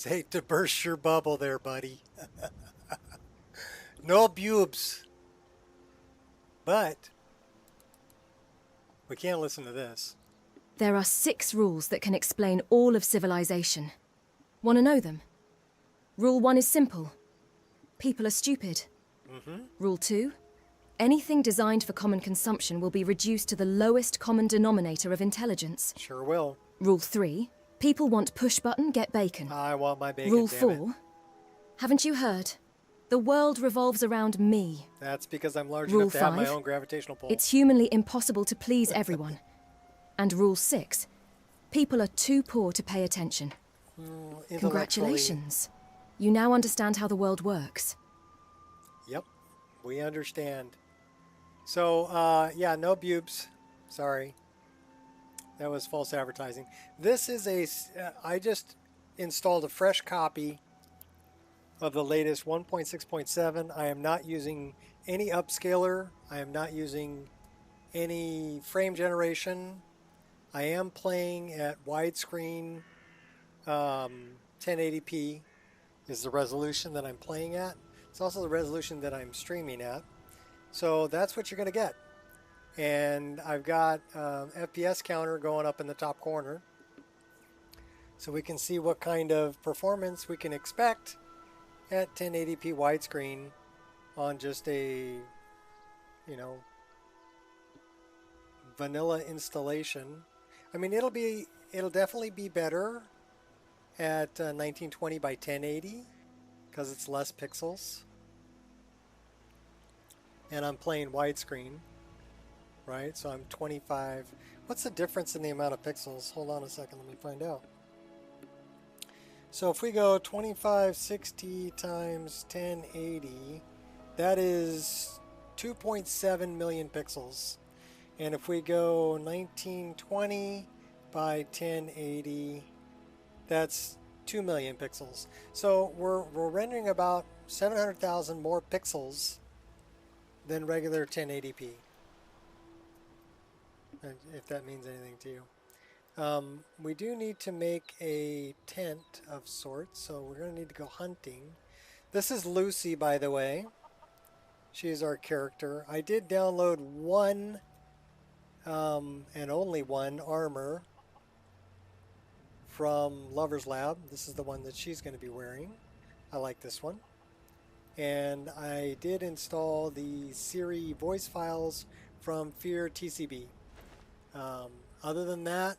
hate to burst your bubble there, buddy. No bubes. But we can't listen to this. There are 6 rules that can explain all of civilization. Want to know them? Rule 1 is simple. People are stupid. Rule 2. Anything designed for common consumption will be reduced to the lowest common denominator of intelligence. Sure will. Rule 3. People want push button, get bacon. I want my bacon, Rule damn 4. Haven't you heard? The world revolves around me. That's because I'm large Rule enough to have my 5. own gravitational pull. It's humanly impossible to please everyone. And Rule 6. People are too poor to pay attention. Congratulations. You now understand how the world works. Yep, we understand. So, yeah, no bubes. Sorry. That was false advertising. This is I just installed a fresh copy of the latest 1.6.7. I am not using any upscaler. I am not using any frame generation. I am playing at widescreen 1080p is the resolution that I'm playing at. It's also the resolution that I'm streaming at. So that's what you're going to get. And I've got FPS counter going up in the top corner. So we can see what kind of performance we can expect at 1080p widescreen on just a, you know, vanilla installation. I mean, it'll definitely be better at 1920 by 1080 because it's less pixels. And I'm playing widescreen, right? So I'm 25. What's the difference in the amount of pixels? Hold on a second, let me find out. So if we go 2560 times 1080, that is 2.7 million pixels. And if we go 1920 by 1080, that's 2 million pixels. So we're rendering about 700,000 more pixels than regular 1080p, if that means anything to you. We do need to make a tent of sorts, so we're going to need to go hunting. This is Lucy, by the way. She's our character. I did download one and only one armor from Lover's Lab. This is the one that she's going to be wearing. I like this one. And I did install the Siri voice files from Fear TCB. Other than that,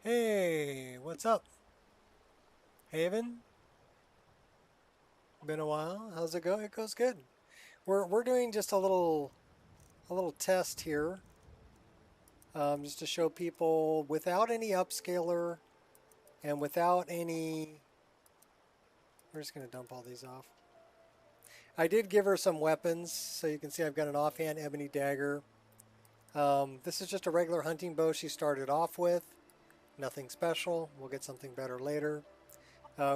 hey, what's up? Haven? Been a while. How's it go? It goes good. We're doing just a little test here, just to show people without any upscaler and without any. We're just gonna dump all these off. I did give her some weapons, so you can see I've got an offhand ebony dagger. This is just a regular hunting bow she started off with. Nothing special. We'll get something better later.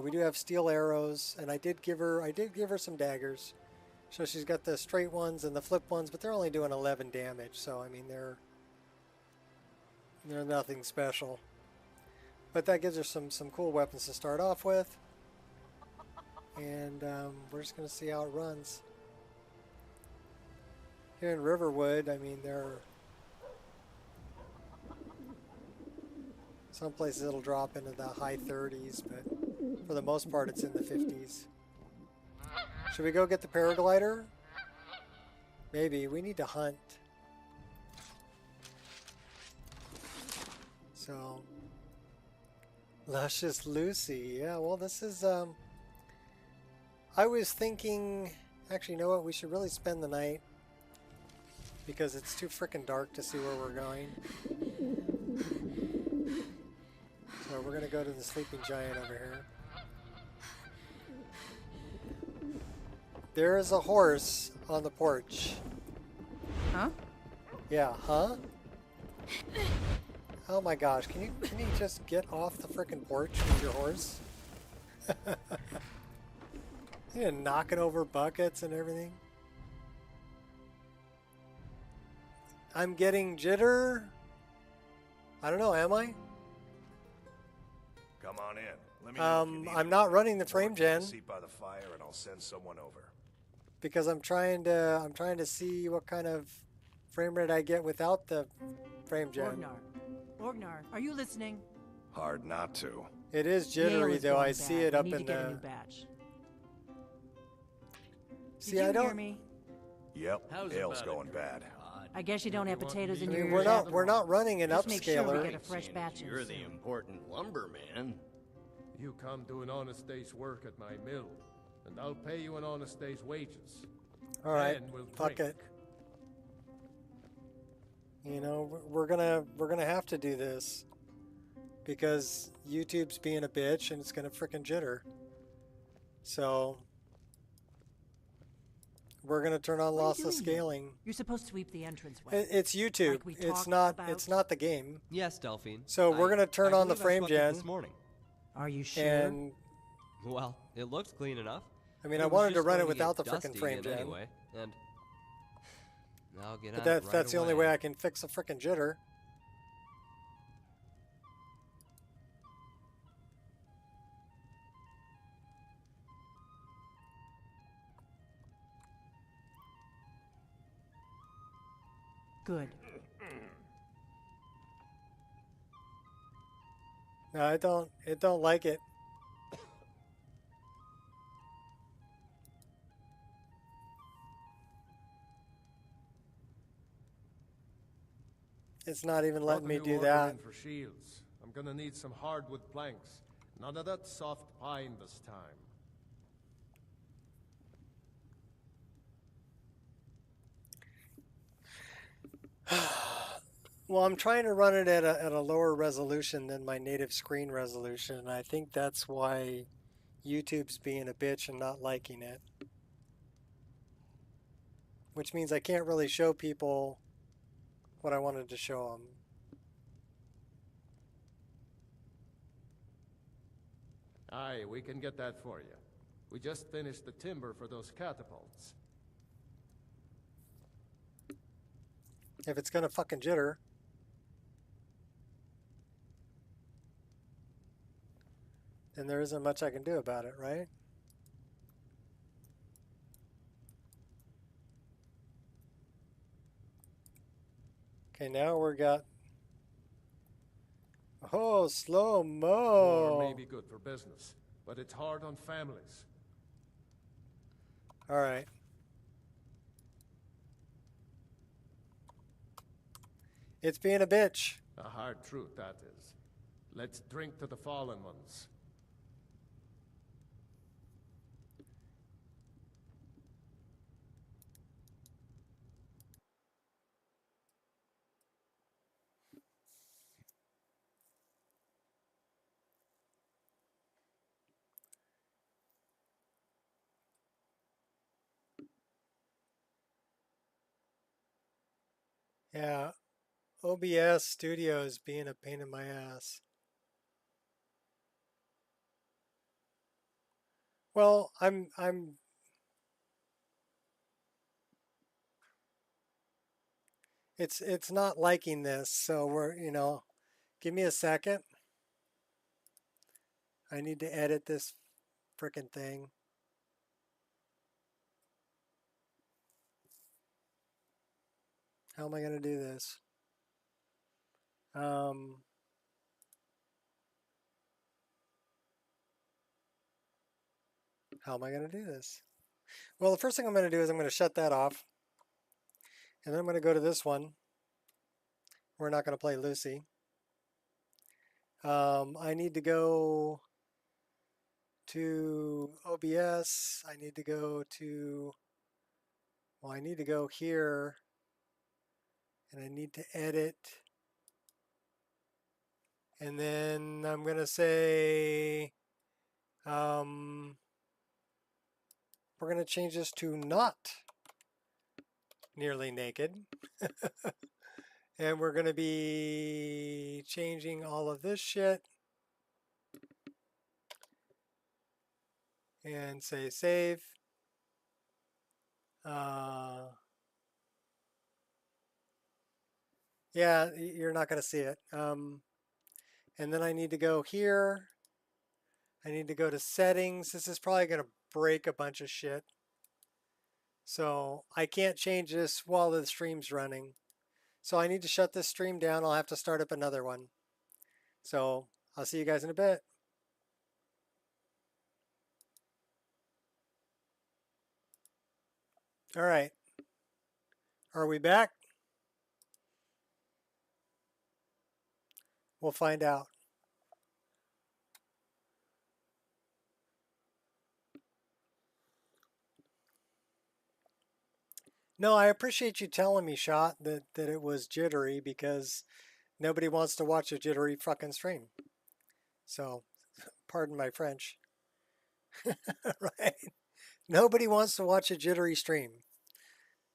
We do have steel arrows, and I did give her some daggers. So she's got the straight ones and the flip ones, but they're only doing 11 damage. So I mean they're nothing special. But that gives her some cool weapons to start off with. And we're just going to see how it runs. Here in Riverwood, I mean, there are some places it'll drop into the high 30s, but for the most part it's in the 50s. Should we go get the paraglider? Maybe. We need to hunt. So, Luscious Lucy. Yeah, well, this is... I was thinking, actually, you know what? We should really spend the night because it's too frickin' dark to see where we're going. So we're gonna go to the sleeping giant over here. There is a horse on the porch. Huh? Yeah, huh? Oh my gosh, can you just get off the frickin' porch with your horse? Yeah, knocking over buckets and everything. I'm getting jitter. I don't know, am I? Come on in. Let me know if you need I'm not running the anything. frame Or take a gen seat by the fire and I'll send someone over. because I'm trying to see what kind of frame rate I get without the frame gen. Orgnar, are you listening? Hard not to. It is The ale jittery is though. going I see bad. it We up need to in get a new the. batch. See, Did you I don't. hear me? Yep, ale's going bad. I guess you don't have potatoes in I your mean, ears after we're all. not running an Just make sure we upscaler. get a fresh batch in You're the soon. important lumberman. You come do an honest day's work at my mill, and I'll pay you an honest day's wages. All right, Then we'll fuck drink. it. You know, we're gonna have to do this because YouTube's being a bitch and it's gonna frickin' jitter. So we're gonna turn on What are you lossless doing here? scaling. You're supposed to sweep the entranceway. It's YouTube. Like we It's talked not. about? It's not the game. Yes, Delphine. So we're gonna turn on the believe I frame swept it gen. this morning. Are you sure? And Well, it looks clean enough. I mean, It I was wanted to just run it going get without the frickin' dusty frame in gen. anyway, and I'll get But on it that's right the only way I can fix a frickin' jitter. Good. No, I don't. It don't like it. It's not even letting Got a me new do order that. in for shields. I'm gonna need some hardwood planks. None of that soft pine this time. Well, I'm trying to run it at a lower resolution than my native screen resolution, and I think that's why YouTube's being a bitch and not liking it. Which means I can't really show people what I wanted to show them. Aye, we can get that for you. We just finished the timber for those catapults. If it's gonna fucking jitter. Then there isn't much I can do about it, right? Okay, now we're got... Oh, slow mo. War may be good for business, but it's hard on families. All right. It's being a bitch. A hard truth, that is. Let's drink to the fallen ones. Yeah. OBS Studio is being a pain in my ass. Well, it's not liking this, so we're, give me a second. I need to edit this frickin' thing. How am I gonna do this? How am I gonna do this? Well, the first thing I'm gonna do is I'm gonna shut that off. And then I'm gonna go to this one. We're not gonna play Lucy. I need to go to OBS. I need to go to, well, I need to go here and I need to edit. And then I'm going to say, we're going to change this to not nearly naked. And we're going to be changing all of this shit. And say save. Yeah, you're not going to see it. And then I need to go here. I need to go to settings. This is probably going to break a bunch of shit. So I can't change this while the stream's running. So I need to shut this stream down. I'll have to start up another one. So I'll see you guys in a bit. All right. Are we back? We'll find out. No, I appreciate you telling me, Shot, that it was jittery because nobody wants to watch a jittery fucking stream. So, pardon my French. Right? Nobody wants to watch a jittery stream.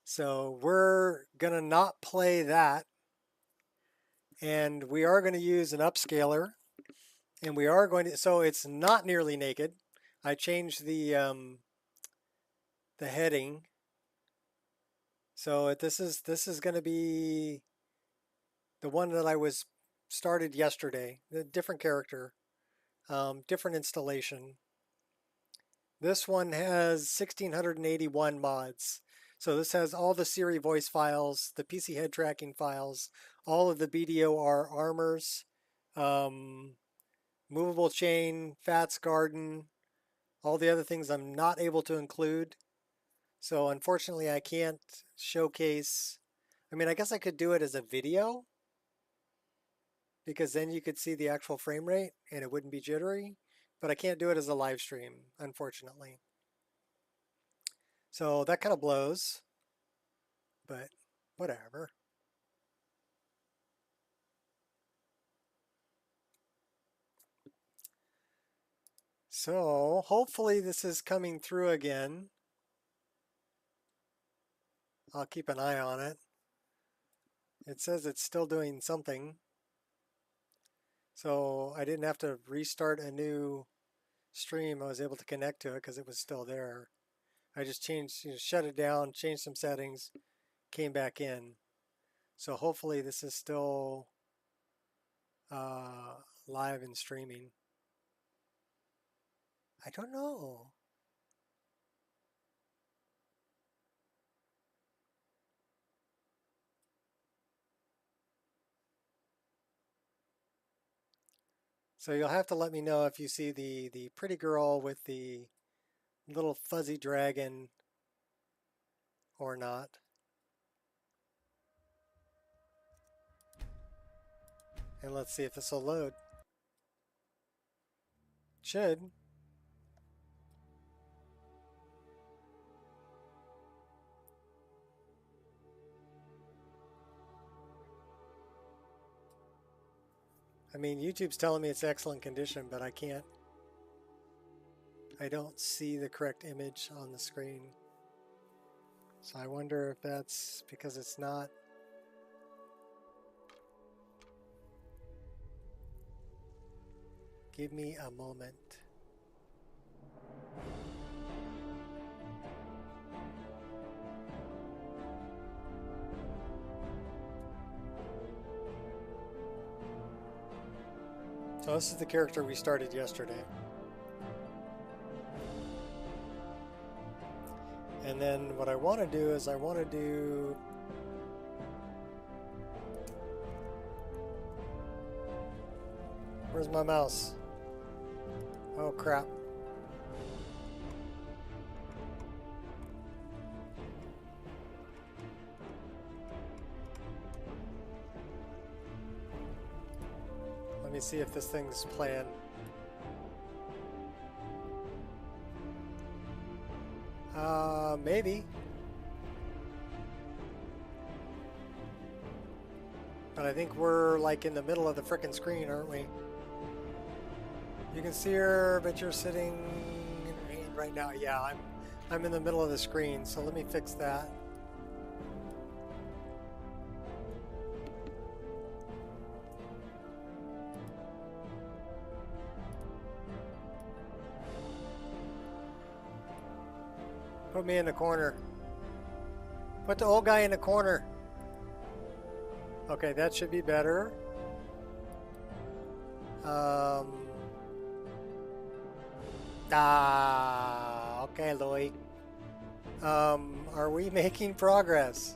So, we're going to not play that. And we are going to use an upscaler. And we are going to, so it's not nearly naked. I changed the heading. So this is going to be the one that I was started yesterday. The different character, different installation. This one has 1681 mods. So this has all the Siri voice files, the PC head tracking files, all of the BDOR armors, movable chain, Fats Garden, all the other things I'm not able to include. So unfortunately, I can't showcase. I mean, I guess I could do it as a video because then you could see the actual frame rate and it wouldn't be jittery, but I can't do it as a live stream, unfortunately. So that kind of blows, but whatever. So hopefully this is coming through again. I'll keep an eye on it. It says it's still doing something. So I didn't have to restart a new stream. I was able to connect to it because it was still there. I just changed, shut it down, changed some settings, came back in. So hopefully this is still live and streaming. I don't know. So you'll have to let me know if you see the pretty girl with the little fuzzy dragon or not. And let's see if this will load. Should. I mean, YouTube's telling me it's excellent condition, but I can't. I don't see the correct image on the screen. So I wonder if that's because it's not. Give me a moment. So this is the character we started yesterday. And then what I want to do is I want to do where's my mouse? Oh crap. Let me see if this thing's playing. Maybe. But I think we're like in the middle of the frickin' screen, aren't we? You can see her, but you're sitting in rain right now. Yeah, I'm in the middle of the screen, so let me fix that. Put me in the corner. Put the old guy in the corner. Okay, that should be better. Ah, okay, Louis. Are we making progress?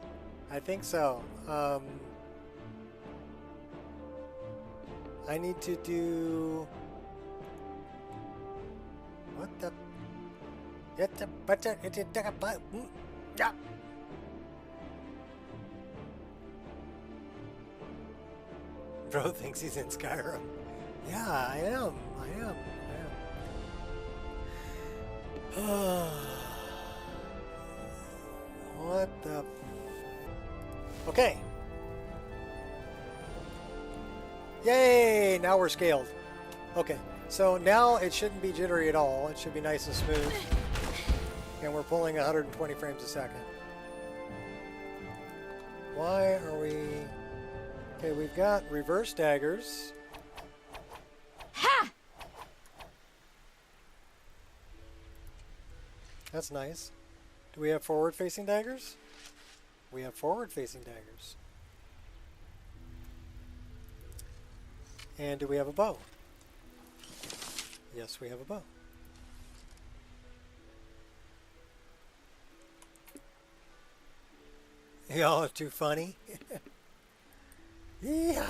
I think so. I need to do... What the... Yeah. Bro thinks he's in Skyrim. Yeah, I am. What the... Okay. Yay! Now we're scaled. Okay, so now it shouldn't be jittery at all. It should be nice and smooth. And we're pulling 120 frames a second. Why are we... Okay, we've got reverse daggers. Ha! That's nice. Do we have forward-facing daggers? We have forward-facing daggers. And do we have a bow? Yes, we have a bow. Y'all are too funny. Yeah.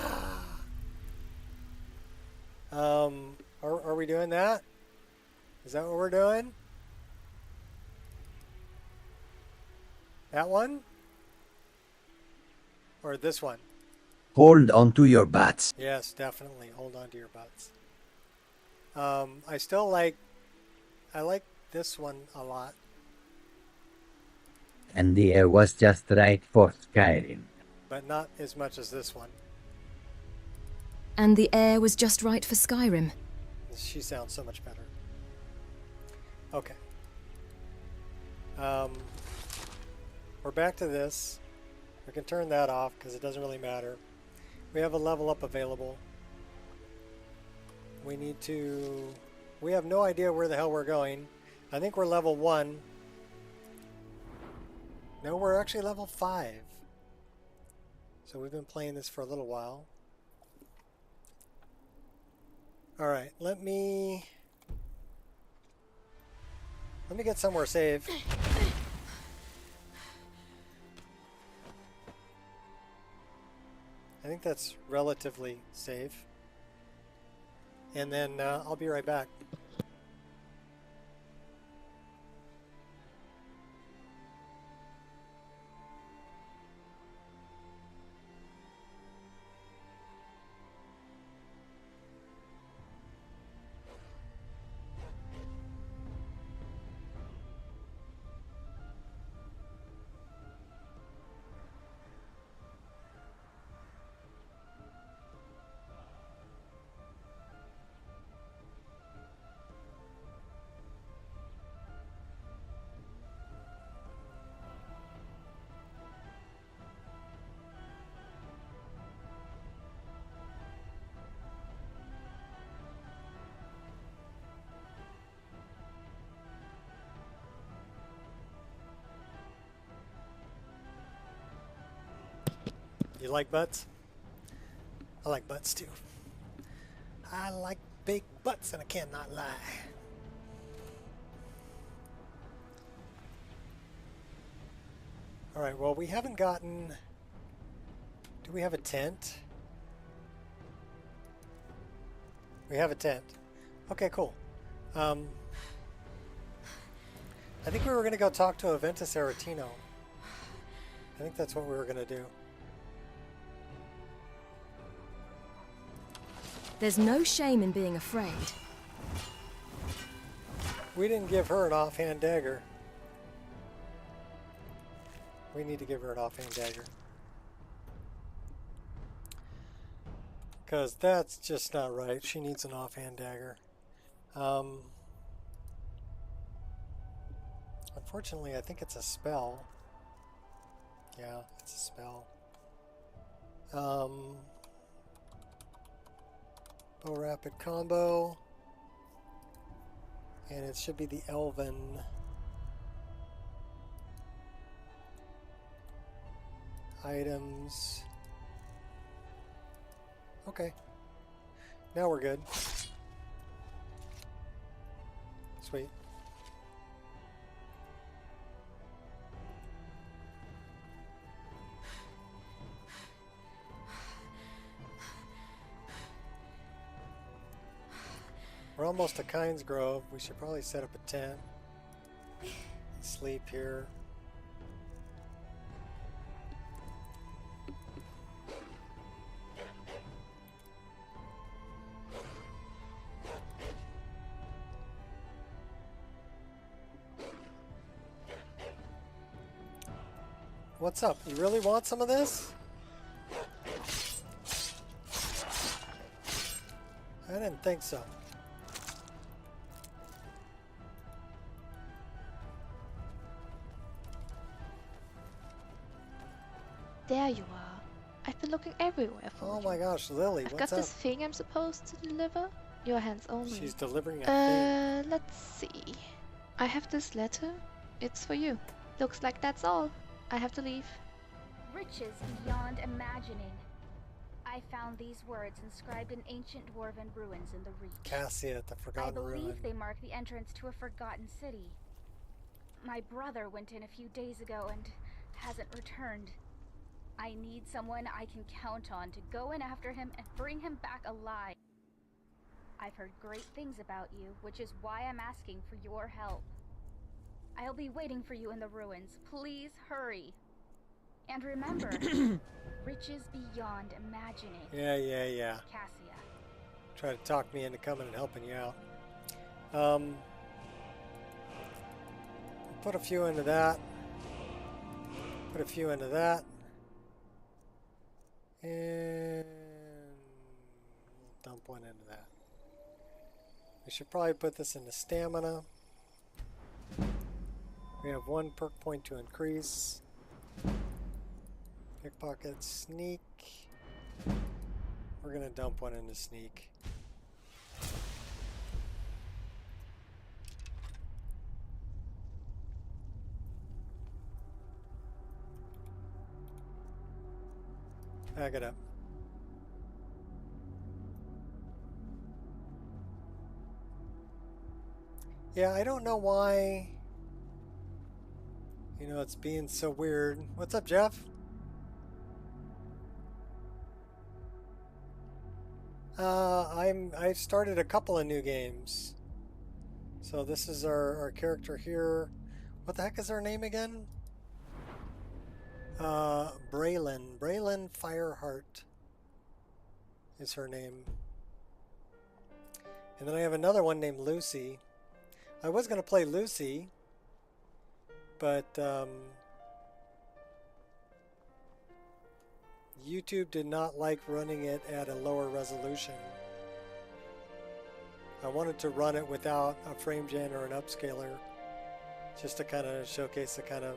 Are we doing that? Is that what we're doing? That one? Or this one? Hold on to your butts. Yes, definitely. Hold on to your butts. I still like... I like this one a lot. And the air was just right for Skyrim. But not as much as this one. And the air was just right for Skyrim. She sounds so much better. Okay. We're back to this. We can turn that off because it doesn't really matter. We have a level up available. We need to... We have no idea where the hell we're going. I think we're level 1. No, we're actually level 5. So we've been playing this for a little while. Alright, let me get somewhere safe. I think that's relatively safe. And then I'll be right back. You like butts? I like butts too. I like big butts and I cannot lie. Alright, well we haven't gotten... Do we have a tent? We have a tent. Okay, cool. I think we were going to go talk to Aventus Aretino. I think that's what we were going to do. There's no shame in being afraid. We didn't give her an offhand dagger. We need to give her an offhand dagger. Because that's just not right. She needs an offhand dagger. Unfortunately, I think it's a spell. Yeah, it's a spell. Bow rapid combo. And it should be the Elven. Items. Okay. Now we're good. Sweet. We're almost to Kynes Grove. We should probably set up a tent. Sleep here. What's up? You really want some of this? I didn't think so. There you are. I've been looking everywhere for Oh you. my gosh, Lily, I've what's got up? this thing I'm supposed to deliver. Your hands only. She's delivering a thing. Let's see. I have this letter. It's for you. Looks like that's all. I have to leave. Riches beyond imagining. I found these words inscribed in ancient dwarven ruins in the Reach. Cassia at the I Forgotten believe Ruin. they mark the entrance to a forgotten city. My brother went in a few days ago and hasn't returned. I need someone I can count on to go in after him and bring him back alive. I've heard great things about you, which is why I'm asking for your help. I'll be waiting for you in the ruins. Please hurry. And remember, riches beyond imagining. Yeah. Cassia. Try to talk me into coming and helping you out. Put a few into that. Put a few into that. And we'll dump one into that. We should probably put this into stamina. We have one perk point to increase. Pickpocket, sneak. We're gonna dump one into sneak. Back it up. Yeah, I don't know why. You know, it's being so weird. What's up, Jeff? I've started a couple of new games. So this is our character here. What the heck is her name again? Braylon. Braylon Fireheart is her name. And then I have another one named Lucy. I was going to play Lucy, but YouTube did not like running it at a lower resolution. I wanted to run it without a frame gen or an upscaler, just to kind of showcase the kind of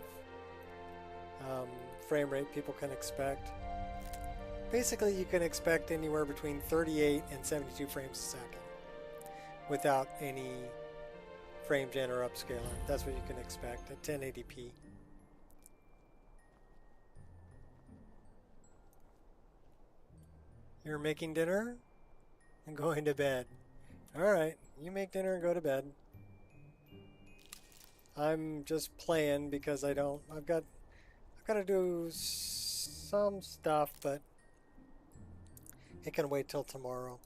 frame rate people can expect. Basically, you can expect anywhere between 38 and 72 frames a second without any frame gen or upscaler. That's what you can expect at 1080p. You're making dinner and going to bed. Alright, you make dinner and go to bed. I'm just playing because I've got to do some stuff, but it can wait till tomorrow.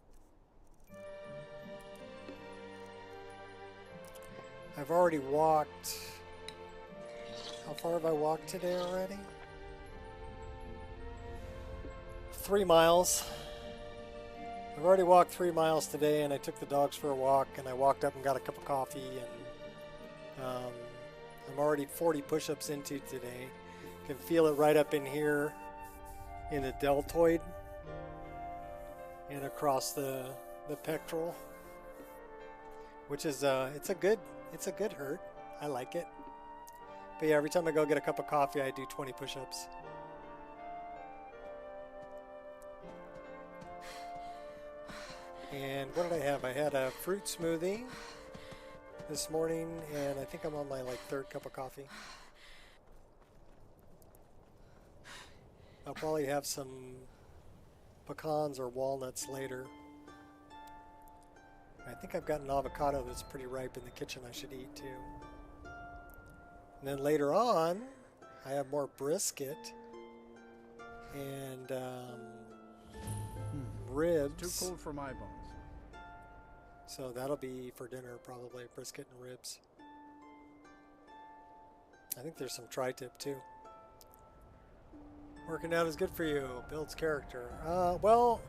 I've already walked. How far have I walked today already? 3 miles. I've already walked 3 miles today, and I took the dogs for a walk, and I walked up and got a cup of coffee, and I'm already 40 push-ups into today. Can feel it right up in here in the deltoid and across the pectoral, which is it's a good hurt. I like it. But yeah, every time I go get a cup of coffee, I do 20 push-ups. And what did I have? I had a fruit smoothie this morning, and I think I'm on my third cup of coffee. I'll probably have some pecans or walnuts later. I think I've got an avocado that's pretty ripe in the kitchen I should eat too. And then later on, I have more brisket and ribs. Too cold for my bones. So that'll be for dinner probably, brisket and ribs. I think there's some tri-tip too. Working out is good for you, builds character. Well,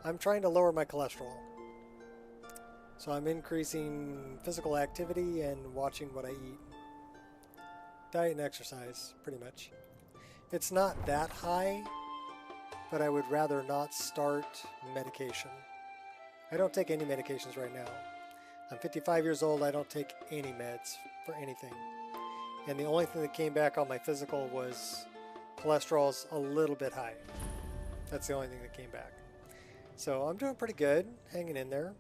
I'm trying to lower my cholesterol. So I'm increasing physical activity and watching what I eat. Diet and exercise, pretty much. It's not that high, but I would rather not start medication. I don't take any medications right now. I'm 55 years old, I don't take any meds for anything. And the only thing that came back on my physical was cholesterol's a little bit high. That's the only thing that came back. So I'm doing pretty good, hanging in there.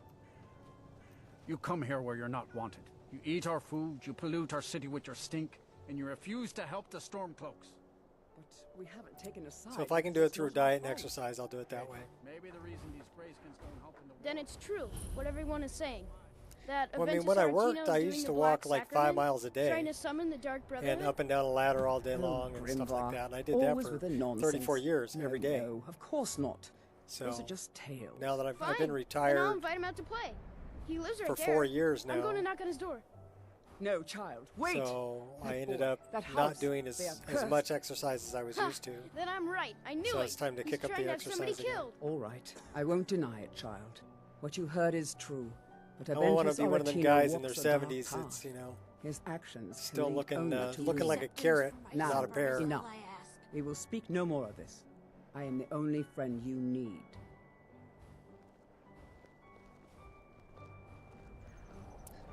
You come here where you're not wanted. You eat our food, you pollute our city with your stink, and you refuse to help the Stormcloaks. But we haven't taken a side. So if I can do it through diet and exercise, I'll do it that way. Maybe the reason these Greyskins don't help in the war. Then it's true, what everyone is saying. That Well, I mean, when I worked, I used to walk like 5 miles a day. Trying to summon the Dark Brotherhood. And up and down a ladder all day long and stuff like that. And I did that for 34 years, every day. No, of course not. So those are just tales. Now that I've been Then I'll retired invite him out to play. He lives right for there. 4 years now. I'm going to knock on his door. No, child, wait! So I ended boy, up that house, not doing as they are much exercise as I was used to. Then I'm right. I knew So it. it's time to He's kick up trying the to have somebody exercise again. killed. All right, I won't deny it, child. What you heard is true. But I don't want to Aventus be one of them Aretino guys in their walks a dark 70s path. that's, you know, His actions can still lead looking only to looking like a ruin. carrot, Now, not a pear. Enough. We will speak no more of this. I am the only friend you need.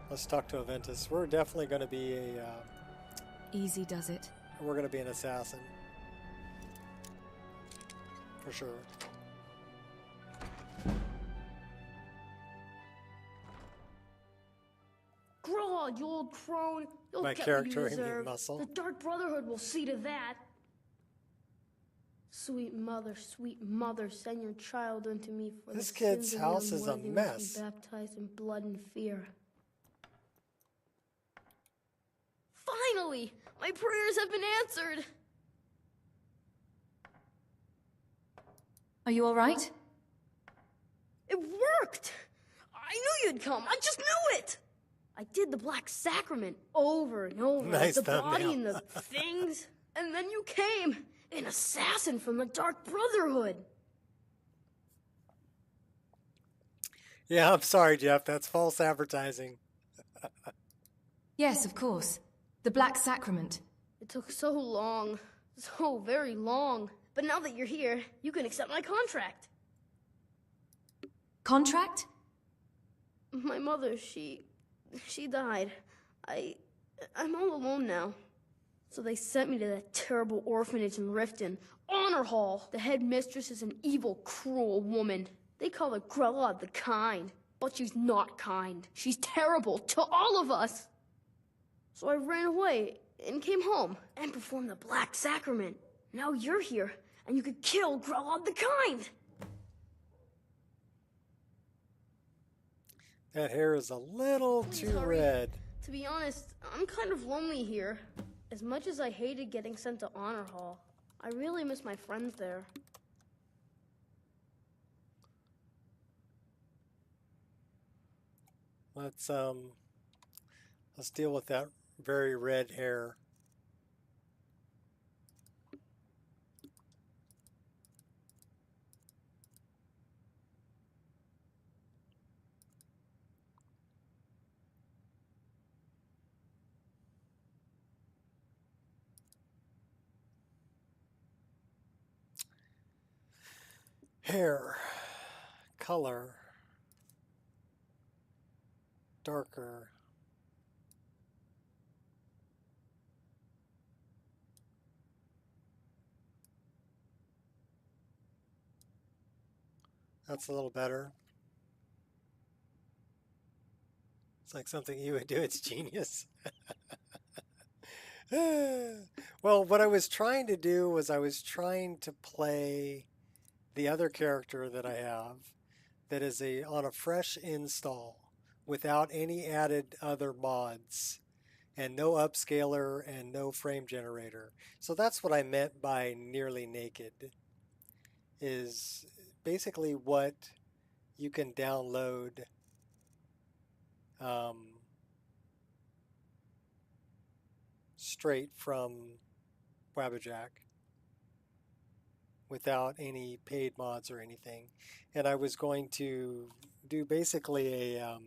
Let's talk to Aventus. We're definitely going to be a Easy does it. we're going to be an assassin. For sure. Grow, you old crone. You'll My get character what you Indian deserve. muscle. The Dark Brotherhood will see to that. Sweet mother, send your child unto me for This the kid's sins of house the is a unworthy mess. Be baptized in blood and fear. Finally, my prayers have been answered. Are you all right? It worked! I knew you'd come. I just knew it! I did the Black Sacrament over and over. Nice the body thumbnail. and the things. And then you came. An assassin from the Dark Brotherhood. Yeah, I'm sorry, Jeff. That's false advertising. Yes, of course. The Black Sacrament. It took so long. So very long. But now that you're here, you can accept my contract. Contract? My mother, she died. I'm all alone now. So they sent me to that terrible orphanage in Riften. Honor Hall. The headmistress is an evil, cruel woman. They call her Grella the Kind. But she's not kind. She's terrible to all of us. So I ran away and came home and performed the Black Sacrament. Now you're here, and you could kill Grella the Kind. That hair is a little too Sorry. red. To be honest, I'm kind of lonely here. As much as I hated getting sent to Honor Hall, I really miss my friends there. Let's deal with that very red hair. Hair, color, darker. That's a little better. It's like something you would do. It's genius. Well, what I was trying to do was I was trying to play the other character that I have that is on a fresh install. without any added other mods, and no upscaler and no frame generator. So that's what I meant by nearly naked, is basically what you can download straight from Wabbajack without any paid mods or anything. And I was going to do basically a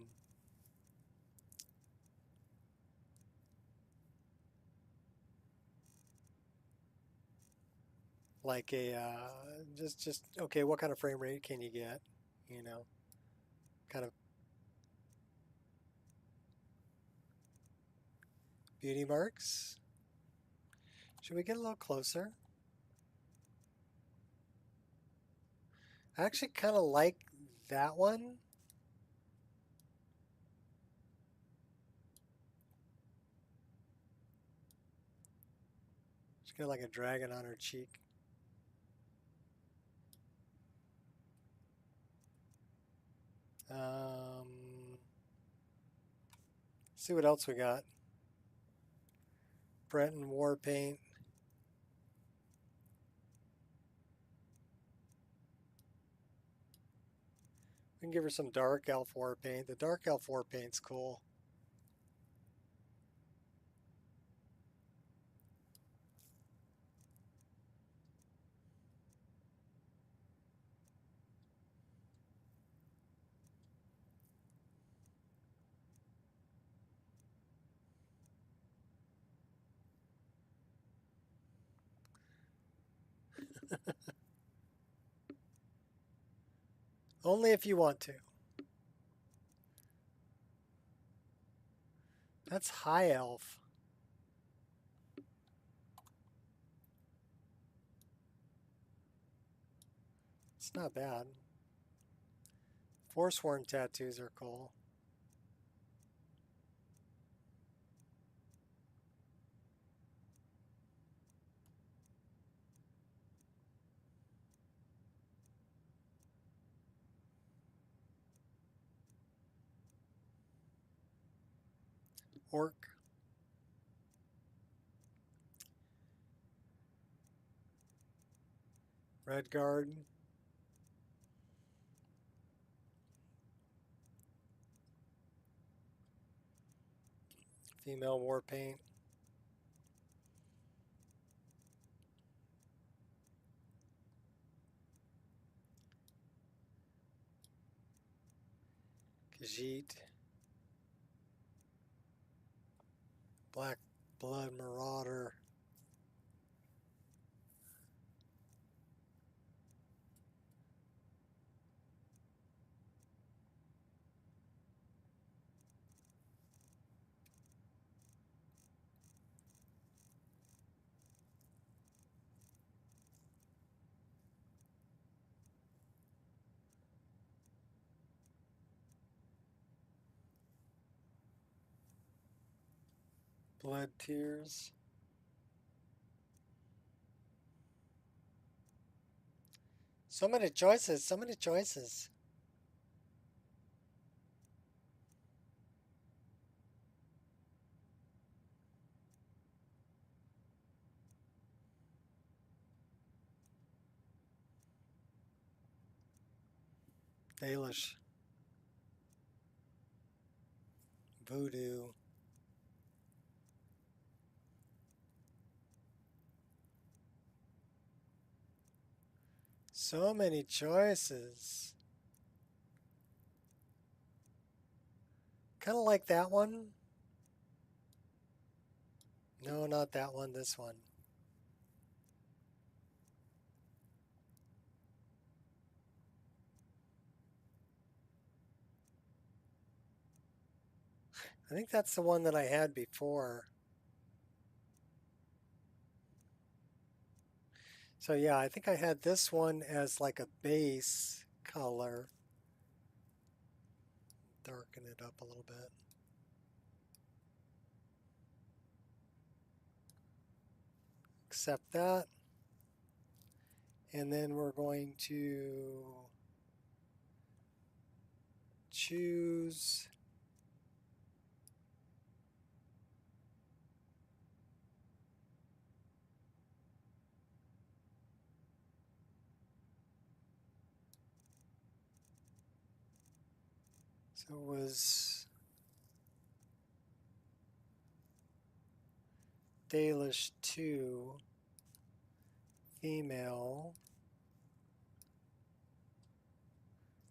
like a just okay, what kind of frame rate can you get, you know, kind of beauty marks. Should we get a little closer? I actually kind of like that one. She's got like a dragon on her cheek. See what else we got. Breton war paint. We can give her some dark elf war paint. The dark elf war paint's cool. Only if you want to. That's high elf. It's not bad. Forsworn tattoos are cool. Orc. Red guard. Female war paint. Khajiit. Black blood marauder. Blood tears. So many choices, so many choices. Dalish. Voodoo. So many choices. Kind of like that one. No, not that one, this one. I think that's the one that I had before. So yeah, I think I had this one as like a base color. Darken it up a little bit. Accept that. And then we're going to choose So it was Dalish 2, female.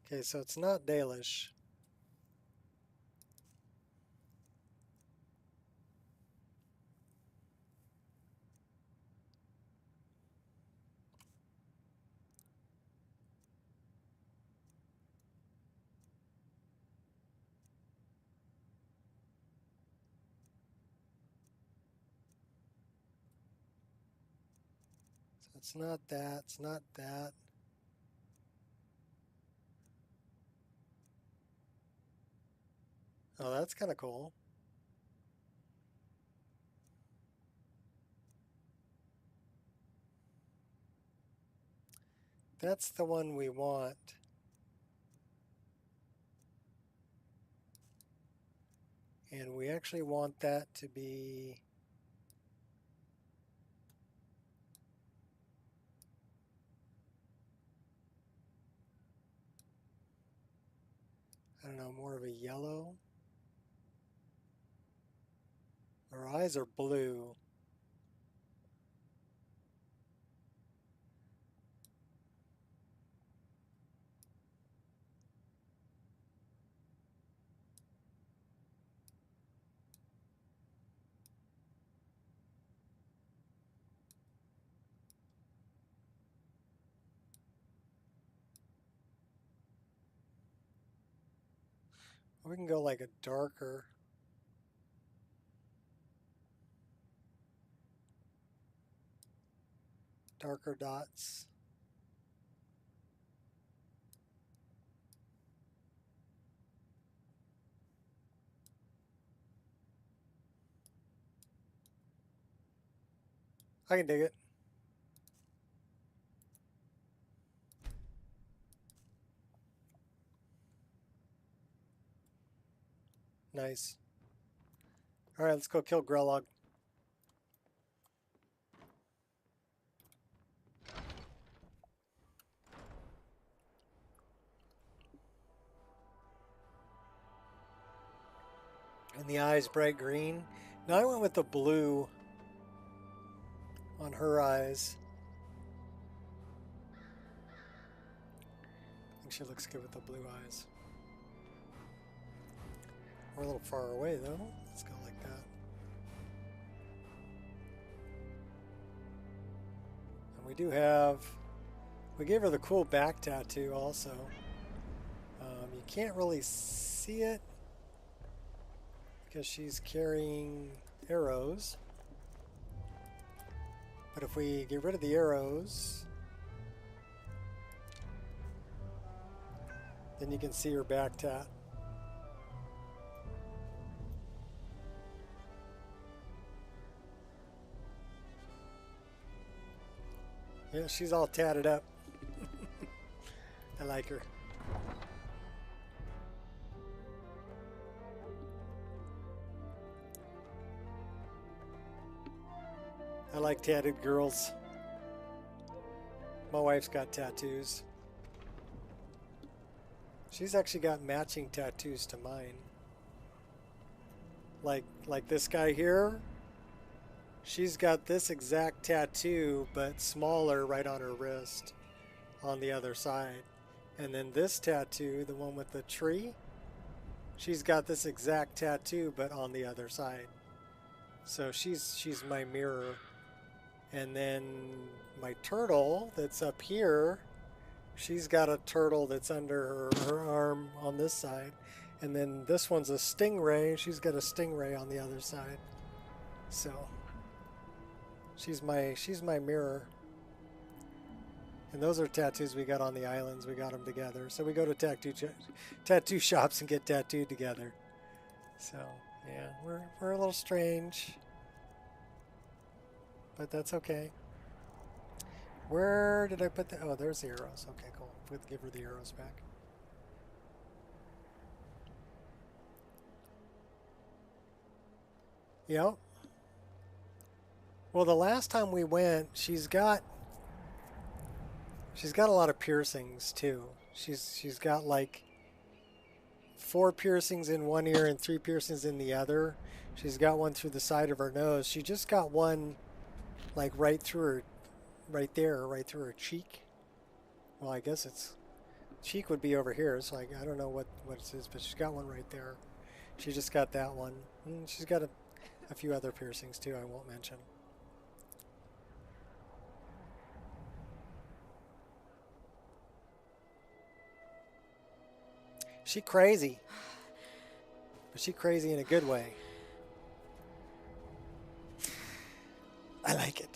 Okay, so it's not Dalish. So it's not that, it's not that. Oh, that's kind of cool. That's the one we want. And we actually want that to be I don't know, more of a yellow. Her eyes are blue. We can go like a darker. Darker dots. I can dig it. Nice. All right, let's go kill Grelog. And the eyes bright green. Now I went with the blue on her eyes. I think she looks good with the blue eyes. We're a little far away though. Let's go like that. And we do have, we gave her the cool back tattoo also. You can't really see it because she's carrying arrows. But if we get rid of the arrows, then you can see her back tat. Yeah, she's all tatted up. I like her. I like tatted girls. My wife's got tattoos. She's actually got matching tattoos to mine. Like this guy here. She's got this exact tattoo, but smaller right on her wrist on the other side. And then this tattoo, the one with the tree, she's got this exact tattoo, but on the other side. So she's my mirror. And then my turtle that's up here, she's got a turtle that's under her arm on this side. And then this one's a stingray. She's got a stingray on the other side. So she's my mirror. And those are tattoos we got on the islands. We got them together. So we go to tattoo shops and get tattooed together. So yeah, we're a little strange. But that's okay. Where did I put the... Oh, there's the arrows. Okay, cool. We'll give her the arrows back. Yep. Well, the last time we went, she's got a lot of piercings too. She's got like 4 piercings in one ear and 3 piercings in the other. She's got one through the side of her nose. She just got one like right through her, right there, right through her cheek. Well, I guess it's, cheek would be over here, so I don't know what it is, but she's got one right there. She just got that one. And she's got a few other piercings too, I won't mention. She crazy. But she crazy in a good way. I like it.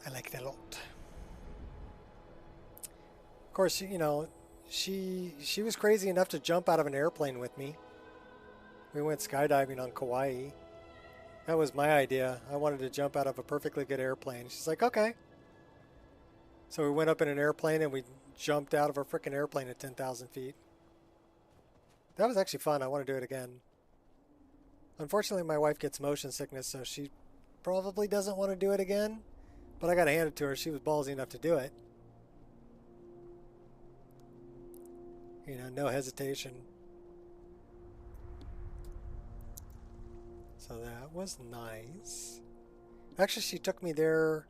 I like it a lot. Of course, you know, she was crazy enough to jump out of an airplane with me. We went skydiving on Kauai. That was my idea. I wanted to jump out of a perfectly good airplane. She's like, okay. So we went up in an airplane and we jumped out of a freaking airplane at 10,000 feet. That was actually fun. I want to do it again. Unfortunately, my wife gets motion sickness, so she probably doesn't want to do it again. But I got to hand it to her. She was ballsy enough to do it. You know, no hesitation. So that was nice. Actually, she took me there,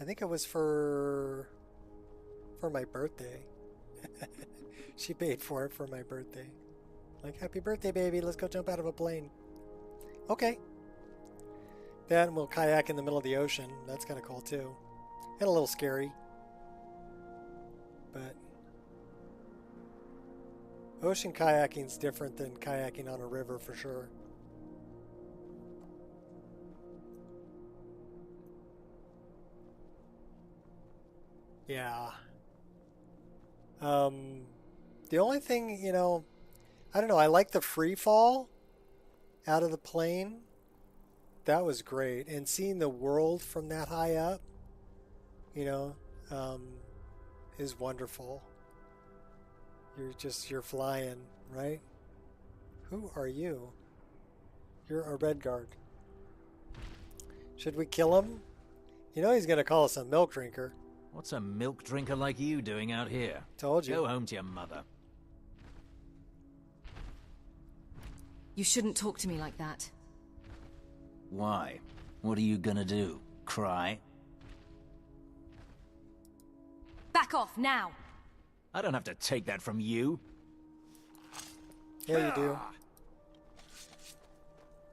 I think it was for my birthday. She paid for it for my birthday. Like, happy birthday, baby. Let's go jump out of a plane. Okay. That, and we'll kayak in the middle of the ocean. That's kind of cool, too. And a little scary. But ocean kayaking is different than kayaking on a river, for sure. Yeah. The only thing, you know, I don't know, I like the free fall out of the plane. That was great. And seeing the world from that high up, you know, is wonderful. You're flying, right? Who are you? You're a red guard. Should we kill him? You know he's going to call us a milk drinker. What's a milk drinker like you doing out here? Told you. Go home to your mother. You shouldn't talk to me like that. Why? What are you gonna do? Cry? Back off, now! I don't have to take that from you. Yeah, you do.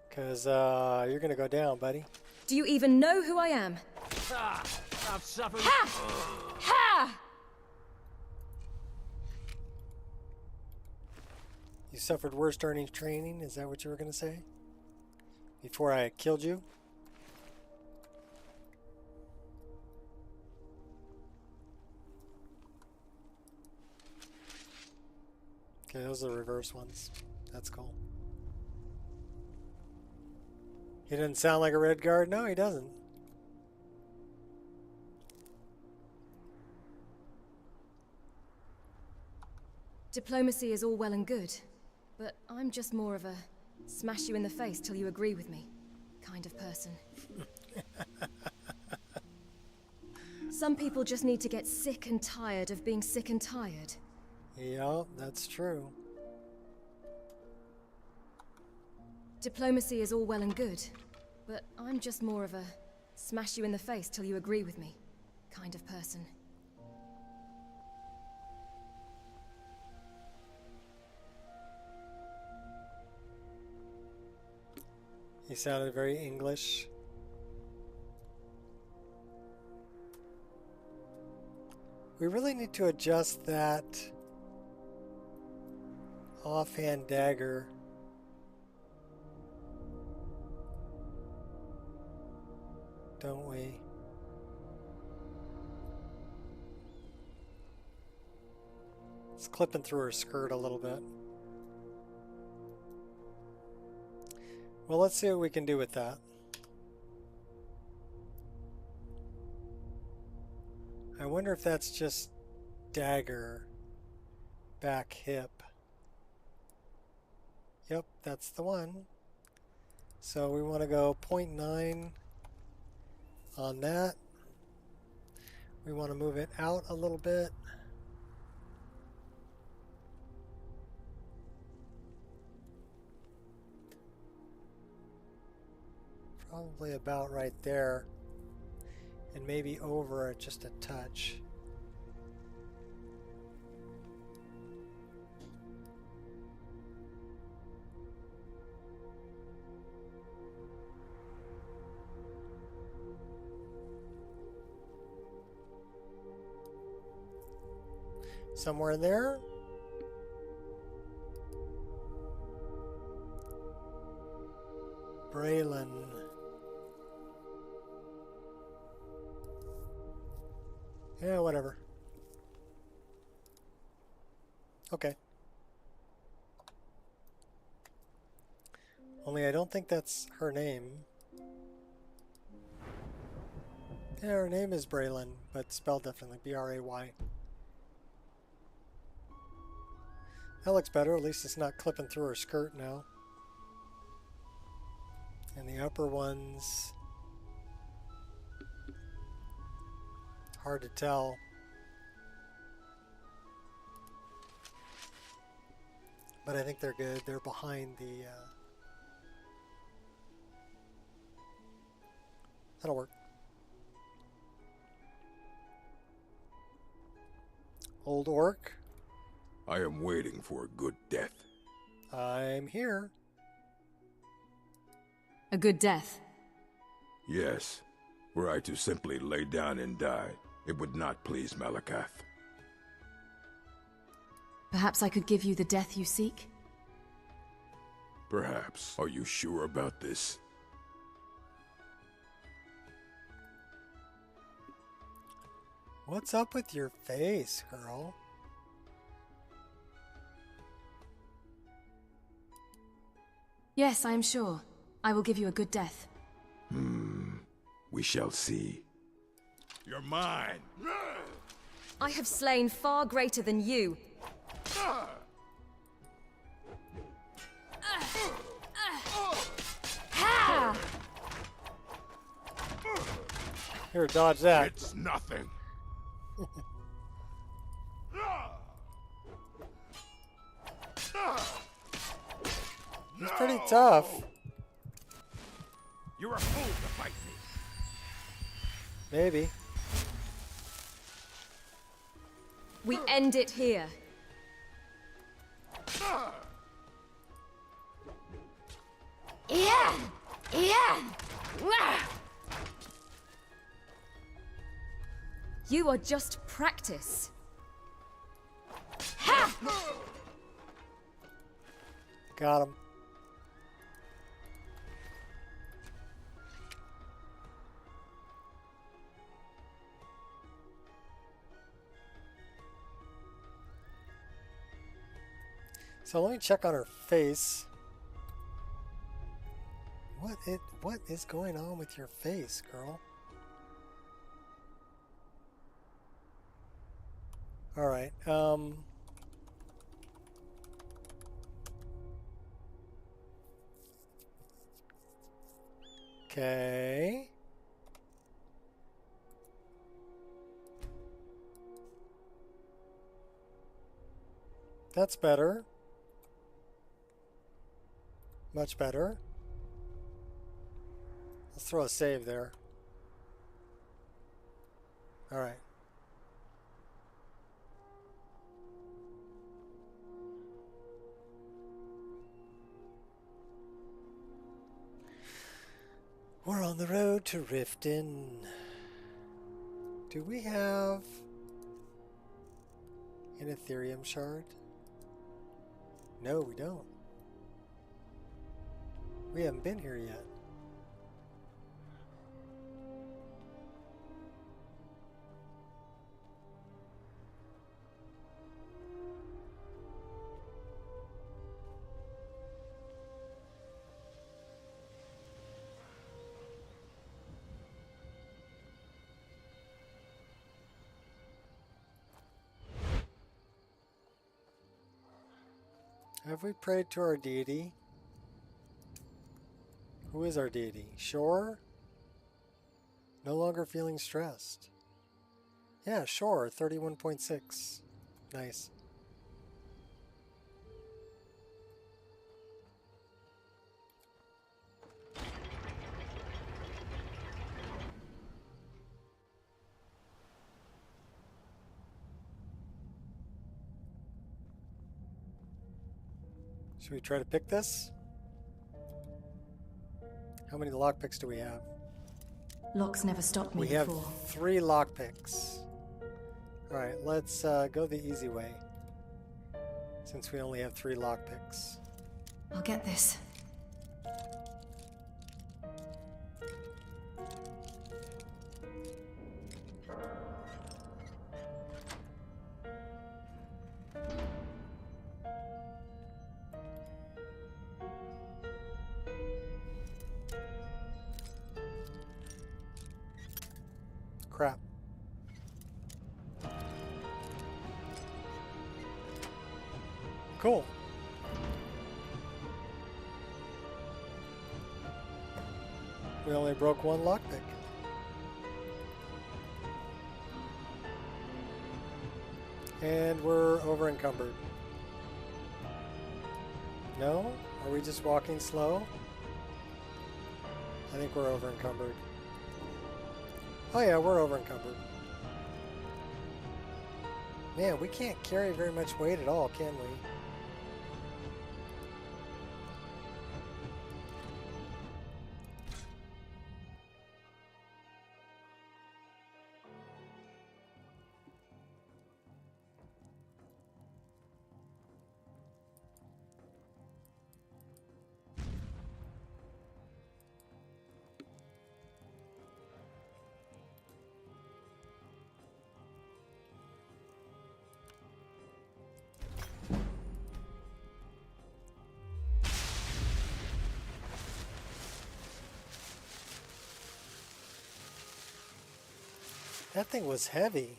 Because, you're gonna go down, buddy. Do you even know who I am? I've suffered. Ha! Ha! You suffered worse during training? Is that what you were gonna say? Before I killed you? Okay, those are the reverse ones. That's cool. He doesn't sound like a red guard? No, he doesn't. Diplomacy is all well and good, but I'm just more of a smash you in the face till you agree with me kind of person. Some people just need to get sick and tired of being sick and tired. Yeah, that's true. Diplomacy is all well and good, but I'm just more of a smash you in the face till you agree with me kind of person. He sounded very English. We really need to adjust that offhand dagger. Don't we? It's clipping through her skirt a little bit. Well, let's see what we can do with that. I wonder if that's just dagger, back hip. Yep, that's the one. So we want to go 0.9 on that. We want to move it out a little bit. Probably about right there. And maybe over it just a touch. Somewhere in there. Braylon. Yeah, whatever. Okay. Only I don't think that's her name. Yeah, her name is Braylon, but spelled differently. B-R-A-Y. That looks better. At least it's not clipping through her skirt now. And the upper ones, hard to tell. But I think they're good. They're behind the... That'll work. Old orc. I am waiting for a good death. I'm here. A good death. Yes. Were I to simply lay down and die, it would not please Malakath. Perhaps I could give you the death you seek? Perhaps. Are you sure about this? What's up with your face, girl? Yes, I am sure. I will give you a good death. We shall see. You're mine! I have slain far greater than you. Here, dodge that. It's nothing. He's pretty tough. You're a fool to fight me. Maybe. We end it here. Yeah! Yeah! You are just practice. Got him. So let me check on her face. What is going on with your face, girl? All right. Okay. That's better. Much better. Let's throw a save there. All right. We're on the road to Riften. Do we have an Ethereum shard? No, we don't. We haven't been here yet. Have we prayed to our deity? Who is our deity? Shore? No longer feeling stressed. Yeah, Shore, 31.6. Nice. Should we try to pick this? How many lockpicks do we have? Locks never stopped me We have before. 3 lockpicks. Alright, let's go the easy way. Since we only have 3 lockpicks. I'll get this. Crap. Cool. We only broke 1 lockpick. And we're over encumbered. No? Are we just walking slow? I think we're over encumbered. Oh yeah, we're over encumbered. Man, we can't carry very much weight at all, can we? That thing was heavy.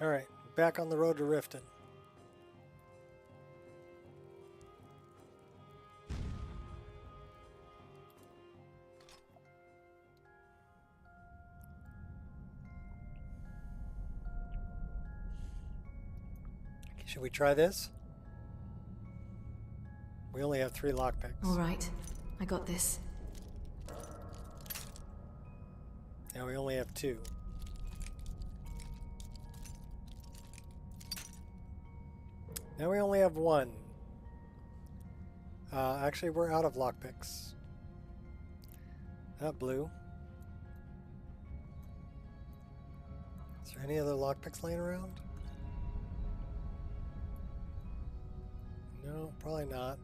Alright, back on the road to Riften. Should we try this? We only have 3 lockpicks. Alright, I got this. Now we only have 2. Now we only have 1. Actually, we're out of lockpicks. Not blue. Is there any other lockpicks laying around? No, probably not.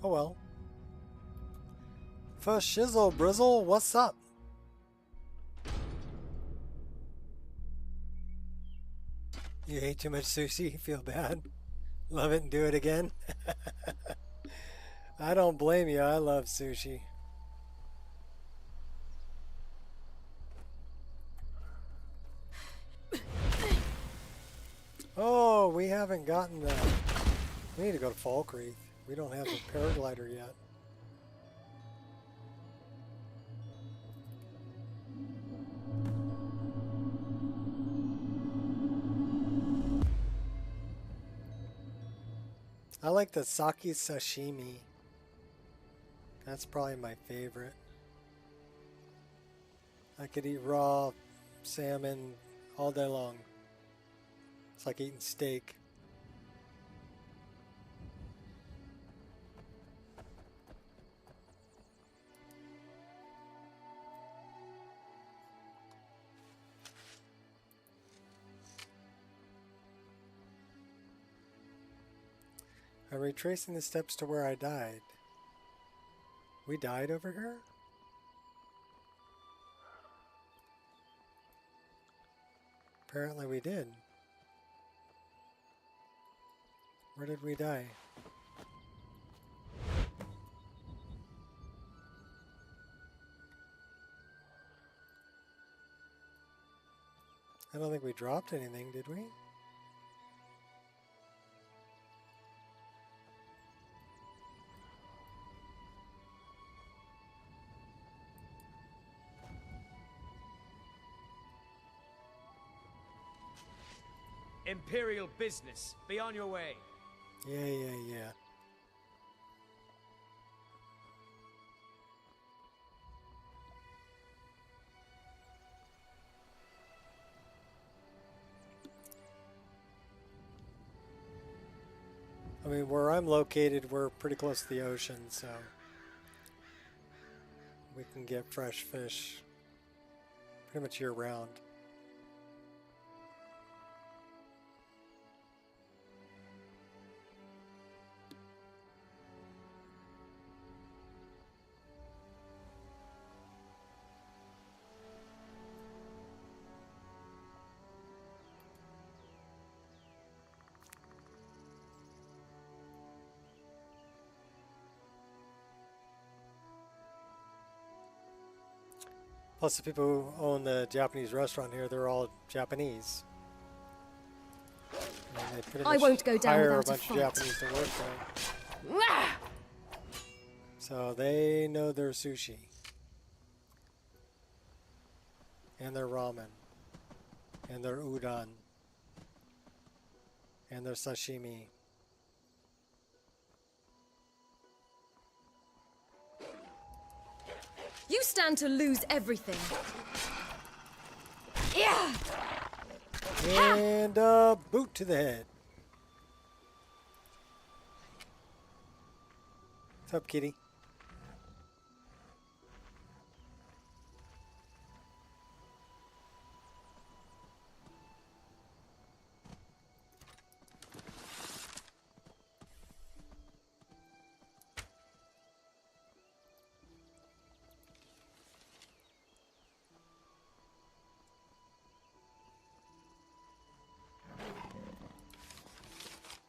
Oh well. For shizzle brizzle, what's up? You ate too much sushi, feel bad? Love it and do it again? I don't blame you, I love sushi. Oh, we haven't gotten the... We need to go to Falkreath. We don't have the paraglider yet. I like the sake sashimi. That's probably my favorite. I could eat raw salmon all day long. It's like eating steak. I'm retracing the steps to where I died. We died over here? Apparently we did. Where did we die? I don't think we dropped anything, did we? Imperial business. Be on your way. Yeah. I mean, where I'm located, we're pretty close to the ocean, so we can get fresh fish pretty much year round. Plus, the people who own the Japanese restaurant here, they're all Japanese. And they pretty much I won't go down hire a without a bunch of fight. Japanese to work there. So they know their sushi. And their ramen. And their udon. And their sashimi. You stand to lose everything. Yeah. And a boot to the head. What's up, kitty?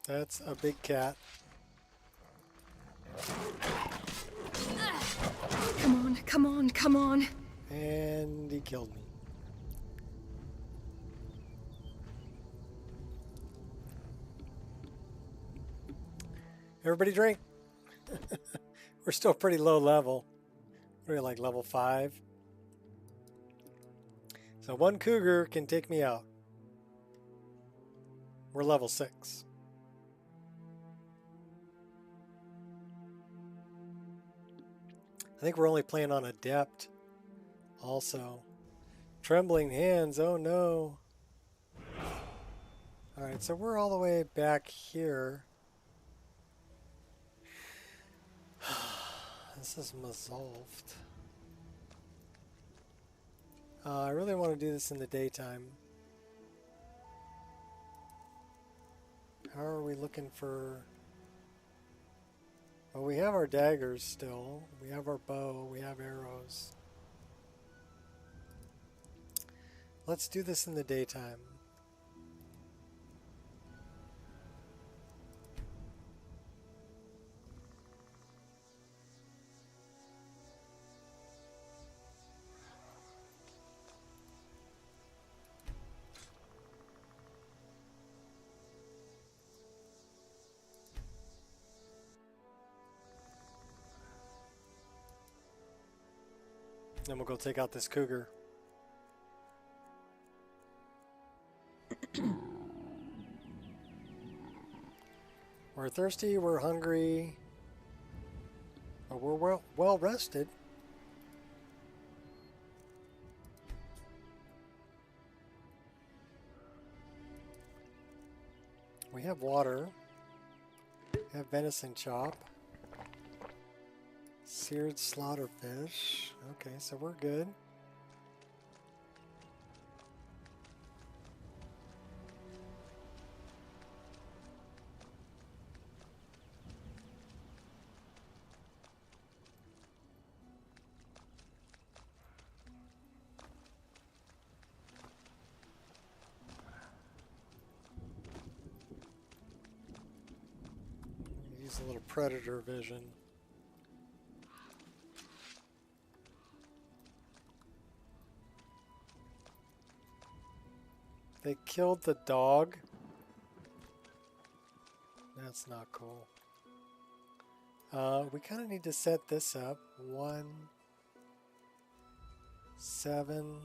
That's a big cat. Come on, come on, come on. And he killed me. Everybody drink. We're still pretty low level. We're like level 5. So one cougar can take me out. We're level 6. I think we're only playing on Adept also. Trembling hands, oh no. Alright, so we're all the way back here. This is Mazolved. I really want to do this in the daytime. How are we looking for... Well, we have our daggers still. We have our bow. We have arrows. Let's do this in the daytime. Then we'll go take out this cougar. We're thirsty, we're hungry, but we're well rested. We have water. We have venison chop. Seared slaughter fish. Okay, so we're good. Use a little predator vision. They killed the dog. That's not cool. We kind of need to set this up. 1, 7.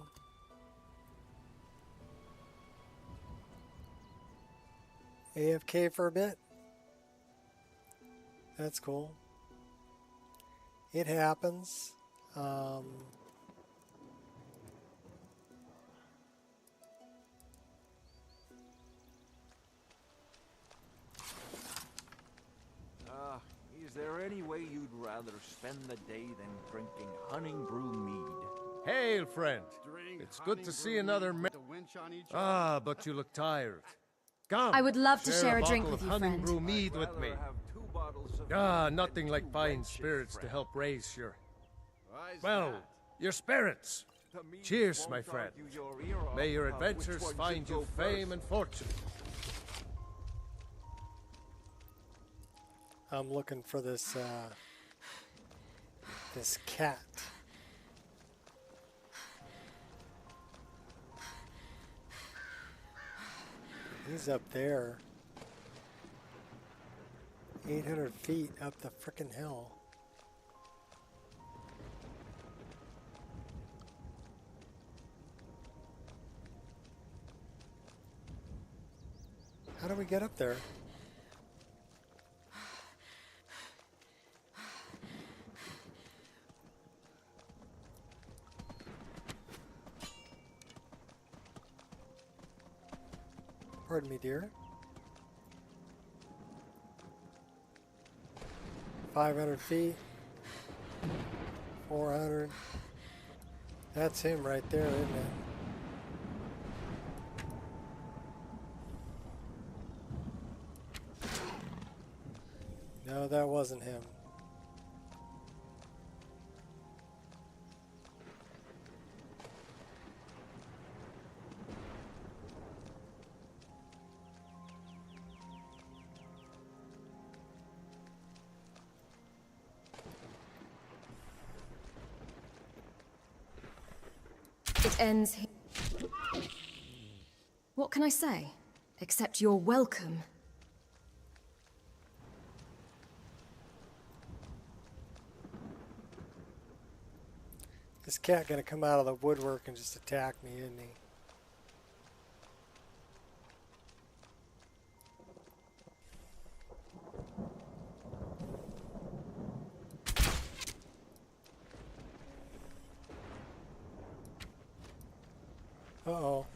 AFK for a bit. That's cool. It happens. Is there any way you'd rather spend the day than drinking hunting brew mead? Hail, friend. It's good to see another man. Ah, but you look tired. Come. I would love to share a drink bottle with of you, hunting friend. brew mead with me. Nothing like fine spirits to help raise your... Well, your spirits. Cheers, my friend. May your adventures find you fame and fortune. I'm looking for this this cat. He's up there. 800 feet up the frickin' hill. How do we get up there? Pardon me, dear. 500 feet. 400. That's him right there, isn't it? No, that wasn't him. It ends here. What can I say? Except you're welcome. This cat gonna come out of the woodwork and just attack me, isn't he? Uh-oh.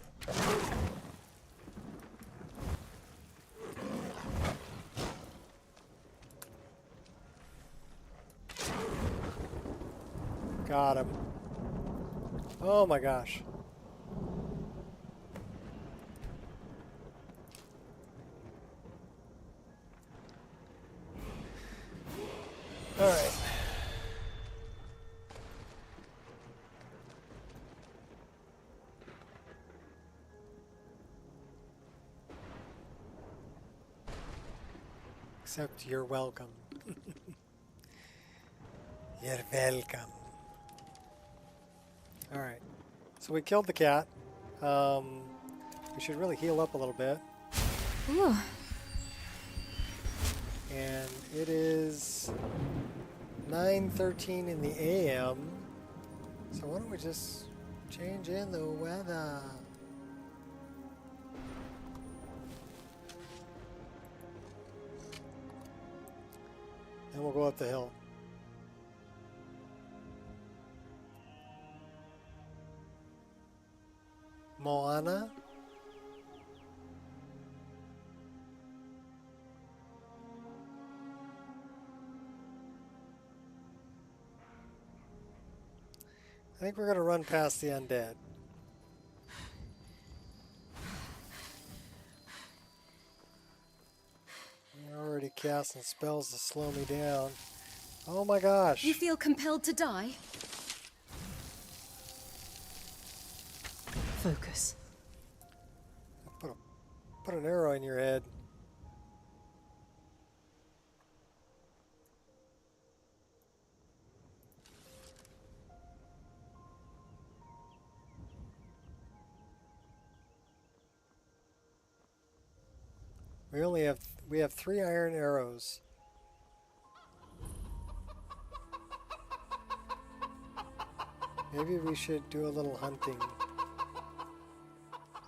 Got him. Oh my gosh. All right. Except you're welcome. You're welcome. Alright. So we killed the cat. We should really heal up a little bit. Ooh. And it is 9:13 in the AM. So why don't we just change in the weather? Then we'll go up the hill. Moana. I think we're going to run past the undead. I'm already casting spells to slow me down. Oh my gosh. You feel compelled to die? Focus. Put an arrow in your head. We have 3 iron arrows. Maybe we should do a little hunting.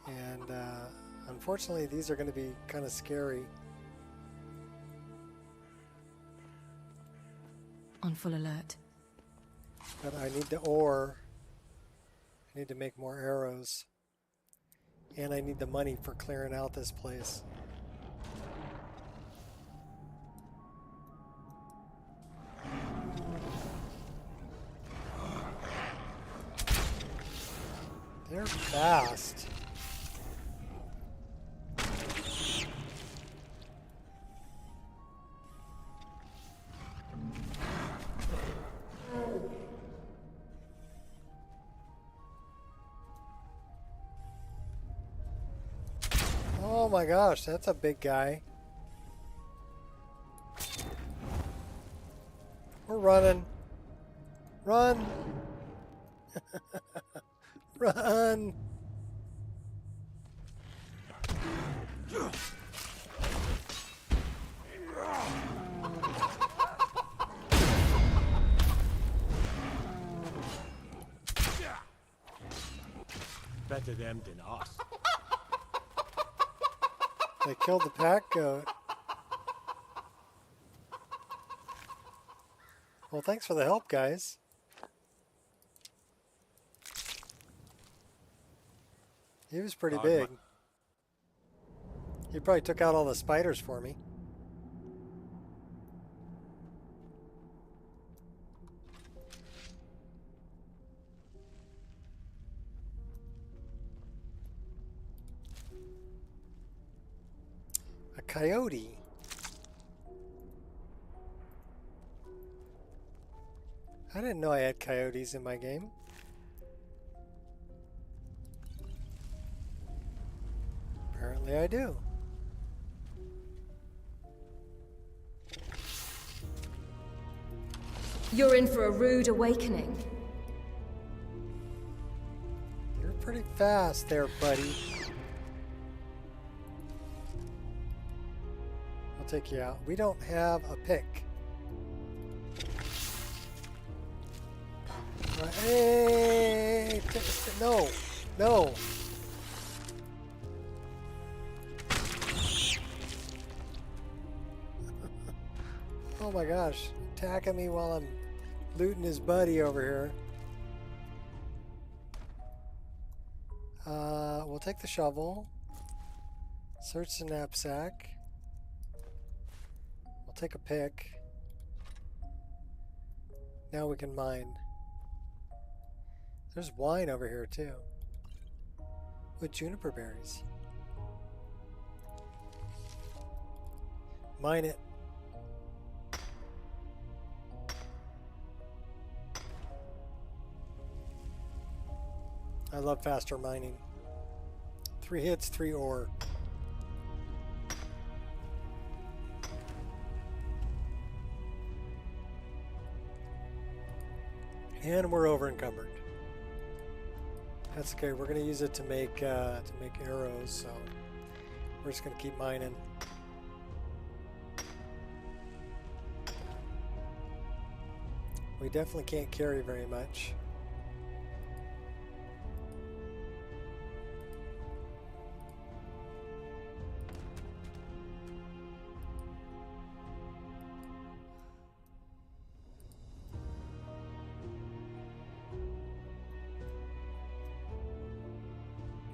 And unfortunately, these are going to be kind of scary. On full alert. But I need the ore. I need to make more arrows. And I need the money for clearing out this place. They're fast. Oh my gosh, that's a big guy. We're running. Run! Run! Better them than us. They killed the pack goat. Well, thanks for the help, guys. He was pretty big. He probably took out all the spiders for me. A coyote. I didn't know I had coyotes in my game. Apparently I do. You're in for a rude awakening. You're pretty fast there, buddy. I'll take you out. We don't have a pick. Hey! No! No! Oh my gosh. Attacking me while I'm looting his buddy over here. We'll take the shovel. Search the knapsack. We'll take a pick. Now we can mine. There's wine over here too. With juniper berries. Mine it. I love faster mining. 3 hits, 3 ore. And we're over encumbered. That's okay. We're going to use it to make arrows, so we're just going to keep mining. We definitely can't carry very much.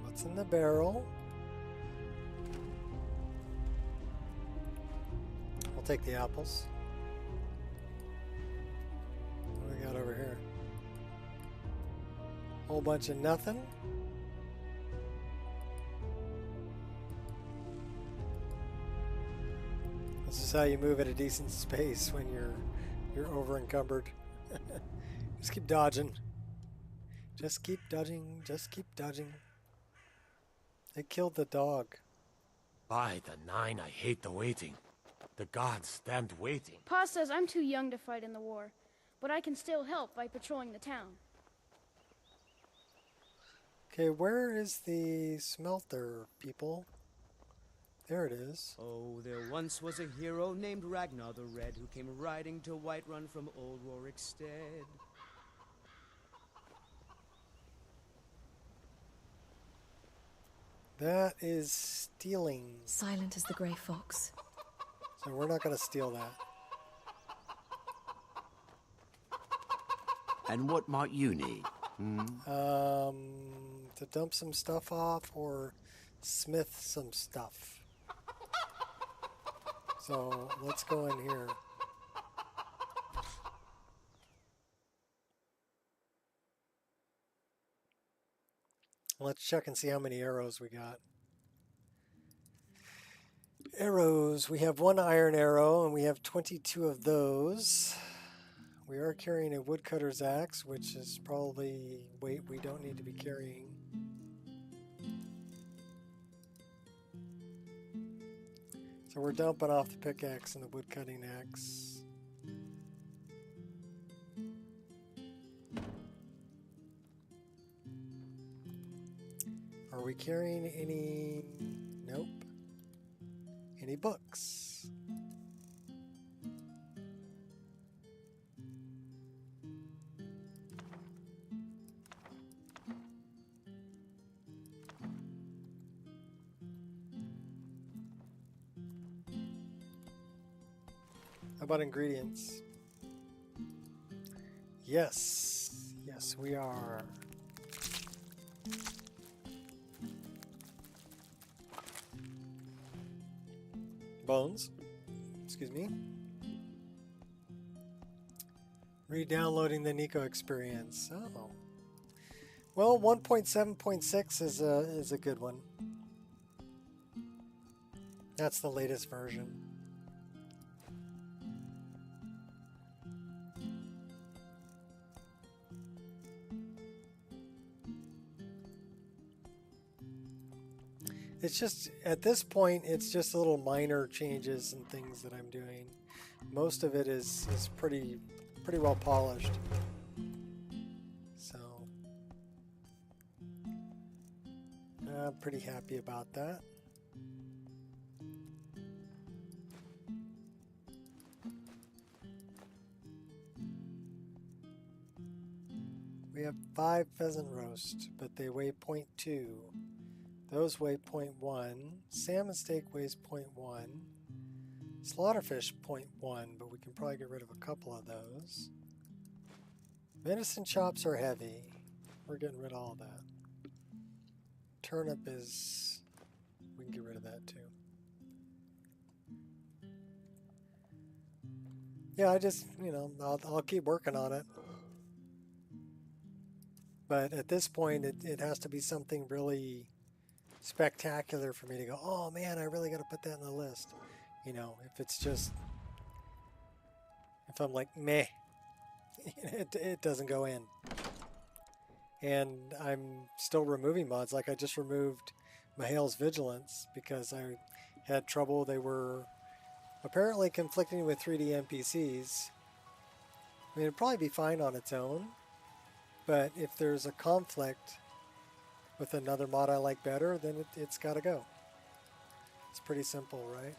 What's in the barrel? We'll take the apples. What do we got over here? Whole bunch of nothing. This is how you move at a decent space when you're over encumbered. Just keep dodging. Just keep dodging. Just keep dodging. They killed the dog. By the 9, I hate the waiting. The gods damned waiting. Pa says I'm too young to fight in the war, but I can still help by patrolling the town. Okay, where is the smelter, people? There it is. Oh, there once was a hero named Ragnar the Red who came riding to Whiterun from old Rorikstead. That is stealing. Silent as the grey fox. So we're not going to steal that. And what might you need? To dump some stuff off or smith some stuff. So let's go in here. Let's check and see how many arrows we got. Arrows. We have 1 iron arrow and we have 22 of those. We are carrying a woodcutter's axe, which is probably weight we don't need to be carrying. So we're dumping off the pickaxe and the woodcutting axe. Are we carrying any? Nope. Any books? How about ingredients? Yes. Yes, we are. Bones. Excuse me. Re-downloading the Nico experience. Oh. Well, 1.7.6 is a good one. That's the latest version. It's just, at this point, it's just little minor changes and things that I'm doing. Most of it is pretty well polished. So, I'm pretty happy about that. We have 5 pheasant roast, but they weigh 0.2. Those weigh 0.1. Salmon steak weighs 0.1. Slaughterfish 0.1, but we can probably get rid of a couple of those. Venison chops are heavy. We're getting rid of all of that. Turnip is... we can get rid of that too. Yeah, I just, you know, I'll keep working on it. But at this point, it has to be something really spectacular for me to go, oh man, I really got to put that in the list. You know, if it's just, if I'm like, meh, it doesn't go in. And I'm still removing mods. Like I just removed Mahal's Vigilance because I had trouble. They were apparently conflicting with 3D NPCs. I mean, it'd probably be fine on its own, but if there's a conflict with another mod I like better, then it's got to go. It's pretty simple, right?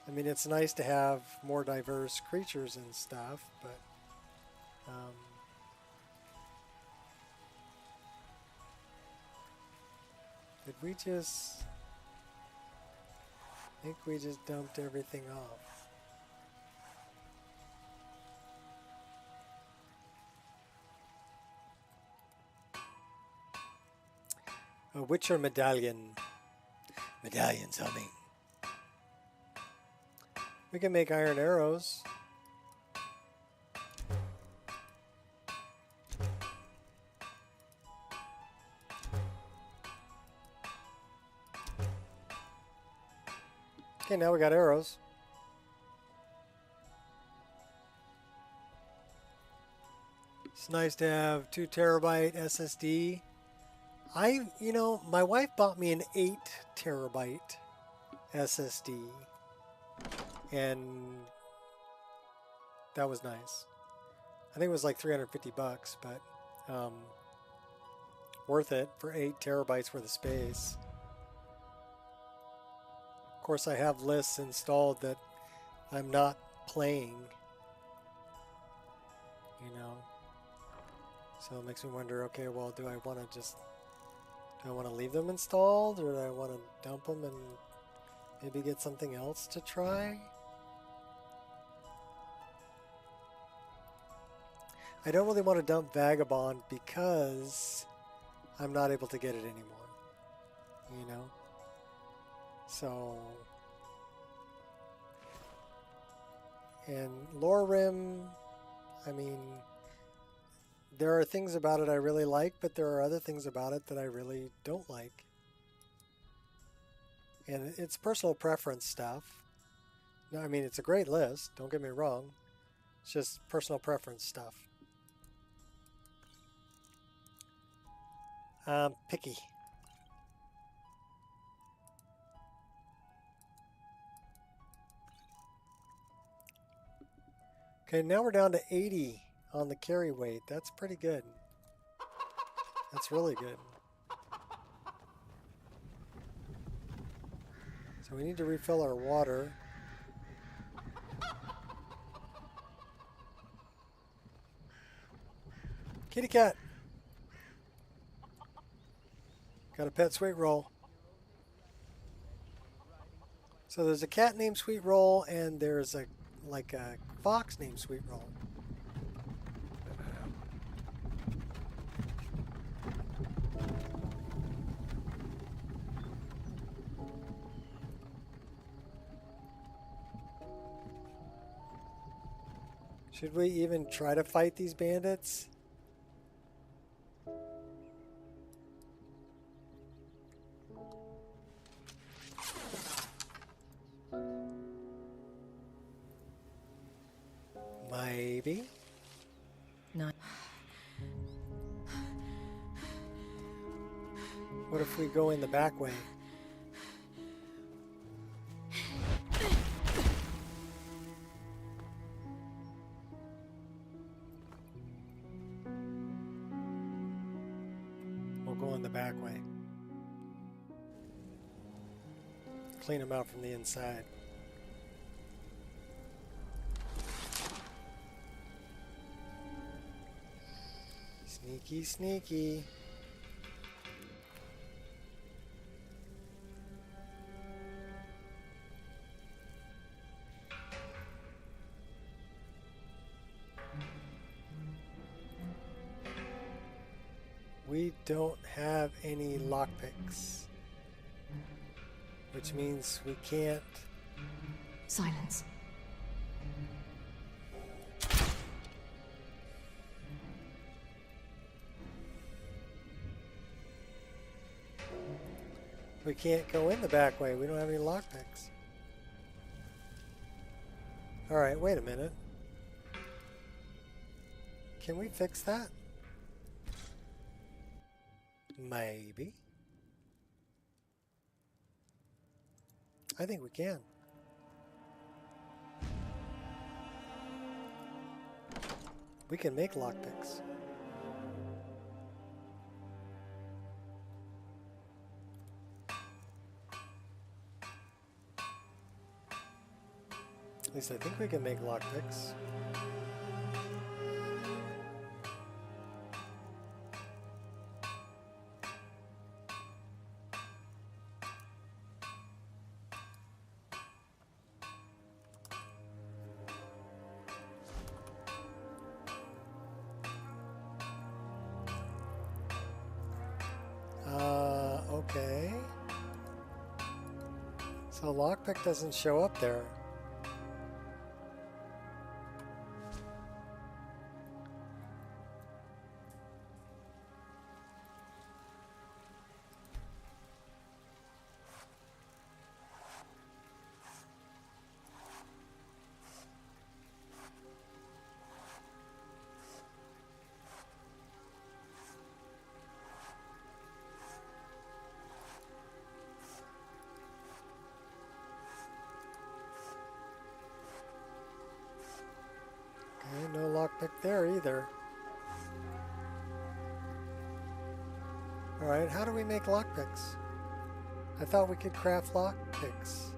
I mean, it's nice to have more diverse creatures and stuff, but did we just... I think we just dumped everything off. A Witcher medallion. Medallions humming. We can make iron arrows. Okay, now we got arrows. It's nice to have 2 terabyte SSD. You know, my wife bought me an 8 terabyte SSD, and that was nice. I think it was like $350, but worth it for 8 terabytes worth of space. Of course, I have lists installed that I'm not playing, you know. So it makes me wonder, okay, well, do I want to leave them installed, or do I want to dump them and maybe get something else to try? I don't really want to dump Vagabond because I'm not able to get it anymore, you know? So, and Lorerim, I mean, there are things about it I really like, but there are other things about it that I really don't like. And it's personal preference stuff. No, I mean, it's a great list, don't get me wrong. It's just personal preference stuff. Picky. Okay, now we're down to 80 on the carry weight. That's pretty good. That's really good. So we need to refill our water. Kitty cat. Got a pet sweet roll. So there's a cat named Sweet Roll, and there's a fox named Sweet Roll. Should we even try to fight these bandits? Maybe. No. What if we go in the back way? We'll go in the back way. Clean them out from the inside. Sneaky, sneaky. We don't have any lockpicks, which means we can't. Silence. We can't go in the back way. We don't have any lockpicks. All right, wait a minute. Can we fix that? Maybe. I think we can. We can make lockpicks. At least I think we can make lockpicks. Okay. So lockpick doesn't show up there. Okay, no lockpick there either. Alright, how do we make lockpicks? I thought we could craft lockpicks.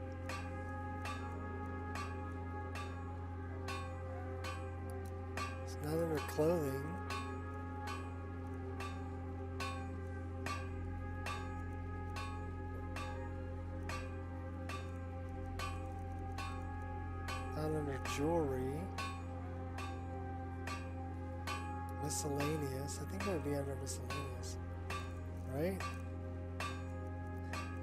Not under clothing. Not under jewelry. Miscellaneous. I think it would be under miscellaneous. Right?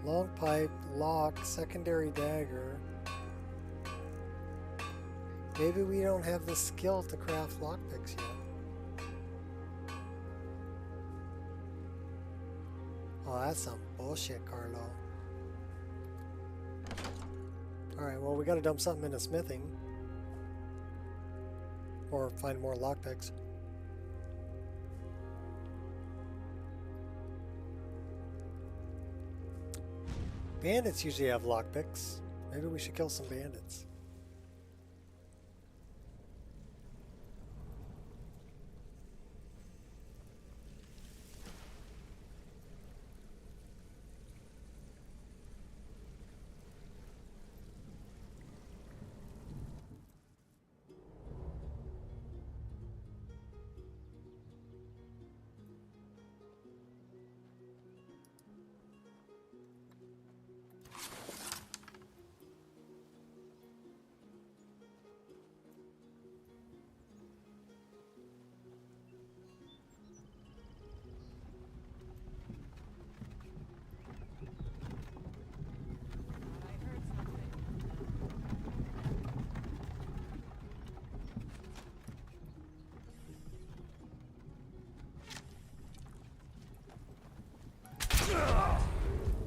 Long pipe, lock, secondary dagger. Maybe we don't have the skill to craft lockpicks yet. Oh, that's some bullshit, Carlo. Alright, well, we gotta dump something into smithing. Or find more lockpicks. Bandits usually have lockpicks. Maybe we should kill some bandits.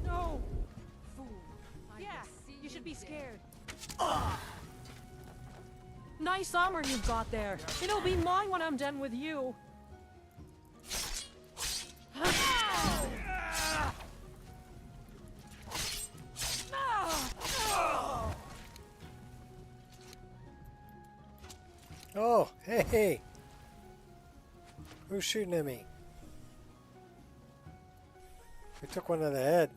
No! Fool. Yeah, you should be scared. Nice armor you've got there. It'll be mine when I'm done with you. Oh, hey! Who's shooting at me? We took one to the head.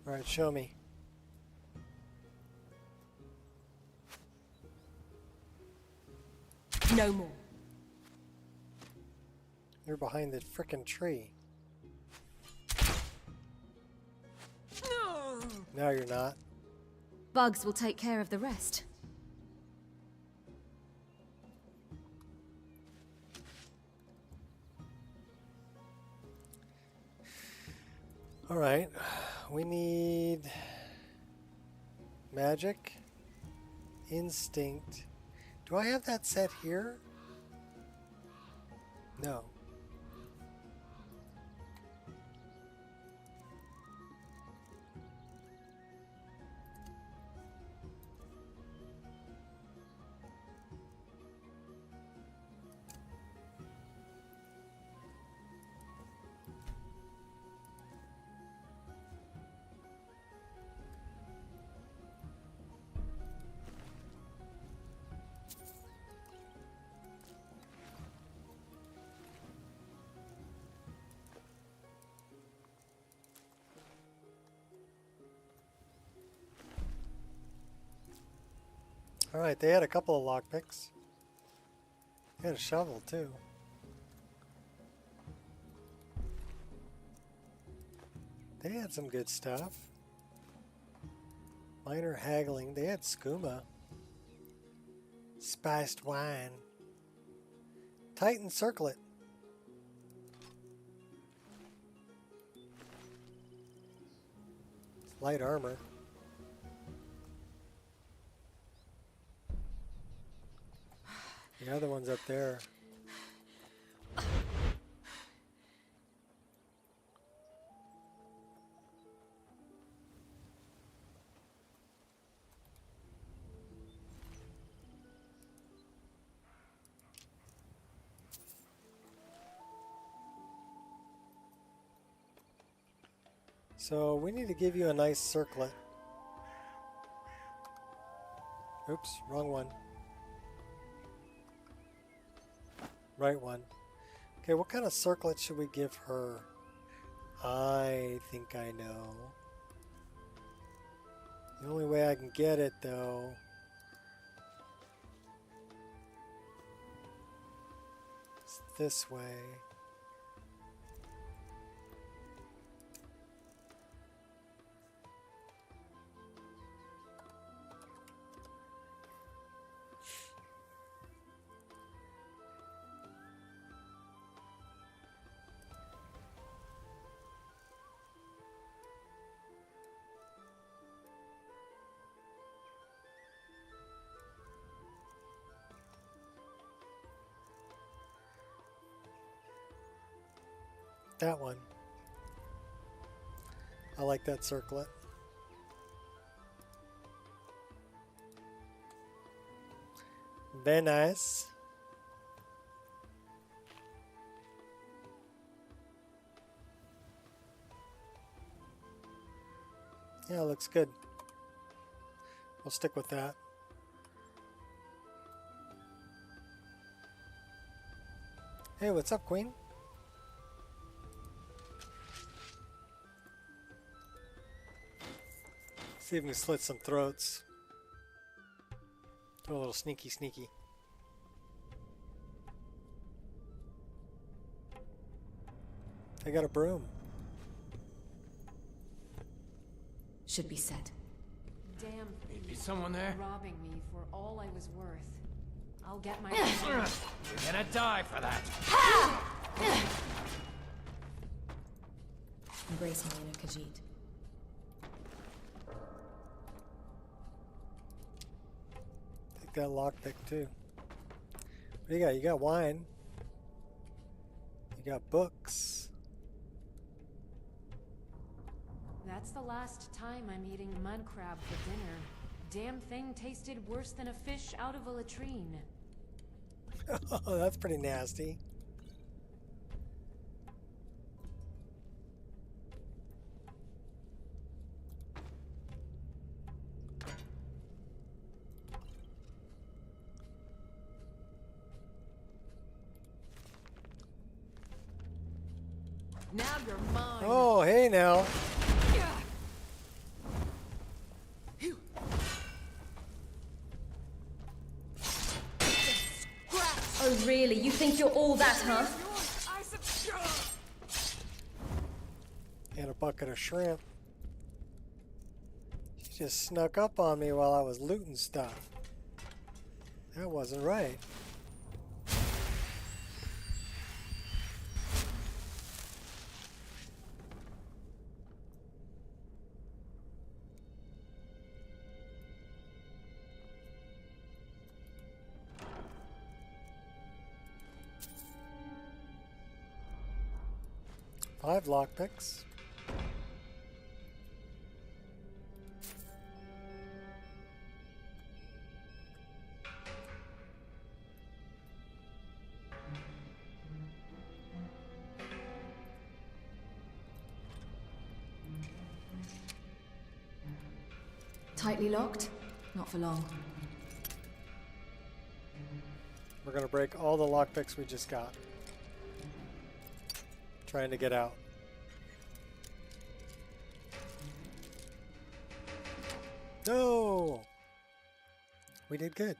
Alright, show me. No more. You're behind the frickin' tree. Now you're not. Bugs will take care of the rest. Alright, we need magic, instinct. Do I have that set here? No. Alright, they had a couple of lockpicks. They had a shovel too. They had some good stuff. Minor haggling. They had skooma. Spiced wine. Titan circlet. Light armor. The other one's up there. So we need to give you a nice circlet. Oops, wrong one. Right one. Okay, what kind of circlet should we give her? I think I know. The only way I can get it, though, this way. That one. I like that circlet. Very nice. Yeah, it looks good. We'll stick with that. Hey, what's up, Queen? See if we can slit some throats. Do a little sneaky. I got a broom. Should be set. Damn. Is someone there? Robbing me for all I was worth. I'll get my. You're gonna die for that. Embrace my inner Khajiit. Take that lockpick too. What do you got? You got wine. You got books. That's the last time I'm eating mud crab for dinner. Damn thing tasted worse than a fish out of a latrine. Oh, that's pretty nasty. Now you're mine. Oh, hey now. Oh, really? You think you're all that, huh? And a bucket of shrimp. She just snuck up on me while I was looting stuff. That wasn't right. Five lockpicks. Tightly locked? Not for long. We're gonna break all the lockpicks we just got. Trying to get out. No! We did good.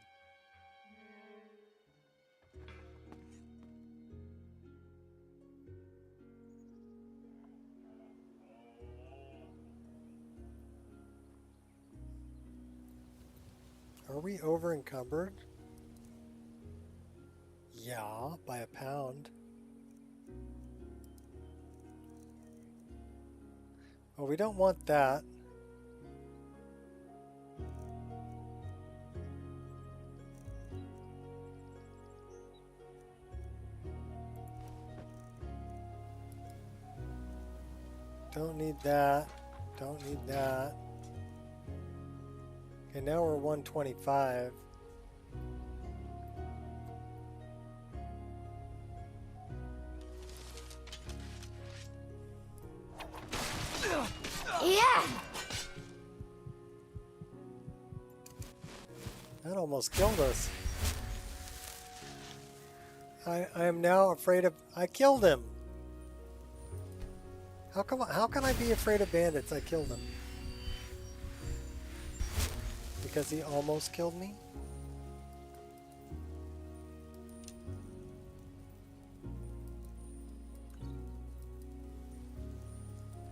Are we over encumbered? Yeah, by a pound. Well, we don't want that. Don't need that. Don't need that. Okay, now we're 125. Yeah! That almost killed us. I am now afraid of... I killed him! How can I be afraid of bandits? I killed him. Because he almost killed me?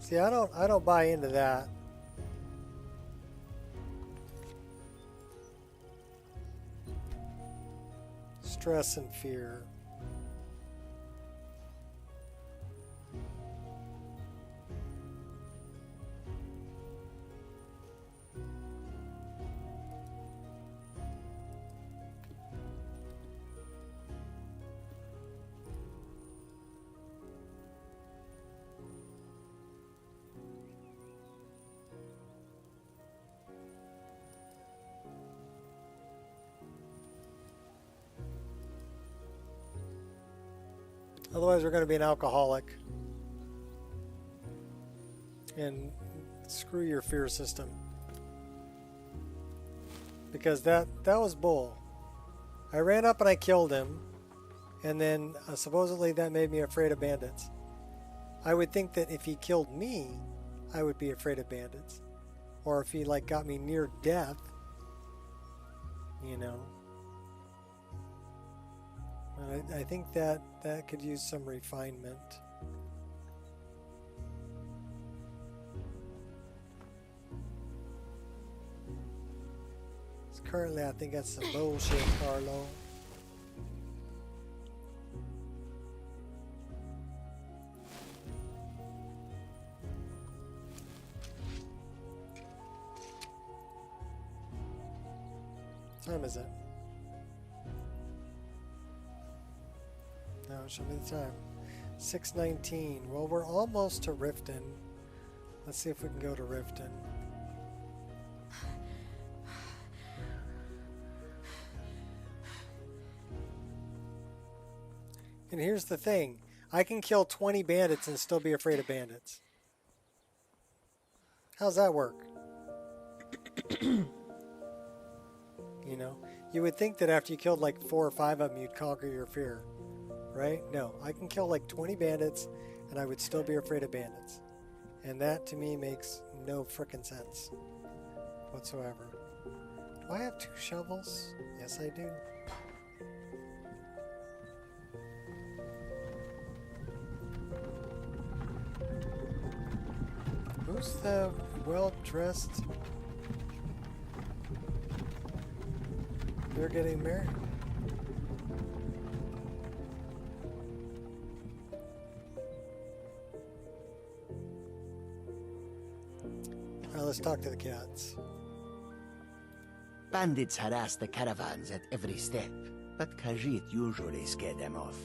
See, I don't buy into that. Stress and fear. Otherwise, we're going to be an alcoholic. And screw your fear system. Because that was bull. I ran up and I killed him. And then supposedly that made me afraid of bandits. I would think that if he killed me, I would be afraid of bandits. Or if he like got me near death, you know. I think that could use some refinement. Currently, I think that's some bullshit, Carlo. What time is it? No, show me the time. 6:19. Well, we're almost to Riften. Let's see if we can go to Riften. And here's the thing. I can kill 20 bandits and still be afraid of bandits. How's that work? You know, you would think that after you killed like 4 or 5 of them, you'd conquer your fear. Right? No, I can kill like 20 bandits and I would still be afraid of bandits. And that to me makes no frickin' sense whatsoever. Do I have 2 shovels? Yes, I do. Who's the well-dressed? They're getting married. Let's talk to the cats. Bandits harass the caravans at every step, but Khajiit usually scare them off.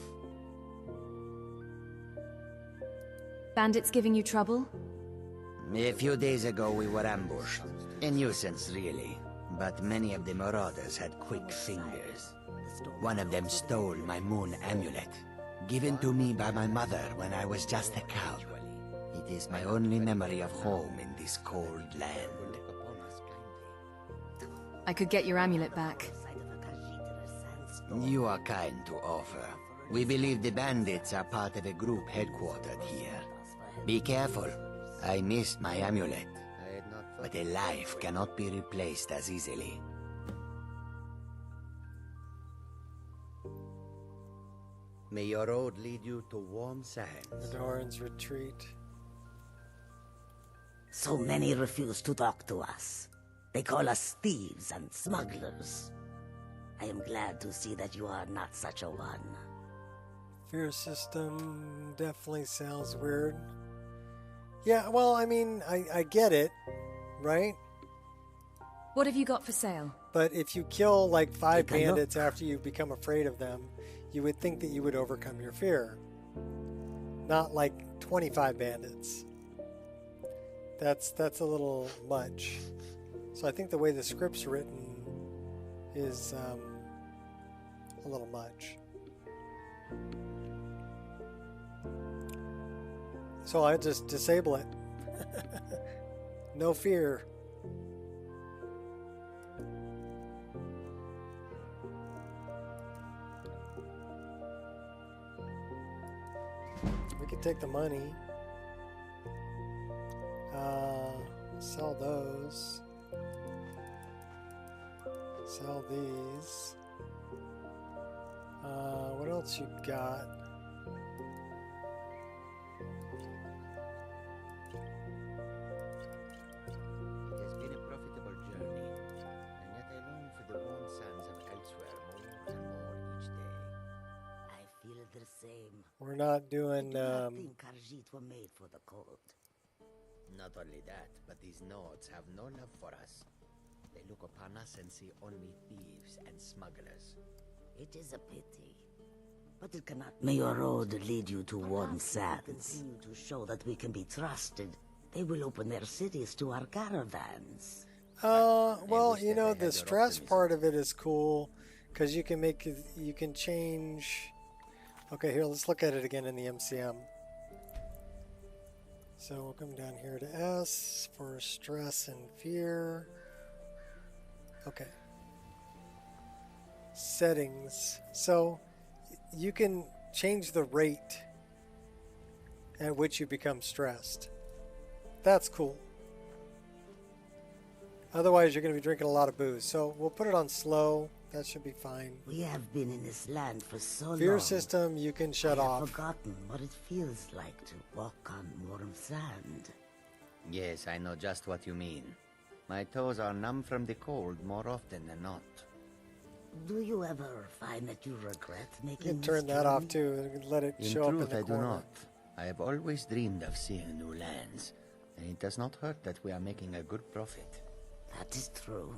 Bandits giving you trouble? A few days ago we were ambushed. A nuisance, really. But many of the marauders had quick fingers. One of them stole my moon amulet, given to me by my mother when I was just a cow. It is my only memory of home in this cold land. I could get your amulet back. You are kind to offer. We believe the bandits are part of a group headquartered here. Be careful. I missed my amulet. But a life cannot be replaced as easily. May your road lead you to warm sands. The Doran's retreat. So many refuse to talk to us. They call us thieves and smugglers. I am glad to see that you are not such a one. Fear system definitely sounds weird. Yeah, well, I mean, I get it, right? What have you got for sale? But if you kill like 5 bandits after you become afraid of them, you would think that you would overcome your fear. Not like 25 bandits. That's a little much. So I think the way the script's written is a little much. So I just disable it. No fear. We could take the money. Sell those. Sell these. What else you got? We're not doing. I do not think Khajiit were made for the cold. Not only that, but these Nords have no love for us. They look upon us and see only thieves and smugglers. It is a pity. But it cannot. May your road lead you to warm sands. Continue to show that we can be trusted. They will open their cities to our caravans. Well, you know, the stress part of it is cool because you can change. Okay, here, let's look at it again in the MCM. So we'll come down here to S for stress and fear. Okay. Settings. So you can change the rate at which you become stressed. That's cool. Otherwise, you're going to be drinking a lot of booze. So we'll put it on slow. That should be fine. We have been in this land for so long. Fear system, you can shut off. I've forgotten what it feels like to walk on warm sand. Yes, I know just what you mean. My toes are numb from the cold more often than not. Do you ever find that you regret making You can turn that off too and let it show up in the corner. In truth, I do not. I have always dreamed of seeing new lands, and it does not hurt that we are making a good profit. That is true.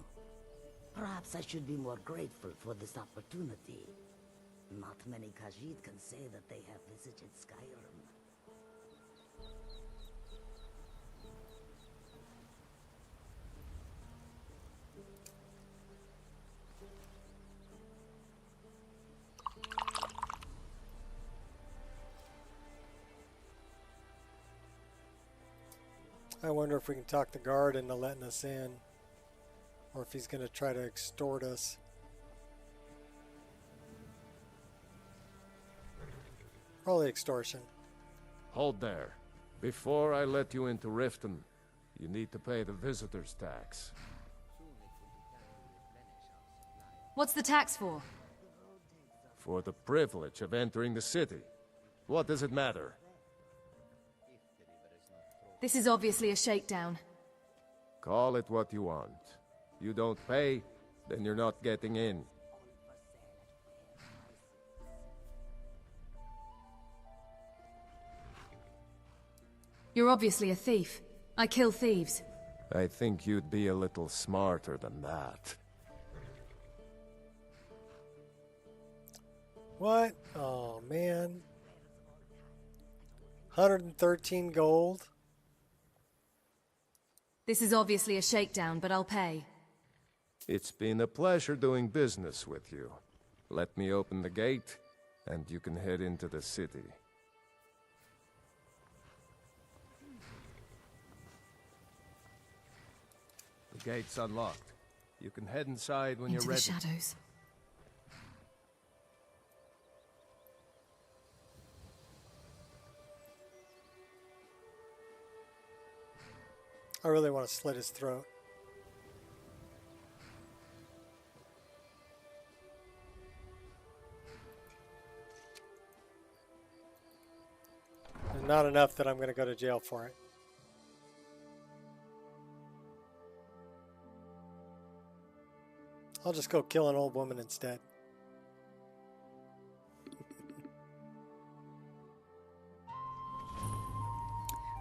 Perhaps I should be more grateful for this opportunity. Not many Khajiit can say that they have visited Skyrim. I wonder if we can talk the guard into letting us in, or if he's going to try to extort us. Probably extortion. Hold there. Before I let you into Riften, you need to pay the visitor's tax. What's the tax for? For the privilege of entering the city. What does it matter? This is obviously a shakedown. Call it what you want. You don't pay, then you're not getting in. You're obviously a thief. I kill thieves. I think you'd be a little smarter than that. What? Oh, man. 113 gold. This is obviously a shakedown, but I'll pay. It's been a pleasure doing business with you. Let me open the gate, and you can head into the city. The gate's unlocked. You can head inside when you're ready. Into the shadows. I really want to slit his throat. And not enough that I'm going to go to jail for it. I'll just go kill an old woman instead.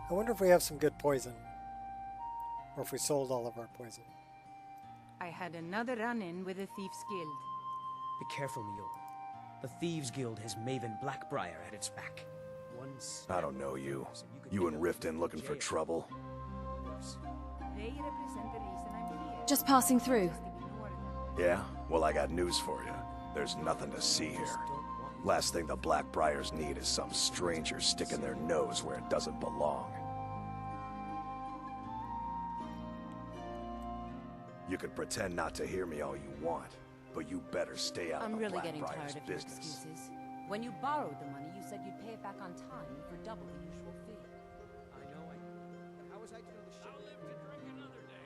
I wonder if we have some good poison. Or if we sold all of our poison. I had another run-in with the Thieves Guild. Be careful, Mule. The Thieves Guild has Maven Blackbriar at its back. Once I don't know you. You and Riften looking for trouble? they represent the reason I'm here. Just passing through. Yeah? Well, I got news for you. There's nothing to see here. Last thing the Blackbriars need is some stranger sticking their nose where it doesn't belong. You can pretend not to hear me all you want, but you better stay out I'm of the really getting Blackbriars' tired of your business. excuses. When you borrowed the money, you said you'd pay it back on time for double the usual fee. I know, but how was I to know the ship? I'll live to drink another day.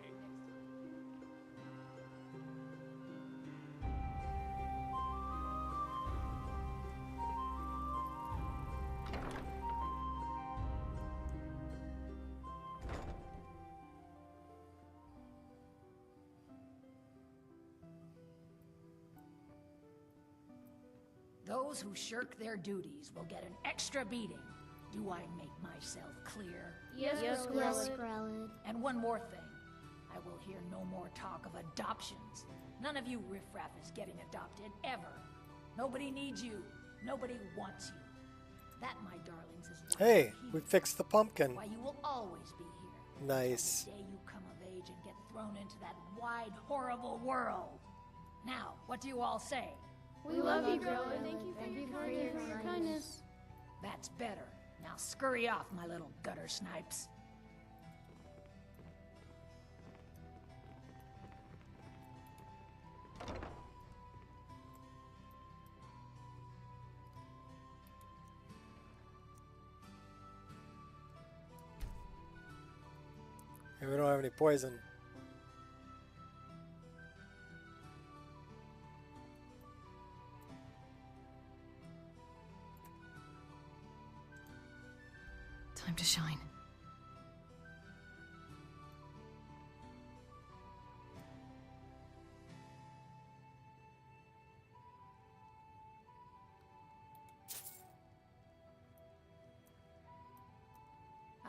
Those who shirk their duties will get an extra beating. Do I make myself clear? Yes, Skrelid. And one more thing. I will hear no more talk of adoptions. None of you riffraff is getting adopted, ever. Nobody needs you. Nobody wants you. That, my darlings, is why Hey, you're here. we fixed the pumpkin. Why you will always be here. Nice. Until the day you come of age and get thrown into that wide, horrible world. Now, what do you all say? We love you, Skrelid. Thank you for your kindness. That's better. Now scurry off, my little gutter snipes. Hey, we don't have any poison. Time to shine.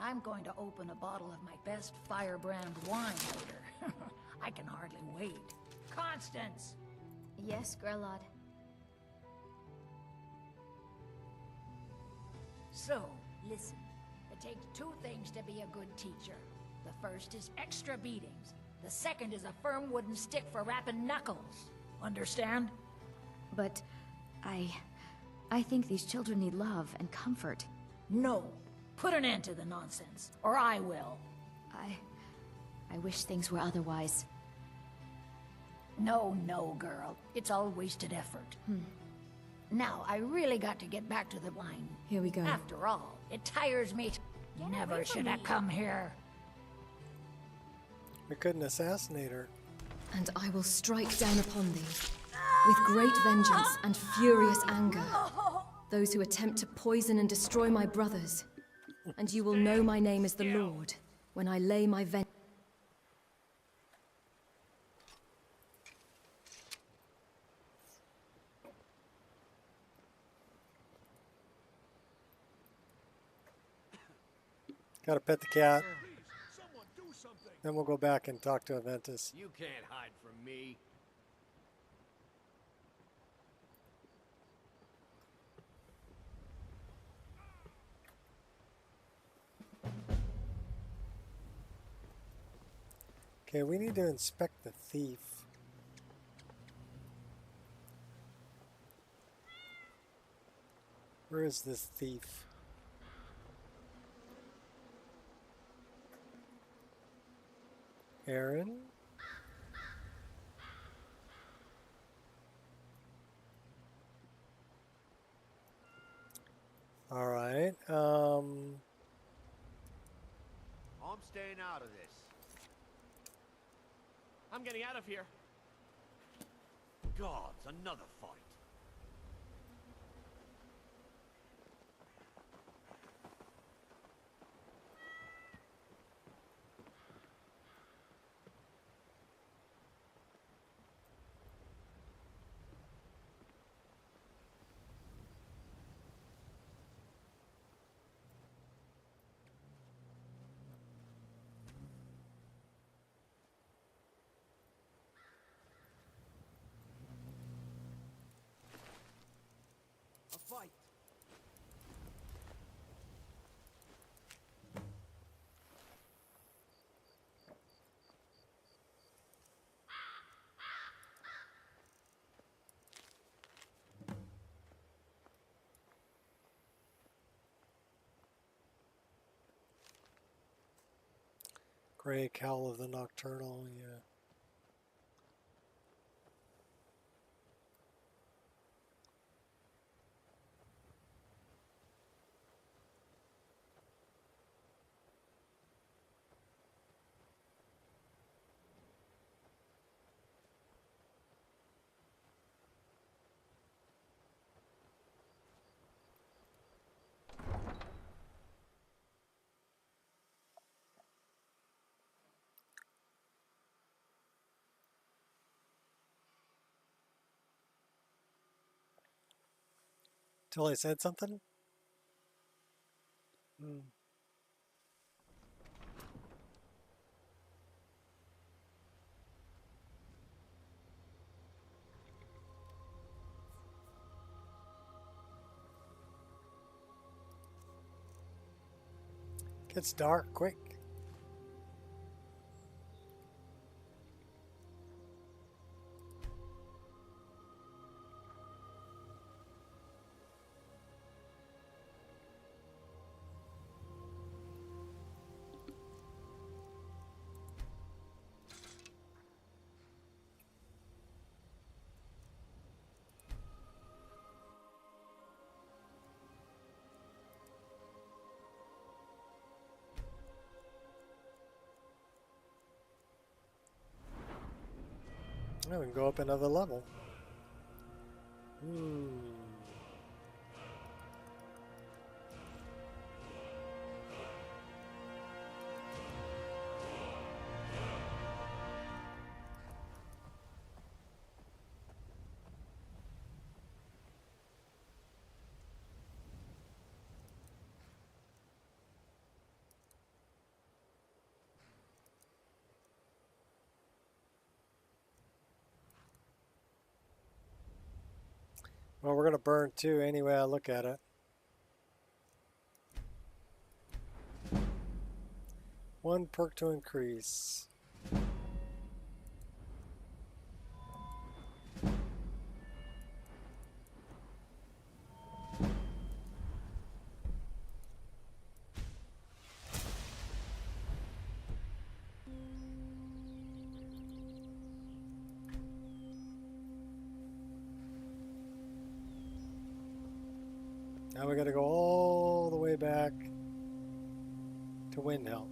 I'm going to open a bottle of my best firebrand wine later. I can hardly wait. Constance! Yes, Grelod. So, listen. It takes two things to be a good teacher. The first is extra beatings. The second is a firm wooden stick for rapping knuckles. Understand? But I think these children need love and comfort. No. Put an end to the nonsense, or I will. I wish things were otherwise. No, girl. It's all wasted effort. Now, I really got to get back to the wine. Here we go. After all, it tires me. Never should have come here. We couldn't assassinate her. And I will strike down upon thee, with great vengeance and furious anger, those who attempt to poison and destroy my brothers. And you will know my name is the Lord, when I lay my vengeance. Gotta pet the cat. Then we'll go back and talk to Aventus. You can't hide from me. Okay, we need to inspect the thief. Where is this thief? Aaron? All right. I'm staying out of this. I'm getting out of here. Gods, another fight. Fight. Gray Cowl of the Nocturnal, yeah. Till I said something? Gets dark quick. Now we can go up another level. Well, we're going to burn too anyway I look at it. One perk to increase. Now we got to go all the way back to Windhelm.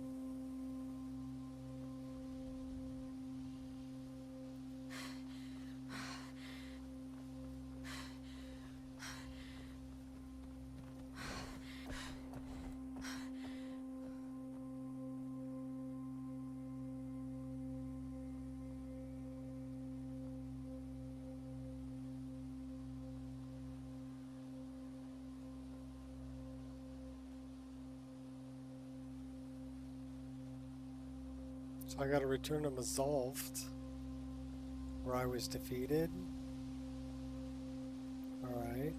So I got to return to Mazalft, where I was defeated. All right.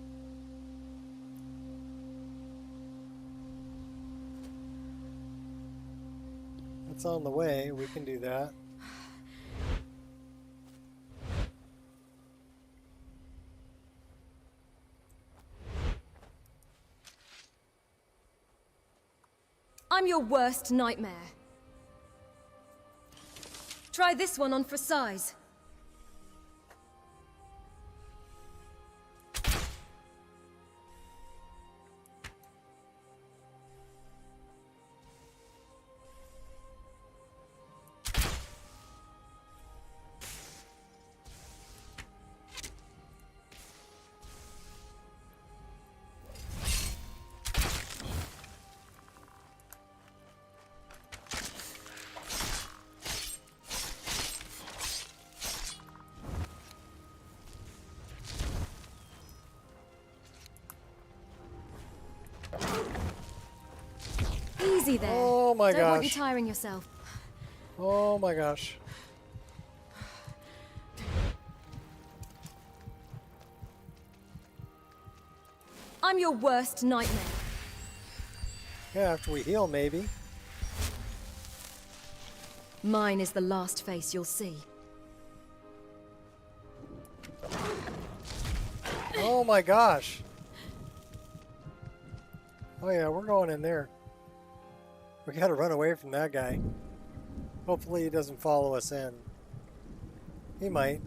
That's on the way. We can do that. I'm your worst nightmare. Try this one on for size. Easy there. Oh my gosh. Don't want you tiring yourself. Oh my gosh. I'm your worst nightmare. Yeah, after we heal, maybe. Mine is the last face you'll see. Oh my gosh. Oh yeah, we're going in there. We gotta run away from that guy. Hopefully he doesn't follow us in. He might.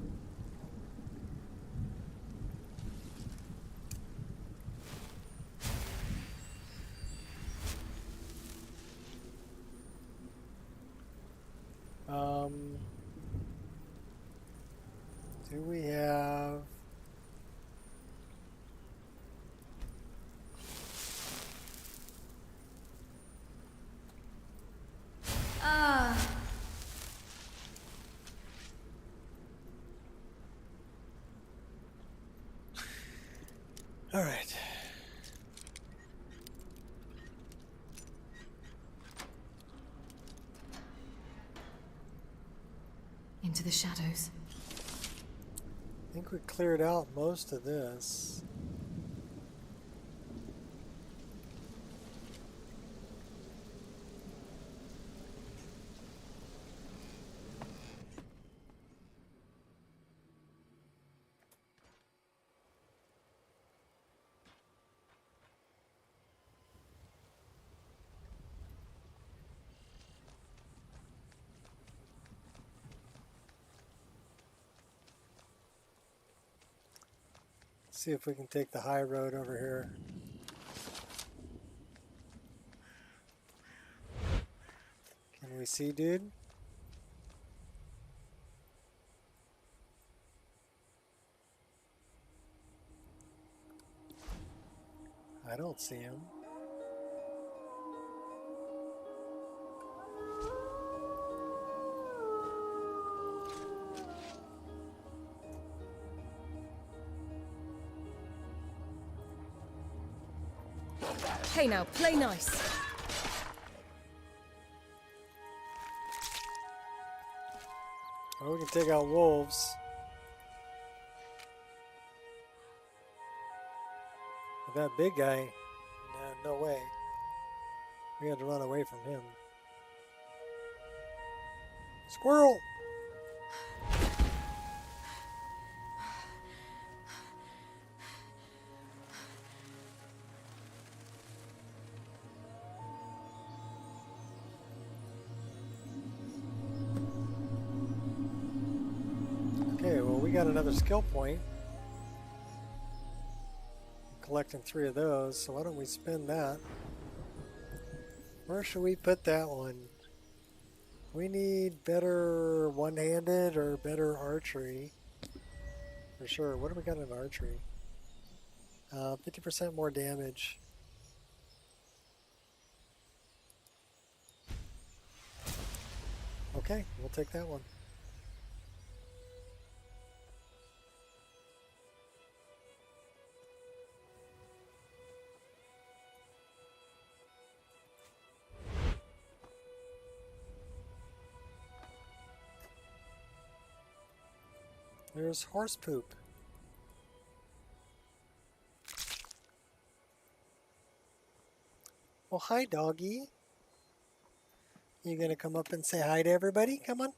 Do we have... All right. into the shadows. I think we cleared out most of this. See if we can take the high road over here. Can we see, dude? I don't see him. Hey now, play nice. Oh, we can take out wolves. But that big guy, no way. We had to run away from him. Squirrel! Okay, well, we got another skill point. Collecting 3 of those, so why don't we spend that? Where should we put that one? We need better one-handed or better archery. For sure. What do we got in archery? 50% more damage. Okay, we'll take that one. There's horse poop. Well, hi, doggy. You gonna come up and say hi to everybody? Come on.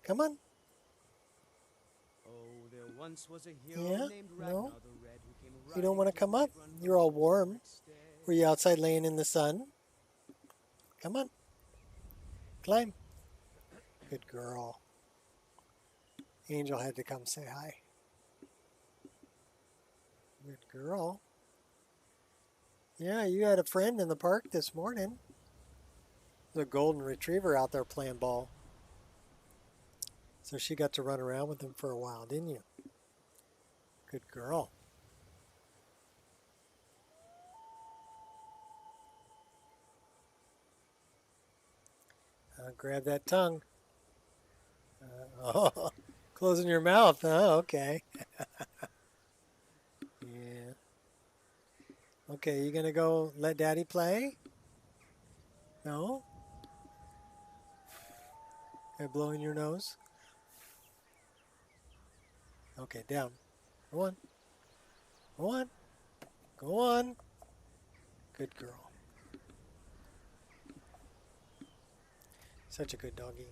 Come on. Oh, there once was a hero Yeah? named No? Ragnar the Red who came You don't want to riding come up? White Run You're all from warm. Next day. Were you outside laying in the sun? Come on. Climb. Good girl. Angel had to come say hi. Good girl. Yeah, you had a friend in the park this morning. The golden retriever out there playing ball. So she got to run around with him for a while, didn't you? Good girl. Grab that tongue. Oh, closing your mouth. Oh, okay. Yeah. Okay, you gonna go let Daddy play? No? You're blowing your nose? Okay, down. Go on. Go on. Go on. Good girl. Such a good doggy.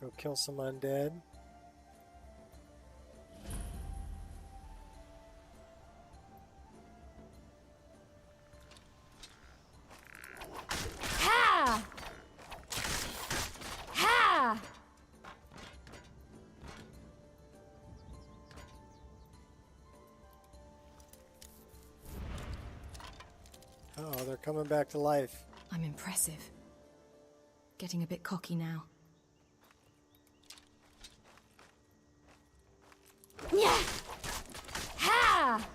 Go kill some undead. Ha! Ha! Uh-oh, they're coming back to life. I'm impressive. Getting a bit cocky now. Yeah! Ha!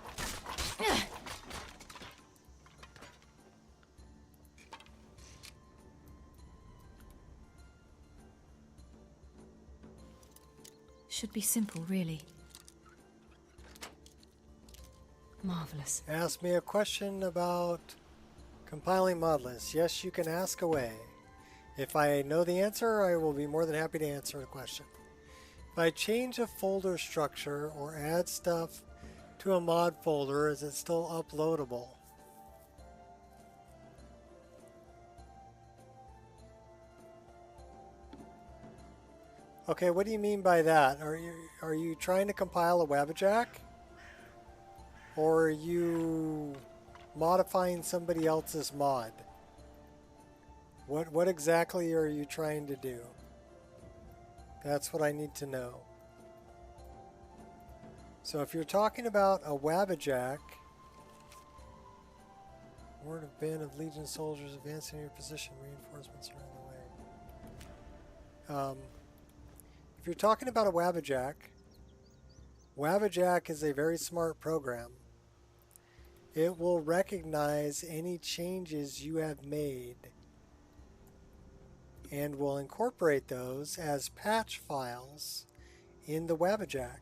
Should be simple, really. Marvelous. Ask me a question about compiling mod lists. Yes, you can ask away. If I know the answer, I will be more than happy to answer the question. If I change a folder structure or add stuff to a mod folder, is it still uploadable? Okay, what do you mean by that? Are you trying to compile a Wabbajack? Or are you modifying somebody else's mod? What exactly are you trying to do? That's what I need to know. So if you're talking about a Wabbajack, word of band of Legion soldiers advancing your position, reinforcements are on the way. If you're talking about a Wabbajack, Wabbajack is a very smart program. It will recognize any changes you have made and will incorporate those as patch files in the Wabbajack.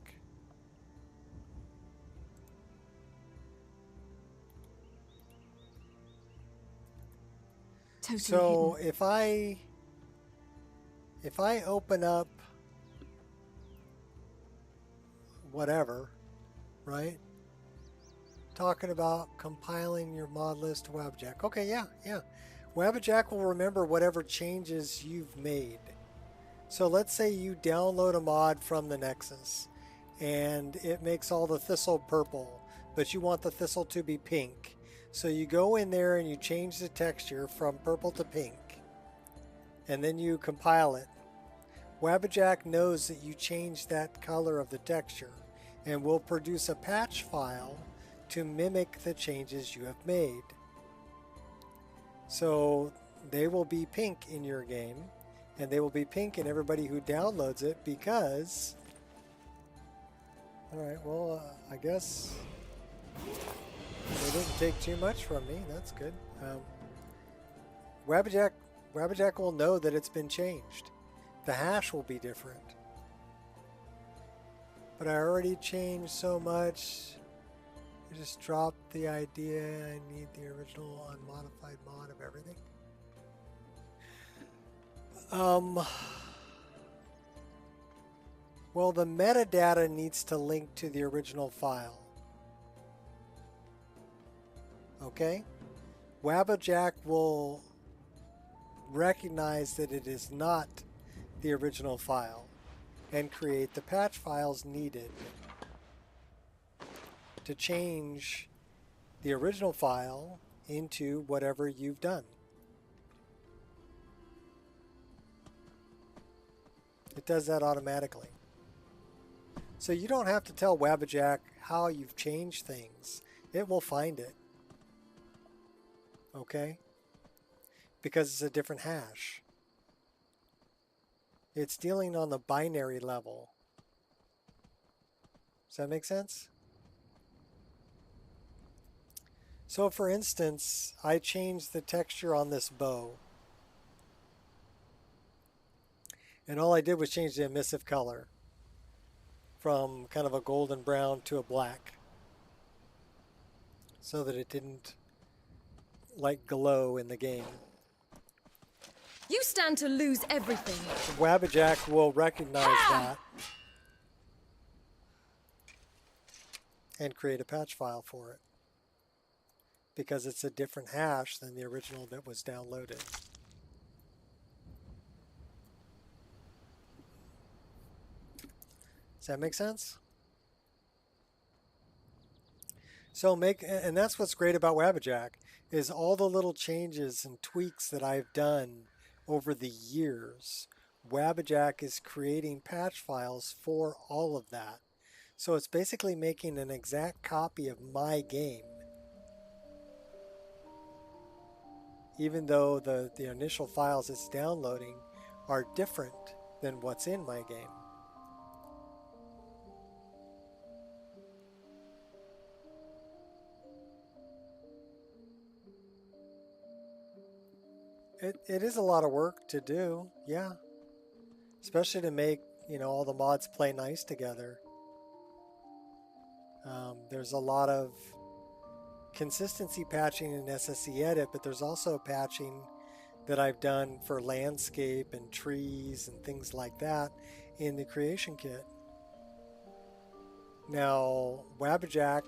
Totally so hidden. if I open up whatever, right? Talking about compiling your mod list to Wabbajack. Okay, yeah. Wabbajack will remember whatever changes you've made. So let's say you download a mod from the Nexus and it makes all the thistle purple, but you want the thistle to be pink. So you go in there and you change the texture from purple to pink, and then you compile it. Wabbajack knows that you changed that color of the texture and will produce a patch file to mimic the changes you have made. So they will be pink in your game, and they will be pink in everybody who downloads it because... Alright, well, I guess they didn't take too much from me. That's good. Wabbajack will know that it's been changed. The hash will be different. But I already changed so much. I just dropped the idea. I need the original unmodified mod of everything. Well, the metadata needs to link to the original file. Okay? Wabbajack will recognize that it is not the original file and create the patch files needed to change the original file into whatever you've done. It does that automatically. So you don't have to tell Wabbajack how you've changed things. It will find it. Okay? Because it's a different hash. It's dealing on the binary level. Does that make sense? So for instance, I changed the texture on this bow. And all I did was change the emissive color from kind of a golden brown to a black, so that it didn't like glow in the game. You stand to lose everything. Wabbajack will recognize that and create a patch file for it, because it's a different hash than the original that was downloaded. Does that make sense? So and that's what's great about Wabbajack, is all the little changes and tweaks that I've done over the years. Wabbajack is creating patch files for all of that. So it's basically making an exact copy of my game. even though the initial files it's downloading are different than what's in my game. It is a lot of work to do, yeah. Especially to make, you know, all the mods play nice together. There's a lot of consistency patching in SSE Edit, but there's also patching that I've done for landscape and trees and things like that in the creation kit. Now, Wabbajack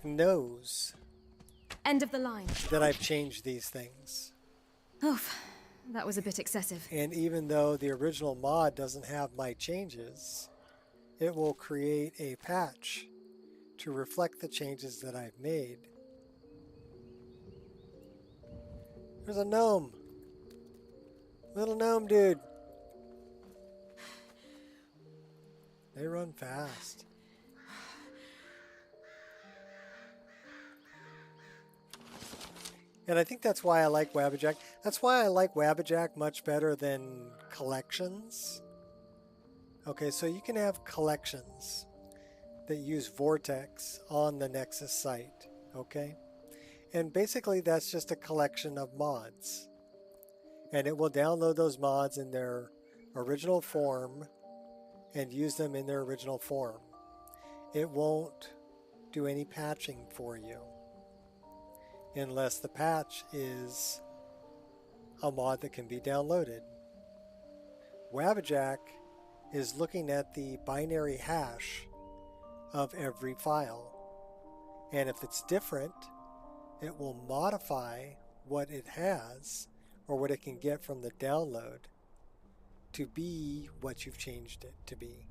knows End of the line. that I've changed these things. Oof, that was a bit excessive. And even though the original mod doesn't have my changes, it will create a patch to reflect the changes that I've made. There's a gnome. Little gnome dude. They run fast. And I think that's why I like Wabbajack. That's why I like Wabbajack much better than collections. Okay, so you can have collections that use Vortex on the Nexus site, okay? And basically that's just a collection of mods. And it will download those mods in their original form and use them in their original form. It won't do any patching for you unless the patch is a mod that can be downloaded. Wabbajack is looking at the binary hash of every file. And if it's different, it will modify what it has or what it can get from the download to be what you've changed it to be.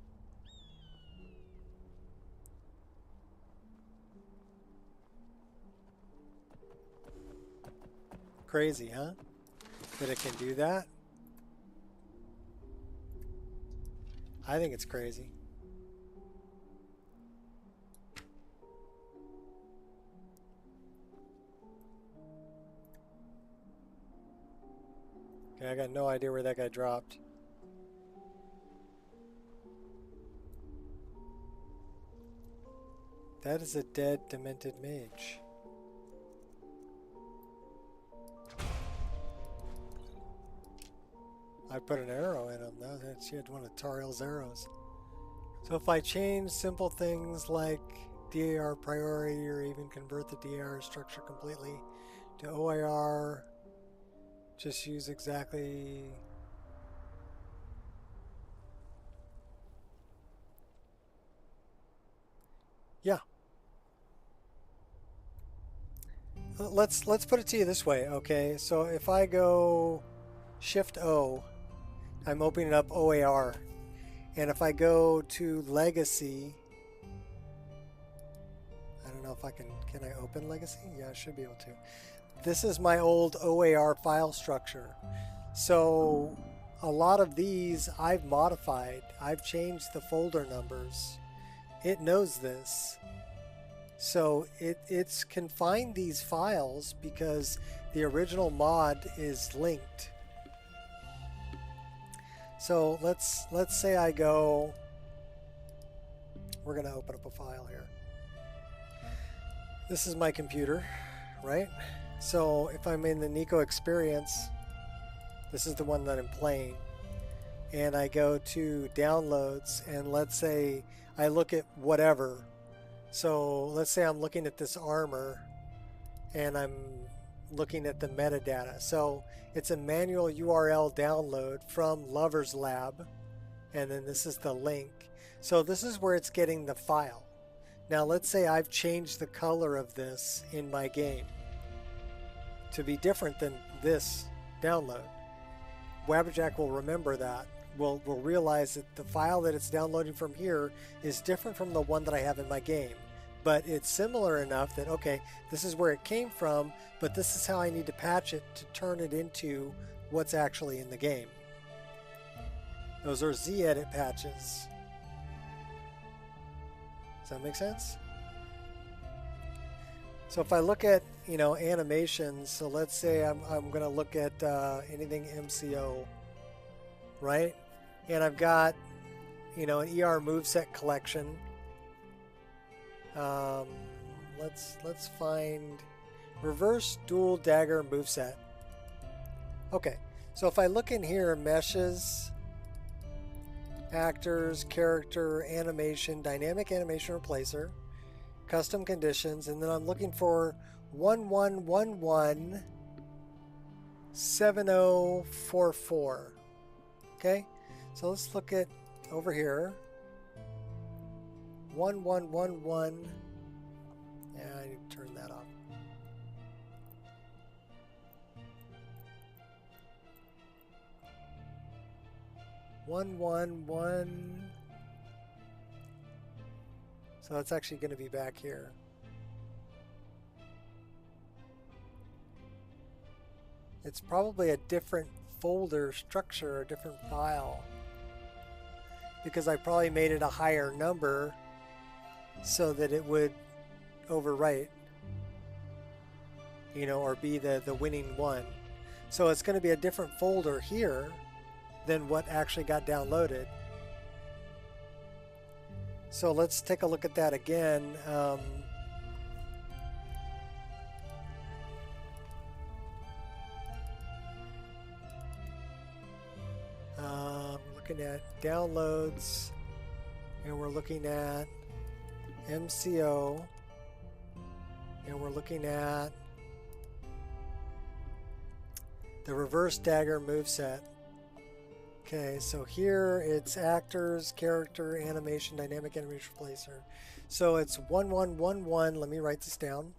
Crazy, huh? That it can do that? I think it's crazy. Okay, I got no idea where that guy dropped. That is a dead, demented mage. I put an arrow in him. No, she had one of Tariel's arrows. So if I change simple things like DAR priority or even convert the DAR structure completely to OIR, just use exactly... Yeah. Let's put it to you this way, okay? So if I go Shift O, I'm opening up OAR. And if I go to Legacy, I don't know if I can I open Legacy? Yeah, I should be able to. This is my old OAR file structure. So a lot of these I've modified. I've changed the folder numbers. It knows this. So it's can find these files because the original mod is linked. So let's say I go, we're going to open up a file here. This is my computer, right? So if I'm in the Nico experience, this is the one that I'm playing. And I go to downloads and let's say I look at whatever. So let's say I'm looking at this armor and I'm looking at the metadata. So it's a manual URL download from Lover's Lab, and then this is the link. So this is where it's getting the file. Now let's say I've changed the color of this in my game to be different than this download. Wabbajack will remember that. Will realize that the file that it's downloading from here is different from the one that I have in my game. But it's similar enough that, okay, this is where it came from, but this is how I need to patch it to turn it into what's actually in the game. Those are Z-edit patches. Does that make sense? So if I look at, you know, animations, so let's say I'm going to look at anything MCO, right? And I've got, you know, an ER moveset collection. Let's find reverse dual dagger moveset. Okay, so if I look in here, meshes, actors, character, animation, dynamic animation replacer, custom conditions, and then I'm looking for 11117044. Okay, so let's look at over here. 1111. Yeah, I need to turn that off. One. So that's actually going to be back here. It's probably a different folder structure, a different file, because I probably made it a higher number so that it would overwrite, you know, or be the winning one. So it's going to be a different folder here than what actually got downloaded. So let's take a look at that again. Looking at downloads, and we're looking at MCO, and we're looking at the reverse dagger moveset. Okay, so here it's actors, character, animation, dynamic animation replacer. So it's 1111. Let me write this down.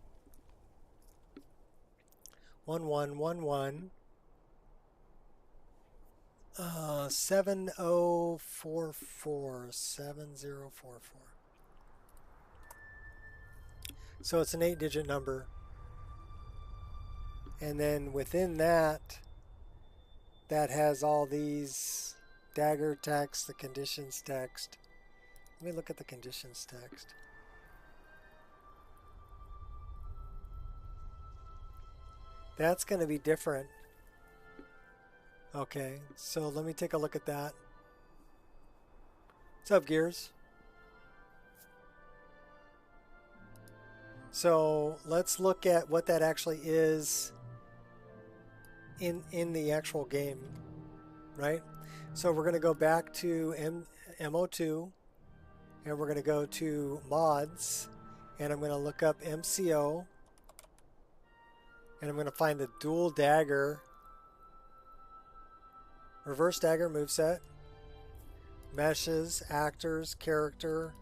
1111 7044. 7044. So it's an 8-digit number. And then within that, that has all these dagger text, the conditions text. Let me look at the conditions text. That's going to be different. Okay, so let me take a look at that. What's up, Gears? So let's look at what that actually is in the actual game, right? So we're going to go back to MO2, and we're going to go to mods, and I'm going to look up MCO, and I'm going to find the dual dagger, reverse dagger moveset, meshes, actors, character.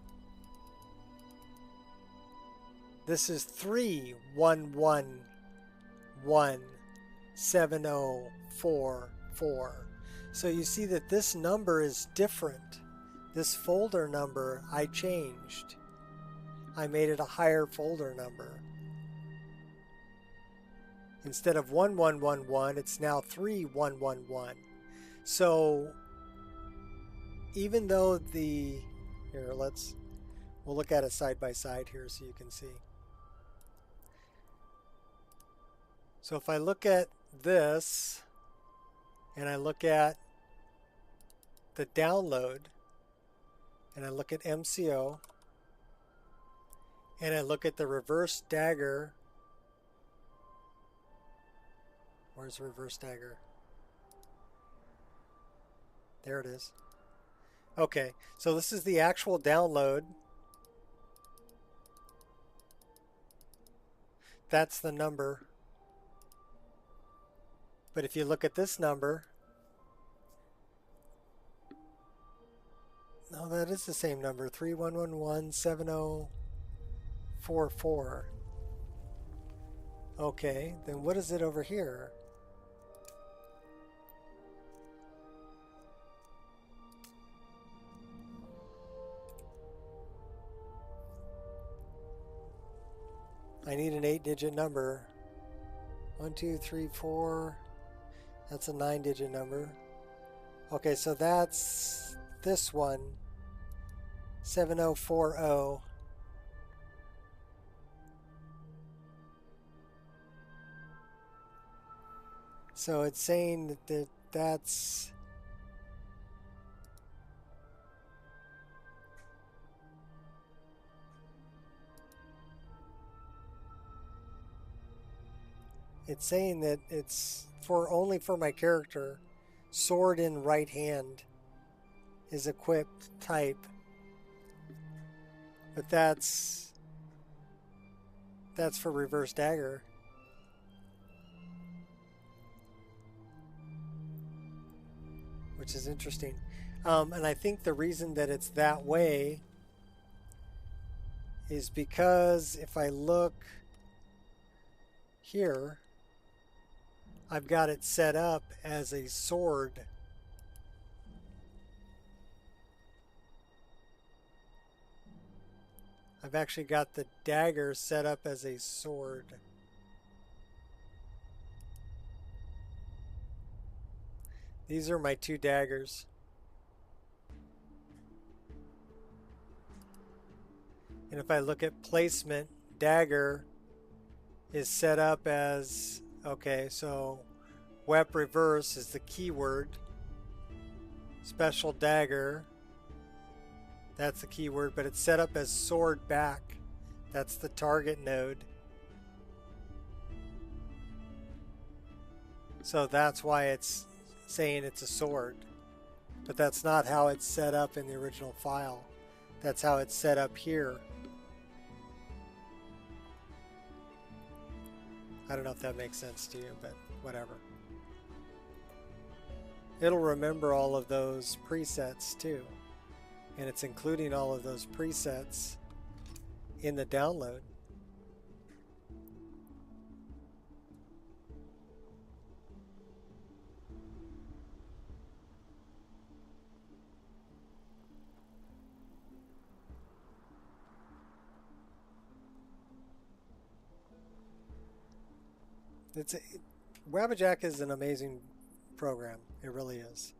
This is 31117044. So you see that this number is different. This folder number I changed. I made it a higher folder number. Instead of 1111, it's now 3111. So even though we'll look at it side by side here so you can see. So if I look at this, and I look at the download, and I look at MCO, and I look at the reverse dagger. Where's the reverse dagger? There it is. Okay, so this is the actual download. That's the number. But if you look at this number, no, that is the same number, 31117044. Okay, then what is it over here? I need an 8-digit number. 1, 2, 3, 4. That's a 9-digit number. Okay, so that's this one. 7040. So it's saying that that's... It's saying that it's only for my character. Sword in right hand is equipped type. But that's for reverse dagger. Which is interesting. And I think the reason that it's that way is because if I look here, I've got it set up as a sword. I've actually got the dagger set up as a sword. These are my two daggers. And if I look at placement, dagger is set up as, okay, so Wep reverse is the keyword. Special dagger, that's the keyword, but it's set up as sword back. That's the target node. So that's why it's saying it's a sword. But that's not how it's set up in the original file. That's how it's set up here. I don't know if that makes sense to you, but whatever. It'll remember all of those presets too. And it's including all of those presets in the download. Wabbajack is an amazing program. It really is.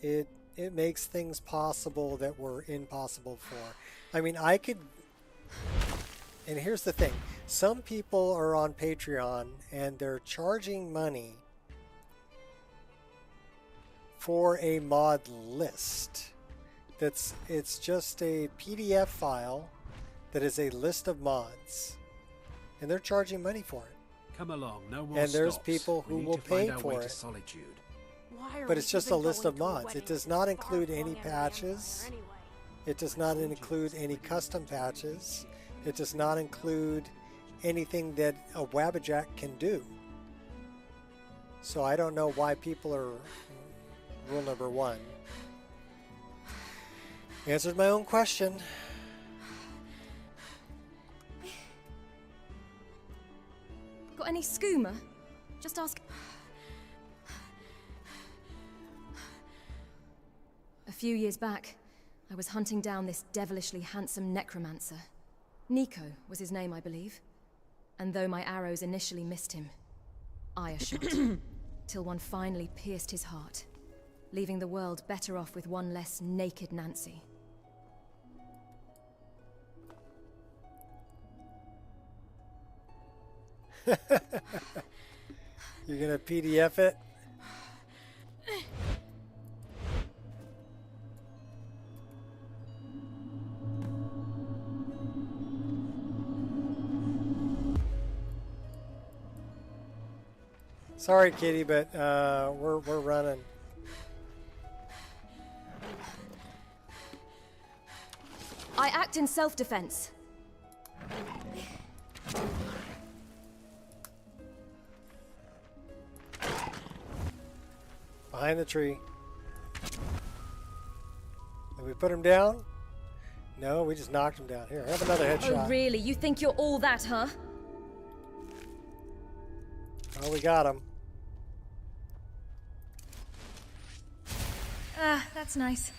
It makes things possible that were impossible before. I mean, I could... And here's the thing. Some people are on Patreon and they're charging money for a mod list. It's just a PDF file that is a list of mods. And they're charging money for it. Come along, no more and there's stops. people who will pay for it. But it's just a list of mods. It does not include any patches. It does not include any custom patches. It does not include anything that a Wabbajack can do. So I don't know why people are... Rule number 1. Answered my own question. Got any skooma? Just ask... A few years back, I was hunting down this devilishly handsome necromancer. Nico was his name, I believe. And though my arrows initially missed him, I shot, till one finally pierced his heart, leaving the world better off with one less naked Nancy. You're gonna PDF it? Sorry, Kitty, but we're running. I act in self-defense. Behind the tree. Did we put him down? No, we just knocked him down. Here, have another headshot. Oh, really? You think you're all that, huh? Oh, we got him. Ah, that's nice.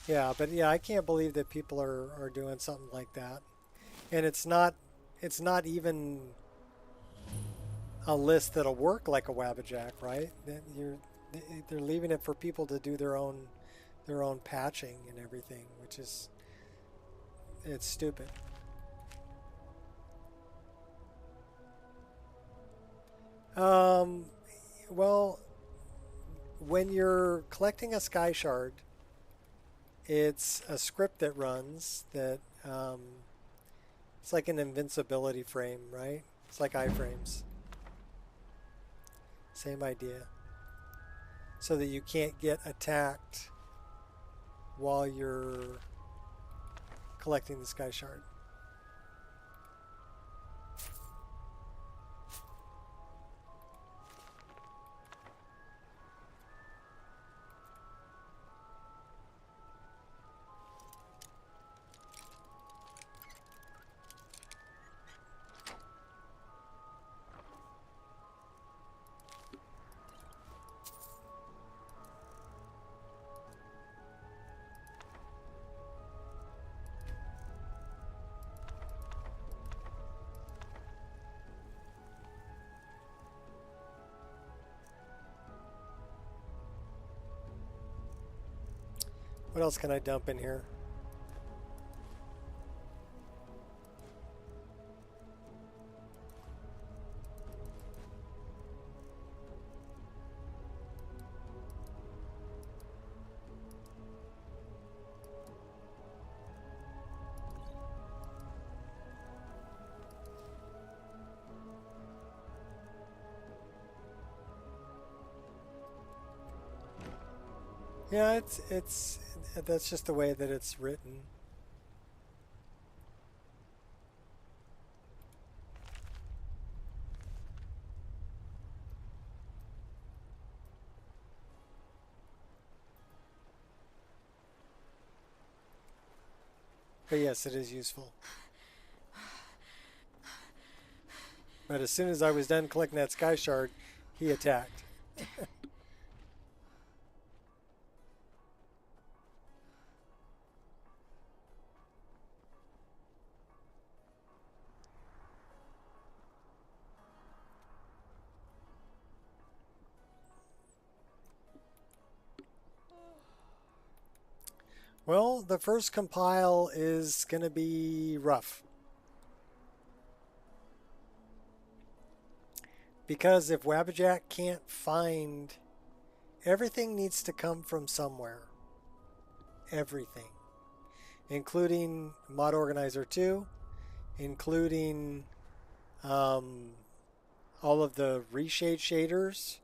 Yeah, but yeah, I can't believe that people are doing something like that. And it's not even a list that'll work like a Wabbajack, right? They're leaving it for people to do their own patching and everything, which is, it's stupid. Well, when you're collecting a sky shard, it's a script that runs that it's like an invincibility frame, right? It's like iframes. Same idea. So that you can't get attacked while you're collecting the sky shard. What else can I dump in here? Yeah, that's just the way that it's written. But yes, it is useful. But as soon as I was done collecting that sky shard, he attacked. Well, the first compile is going to be rough. Because if Wabbajack can't find... Everything needs to come from somewhere. Everything. Including Mod Organizer 2. Including all of the reshade shaders,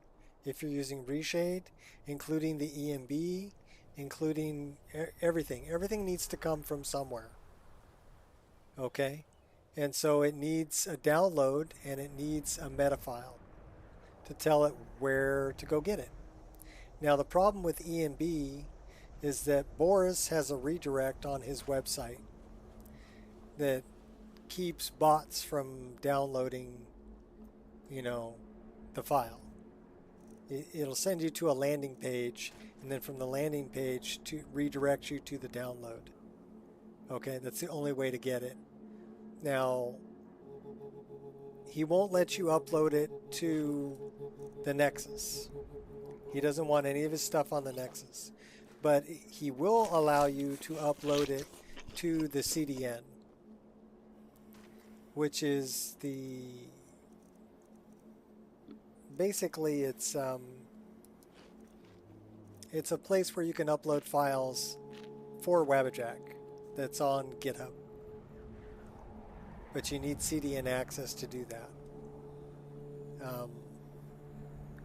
if you're using reshade. Including the EMB. Including everything. Everything needs to come from somewhere. Okay? And so it needs a download and it needs a meta file to tell it where to go get it. Now the problem with EMB is that Boris has a redirect on his website that keeps bots from downloading, the file. It'll send you to a landing page, and then from the landing page to redirect you to the download. Okay, that's the only way to get it. Now, he won't let you upload it to the Nexus. He doesn't want any of his stuff on the Nexus. But he will allow you to upload it to the CDN, which is basically it's a place where you can upload files for Wabbajack that's on GitHub. But you need CDN access to do that.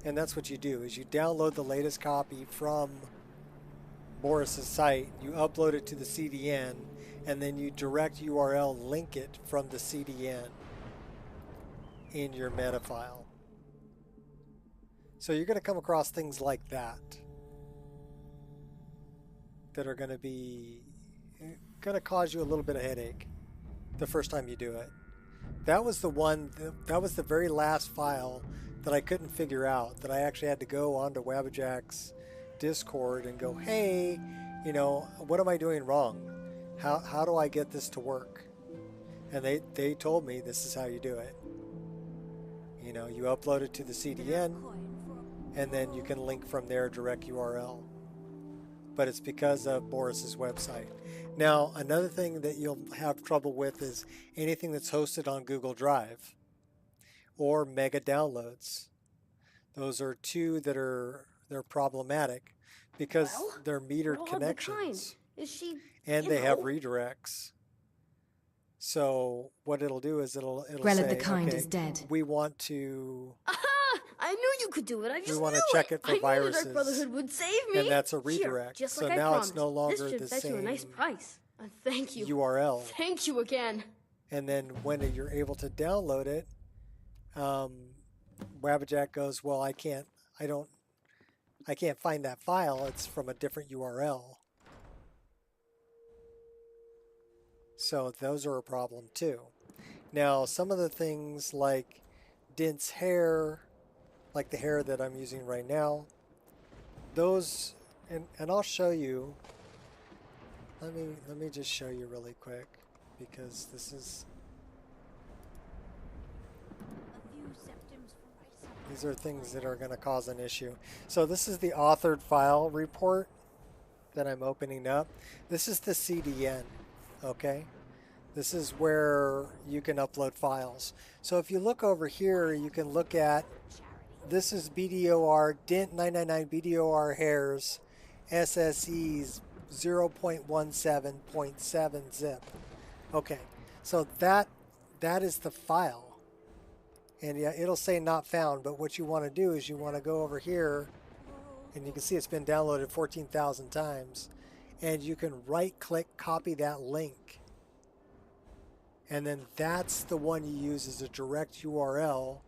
And that's what you do, is you download the latest copy from Boris's site, you upload it to the CDN, and then you direct URL link it from the CDN in your meta file. So you're going to come across things like that are going to cause you a little bit of headache the first time you do it. That was the very last file that I couldn't figure out, that I actually had to go onto Wabbajack's Discord and go, hey, what am I doing wrong? How do I get this to work? And they told me this is how you do it. You upload it to the CDN, and then you can link from there, direct URL. But it's because of Boris's website. Now, another thing that you'll have trouble with is anything that's hosted on Google Drive or mega downloads. Those are two that they're problematic because they're metered what connections. Is she? And you they have know? redirects. So what it'll do is it'll Grell say, of the kind okay, is dead. we want to Aha! I knew you could do it. I just want to knew check it for I knew the viruses. Dark Brotherhood would save me. And that's a Here, redirect. just So like I now promised. it's no longer this should the fetch you a nice same price. Thank you. URL. Thank you again. And then when you're able to download it, Wabbajack goes, well, I can't find that file. It's from a different URL. So those are a problem too. Now, some of the things like Dint's hair, like the hair that I'm using right now, those, and I'll show you. Let me just show you really quick because this is. These are things that are going to cause an issue. So this is the authored file report that I'm opening up. This is the CDN, okay? This is where you can upload files. So if you look over here, you can look at, this is BDOR, Dint 999 BDOR hairs, SSEs 0.17.7 zip. Okay, so that is the file. And yeah, it'll say not found, but what you want to do is you want to go over here, and you can see it's been downloaded 14,000 times, and you can right-click, copy that link, and then that's the one you use as a direct URL.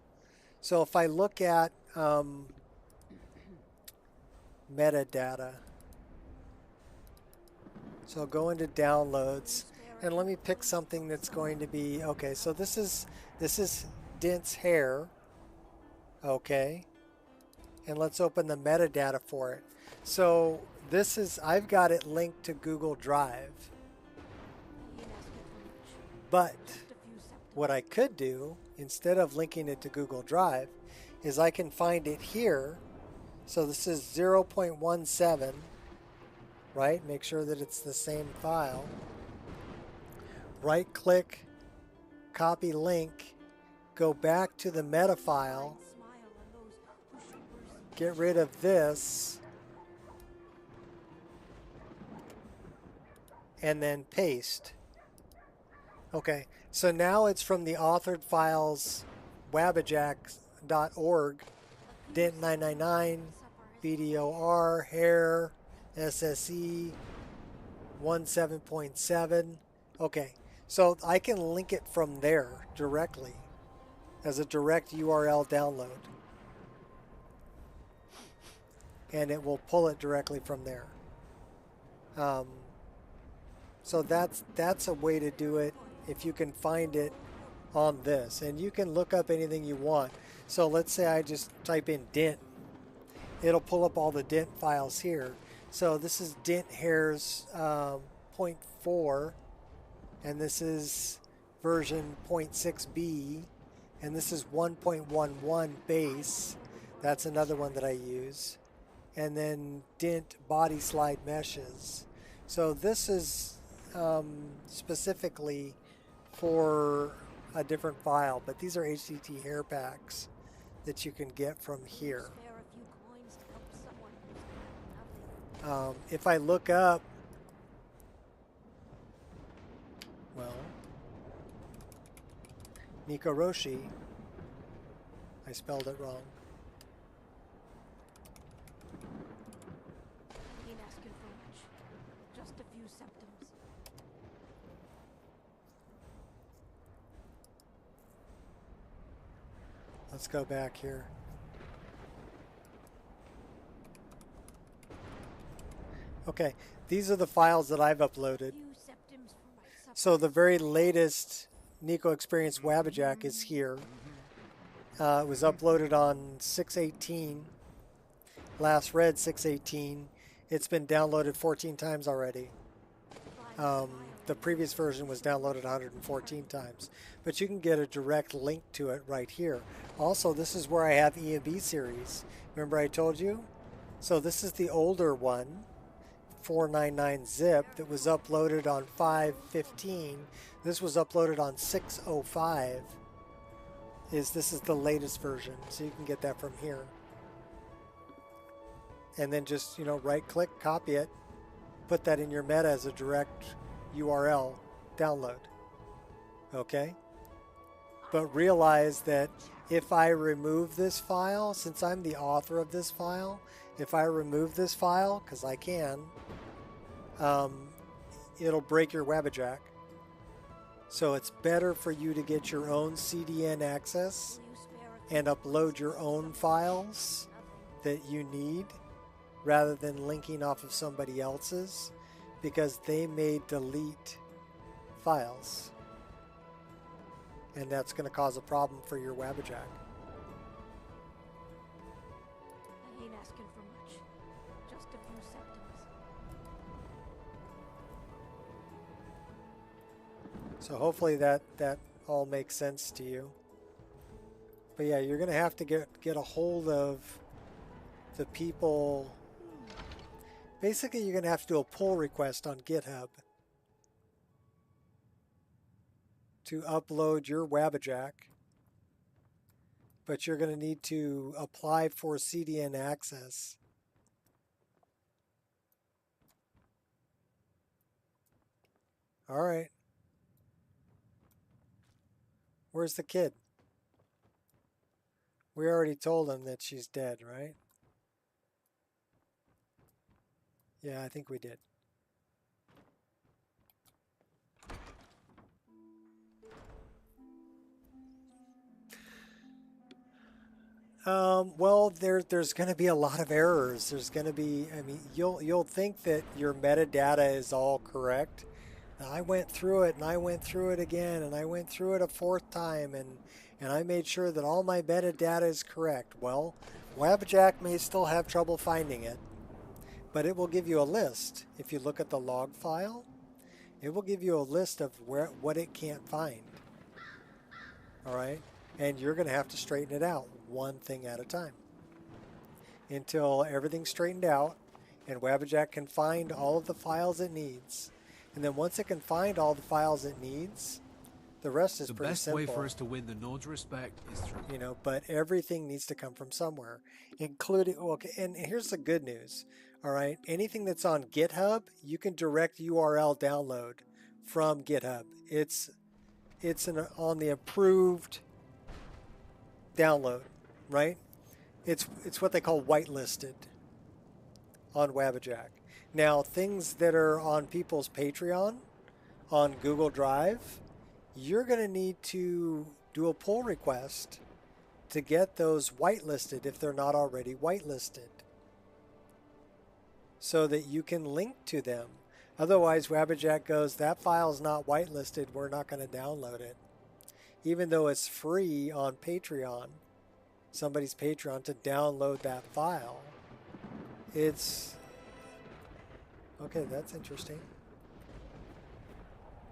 So if I look at metadata, so I'll go into downloads, and let me pick something that's going to be, okay, so this is Dint's hair, okay, and let's open the metadata for it. So this is, I've got it linked to Google Drive, but what I could do instead of linking it to Google Drive is I can find it here. So this is 0.17, right? Make sure that it's the same file. Right click, copy link, go back to the meta file, get rid of this, and then paste. Okay, so now it's from the authored files wabbajack.org, Dint 999, BDOR, hair, SSE, 17.7. Okay, so I can link it from there directly as a direct URL download. And it will pull it directly from there. So that's a way to do it if you can find it on this. And you can look up anything you want. So let's say I just type in Dint. It'll pull up all the Dint files here. So this is Dint hairs 0.4, and this is version 0.6b, and this is 1.11 base. That's another one that I use. And then Dint body slide meshes. So this is specifically for a different file, but these are HDT hair packs that you can get from here. If I look up, well, Nico Roshi, I spelled it wrong. Ain't asking for much. Just a few symptoms. Let's go back here. Okay, these are the files that I've uploaded. So the very latest Nico Experience Wabbajack is here. It was uploaded on 6/18. Last read 6/18. It's been downloaded 14 times already. The previous version was downloaded 114 times. But you can get a direct link to it right here. Also, this is where I have E&B series. Remember I told you? So this is the older one, 499 zip, that was uploaded on 5/15. This was uploaded on 6/05. This is the latest version, so you can get that from here. and then just, you know, right click, copy it, put that in your meta as a direct URL download. Okay? But realize that if I remove this file, since I'm the author of this file, if I remove this file, because I can, it'll break your Wabbajack. So it's better for you to get your own CDN access and upload your own files that you need rather than linking off of somebody else's, because they may delete files. And that's going to cause a problem for your Wabbajack. I ain't asking for much. Just a few septims. So hopefully that all makes sense to you. But yeah, you're going to have to get a hold of the people. Basically, you're going to have to do a pull request on GitHub to upload your Wabbajack. But you're going to need to apply for CDN access. All right. Where's the kid? We already told him that she's dead, right? Yeah, I think we did. Well, there's going to be a lot of errors. There's going to be, I mean, you'll think that your metadata is all correct. And I went through it, and I went through it again, and I went through it a fourth time, and I made sure that all my metadata is correct. Well, Wabbajack may still have trouble finding it, but it will give you a list. If you look at the log file, it will give you a list of what it can't find. All right? And you're going to have to straighten it out one thing at a time until everything's straightened out and Wabbajack can find all of the files it needs. And then once it can find all the files it needs, the rest is pretty simple. The best way for us to win the Node's respect is through... You know, but everything needs to come from somewhere, including... Okay, and here's the good news, all right? Anything that's on GitHub, you can direct URL download from GitHub. It's on the approved download, right? It's what they call whitelisted on Wabbajack. Now, things that are on people's Patreon, on Google Drive, you're going to need to do a pull request to get those whitelisted if they're not already whitelisted, so that you can link to them. Otherwise, Wabbajack goes, that file's not whitelisted, we're not going to download it. Even though it's free on Patreon, somebody's Patreon, to download that file. It's... Okay, that's interesting.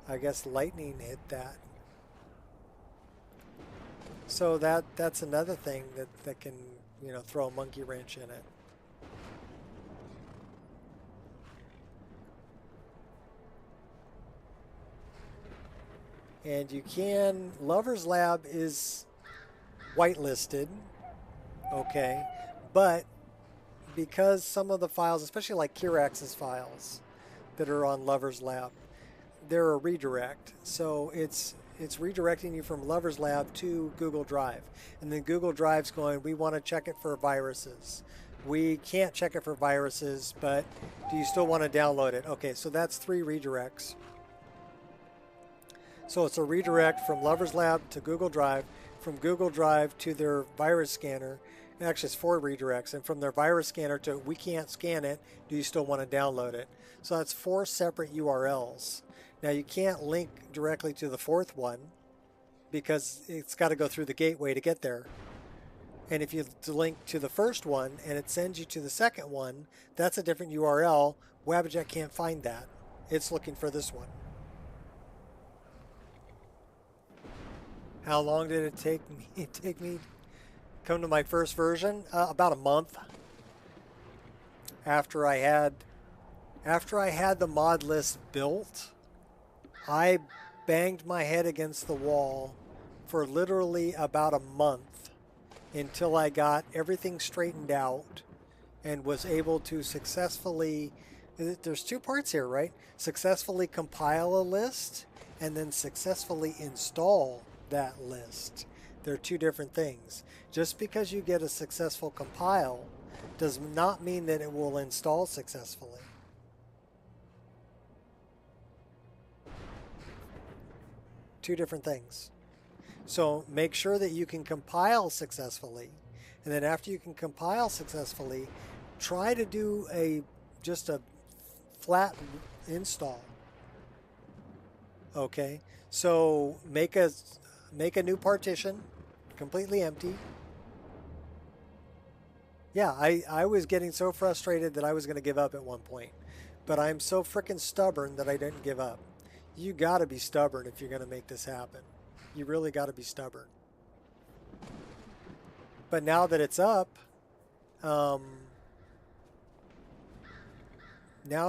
I guess lightning hit that. So that's another thing that can, you know, throw a monkey wrench in it. And you can, Lover's Lab is whitelisted, okay, but because some of the files, especially like Kirax's files that are on Lover's Lab, they're a redirect. So it's redirecting you from Lover's Lab to Google Drive. And then Google Drive's going, we want to check it for viruses. We can't check it for viruses, but do you still want to download it? Okay, so that's 3 redirects. So it's a redirect from Lover's Lab to Google Drive, from Google Drive to their virus scanner. Actually, it's 4 redirects. And from their virus scanner to, we can't scan it, do you still want to download it? So that's 4 separate URLs. Now, you can't link directly to the 4th one because it's got to go through the gateway to get there. And if you link to the first one and it sends you to the second one, that's a different URL. Wabbajack can't find that. It's looking for this one. How long did it take me come to my first version? About a month. After I had the mod list built, I banged my head against the wall for literally about a month until I got everything straightened out and was able to successfully, there's two parts here, right? Successfully compile a list and then successfully install that list. They're two different things. Just because you get a successful compile does not mean that it will install successfully. Two different things. So make sure that you can compile successfully, and then after you can compile successfully, try to do just a flat install. Okay, so make a new partition, completely empty. Yeah, I was getting so frustrated that I was going to give up at one point, but I'm so freaking stubborn that I didn't give up. You got to be stubborn if you're going to make this happen. You really got to be stubborn. But now that it's up, now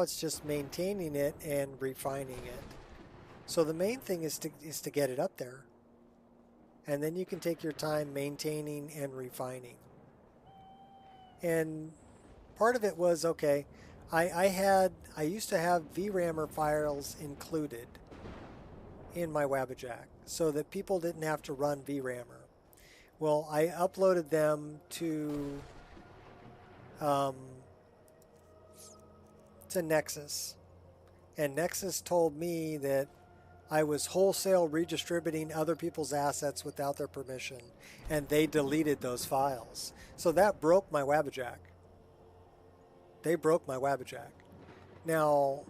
it's just maintaining it and refining it. So the main thing is to get it up there. And then you can take your time maintaining and refining. And part of it was, okay, I used to have VRAMer files included in my Wabbajack so that people didn't have to run VRAMer. Well, I uploaded them to Nexus, and Nexus told me that I was wholesale redistributing other people's assets without their permission, and they deleted those files. So that broke my Wabbajack. They broke my Wabbajack. Now,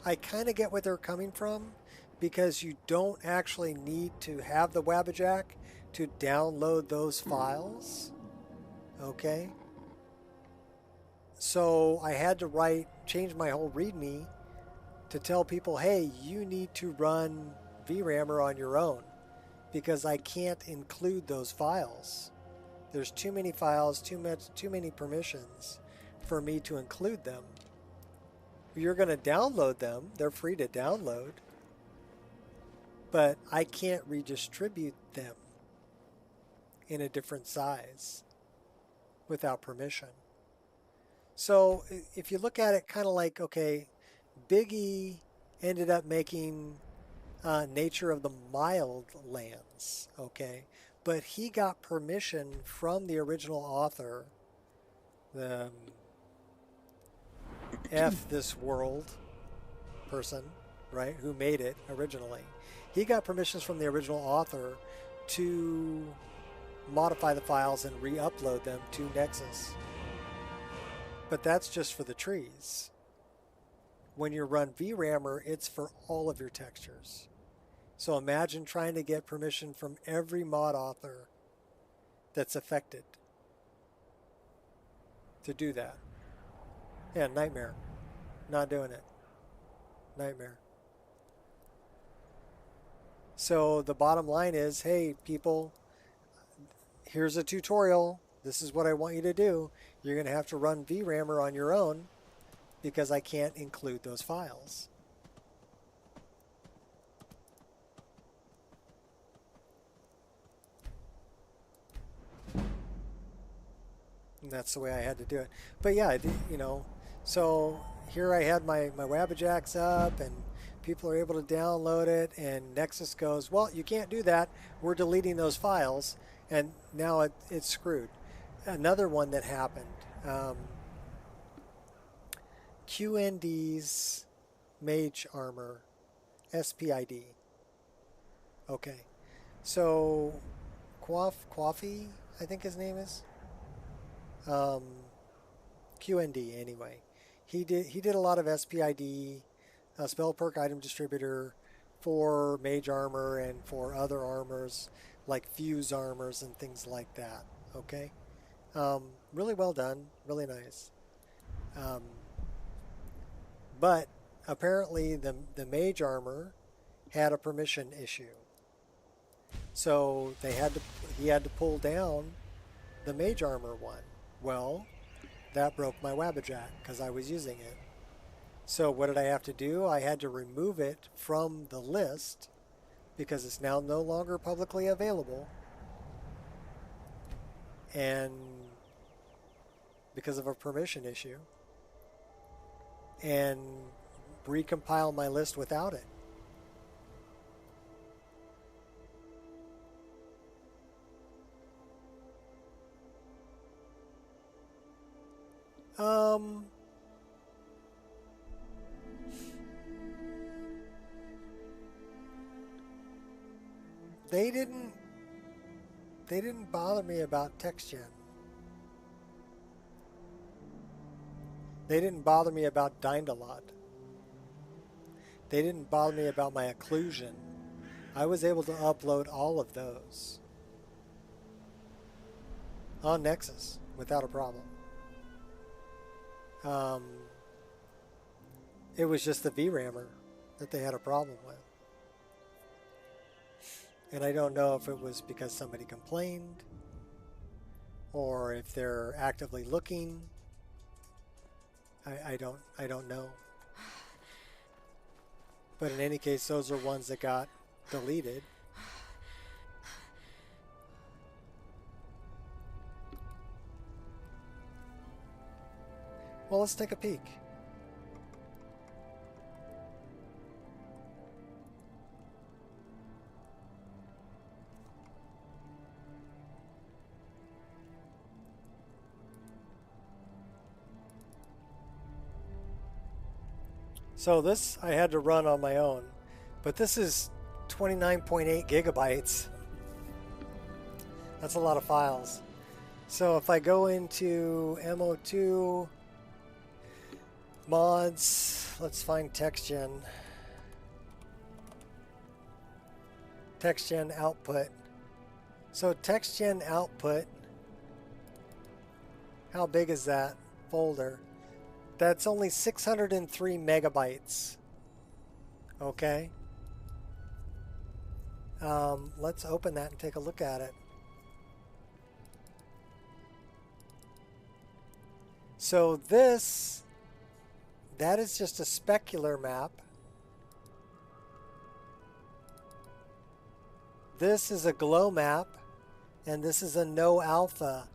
I kind of get where they're coming from, because you don't actually need to have the Wabbajack to download those files. Okay? So I had to change my whole README to tell people, hey, you need to run VRAMer on your own, because I can't include those files. There's too many files, too many permissions for me to include them. You're going to download them. They're free to download. But I can't redistribute them in a different size without permission. So if you look at it kind of like, okay, Big E ended up making Nature of the Mild Lands, okay? But he got permission from the original author, the F this world person, right, who made it originally. He got permissions from the original author to modify the files and re-upload them to Nexus. But that's just for the trees. When you run VRAMer, it's for all of your textures. So imagine trying to get permission from every mod author that's affected to do that. Yeah, nightmare. Not doing it. Nightmare. So the bottom line is, hey, people, here's a tutorial. This is what I want you to do. You're going to have to run VRAMer on your own because I can't include those files. And that's the way I had to do it. But yeah, you know, so here I had my Wabbajacks up and people are able to download it, and Nexus goes, well, you can't do that. We're deleting those files. And now it's screwed. Another one that happened, QND's Mage Armor, SPID. Okay. So Quaffy, I think his name is. QND anyway. He did a lot of SPID, spell perk item distributor, for Mage Armor and for other armors like Fuse armors and things like that. Okay, really well done, really nice. But apparently the Mage Armor had a permission issue, so he had to pull down the Mage Armor one. Well, that broke my Wabbajack because I was using it. So what did I have to do? I had to remove it from the list because it's now no longer publicly available. And because of a permission issue and recompile my list without it. They didn't bother me about text gen. They didn't bother me about Dindalot. They didn't bother me about my occlusion. I was able to upload all of those on Nexus without a problem. It was just the VRAMer that they had a problem with. And I don't know if it was because somebody complained or if they're actively looking. I don't know. But in any case, those are ones that got deleted. Well, let's take a peek. So this I had to run on my own, but this is 29.8 gigabytes. That's a lot of files. So if I go into MO2 mods, let's find TextGen. TextGen output. So TextGen output, how big is that folder? That's only 603 megabytes. Okay. Let's open that and take a look at it. So this, that is just a specular map. This is a glow map, and this is a no alpha.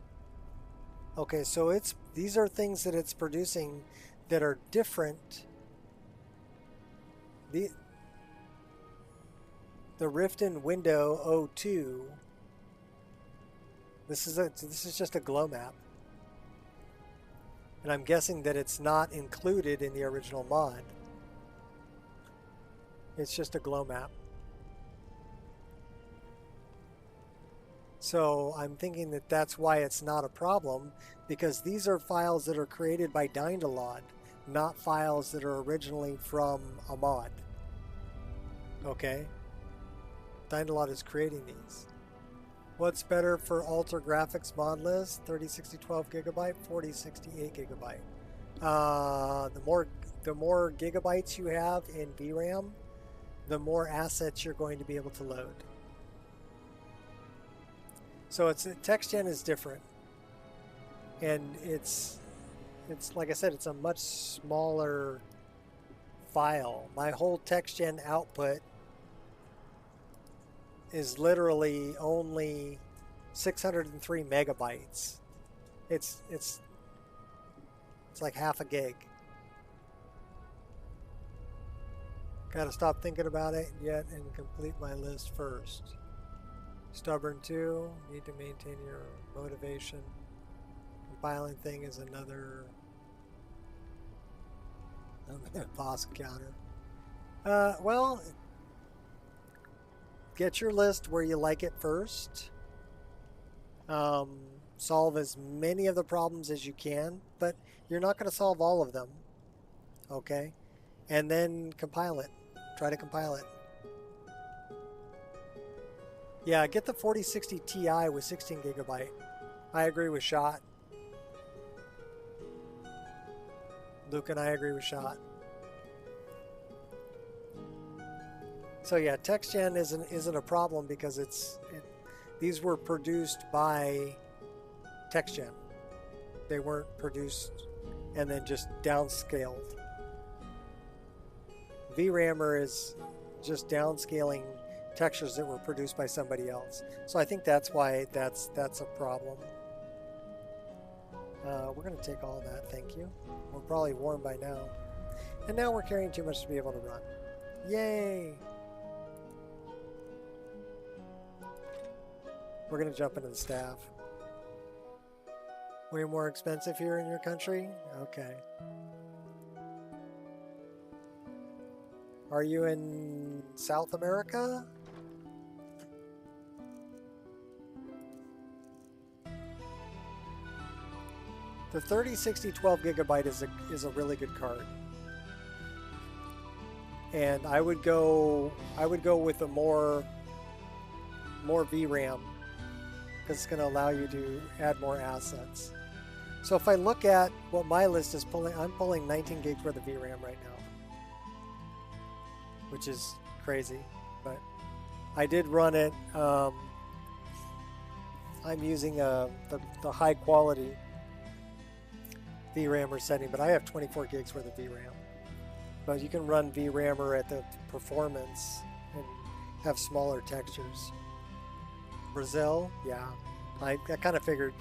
Okay, so these are things that it's producing that are different. The Riften window 02. This is just a glow map. And I'm guessing that it's not included in the original mod. It's just a glow map. So I'm thinking that that's why it's not a problem, because these are files that are created by Dindalot, not files that are originally from a mod. Okay? Dindalot is creating these. What's better for Alter Graphics mod list? 3060 12 gigabyte, 4060 8 gigabyte. The more gigabytes you have in VRAM, the more assets you're going to be able to load. So TextGen is different, and it's like I said, it's a much smaller file. My whole TextGen output is literally only 603 megabytes. It's like half a gig. Gotta stop thinking about it yet and complete my list first. Stubborn 2, need to maintain your motivation. Compiling thing is another boss encounter. Well, get your list where you like it first. Solve as many of the problems as you can, but you're not going to solve all of them. Okay? And then compile it. Try to compile it. Yeah, get the 4060 Ti with 16 gigabyte. I agree with Shot. Luke and I agree with Shot. So yeah, TextGen isn't a problem because these were produced by TextGen. They weren't produced and then just downscaled. VRAMer is just downscaling textures that were produced by somebody else. So I think that's why that's a problem. We're going to take all that, thank you. We're probably warm by now. And now we're carrying too much to be able to run. Yay! We're going to jump into the staff. Way more expensive here in your country? Okay. Are you in South America? The 3060 12 gigabyte is a really good card. And I would go with a more VRAM because it's going to allow you to add more assets. So if I look at what my list is pulling, I'm pulling 19 gigs worth of VRAM right now, which is crazy, but I did run it. I'm using the high quality VRAMer setting, but I have 24 gigs worth of VRAM. But you can run VRAMer at the performance and have smaller textures. Brazil, yeah, I kind of figured.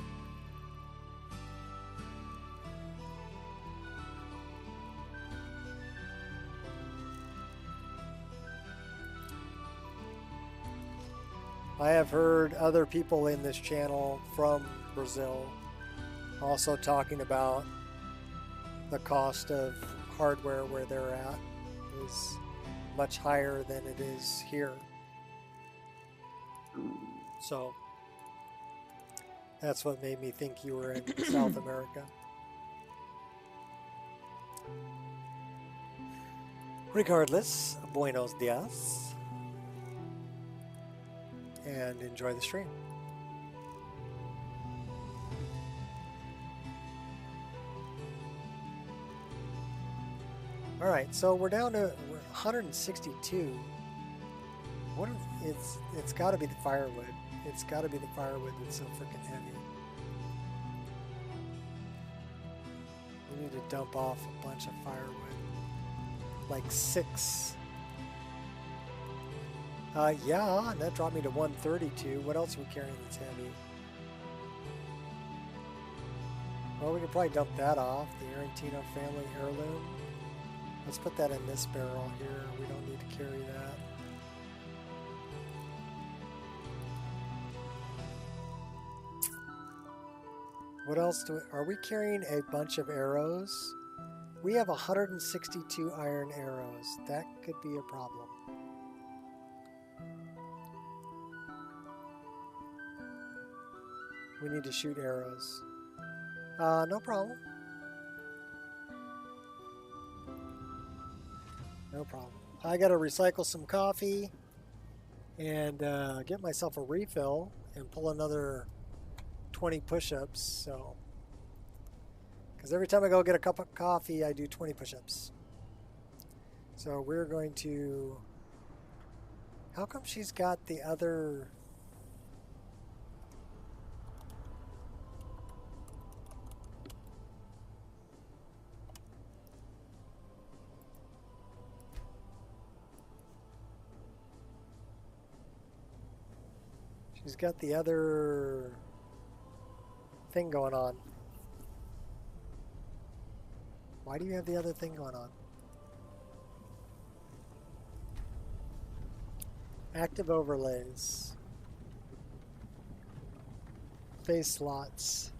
I have heard other people in this channel from Brazil also talking about the cost of hardware where they're at is much higher than it is here. So that's what made me think you were in South America. Regardless, buenos dias, and enjoy the stream. All right, so we're down to 162. What? It's got to be the firewood. It's got to be the firewood that's so freaking heavy. We need to dump off a bunch of firewood, like 6. Yeah, and that dropped me to 132. What else are we carrying that's heavy? Well, we could probably dump that off. The Arantino family heirloom. Let's put that in this barrel here. We don't need to carry that. What else are we carrying? A bunch of arrows? We have 162 iron arrows. That could be a problem. We need to shoot arrows. No problem. No problem. I gotta recycle some coffee and get myself a refill and pull another 20 push-ups. So, because every time I go get a cup of coffee, I do 20 push-ups. So we're going to. How come she's got the other? She's got the other thing going on. Why do you have the other thing going on? Active overlays. Face slots.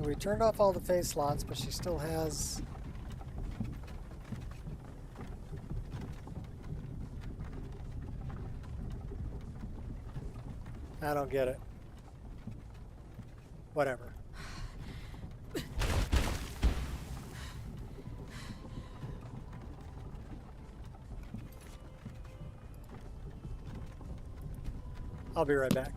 We turned off all the face slots, but she still has. I don't get it. Whatever. I'll be right back.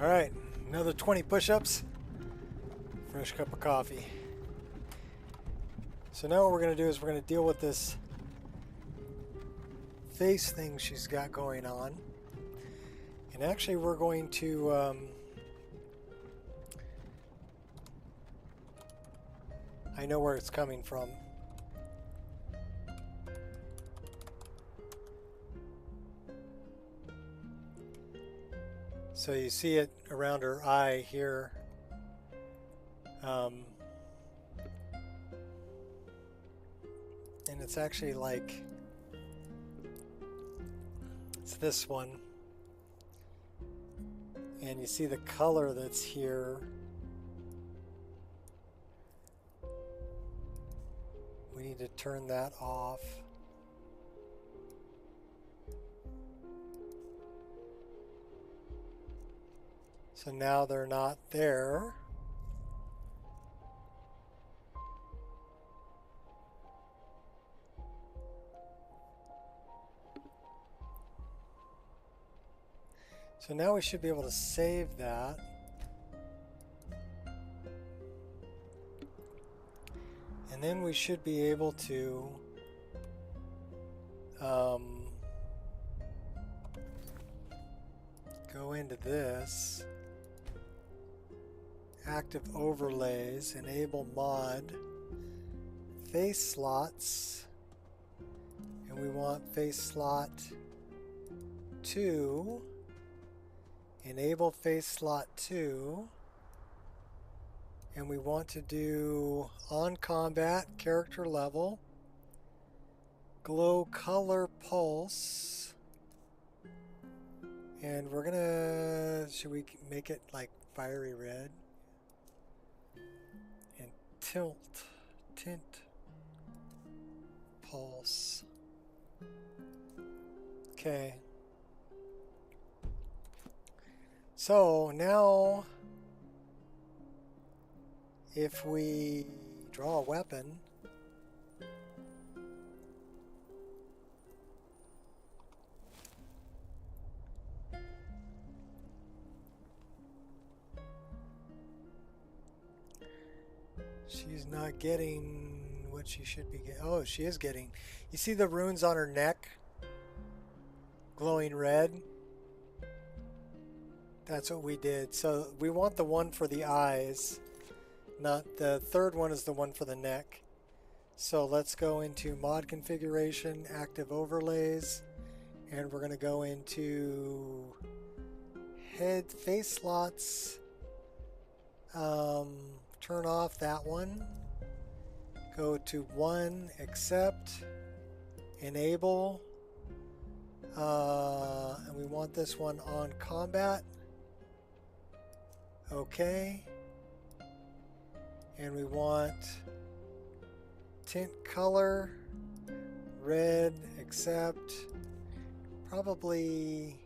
Alright, another 20 push-ups. Fresh cup of coffee. So now what we're going to do is we're going to deal with this face thing she's got going on. And actually we're going to I know where it's coming from. So you see it around her eye here. And it's actually like, it's this one. And you see the color that's here. We need to turn that off. So now they're not there. So now we should be able to save that. And then we should be able to go into this, active overlays, enable mod, face slots, and we want face slot 2, enable face slot 2, and we want to do on combat, character level, glow color pulse, and we're gonna, should we make it like fiery red? And tint pulse. Okay. So now if we draw a weapon, she's not getting what she should be getting. Oh, she is getting. You see the runes on her neck? Glowing red? That's what we did. So we want the one for the eyes. Not the third one is the one for the neck. So let's go into mod configuration, active overlays, and we're going to go into head face slots. Turn off that one. Go to 1, accept, enable, and we want this one on combat. Okay. And we want tint color, red, accept, probably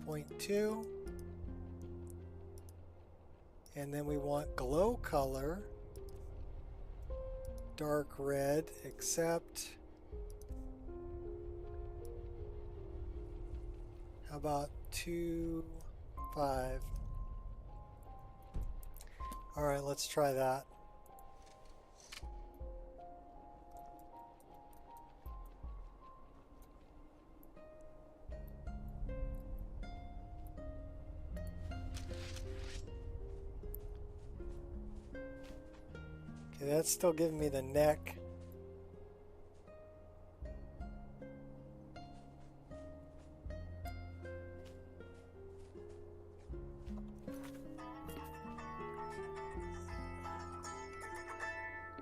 0.2. And then we want glow color, dark red, accept. How about 2.5? All right, let's try that. Okay, that's still giving me the neck.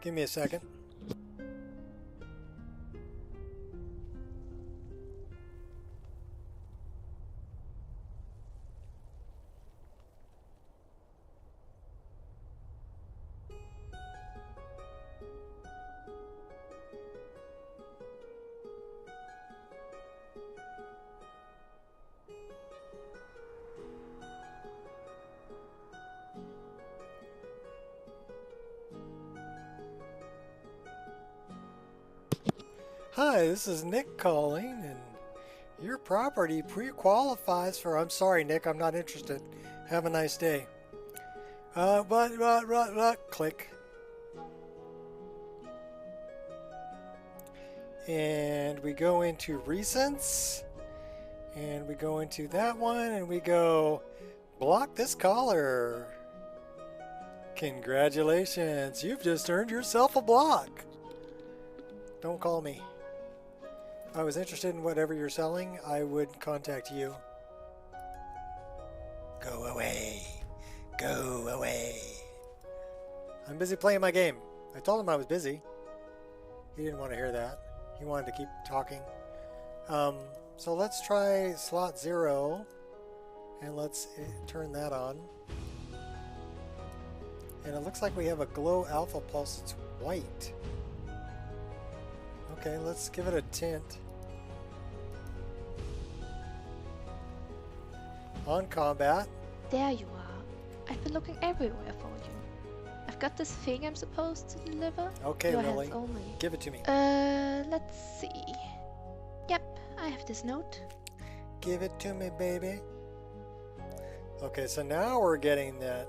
Give me a second. Hi, this is Nick calling, and Your property pre-qualifies for... I'm sorry, Nick, I'm not interested. Have a nice day. Click. And we go into recents. And we go into that one, and we go... Block this caller. Congratulations, you've just earned yourself a block. Don't call me. If I was interested in whatever you're selling, I would contact you. Go away. Go away. I'm busy playing my game. I told him I was busy. He didn't want to hear that. He wanted to keep talking. So let's try slot 0. And let's turn that on. And it looks like we have a glow alpha pulse. It's white. Okay, let's give it a tint. On combat. There you are. I've been looking everywhere for you. I've got this thing I'm supposed to deliver. Okay, Your Lily. hands only. Give it to me. Let's see. Yep, I have this note. Give it to me, baby. Okay, so now we're getting that.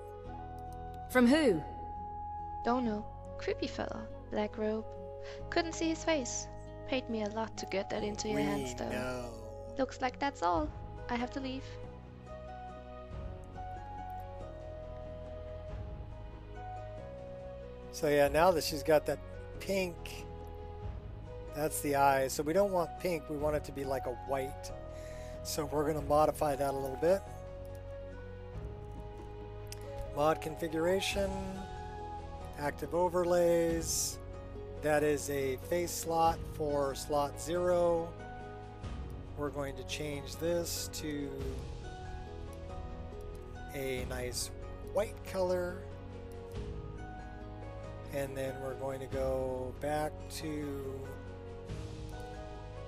From who? Don't know. Creepy fella. Black robe. Couldn't see his face. Paid me a lot to get that into your hands, though. Know. Looks like that's all. I have to leave. So yeah, now that she's got that pink, that's the eyes. So we don't want pink, we want it to be like a white. So we're going to modify that a little bit. Mod configuration, active overlays. That is a face slot for slot 0. We're going to change this to a nice white color. And then we're going to go back to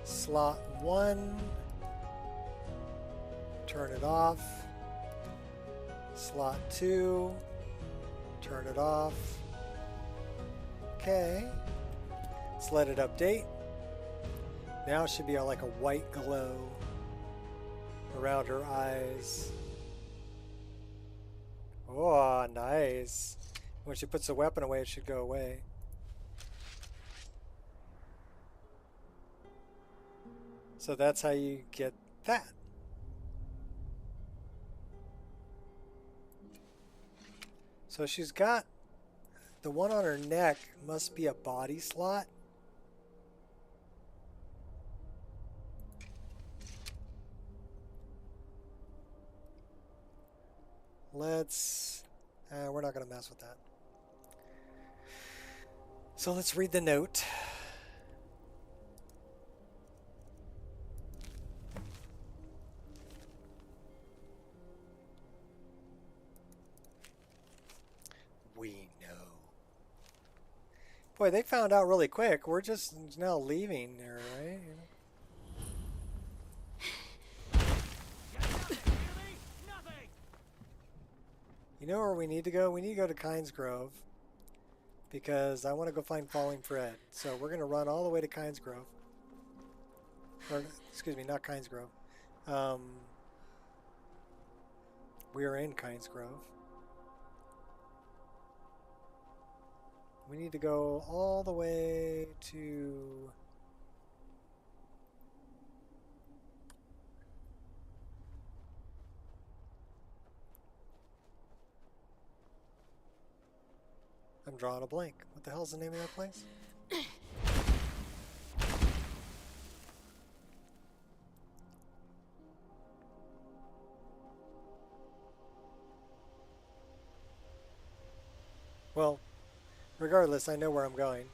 slot 1. Turn it off. Slot 2, turn it off. Okay, let's let it update. Now it should be like a white glow around her eyes. Oh, nice. When she puts the weapon away, it should go away. So that's how you get that. So she's got the one on her neck must be a body slot. Let's, we're not going to mess with that. So let's read the note. We know. Boy, they found out really quick. We're just now leaving there, right? You know where we need to go? We need to go to Kynes Grove because I want to go find Falling Fred. So we're going to run all the way to Kynes Grove. Or, excuse me, not Kynes Grove. We are in Kynes Grove. We need to go all the way to... I'm drawing a blank. What the hell is the name of that place? Well, regardless, I know where I'm going.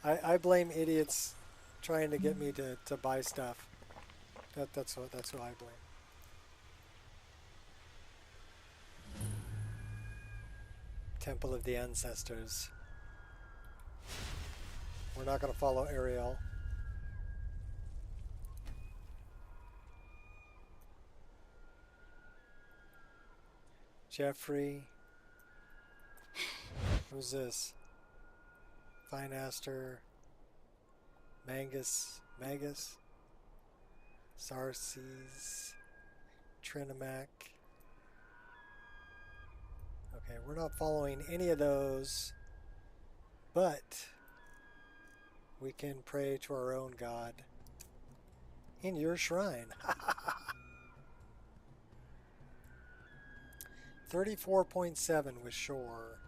I blame idiots trying to get me to buy stuff. That's who I blame. Temple of the Ancestors. We're not going to follow Ariel. Jeffrey. Who's this? Finaster. Magus, Sarces, Trinimac. Okay, we're not following any of those, but we can pray to our own God in your shrine. 34.7 with shore.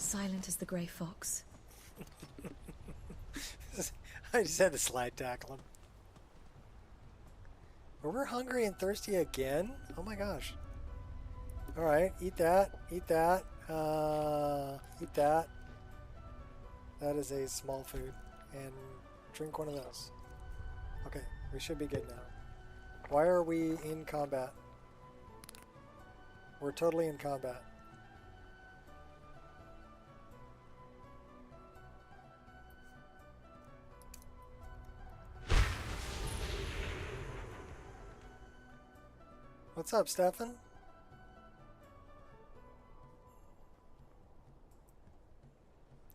Silent as the grey fox. I just had to slide tackle him. But we're hungry and thirsty again? Oh my gosh. Alright, eat that, eat that, eat that. That is a small food. And drink one of those. Okay, we should be good now. Why are we in combat? We're totally in combat. What's up, Stefan?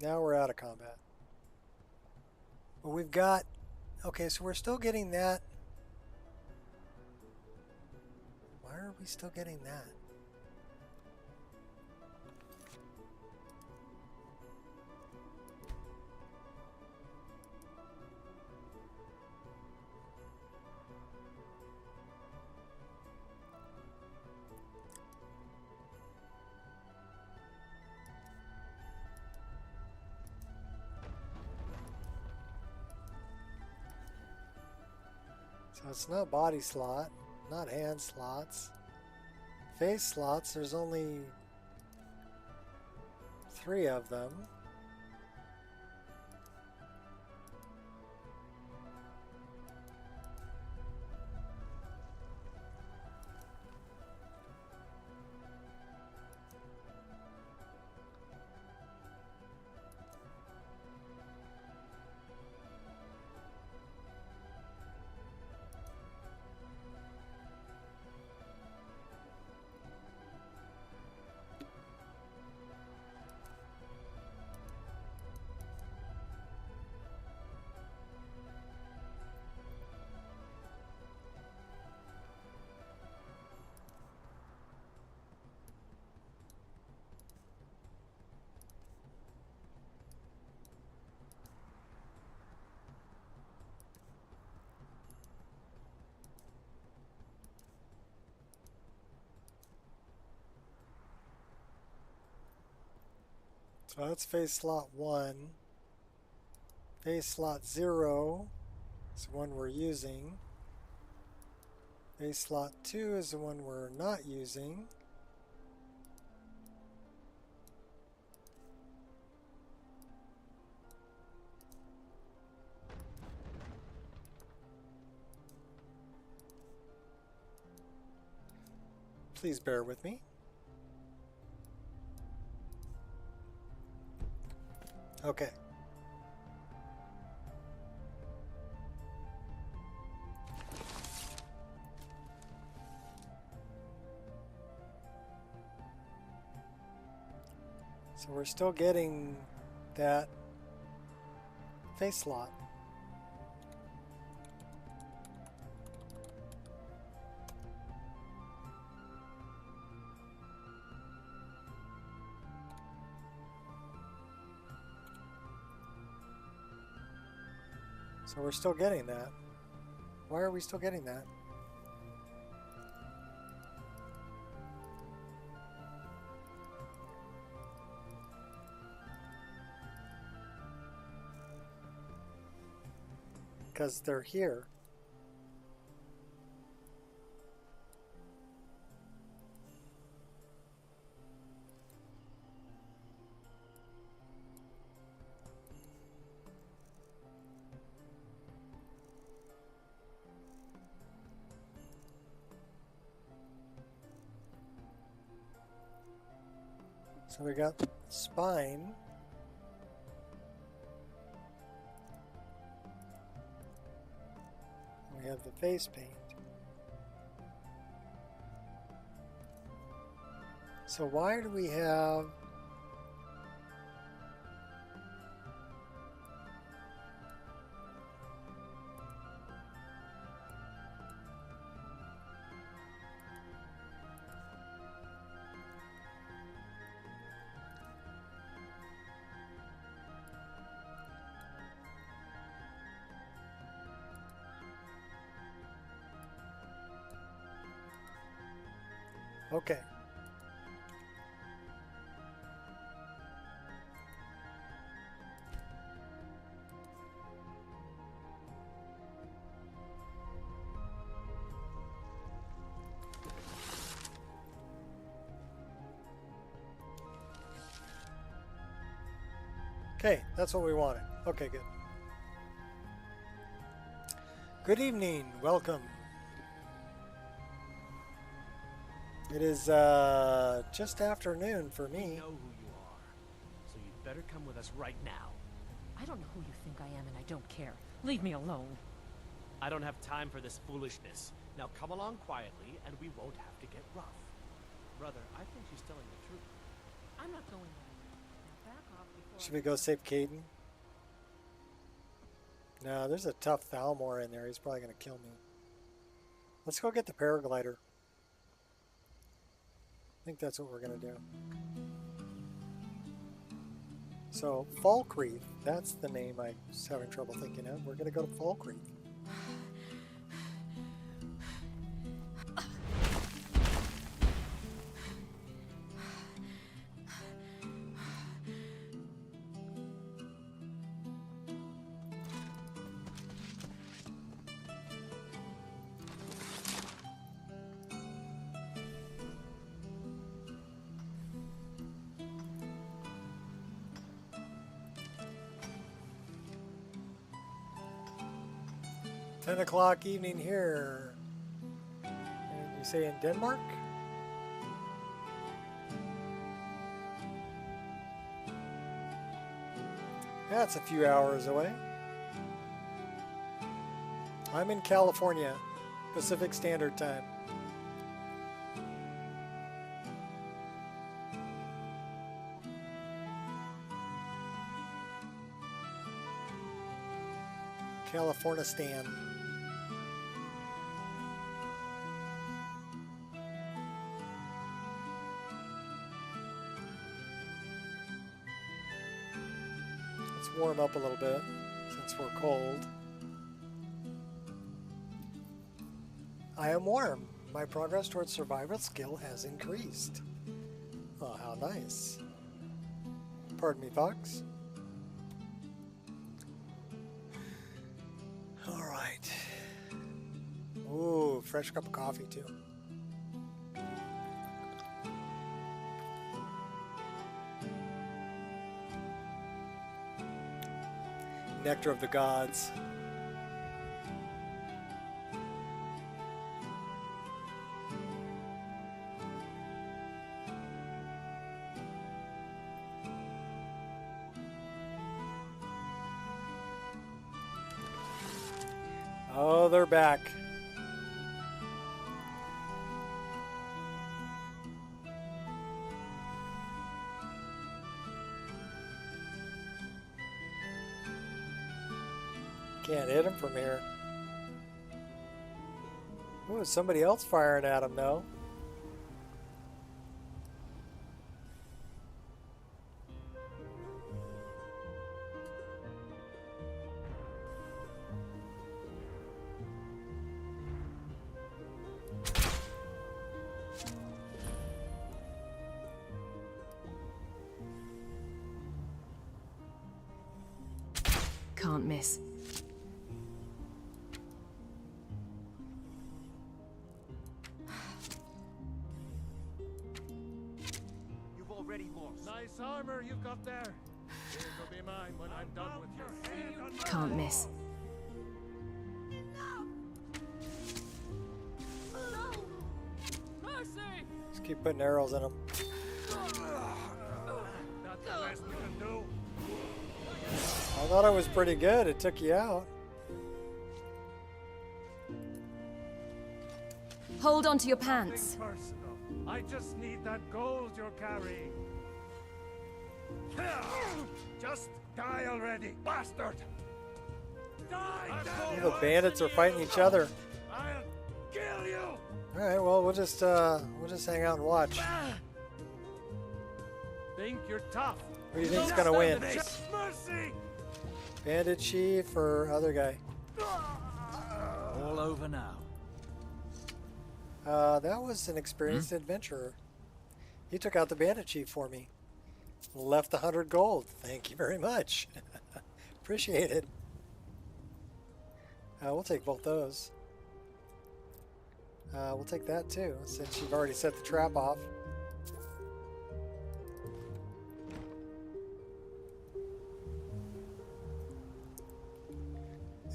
Now we're out of combat. Well, we've got... Okay, so we're still getting that. Why are we still getting that? So it's not body slot, not hand slots. Face slots, there's only 3 of them. So that's face slot 1. Face slot 0 is the one we're using. Face slot 2 is the one we're not using. Please bear with me. Okay. So we're still getting that face slot. So we're still getting that. Why are we still getting that? Because they're here. So we got the spine. We have the face paint. So why do we have okay. Okay, that's what we wanted. Okay, good. Good evening. Welcome. It is just afternoon for me. We know who you are, so you'd better come with us right now. I don't know who you think I am, and I don't care. Leave me alone. I don't have time for this foolishness. Now come along quietly, and we won't have to get rough. Brother, I think she's telling the truth. I'm not going anywhere. Now back off before Should we go save Caden? No, there's a tough Thalmor in there. He's probably going to kill me. Let's go get the paraglider. I think that's what we're going to do. So, Falkreath, that's the name I was having trouble thinking of. We're going to go to Falkreath. O'clock evening here. And you say in Denmark? That's a few hours away. I'm in California, Pacific Standard Time. California stand. Warm up a little bit since we're cold. I am warm. My progress towards survival skill has increased. Oh, how nice. Pardon me, Fox. All right. Ooh, fresh cup of coffee too. Nectar of the gods. Oh, they're back. Can't hit him from here. Ooh, somebody else firing at him though. Can't miss. Nice armor you've got there. It will be mine when I'm done with you. Can't miss. Mercy! Just keep putting arrows in them. I thought I was pretty good. It took you out. Hold on to your pants. Nothing personal. I just need that gold you're carrying. Just die already, bastard! Die! The bandits are fighting each other. I'll kill you! All right, well, we'll just hang out and watch. Think you're tough. Who do you think's gonna win? Mercy! Bandit chief or other guy? All over now. That was an experienced adventurer. He took out the bandit chief for me. Left 100 gold. Thank you very much. Appreciate it. We'll take both those. We'll take that too, since you've already set the trap off.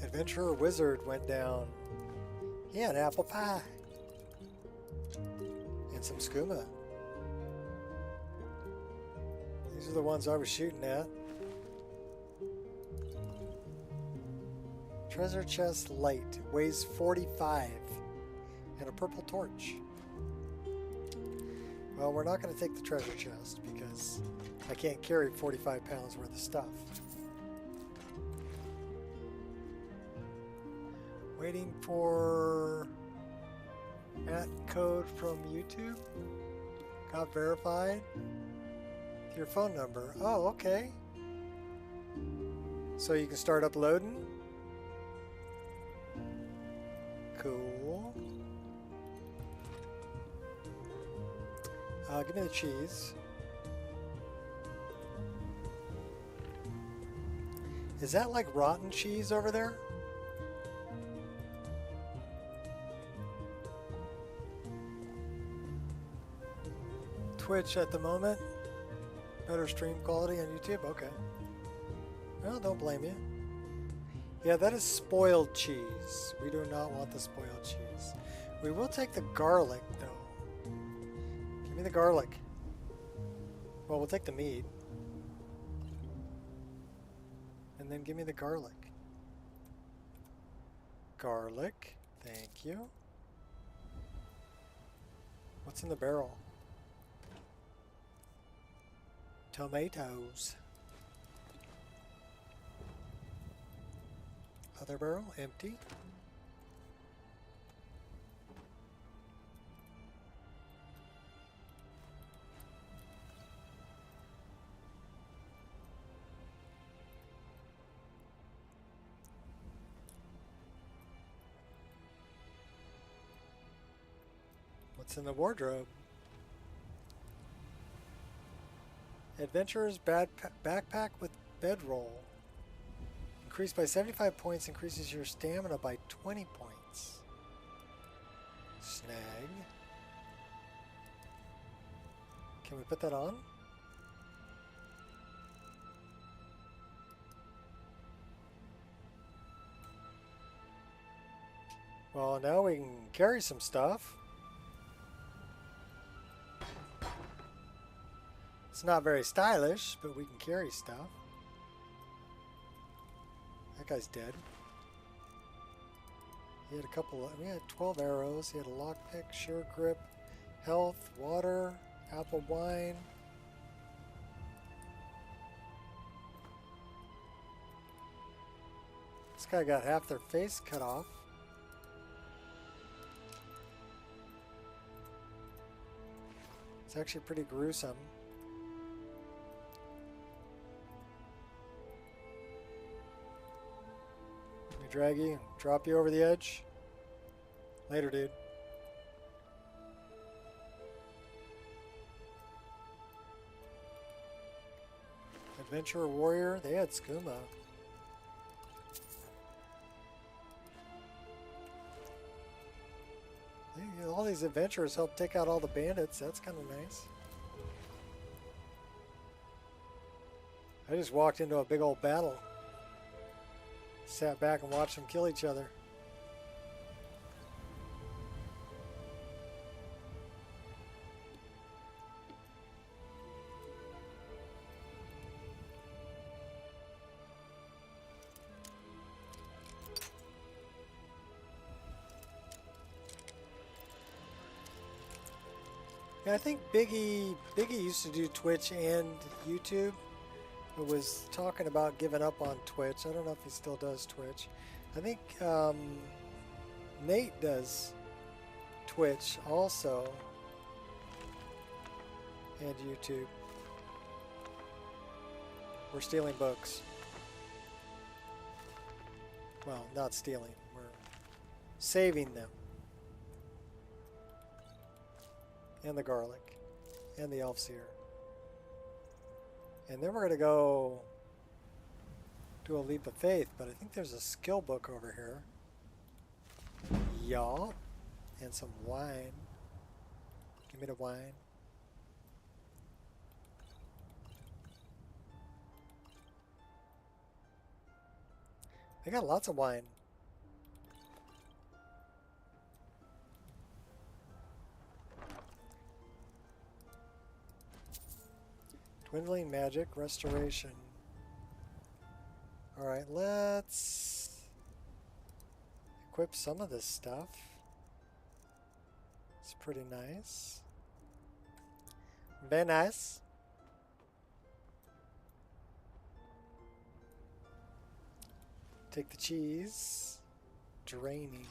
Adventurer Wizard went down. He had apple pie. And some skooma. These are the ones I was shooting at. Treasure chest light. Weighs 45. And a purple torch. Well, we're not going to take the treasure chest because I can't carry 45 pounds worth of stuff. Waiting for that code from YouTube. Got verified. Your phone number. Oh, okay. So you can start uploading. Cool. Give me the cheese. Is that like rotten cheese over there? Twitch at the moment. Better stream quality on YouTube? Okay. Well, don't blame you. Yeah, that is spoiled cheese. We do not want the spoiled cheese. We will take the garlic, though. Give me the garlic. Well, we'll take the meat. And then give me the garlic. Garlic. Thank you. What's in the barrel? Tomatoes. Other barrel, empty. What's in the wardrobe? Adventurer's backpack with bedroll. Increased by 75 points, increases your stamina by 20 points. Snag. Can we put that on? Well, now we can carry some stuff. It's not very stylish, but we can carry stuff. That guy's dead. He had a couple of, we had 12 arrows. He had a lockpick, sure grip, health, water, apple wine. This guy got half their face cut off. It's actually pretty gruesome. Drag you, drop you over the edge. Later, dude. Adventurer warrior, they had skooma. All these adventurers help take out all the bandits. That's kind of nice. I just walked into a big old battle. Sat back and watched them kill each other. Yeah, I think Biggie used to do Twitch and YouTube. He was talking about giving up on Twitch. I don't know if he still does Twitch. I think Nate does Twitch also and YouTube. We're stealing books. Well, not stealing. We're saving them. And the garlic. And the elf seer. And then we're going to go do a leap of faith, but I think there's a skill book over here. Y'all. And some wine. Give me the wine. They got lots of wine. Dwindling magic, restoration. Alright, let's equip some of this stuff. It's pretty nice. Very nice. Take the cheese. Draining.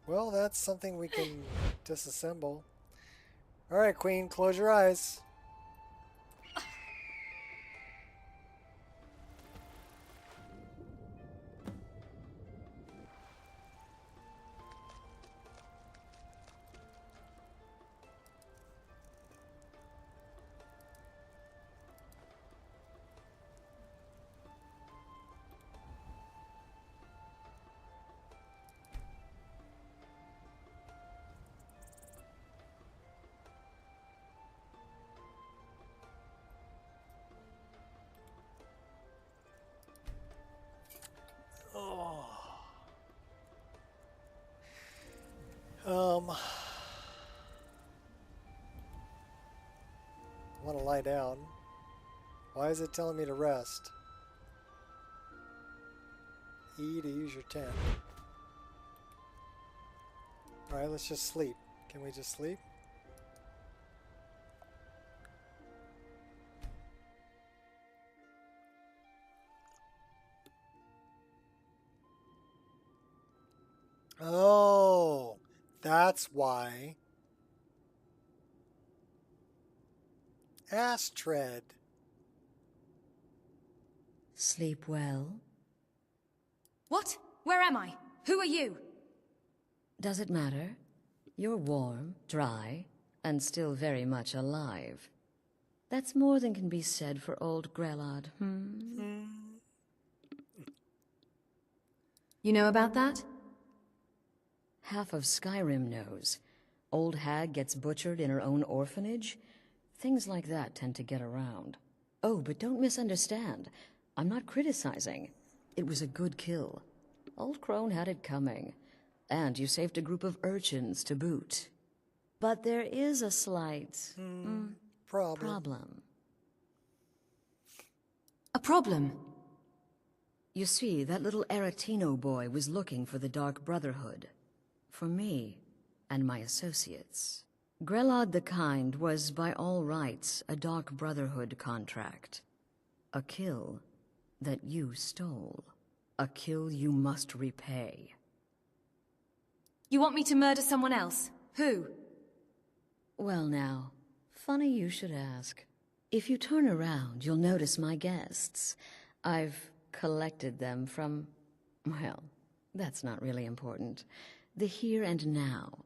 Well, that's something we can disassemble. Alright, Queen, close your eyes. I want to lie down. Why is it telling me to rest? E to use your tent. Alright, let's just sleep. Can we just sleep? Oh, that's why. Astrid. Sleep well. What? Where am I? Who are you? Does it matter? You're warm, dry, and still very much alive. That's more than can be said for old Grelod, You know about that? Half of Skyrim knows. Old hag gets butchered in her own orphanage. Things like that tend to get around. Oh, but don't misunderstand. I'm not criticizing. It was a good kill. Old Crone had it coming. And you saved a group of urchins to boot. But there is a slight... problem. A problem? You see, that little Aretino boy was looking for the Dark Brotherhood. For me and my associates. Grelod the Kind was, by all rights, a Dark Brotherhood contract. A kill that you stole. A kill you must repay. You want me to murder someone else? Who? Well now, funny you should ask. If you turn around, you'll notice my guests. I've collected them from... well, that's not really important. The here and now.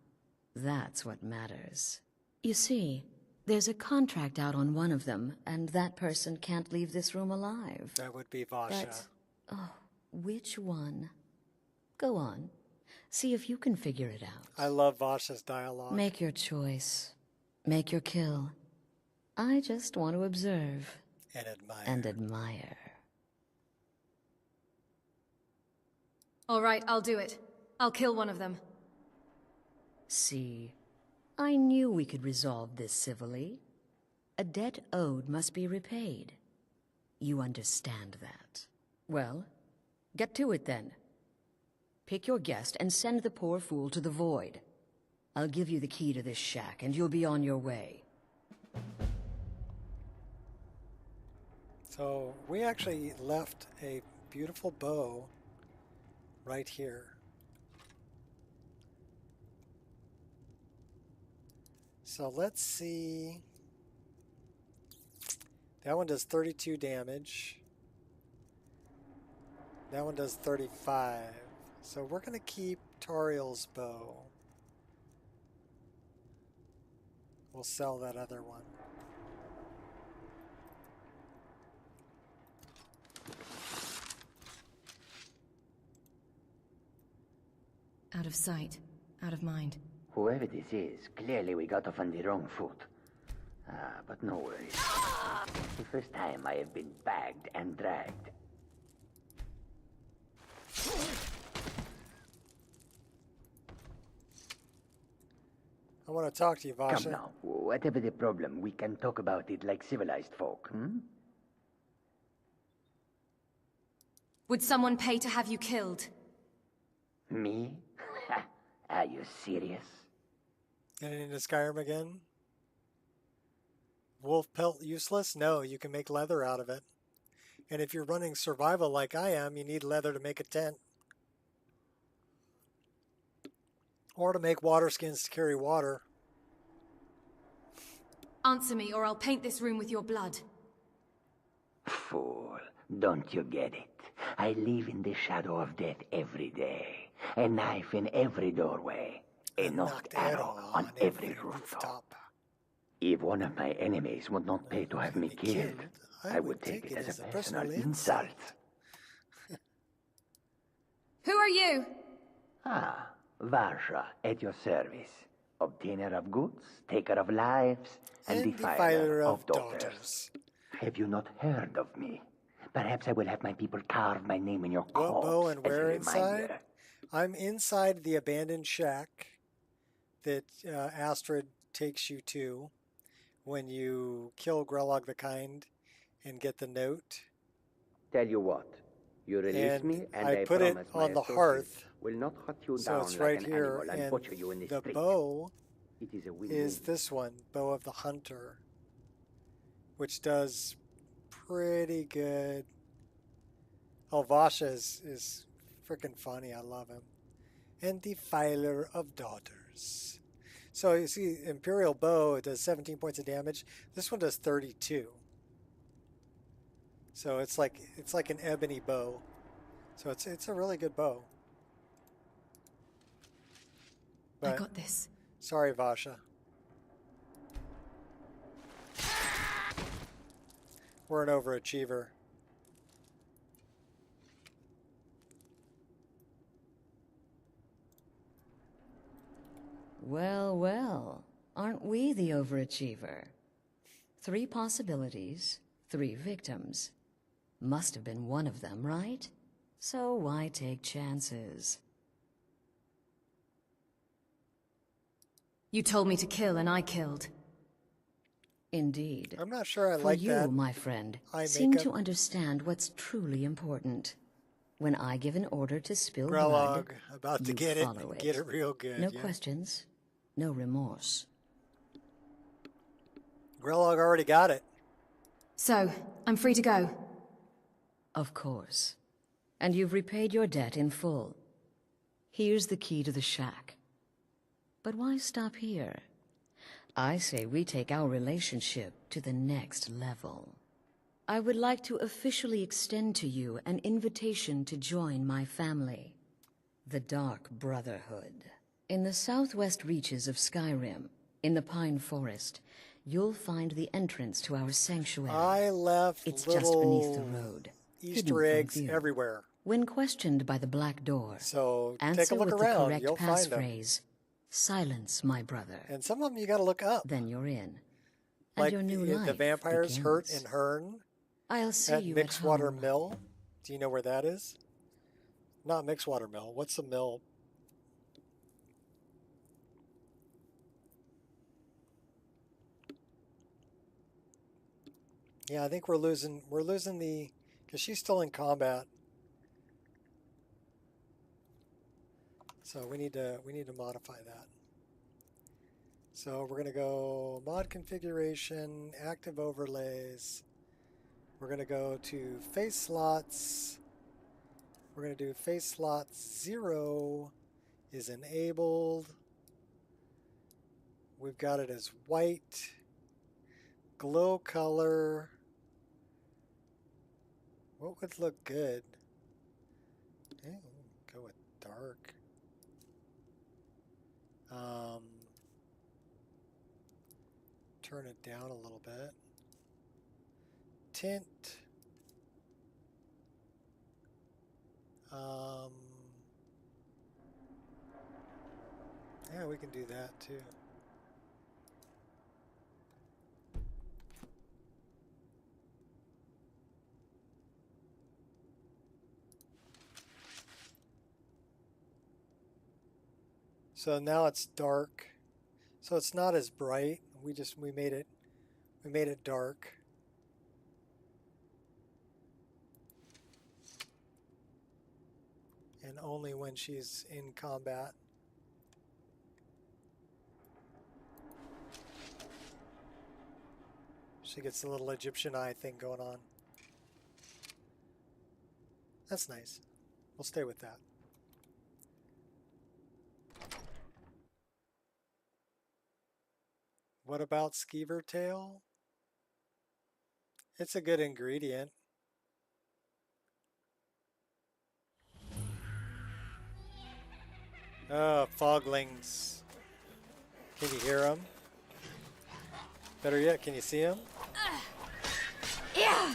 That's what matters. You see, there's a contract out on one of them, and that person can't leave this room alive. That would be Vasha. But, which one? Go on. See if you can figure it out. I love Vasha's dialogue. Make your choice. Make your kill. I just want to observe. And admire. All right, I'll do it. I'll kill one of them. See, I knew we could resolve this civilly. A debt owed must be repaid. You understand that. Well, get to it then. Pick your guest and send the poor fool to the void. I'll give you the key to this shack, and you'll be on your way. So we actually left a beautiful bow right here. So let's see. That one does 32 damage. That one does 35. So we're going to keep Tariel's bow. We'll sell that other one. Out of sight, out of mind. Whoever this is, clearly we got off on the wrong foot. But no worries. The first time I have been bagged and dragged. I want to talk to you, Vasha. Come now, whatever the problem, we can talk about it like civilized folk, hmm? Would someone pay to have you killed? Me? Are you serious? Getting into Skyrim again? Wolf pelt useless? No, you can make leather out of it. And if you're running survival like I am, you need leather to make a tent. Or to make water skins to carry water. Answer me, or I'll paint this room with your blood. Fool, don't you get it? I live in the shadow of death every day. A knife in every doorway. A knocked arrow on every rooftop. If one of my enemies would not pay to have me killed, I would take it as a personal insult. Who are you? Ah, Vasha, at your service. Obtainer of goods, taker of lives, and defiler of daughters. Have you not heard of me? Perhaps I will have my people carve my name in your corpse. What bow and as a where inside? reminder. I'm inside the abandoned shack that Astrid takes you to when you kill Grelog the Kind and get the note. Tell you what, you release And me, and I put it promise my on the associates hearth. will not hunt you So down it's like right an here, animal and and butcher you in the the street. bow It is a win-win. is this one, Bow of the Hunter, which does pretty good. Oh, Vasha is freaking funny. I love him. And Defiler of Daughters. So you see, Imperial Bow, it does 17 points of damage. This one does 32. So it's like an ebony bow. So it's a really good bow. I got this. Sorry, Vasha. We're an overachiever. Well, well, aren't we the overachiever? 3 possibilities, 3 victims. Must have been one of them, right? So why take chances? You told me to kill, and I killed. Indeed. I'm not sure I For like you, that. my friend, eye seem makeup. to understand what's truly important. When I give an order to spill Grelog, blood, about to you get it, follow get it real good. No yeah. questions, no remorse. Grelog already got it. So, I'm free to go. Of course. And you've repaid your debt in full. Here's the key to the shack. But why stop here? I say we take our relationship to the next level. I would like to officially extend to you an invitation to join my family, the Dark Brotherhood. In the southwest reaches of Skyrim, in the Pine Forest, you'll find the entrance to our sanctuary. I left It's little just beneath the road. hidden Easter from eggs view. everywhere. When questioned by the Black Door, So answer take a look with around. the correct You'll find them. passphrase, "Silence, my brother." And some of them you got to look up. Then you're in. And Like your new the life vampires begins. Hurt and Hearn I'll see at you Mixwater at home. Mill. Do you know where that is? Not Mixwater Mill. What's the mill? Yeah, I think we're losing the, because she's still in combat. So we need to modify that. So we're going to go mod configuration, active overlays. We're going to go to face slots. We're going to do face slot 0 is enabled. We've got it as white. Glow color. What would look good? Go with dark. Turn it down a little bit. Tint. Yeah, we can do that too. So now it's dark. So it's not as bright. We made it dark. And only when she's in combat. She gets the little Egyptian eye thing going on. That's nice. We'll stay with that. What about skeever tail? It's a good ingredient. Oh, foglings. Can you hear them? Better yet, can you see them? Yeah.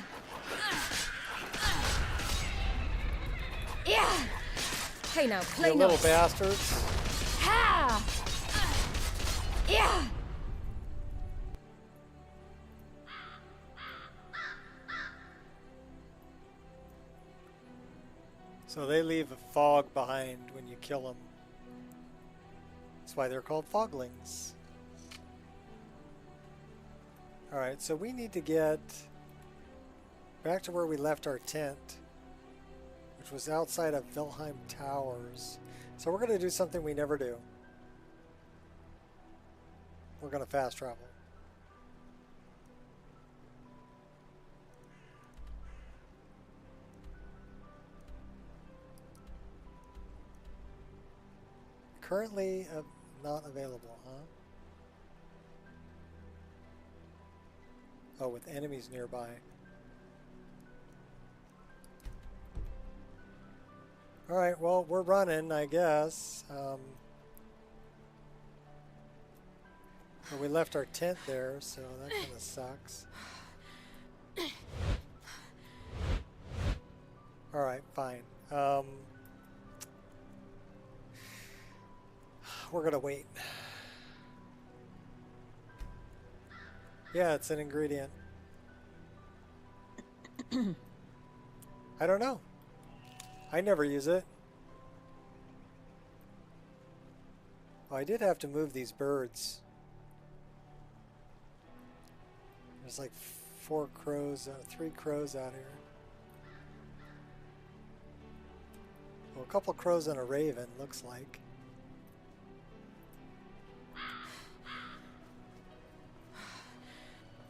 Yeah. Hey now, play you little bastards. Ha! Yeah. So they leave a fog behind when you kill them. That's why they're called foglings. Alright, so we need to get back to where we left our tent, which was outside of Vilheim Towers. So we're going to do something we never do. We're going to fast travel. Currently not available, huh? Oh, with enemies nearby. Alright, well, we're running, I guess. Well, we left our tent there, so that kind of sucks. Alright, fine. We're gonna wait. Yeah, it's an ingredient. I don't know. I never use it. Oh, I did have to move these birds. There's like 3 crows out here. Well, a couple crows and a raven, looks like.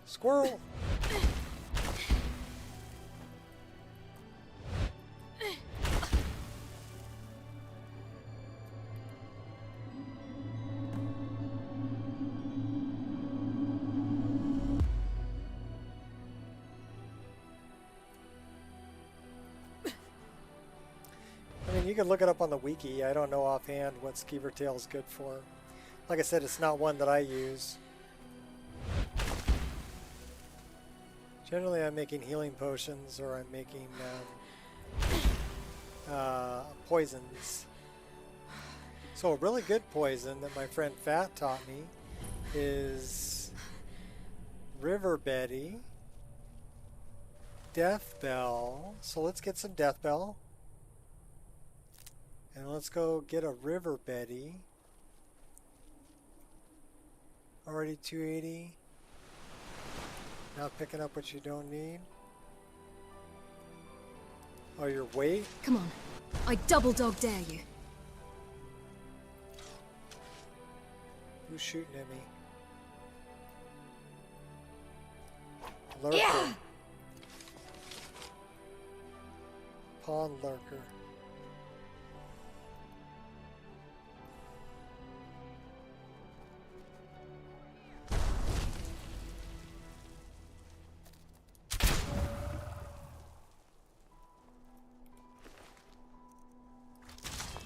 Squirrel! I mean, you can look it up on the wiki. I don't know offhand what skeever tail is good for. Like I said, it's not one that I use. Generally, I'm making healing potions or I'm making poisons. So a really good poison that my friend Fat taught me is River Betty, Death Bell. So let's get some Death Bell. And let's go get a River Betty. Already 280. Not picking up what you don't need. Oh, your weight? Come on. I double dog dare you. Who's shooting at me? Lurker. Pond lurker.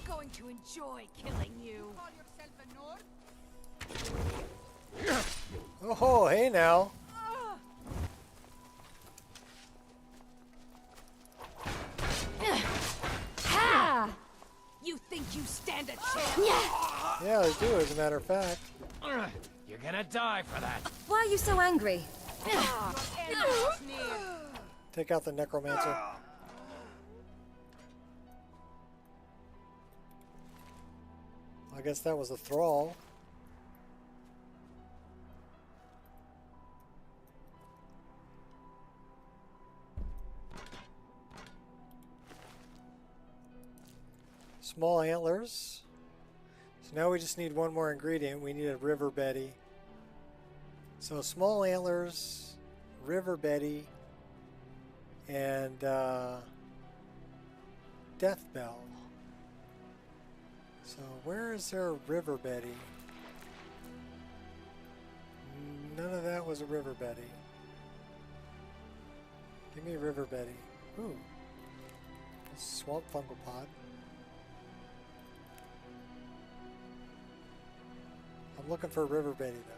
Going to enjoy killing you. Oh, hey now. Ha! You think you stand a chance? Yeah, they do, as a matter of fact. You're gonna die for that. Why are you so angry? Take out the necromancer. I guess that was a thrall. Small antlers. So now we just need one more ingredient. We need a river Betty. So small antlers, river Betty, and death bell. So where is there a river Betty? None of that was a river Betty. Give me a river Betty. Ooh. A swamp fungal pod. I'm looking for a river Betty though.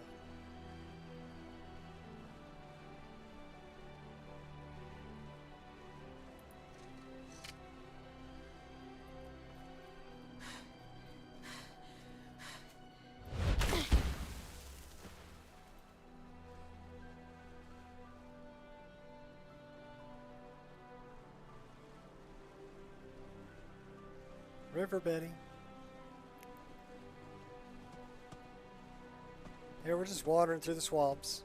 River Betty. Here we're just wandering through the swamps.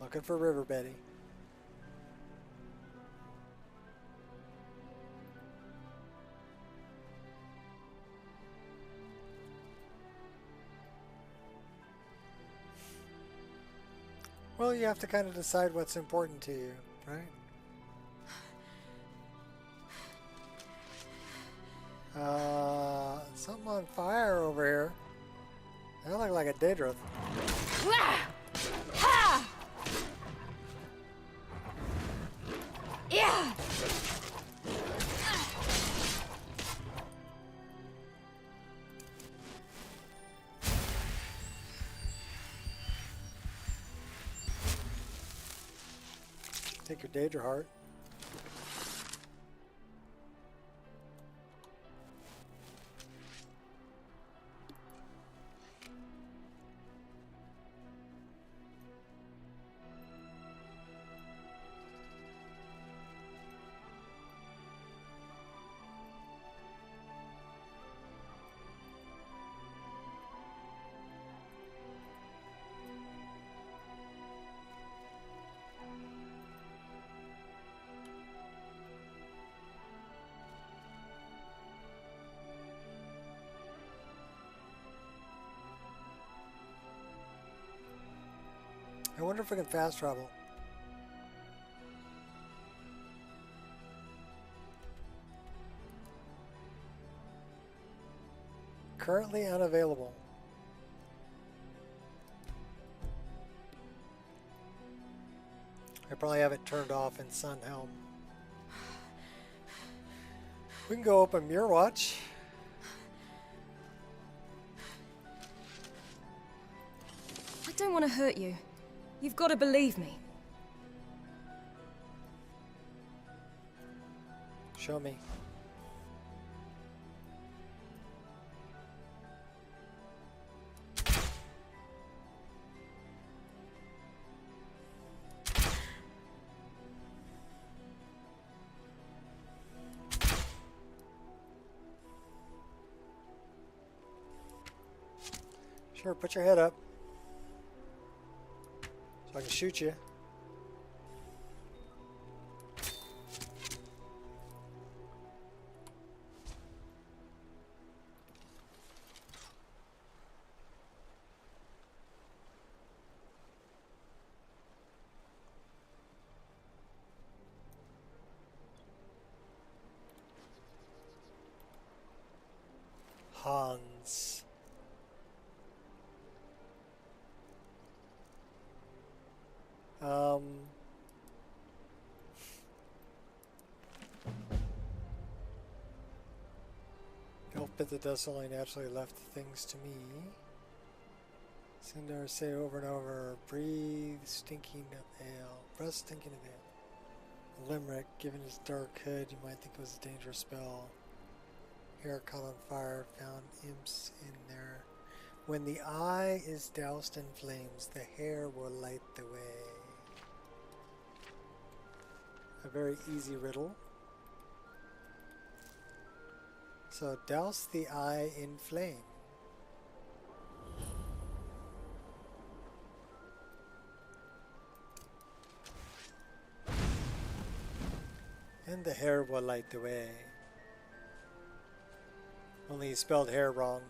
Looking for River Betty. Well, you have to kind of decide what's important to you, right? Something on fire over here. That looked like a Daedra. Yeah. Take your Daedra heart. I wonder if we can fast travel. Currently unavailable. I probably have it turned off in Sunhelm. We can go open Mirror Watch. I don't want to hurt you. You've got to believe me. Show me. Sure, put your head up. So I can shoot you. but the dust only naturally left things to me. Sindar say over and over, breathe stinking of ale. Breath stinking of ale. A limerick, given his dark hood, you might think it was a dangerous spell. Hair caught on fire, found imps in there. When the eye is doused in flames, the hair will light the way. A very easy riddle. So douse the eye in flame. And the hair will light the way. Only he spelled hair wrong.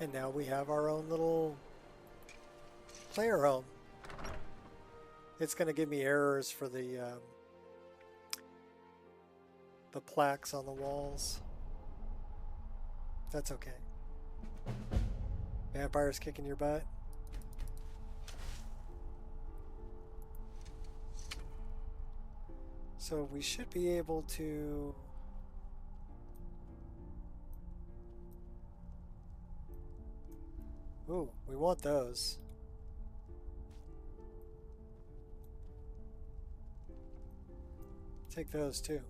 And now we have our own little player home. It's going to give me errors for the plaques on the walls. That's okay. Vampires kicking your butt. So we should be able to ooh, we want those. Take those too.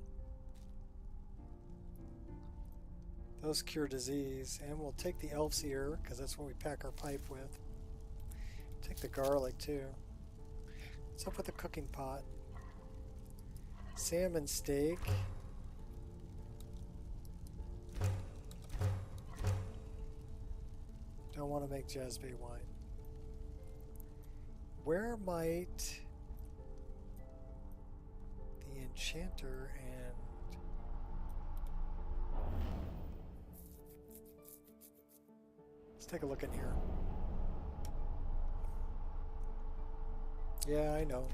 Those cure disease, and we'll take the elf's ear because that's what we pack our pipe with. Take the garlic too. What's up with the cooking pot? Salmon steak. Don't want to make Jazbay wine. Where might the enchanter and let's take a look in here. Yeah, I know.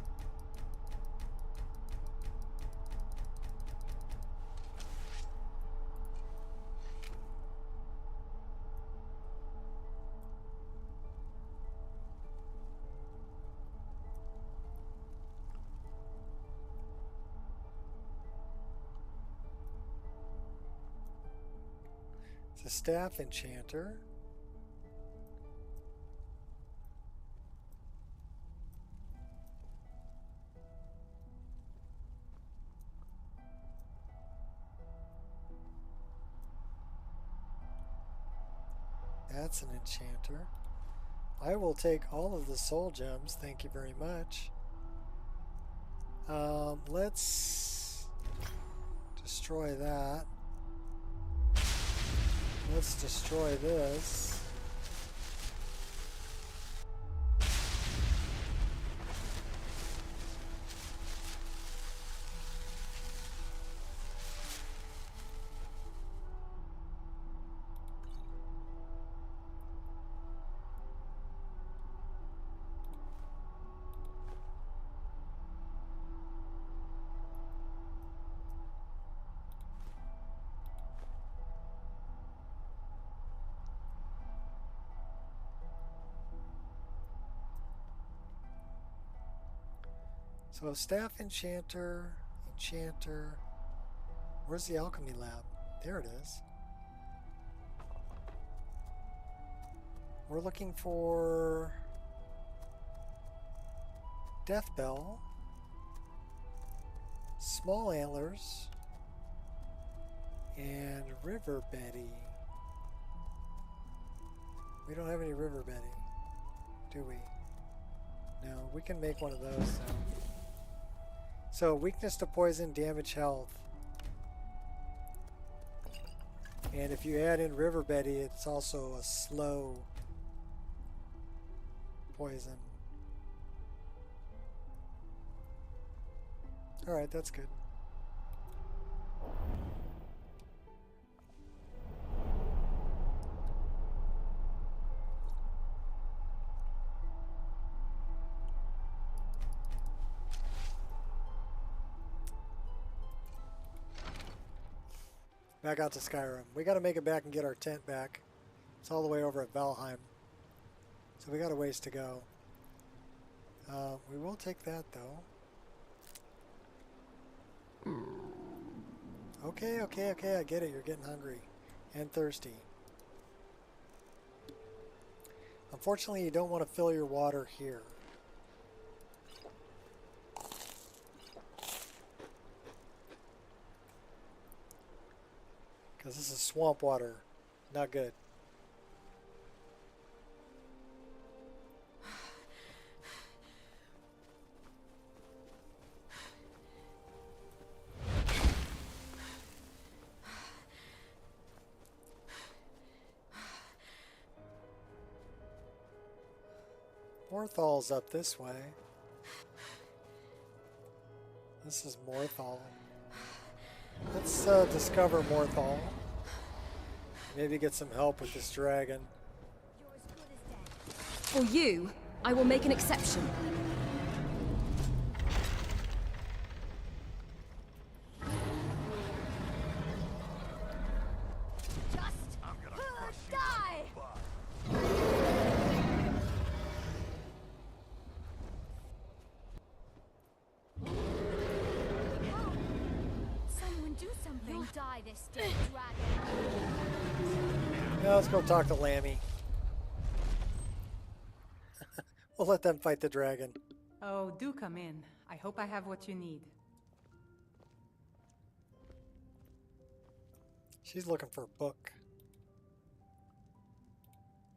It's a staff enchanter. That's an enchanter. I will take all of the soul gems, thank you very much. Let's destroy that. Let's destroy this. So staff enchanter, enchanter. Where's the alchemy lab? There it is. We're looking for Death Bell, Small Antlers, and River Betty. We don't have any River Betty, do we? No, we can make one of those though. So weakness to poison, damage health. And if you add in River Betty, it's also a slow poison. Alright, that's good. Back out to Skyrim. We got to make it back and get our tent back. It's all the way over at Valheim. So we got a ways to go. We will take that though. Okay, okay, okay, I get it. You're getting hungry and thirsty. Unfortunately, you don't want to fill your water here. Because this is swamp water. Not good. Morthal's up this way. This is Morthal. Let's discover Morthal. Maybe get some help with this dragon. For you, I will make an exception. Now let's go talk to Lammy. We'll let them fight the dragon. Oh, do come in. I hope I have what you need. She's looking for a book.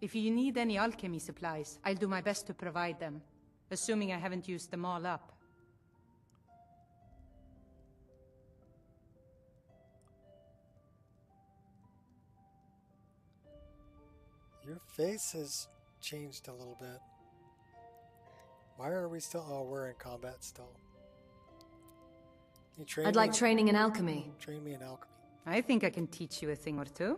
If you need any alchemy supplies, I'll do my best to provide them. Assuming I haven't used them all up. Your face has changed a little bit. Why are we still... Oh, we're in combat still. You train I'd like training in alchemy. Train me in alchemy. I think I can teach you a thing or two.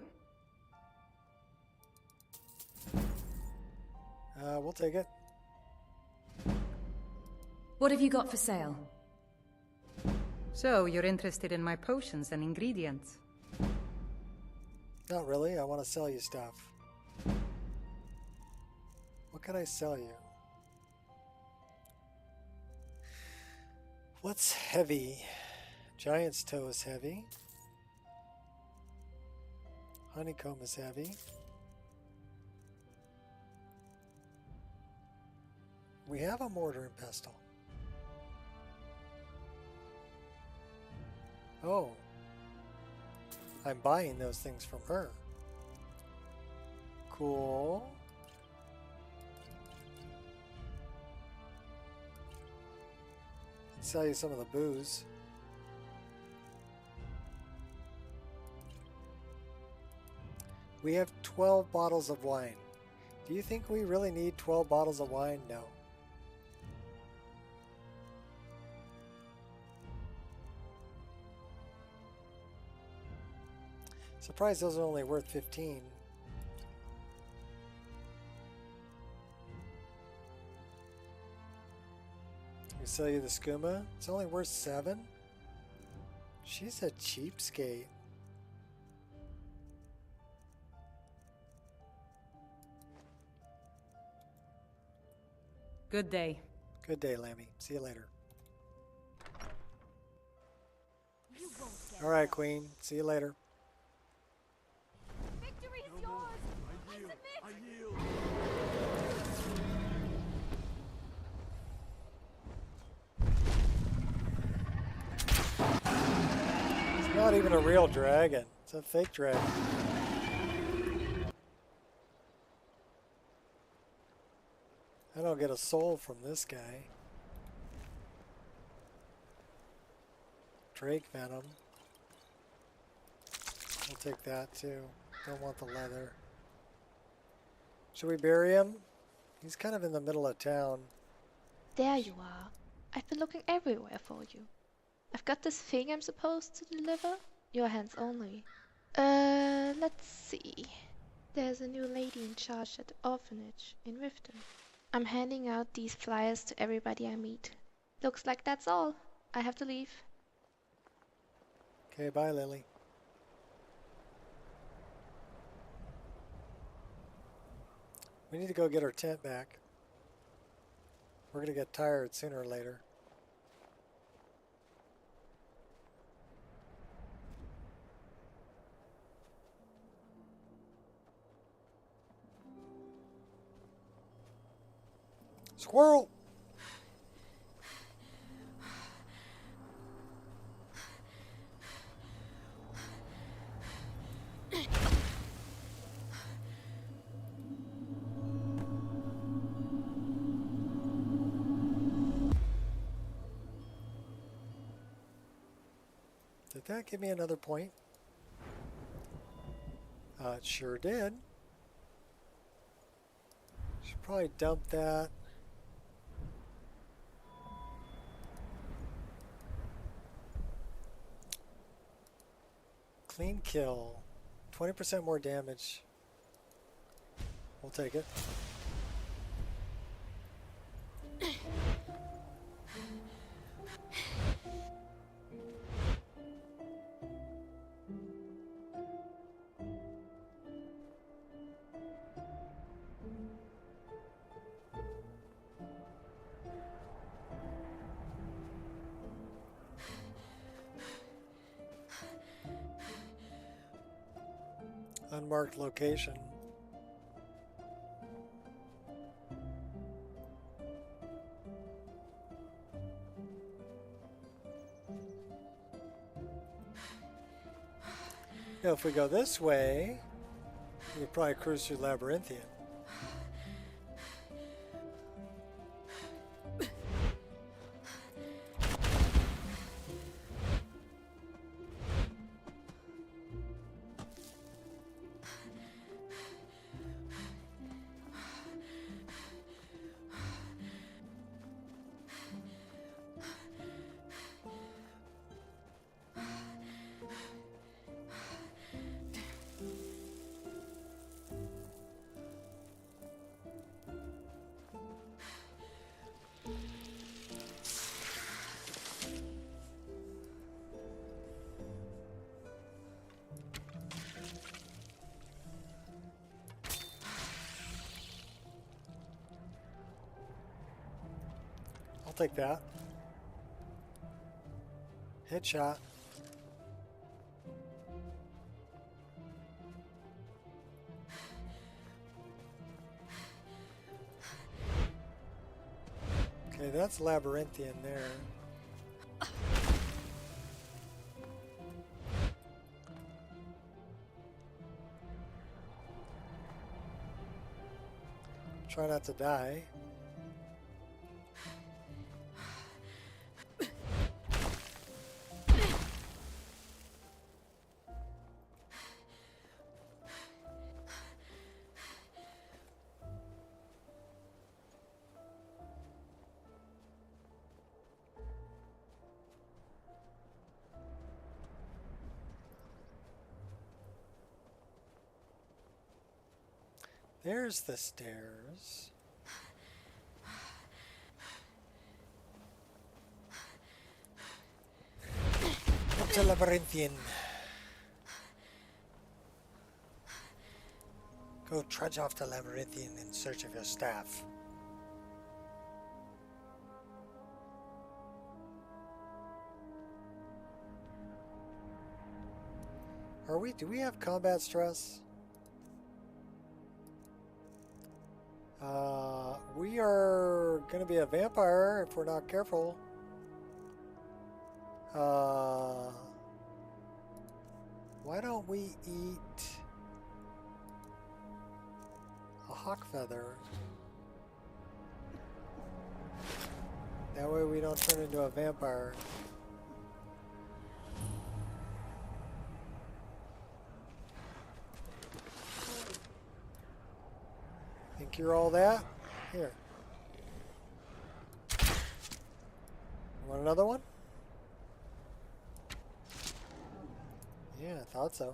We'll take it. What have you got for sale? So, you're interested in my potions and ingredients? Not really. I want to sell you stuff. What can I sell you? What's heavy? Giant's toe is heavy. Honeycomb is heavy. We have a mortar and pestle. Oh. I'm buying those things from her. Cool. Sell you some of the booze. We have 12 bottles of wine. Do you think we really need 12 bottles of wine? No. Surprised those are only worth 15. We sell you the skooma. It's only worth 7. She's a cheapskate. Good day. Good day, Lammy. See you later. All right, Queen. See you later. Victory is yours! I submit! I yield. It's not even a real dragon. It's a fake dragon. I don't get a soul from this guy. Drake venom. We'll take that too. Don't want the leather. Should we bury him? He's kind of in the middle of town. There you are. I've been looking everywhere for you. I've got this thing I'm supposed to deliver. Your hands only. Let's see. There's a new lady in charge at the orphanage in Riften. I'm handing out these flyers to everybody I meet. Looks like that's all. I have to leave. Okay, bye, Lily. We need to go get our tent back. We're gonna get tired sooner or later. Squirrel! Did that give me another point? It sure did. Should probably dump that. Clean kill. 20% more damage. We'll take it. Unmarked location. Now if we go this way, we could probably cruise through Labyrinthian. I'll take that. Headshot. Okay, that's Labyrinthian there. Try not to die. There's the stairs. Up to Labyrinthian. Go trudge off to Labyrinthian in search of your staff. Do we have combat stress? We are gonna be a vampire if we're not careful. Why don't we eat a hawk feather? That way we don't turn into a vampire. Think you're all that? Here. Want another one? Yeah, I thought so.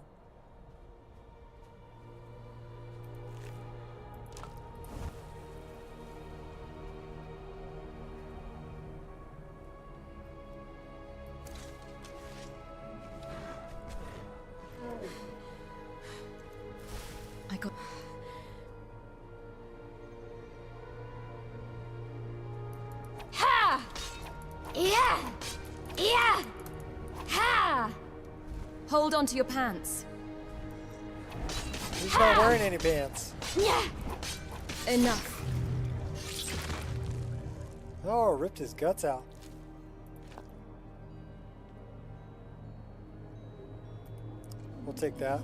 I got... Hold on to your pants. He's not wearing any pants. Enough. Oh, ripped his guts out. We'll take that.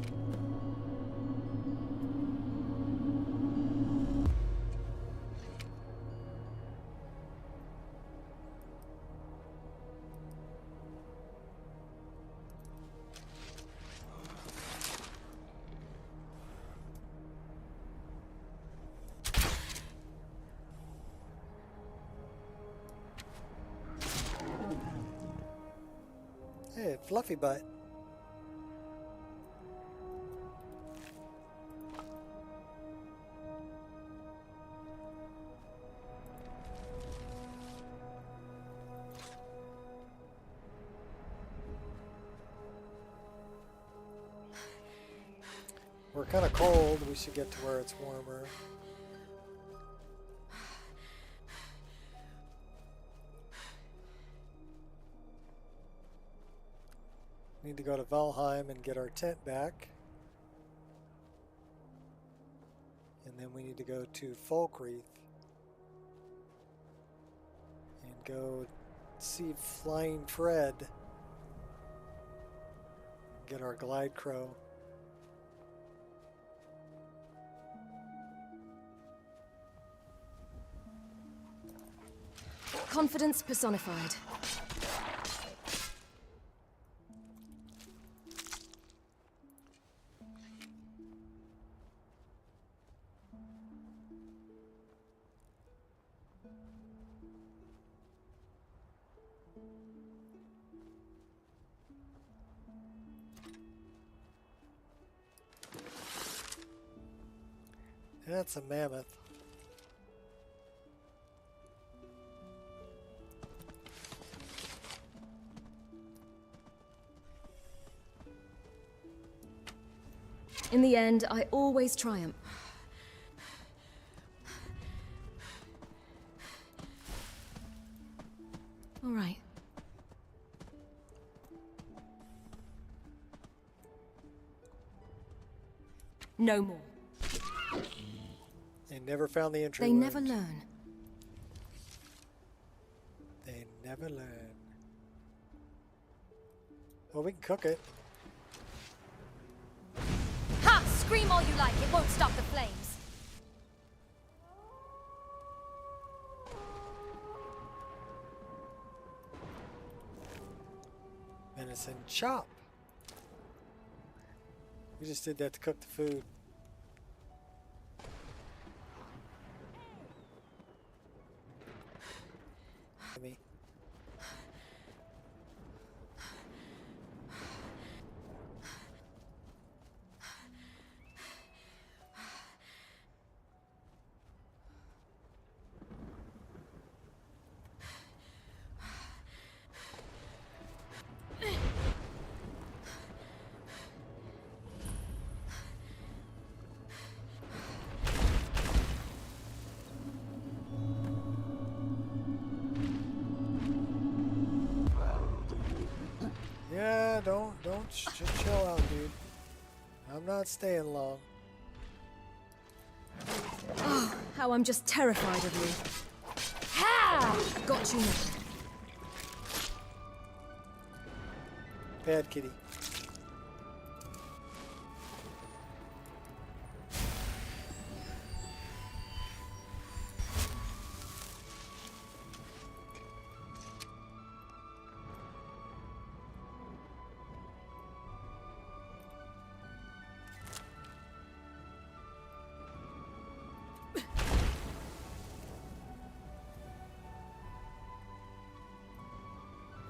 Hey, fluffy butt. We're kind of cold. We should get to where it's warmer. Need to go to Valheim and get our tent back. And then we need to go to Falkreath and go see Flying Fred. Get our glide crow. Confidence personified. That's a mammoth. In the end, I always triumph. All right. No more. They never found the entry They wound. never learn. They never learn. Well, we can cook it. Ha! Scream all you like, it won't stop the flames. Venison chop. We just did that to cook the food. Me. Yeah, don't chill out, dude. I'm not staying long. Oh, how I'm just terrified of you. Ha! Got you now. Bad kitty.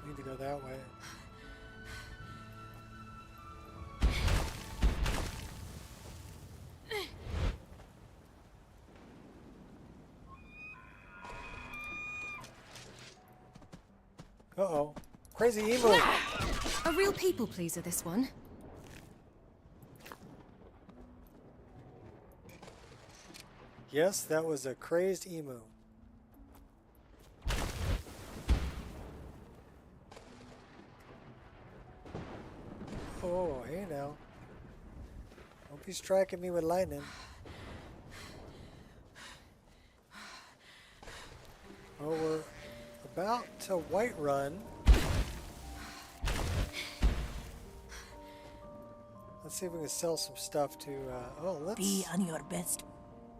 Need to go that way. Uh-oh. Crazy emo. A real people pleaser, this one. Yes, that was a crazed emu. Oh. Hey now. Don't be striking me with lightning. Oh, we're about to Whiterun. Let's see if we can sell some stuff to, oh, let's... Be on your best.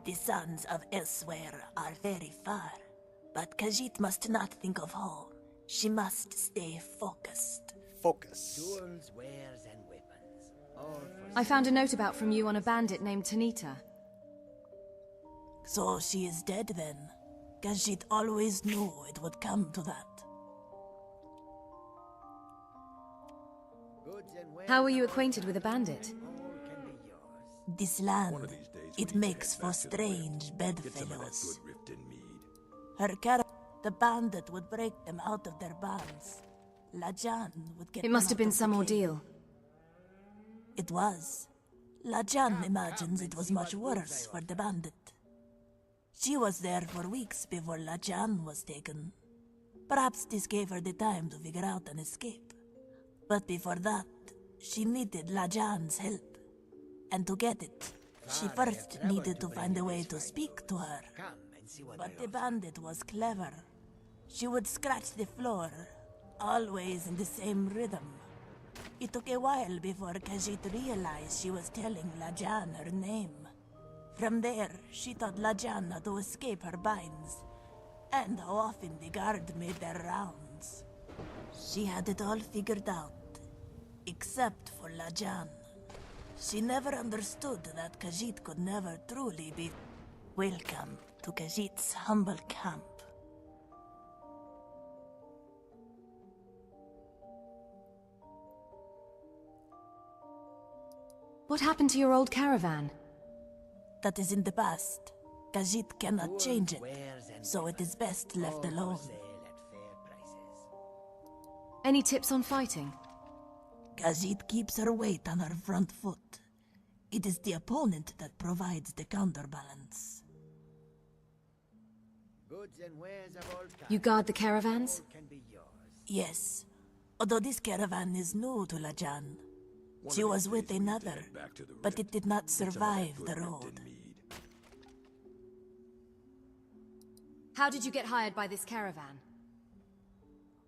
The sons of elsewhere are very far, but Khajiit must not think of home. She must stay focused. Focus. Tools, wares, and weapons. All for I found a note about from you on a bandit named Tanita. So she is dead then. Khajiit always knew it would come to that. How were you acquainted with a bandit? This land, it makes for strange bedfellows. Her character, the bandit would break them out of their bonds. Lajan would get It must them have been out of some the cave. ordeal. It was. Lajan imagines it was much worse for the bandit. She was there for weeks before Lajan was taken. Perhaps this gave her the time to figure out an escape. But before that, she needed Lajan's help. And to get it, she first needed to find a way to speak to her. But the bandit was clever. She would scratch the floor, always in the same rhythm. It took a while before Khajiit realized she was telling Lajan her name. From there, she taught Lajan how to escape her binds, and how often the guard made their rounds. She had it all figured out, except for Lajan. She never understood that Khajiit could never truly be welcome to Khajiit's humble camp. What happened to your old caravan? That is in the past. Khajiit cannot change it, so it is best left alone. Any tips on fighting? Khajiit keeps her weight on her front foot. It is the opponent that provides the counterbalance. You guard the caravans? Yes, although this caravan is new to Lajan. She was with another, but it did not survive the road. How did you get hired by this caravan?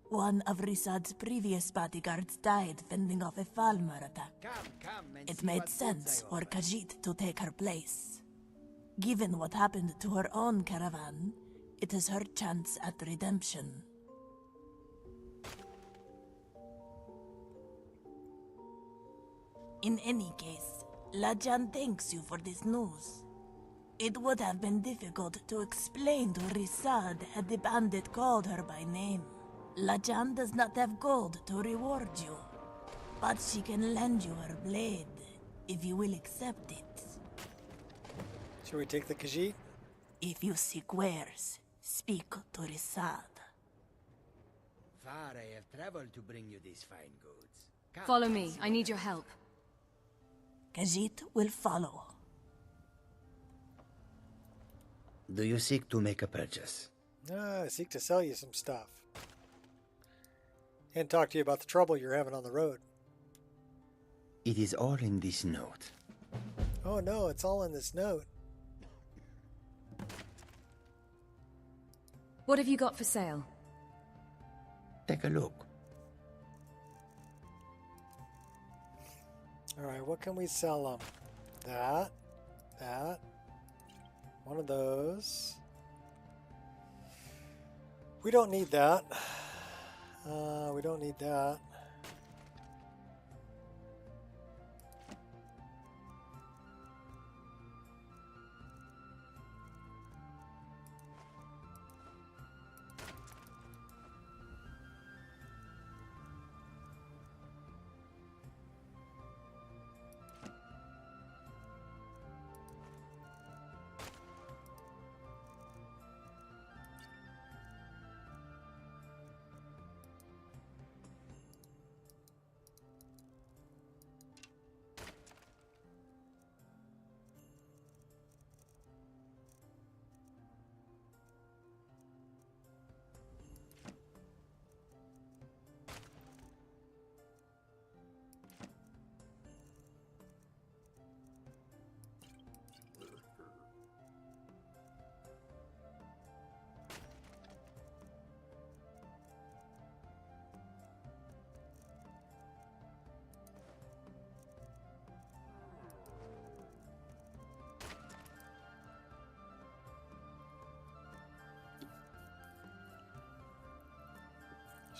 One of Risad's previous bodyguards died fending off a Falmer attack. It made sense for Khajiit to take her place. Given what happened to her own caravan, it is her chance at redemption. In any case, Lajan thanks you for this news. It would have been difficult to explain to Risad had the bandit called her by name. Lajan does not have gold to reward you, but she can lend you her blade, if you will accept it. Shall we take the Khajiit? If you seek wares, speak to Risad. Far I have traveled to bring you these fine goods. Follow me, I need your help. Khajiit will follow. Do you seek to make a purchase? I seek to sell you some stuff. And talk to you about the trouble you're having on the road. It is all in this note. Oh no, it's all in this note. What have you got for sale? Take a look. Alright, what can we sell them? That. One of those. We don't need that. We don't need that.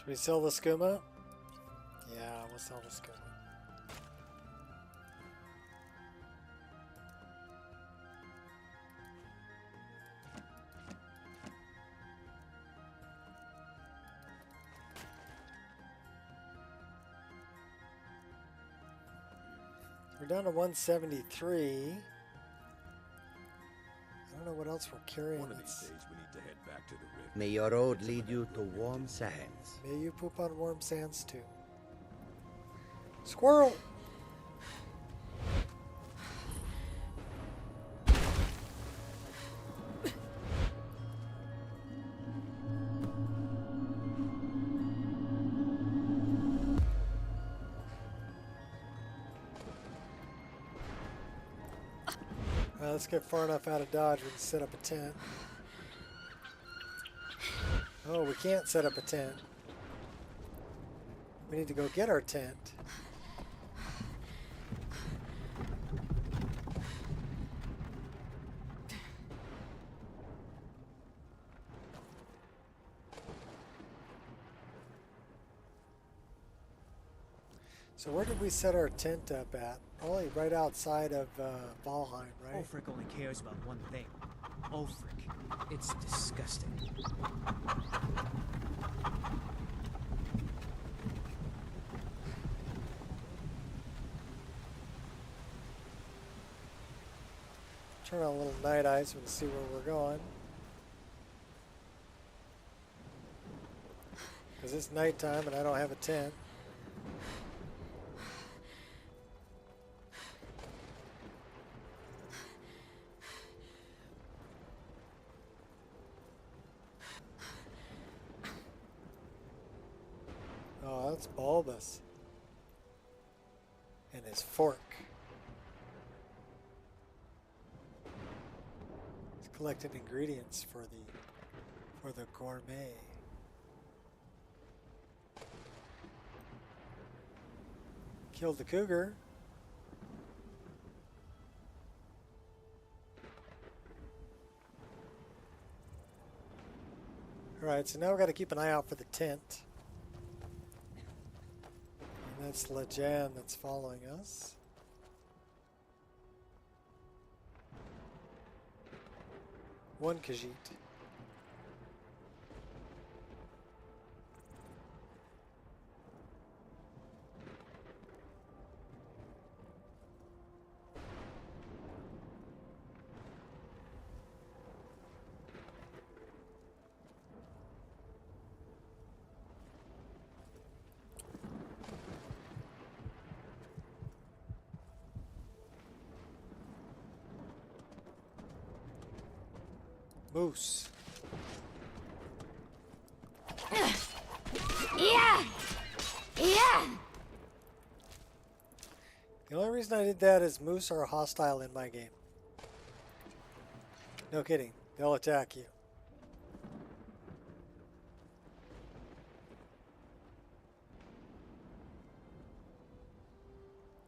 Should we sell the skooma? Yeah, we'll sell the skooma. We're down to 173. I don't know what else we're carrying. One of these days we need to head back to the river. May your road lead you to warm sands. May you poop on warm sands too. Squirrel! Let's get far enough out of Dodge. We can set up a tent. Oh, we can't set up a tent. We need to go get our tent. So where did we set our tent up at? Probably right outside of Valheim, right? Ulfric only cares about one thing. Ulfric. It's disgusting. Turn on a little night eye so we can see where we're going. Because it's nighttime and I don't have a tent. Oh, that's Bulbous. And his fork. He's collecting ingredients for the gourmet. Killed the cougar. Alright, so now we've got to keep an eye out for the tent. And that's Lajan that's following us. One Khajiit. Moose. Yeah! Yeah! The only reason I did that is moose are hostile in my game. No kidding. They'll attack you.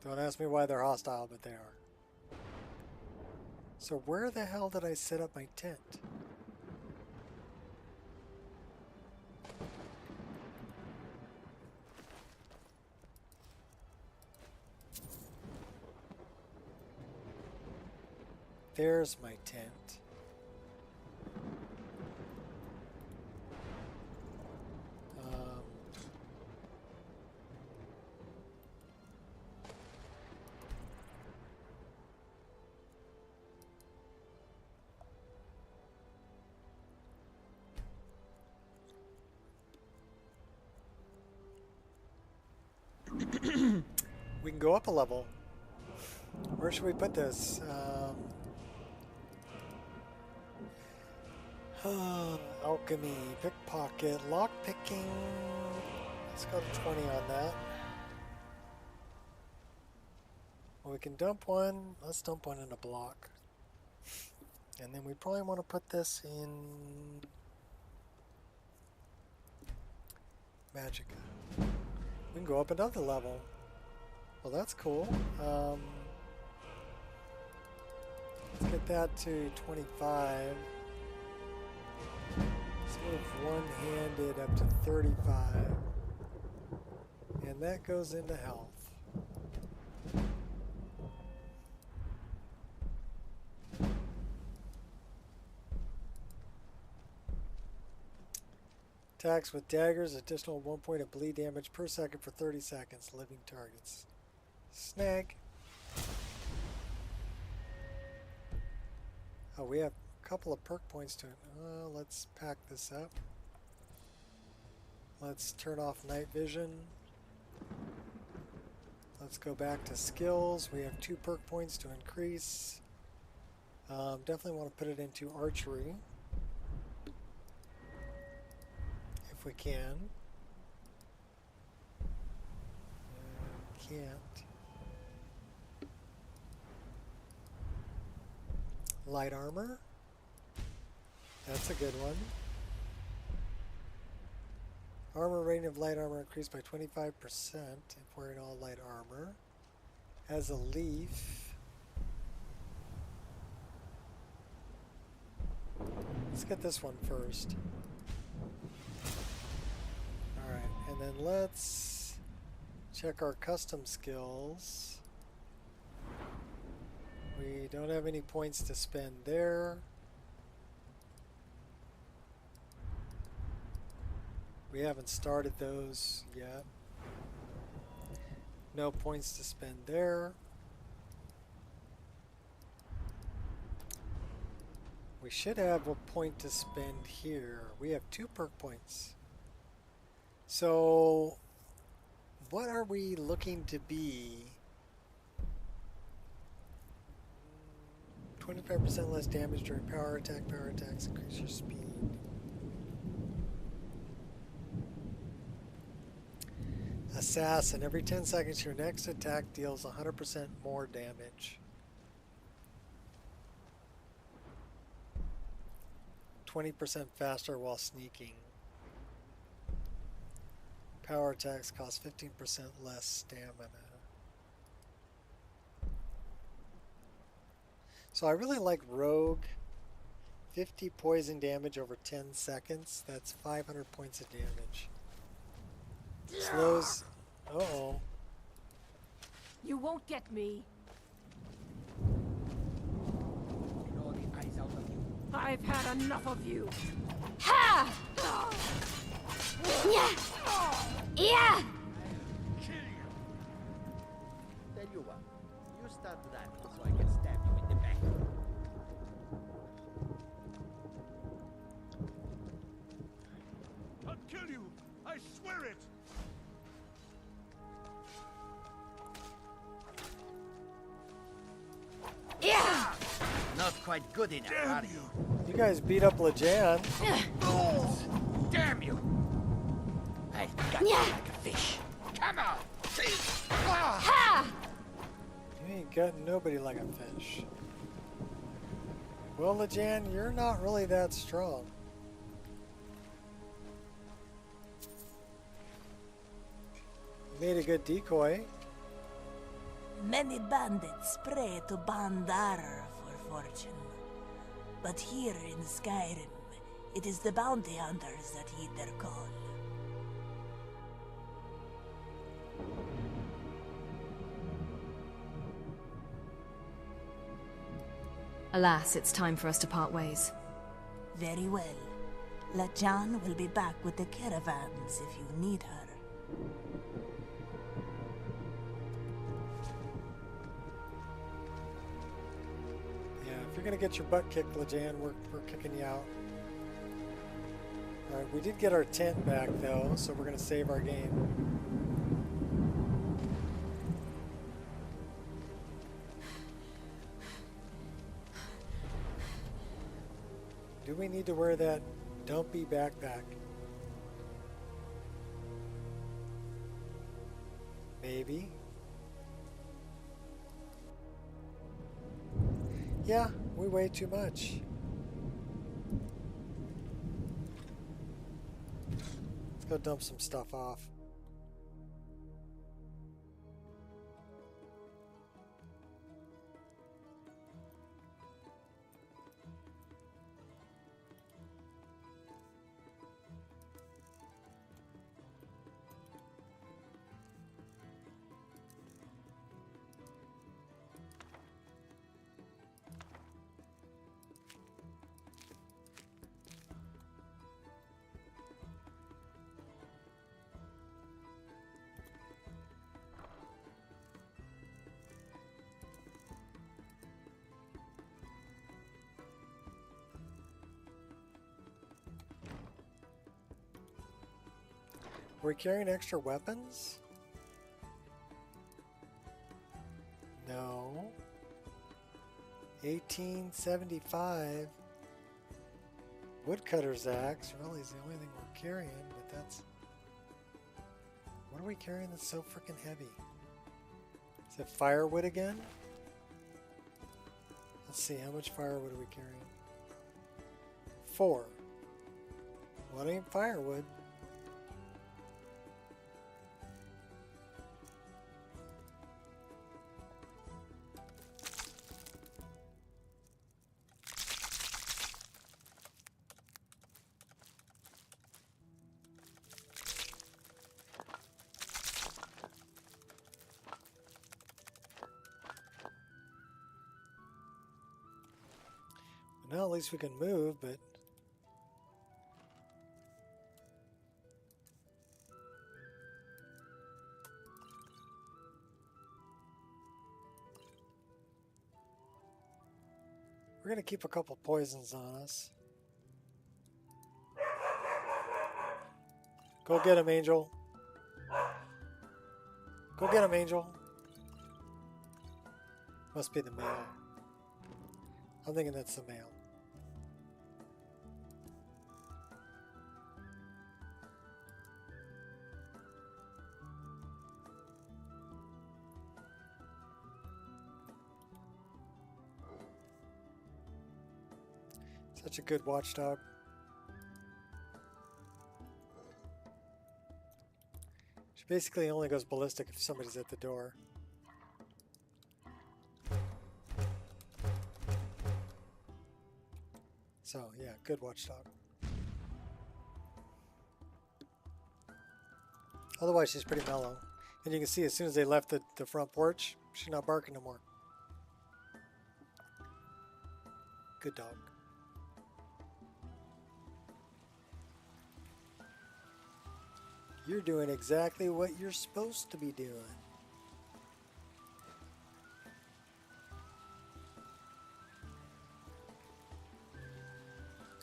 Don't ask me why they're hostile, but they are. So where the hell did I set up my tent? There's my tent. We can go up a level. Where should we put this? Alchemy, pickpocket, lockpicking. Let's go to 20 on that. Well, we can dump one. Let's dump one in a block. And then we probably want to put this in Magicka. We can go up another level. Well, that's cool. Let's get that to 25. Let's move one-handed up to 35. And that goes into health. Attacks with daggers, additional 1 point of bleed damage per second for 30 seconds. Living targets. Snag. Oh, we have a couple of perk points to it. Let's pack this up. Let's turn off night vision. Let's go back to skills. We have 2 perk points to increase. Definitely want to put it into archery. If we can. Can't. Light armor. That's a good one. Armor rating of light armor increased by 25% if wearing all light armor. As a leaf. Let's get this one first. Alright, and then let's check our custom skills. We don't have any points to spend there. We haven't started those yet. No points to spend there. We should have a point to spend here. We have 2 perk points. So, what are we looking to be? 25% less damage during power attack. Power attacks increase your speed. Assassin. Every 10 seconds, your next attack deals 100% more damage. 20% faster while sneaking. Power attacks cost 15% less stamina. So I really like Rogue. 50 poison damage over 10 seconds. That's 500 points of damage. Slows. Uh-oh. You won't get me. I've had enough of you. Ha! Yeah! Yeah! Tell you what, you start running so I can stab you in the back. I'll kill you! I swear it! Yeah! Not quite good enough, are you? You guys beat up Lejan. Fools! Damn you! I've got you like a fish. Come on! Ha! You ain't got nobody like a fish. Well, Lejan, you're not really that strong. You made a good decoy. Many bandits pray to Bandar for fortune. But here in Skyrim, it is the bounty hunters that heed their call. Alas, it's time for us to part ways. Very well. Lajan will be back with the caravans if you need her. Yeah, if you're gonna get your butt kicked, Lejan, we're kicking you out. Alright, we did get our tent back though, so we're gonna save our game. Do we need to wear that dumpy backpack? Maybe. Yeah, we weigh too much. Let's go dump some stuff off. Are we carrying extra weapons? No. 1875. Woodcutter's axe really is the only thing we're carrying, but that's... What are we carrying that's so freaking heavy? Is it firewood again? Let's see, how much firewood are we carrying? 4. Well, it ain't firewood. Now at least we can move, but we're gonna keep a couple poisons on us. Go get him, Angel. Go get him, Angel. Must be the male. I'm thinking that's the male. Such a good watchdog. She basically only goes ballistic if somebody's at the door. So, yeah, good watchdog. Otherwise, she's pretty mellow. And you can see as soon as they left the front porch, she's not barking no more. Good dog. You're doing exactly what you're supposed to be doing.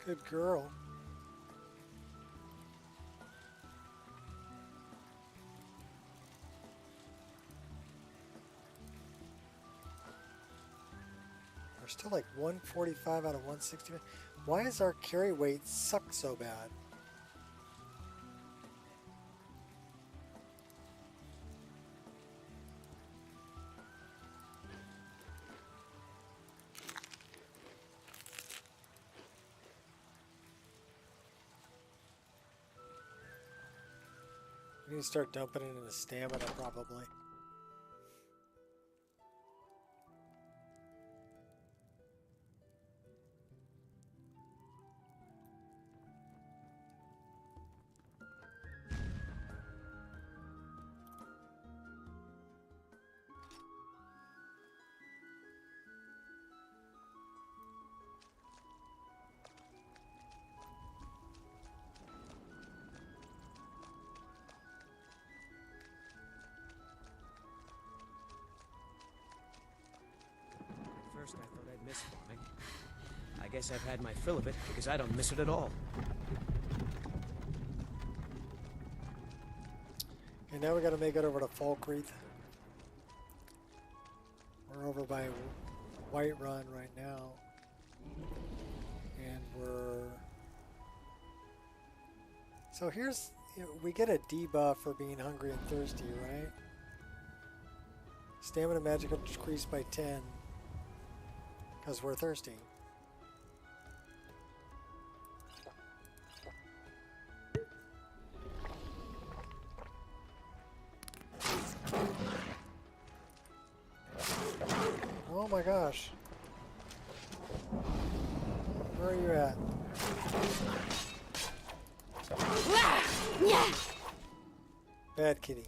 Good girl. We're still like 145 out of 160. Why does our carry weight suck so bad? We need to start dumping it into stamina, probably. First, I thought I'd miss farming. I guess I've had my fill of it because I don't miss it at all. Okay, now we got to make it over to Falkreath. We're over by Whiterun right now. And we're... So here's... we get a debuff for being hungry and thirsty, right? Stamina magic decreased by 10. Because we're thirsty. Oh my gosh. Where are you at? Bad kitty.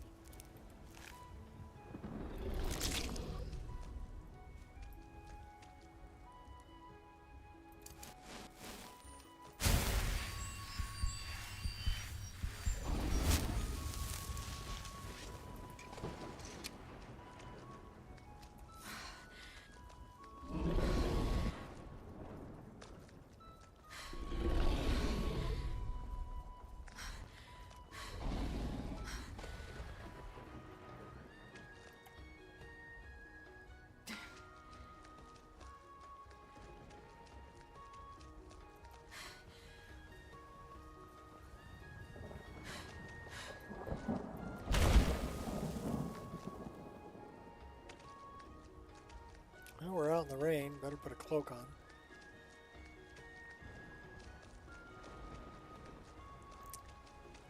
rain. Better put a cloak on.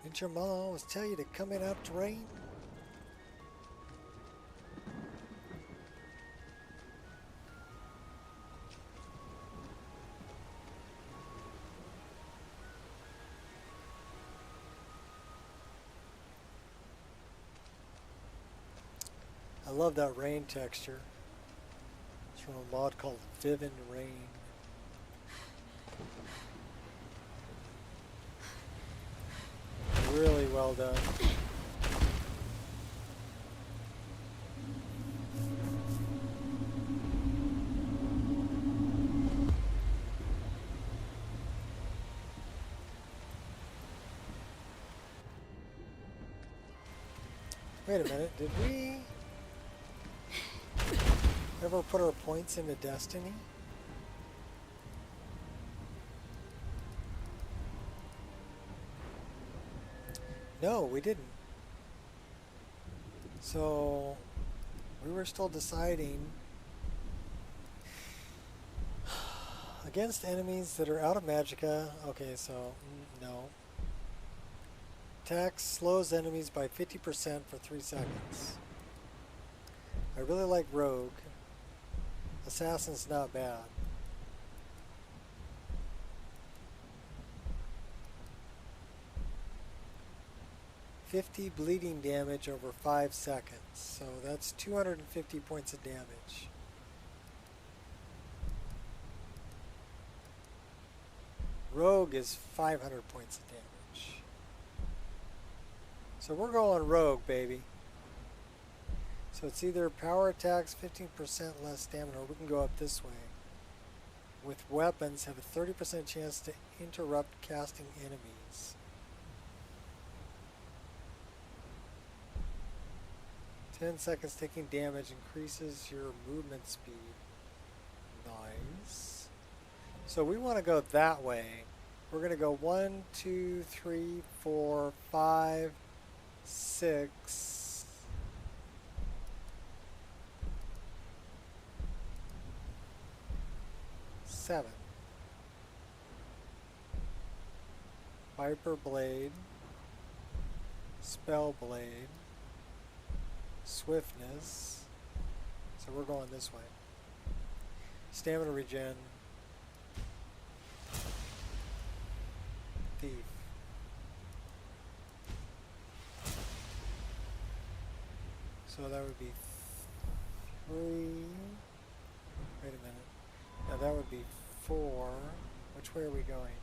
Didn't your mom always tell you to come in out to rain? I love that rain texture. It's from a mod called Vivid Rain. Really well done. Wait a minute, did we ever put our points into Destiny? No, we didn't. So, we were still deciding against enemies that are out of magicka. Okay, so, no. Attack slows enemies by 50% for 3 seconds. I really like Rogue. Assassin's not bad. $50 bleeding damage over 5 seconds. So that's 250 points of damage. Rogue is 500 points of damage. So we're going Rogue, baby. So it's either power attacks 15% less stamina, or we can go up this way. With weapons, have a 30% chance to interrupt casting enemies. 10 seconds taking damage increases your movement speed. Nice. So we want to go that way. We're going to go 1, 2, 3, 4, 5, 6. Seven. Viper Blade, Spell Blade, Swiftness. So we're going this way. Stamina regen. Thief. So that would be 3. Wait a minute. Now that would be 4. Which way are we going?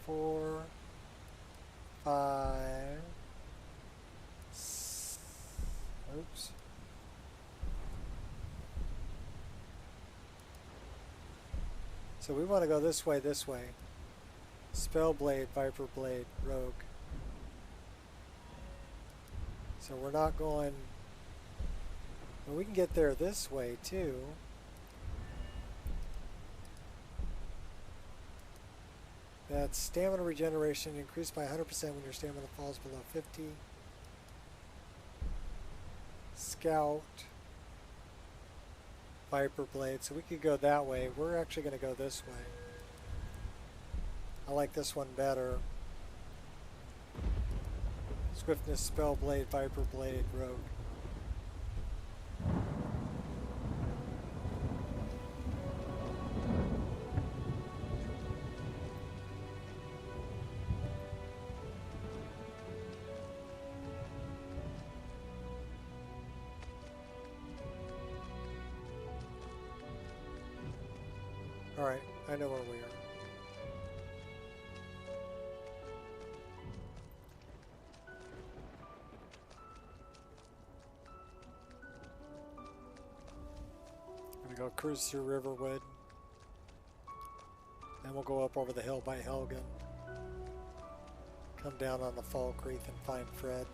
4, 5. Oops. So we want to go this way, this way. Spell Blade, Viper Blade, Rogue. So we're not going... Well, we can get there this way too. That's stamina regeneration increased by 100% when your stamina falls below 50. Scout. Viper Blade. So we could go that way. We're actually going to go this way. I like this one better. Swiftness, Spell Blade, Viper Blade, Rogue. Alright, I know where we are. Gonna go cruise through Riverwood. Then we'll go up over the hill by Helgen. Come down on the Fall Creek and find Fred.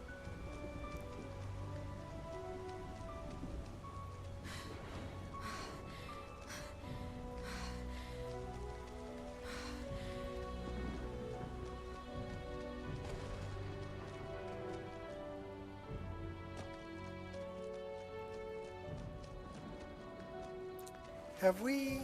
Have we...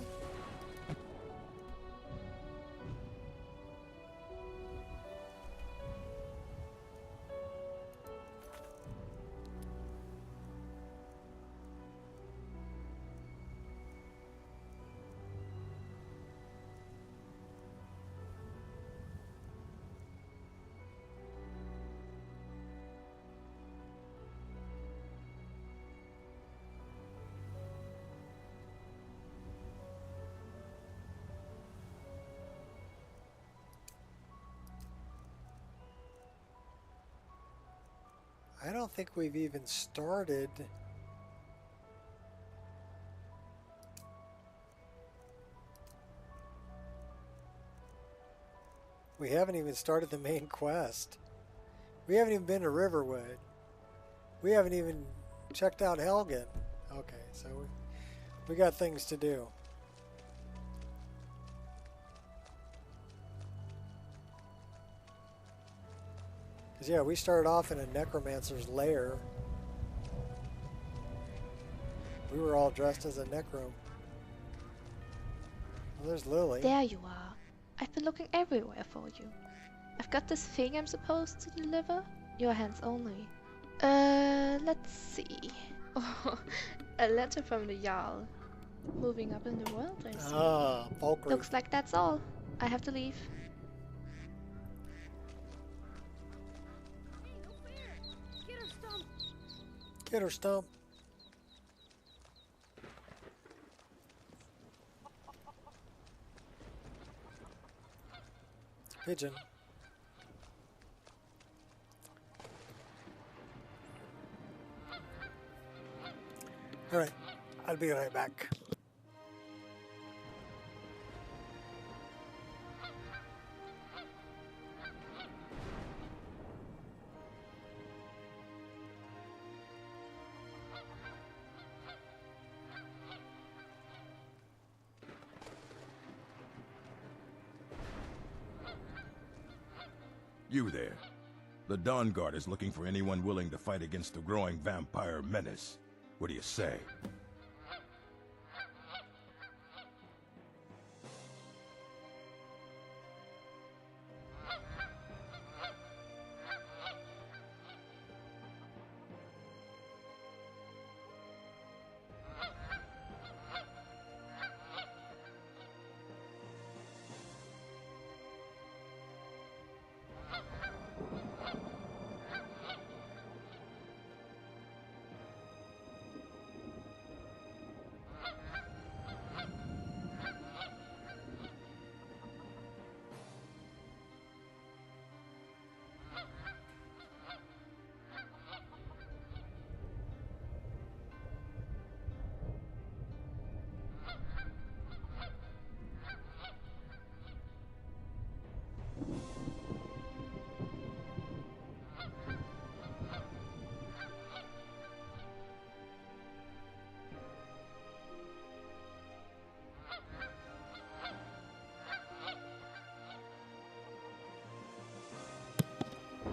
I don't think we've even started. We haven't even started the main quest. We haven't even been to Riverwood. We haven't even checked out Helgen. Okay, so we got things to do. Because, yeah, we started off in a necromancer's lair. We were all dressed as a necrom. Well, there's Lily. There you are. I've been looking everywhere for you. I've got this thing I'm supposed to deliver. Your hands only. Let's see. Oh, a letter from the Jarl. Moving up in the world, I see. Ah, Valkyrie. Looks like that's all. I have to leave. Get her, Stump. Pigeon. All right, I'll be right back. You there. The Dawn Guard is looking for anyone willing to fight against the growing vampire menace. What do you say?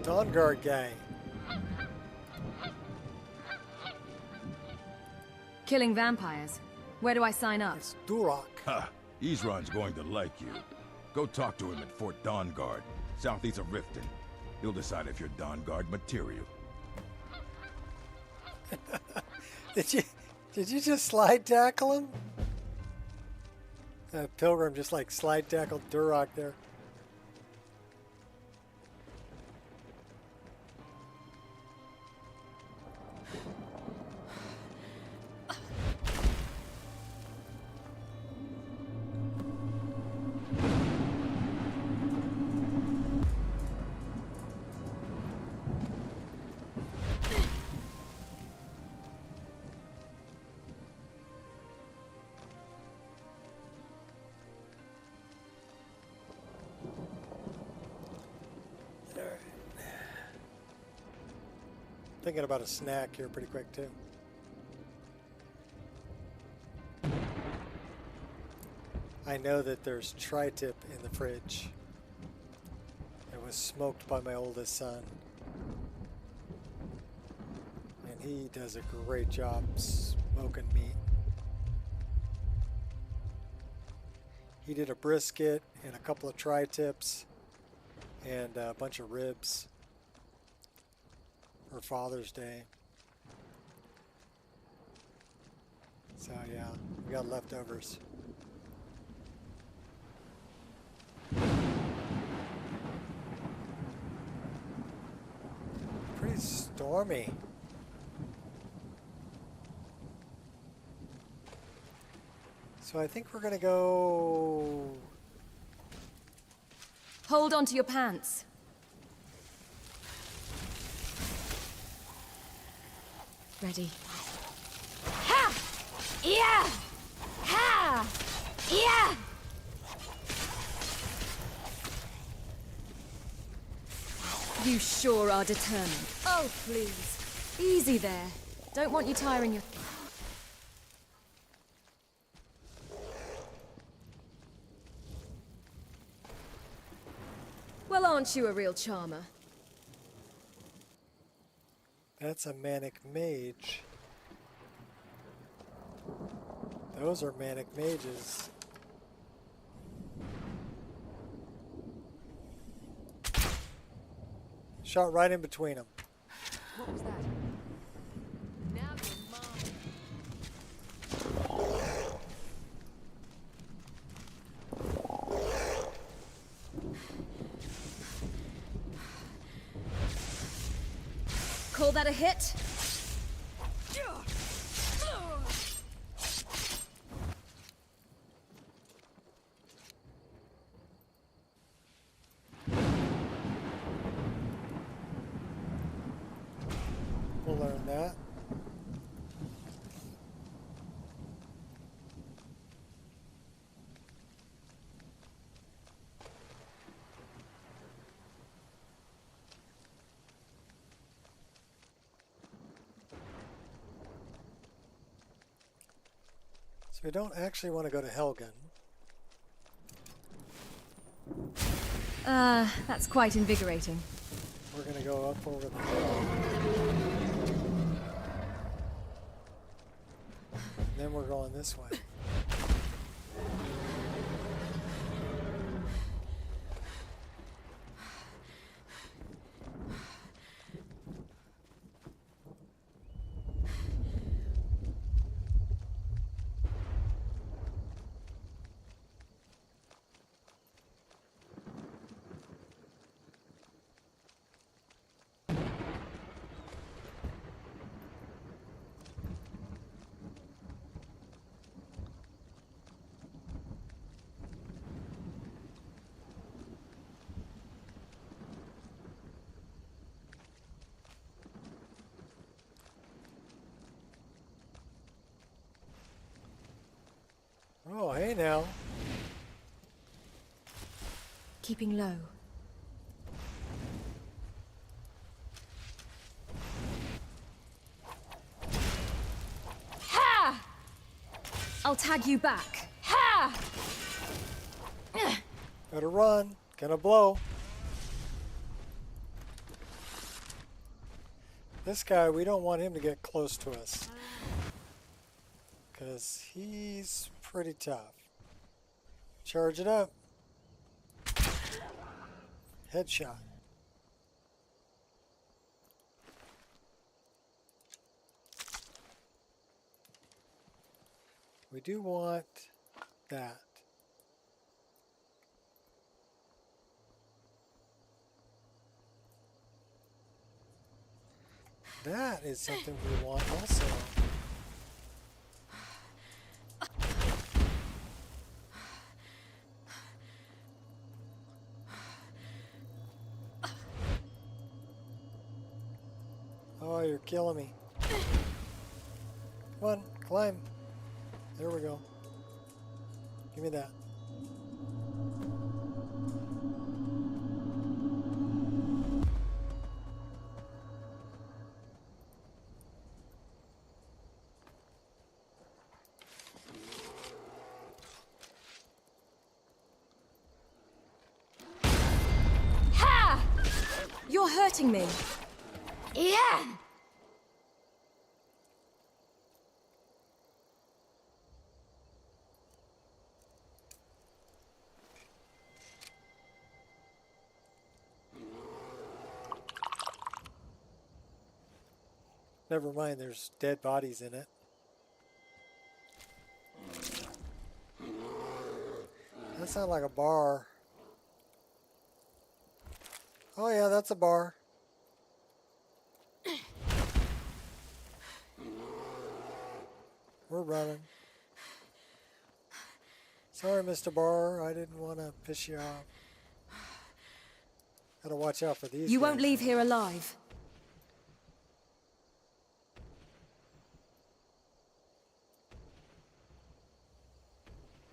Dawn Guard gang. Killing vampires. Where do I sign up? It's Duroc. Ha! Isran's going to like you. Go talk to him at Fort Dawn Guard, southeast of Riften. He'll decide if you're Dawn Guard material. Did you just slide tackle him? Pilgrim just like slide tackled Duroc there. Thinking about a snack here pretty quick too. I know that there's tri-tip in the fridge. It was smoked by my oldest son. And he does a great job smoking meat. He did a brisket and a couple of tri-tips and a bunch of ribs for Father's Day. So yeah, we got leftovers. Pretty stormy. So I think we're gonna go... Hold on to your pants. Ready. Ha! Yeah! Ha! Yeah! You sure are determined. Oh, please. Easy there. Don't want you tiring your... Well, aren't you a real charmer? That's a manic mage. Those are manic mages. Shot right in between them. What was that? Now you're Call that a hit? We'll learn that. So we don't actually want to go to Helgen. That's quite invigorating. We're going to go up over the hill. And then we're going this way. Oh, hey now. Keeping low. Ha! I'll tag you back. Ha! Gotta run. Gonna blow. This guy, we don't want him to get close to us. Because he's pretty tough. Charge it up. Headshot. We do want that. That is something we want also. Oh, you're killing me. Come on, climb. There we go. Give me that. Ha! You're hurting me. Yeah! Never mind, there's dead bodies in it. That sounds like a bar. Oh yeah, that's a bar. We're running. Sorry, Mr. Bar. I didn't want to piss you off. Gotta watch out for these You guys, won't leave though. here alive.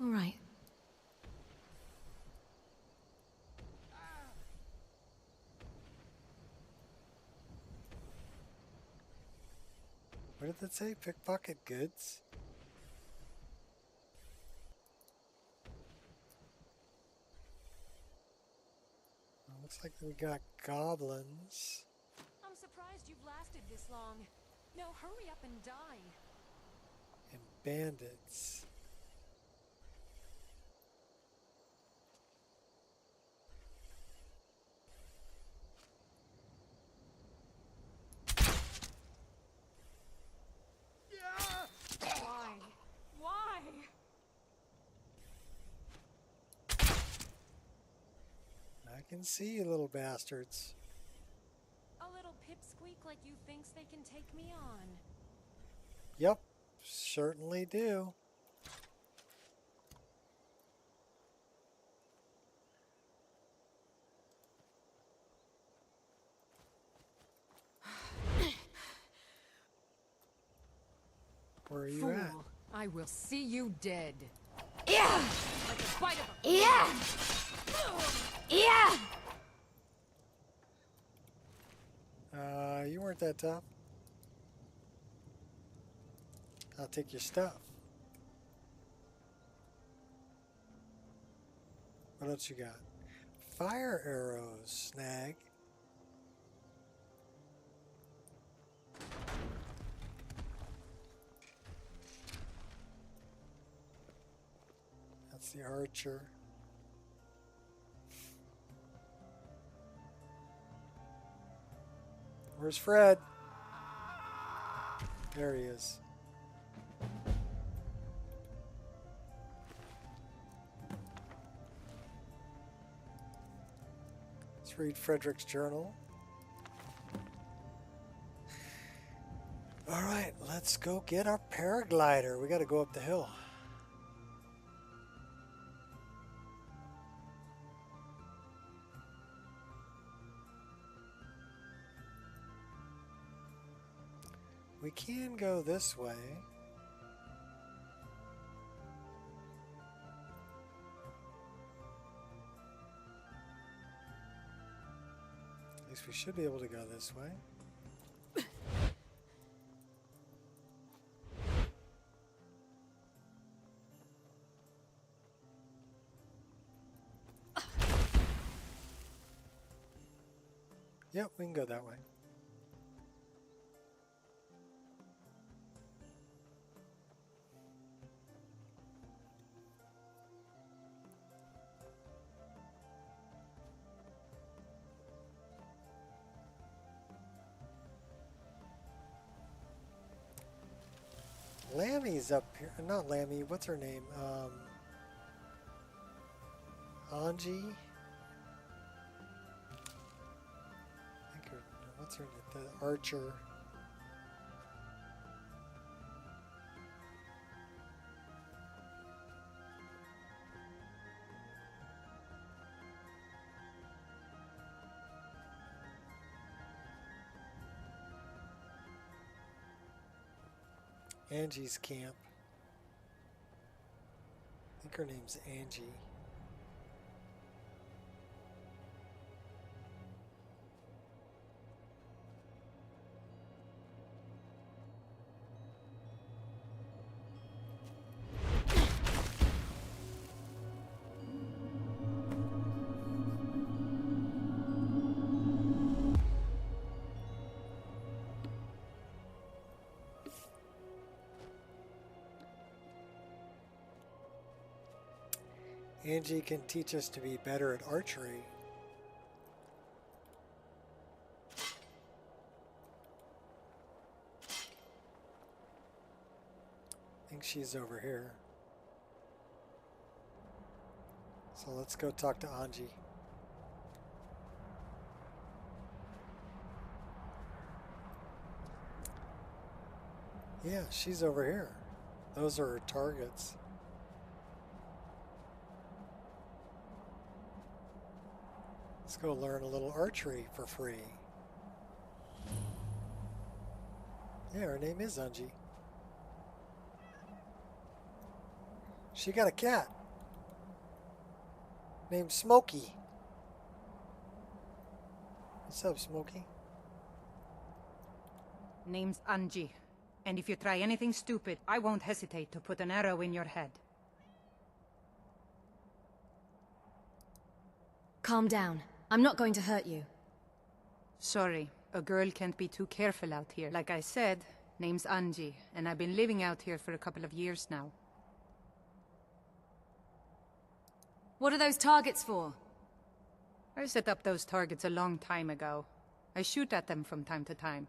All right. What did it say? Pickpocket goods? Looks like we got goblins. I'm surprised you've lasted this long. No, hurry up and die. And bandits. Why? Why? I can see you, little bastards. A little pipsqueak like you thinks they can take me on. Yep, certainly do. Where are you Fool, at? I will see you dead. Yeah! Like a bite of a Yeah! Yeah! You weren't that tough. I'll take your stuff. What else you got? Fire arrows, snag. That's the archer. Where's Fred? There he is. Let's read Frederick's journal. All right, let's go get our paraglider. We got to go up the hill. We can go this way. At least we should be able to go this way. Yep, we can go that way. Lammy's up here. Not Lammy. What's her name? Angie? I think her, what's her name? The archer. Angie's camp. I think her name's Angie. Angie can teach us to be better at archery. I think she's over here. So let's go talk to Anji. Yeah, she's over here. Those are her targets. Let's go learn a little archery for free. Yeah, her name is Anji. She got a cat named Smokey. What's up, Smokey? Name's Anji. And if you try anything stupid, I won't hesitate to put an arrow in your head. Calm down. I'm not going to hurt you. Sorry, a girl can't be too careful out here. Like I said, name's Anji, and I've been living out here for a couple of years now. What are those targets for? I set up those targets a long time ago. I shoot at them from time to time.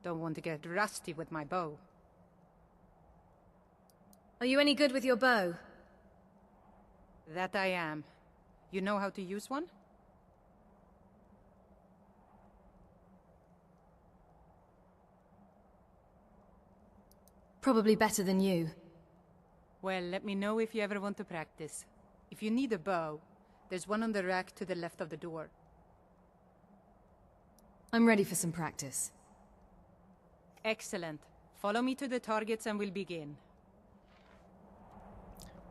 Don't want to get rusty with my bow. Are you any good with your bow? That I am. You know how to use one? Probably better than you. Well, let me know if you ever want to practice. If you need a bow, there's one on the rack to the left of the door. I'm ready for some practice. Excellent. Follow me to the targets and we'll begin.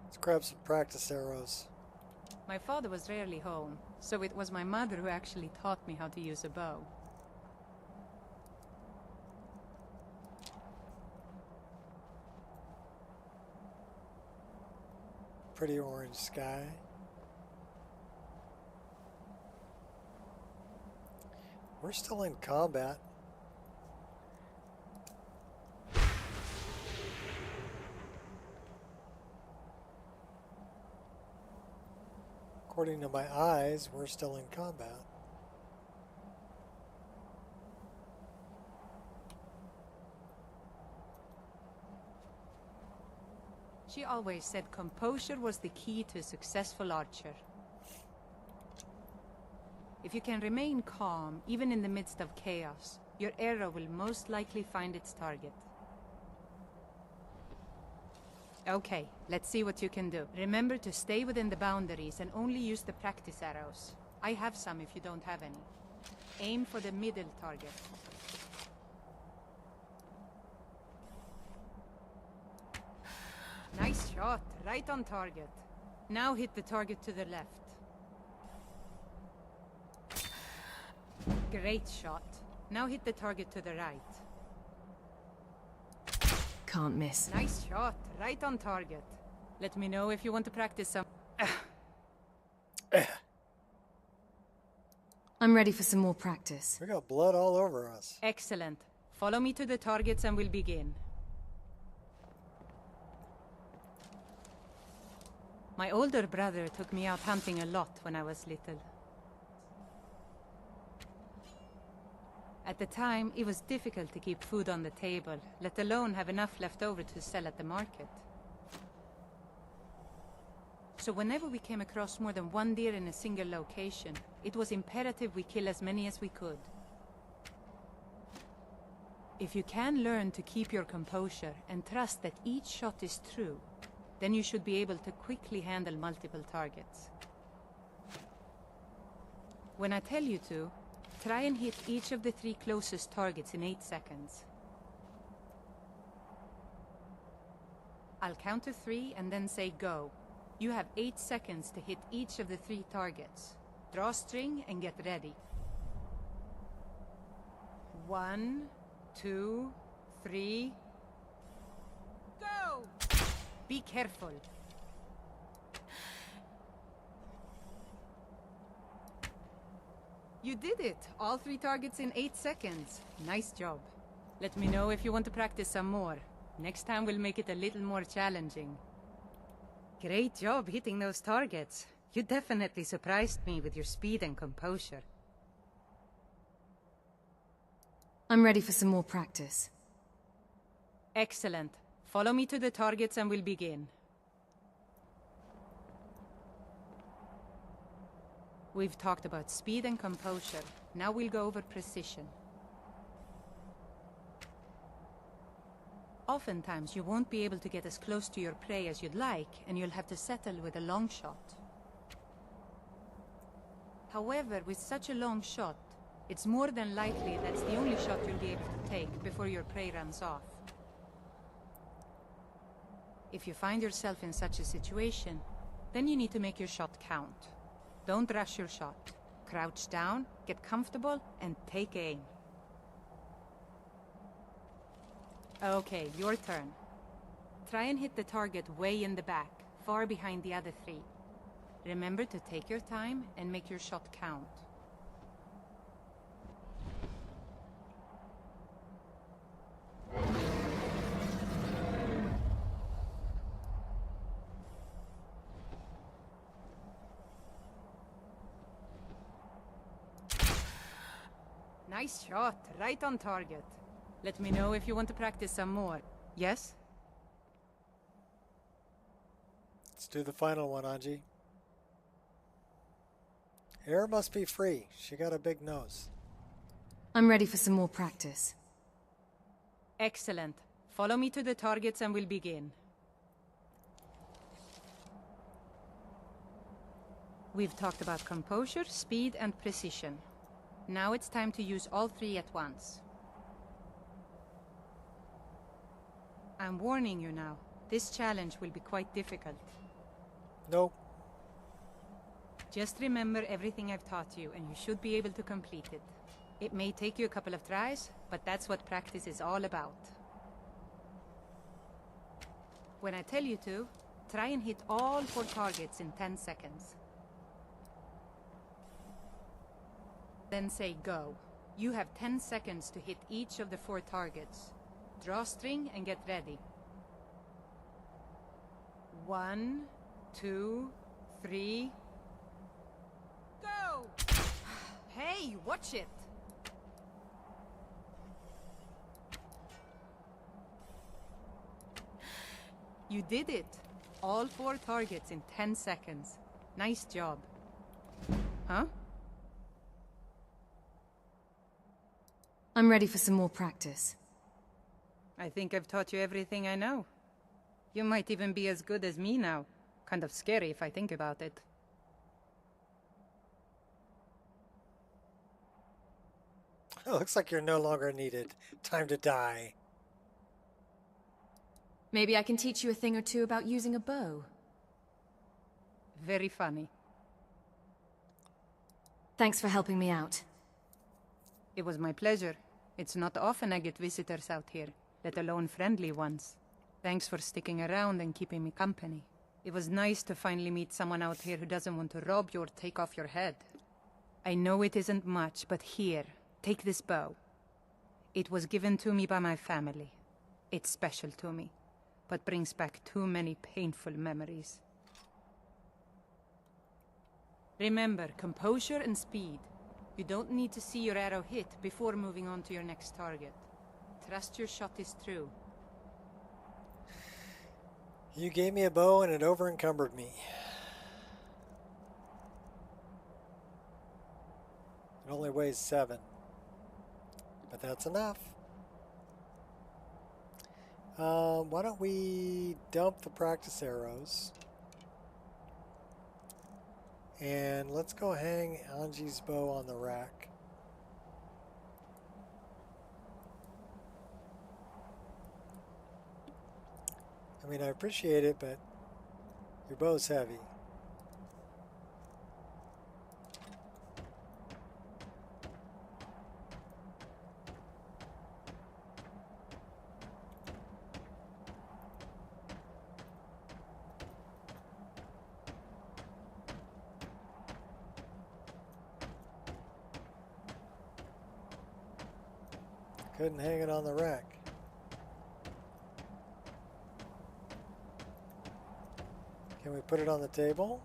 Let's grab some practice arrows. My father was rarely home, so it was my mother who actually taught me how to use a bow. Pretty orange sky. We're still in combat. According to my eyes, we're still in combat. She always said composure was the key to a successful archer. If you can remain calm, even in the midst of chaos, your arrow will most likely find its target. Okay, let's see what you can do. Remember to stay within the boundaries and only use the practice arrows. I have some if you don't have any. Aim for the middle target. Nice shot, right on target. Now hit the target to the left. Great shot. Now hit the target to the right. Can't miss. Nice shot, right on target. Let me know if you want to practice some. I'm ready for some more practice. We got blood all over us. Excellent. Follow me to the targets and we'll begin. My older brother took me out hunting a lot when I was little. At the time, it was difficult to keep food on the table, let alone have enough left over to sell at the market. So whenever we came across more than one deer in a single location, it was imperative we kill as many as we could. If you can learn to keep your composure and trust that each shot is true, then you should be able to quickly handle multiple targets. When I tell you to, try and hit each of the 3 closest targets in 8 seconds. I'll count to 3 and then say go. You have 8 seconds to hit each of the 3 targets. Draw string and get ready. 1, 2, 3... Go! Be careful. You did it! All 3 targets in 8 seconds. Nice job. Let me know if you want to practice some more. Next time we'll make it a little more challenging. Great job hitting those targets. You definitely surprised me with your speed and composure. I'm ready for some more practice. Excellent. Follow me to the targets and we'll begin. We've talked about speed and composure. Now we'll go over precision. Oftentimes, you won't be able to get as close to your prey as you'd like, and you'll have to settle with a long shot. However, with such a long shot, it's more than likely that's the only shot you'll be able to take before your prey runs off. If you find yourself in such a situation, then you need to make your shot count. Don't rush your shot. Crouch down, get comfortable, and take aim. Okay, your turn. Try and hit the target way in the back, far behind the other three. Remember to take your time and make your shot count. Nice shot, right on target. Let me know if you want to practice some more. Yes? Let's do the final one, Anji. Air must be free. She got a big nose. I'm ready for some more practice. Excellent. Follow me to the targets and we'll begin. We've talked about composure, speed, and precision. Now it's time to use all three at once. I'm warning you now. This challenge will be quite difficult. No. Just remember everything I've taught you, and you should be able to complete it. It may take you a couple of tries, but that's what practice is all about. When I tell you to, try and hit all 4 targets in 10 seconds. Then say go. You have 10 seconds to hit each of the 4 targets. Draw string and get ready. 1, 2, 3... Go! Hey, watch it! You did it! All 4 targets in 10 seconds. Nice job. Huh? I'm ready for some more practice. I think I've taught you everything I know. You might even be as good as me now. Kind of scary if I think about it. It looks like you're no longer needed. Time to die. Maybe I can teach you a thing or two about using a bow. Very funny. Thanks for helping me out. It was my pleasure. It's not often I get visitors out here, let alone friendly ones. Thanks for sticking around and keeping me company. It was nice to finally meet someone out here who doesn't want to rob you or take off your head. I know it isn't much, but here, take this bow. It was given to me by my family. It's special to me, but brings back too many painful memories. Remember, composure and speed. You don't need to see your arrow hit before moving on to your next target. Trust your shot is true. You gave me a bow and it over-encumbered me. It only weighs 7. But that's enough. Why don't we dump the practice arrows? And let's go hang Anji's bow on the rack. I mean, I appreciate it, but your bow's heavy. Couldn't hang it on the rack. Can we put it on the table?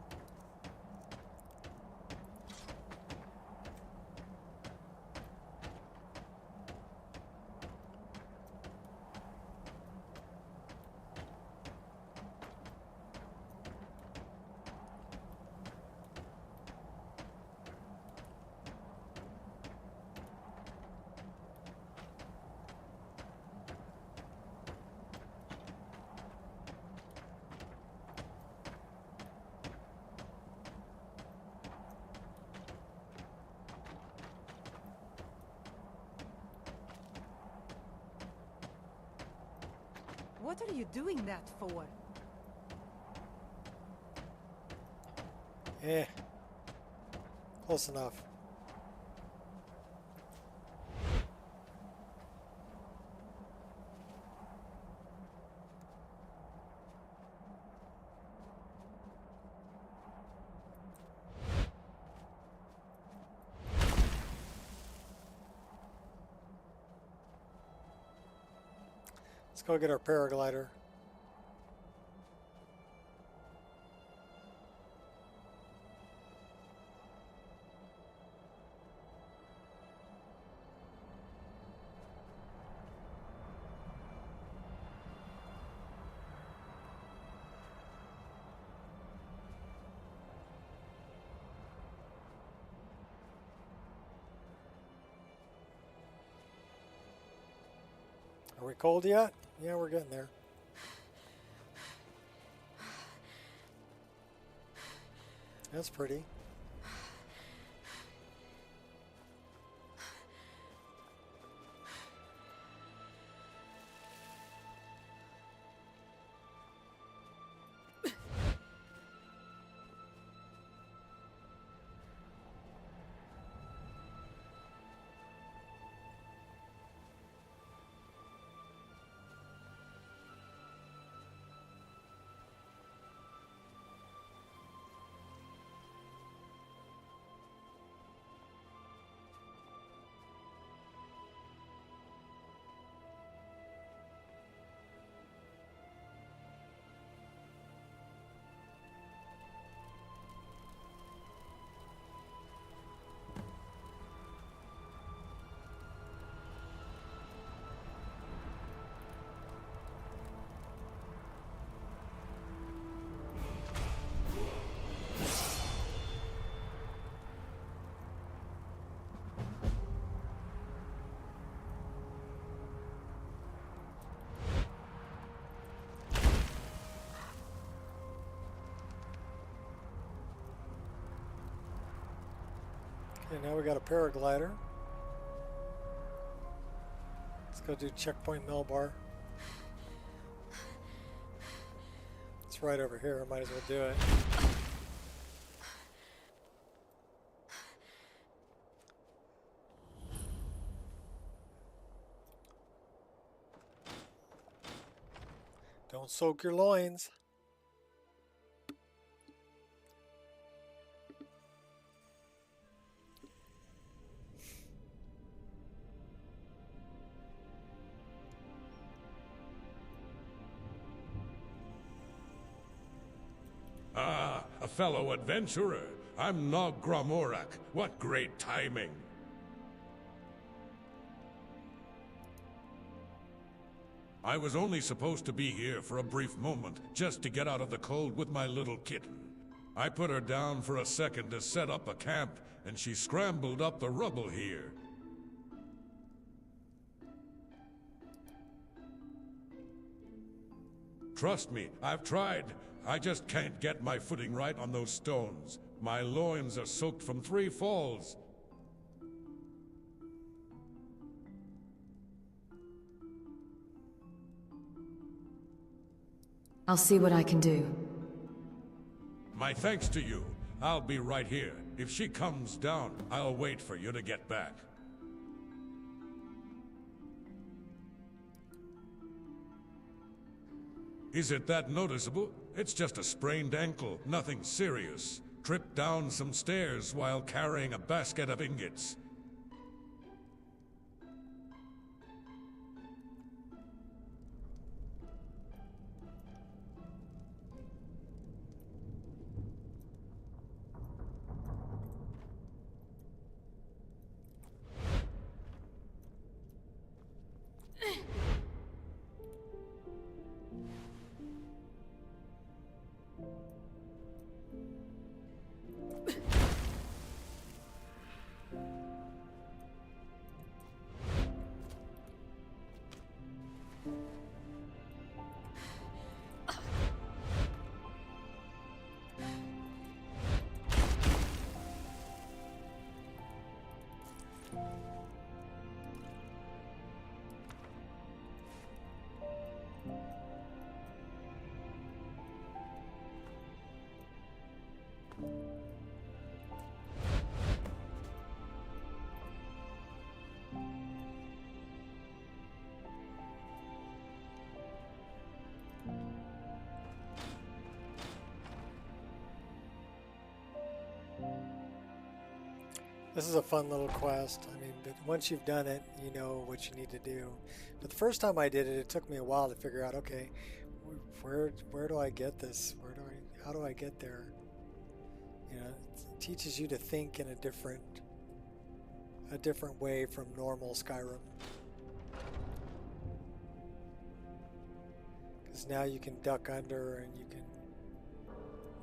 What are you doing that for? Close enough. Let's go get our paraglider. Are we cold yet? Yeah, we're getting there. That's pretty. Okay, now we got a paraglider. Let's go do checkpoint Melbar. It's right over here. Might as well do it. Don't soak your loins. Ah, a fellow adventurer. I'm Nog Gramorak. What great timing. I was only supposed to be here for a brief moment, just to get out of the cold with my little kitten. I put her down for a second to set up a camp, and she scrambled up the rubble here. Trust me, I've tried. I just can't get my footing right on those stones. My loins are soaked from 3 falls. I'll see what I can do. My thanks to you. I'll be right here. If she comes down, I'll wait for you to get back. Is it that noticeable? It's just a sprained ankle, nothing serious. Tripped down some stairs while carrying a basket of ingots. This is a fun little quest. I mean, but once you've done it, you know what you need to do. But the first time I did it, it took me a while to figure out, okay, where do I get this? How do I get there? You know, it teaches you to think in a different way from normal Skyrim. Because now you can duck under and you can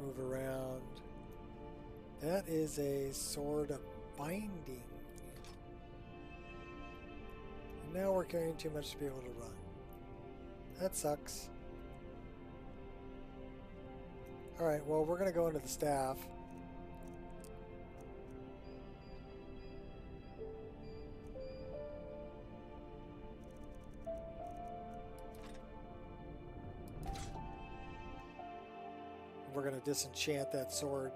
move around. That is a sword of binding. And now we're carrying too much to be able to run. That sucks. Alright, well, we're going to go into the staff. We're going to disenchant that sword.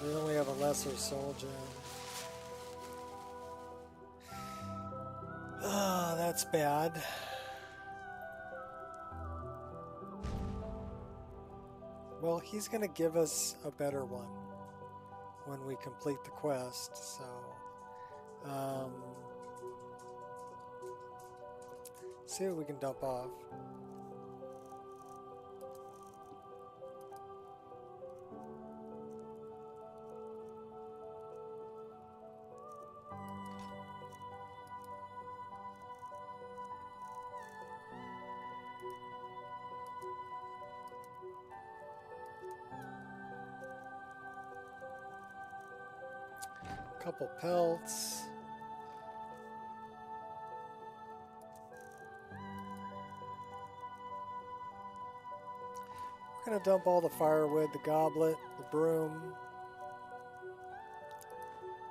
We only have a lesser soul gem. Oh, that's bad. Well, he's going to give us a better one when we complete the quest, so... see what we can dump off. Couple pelts. We're going to dump all the firewood, the goblet, the broom,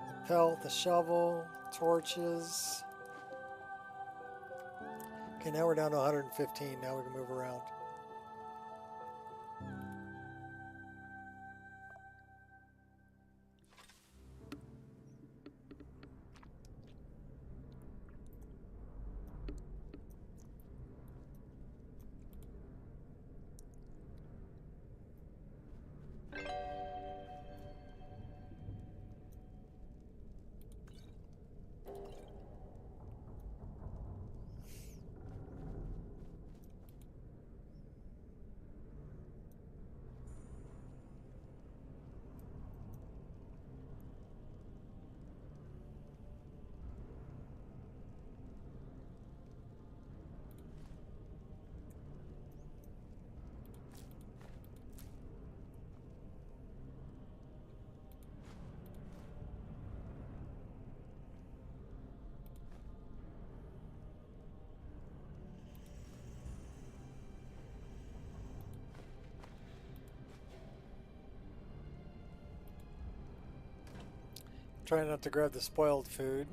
the pelt, the shovel, torches. Okay, now we're down to 115. Now we can move around. Try not to grab the spoiled food.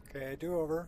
Okay, do over.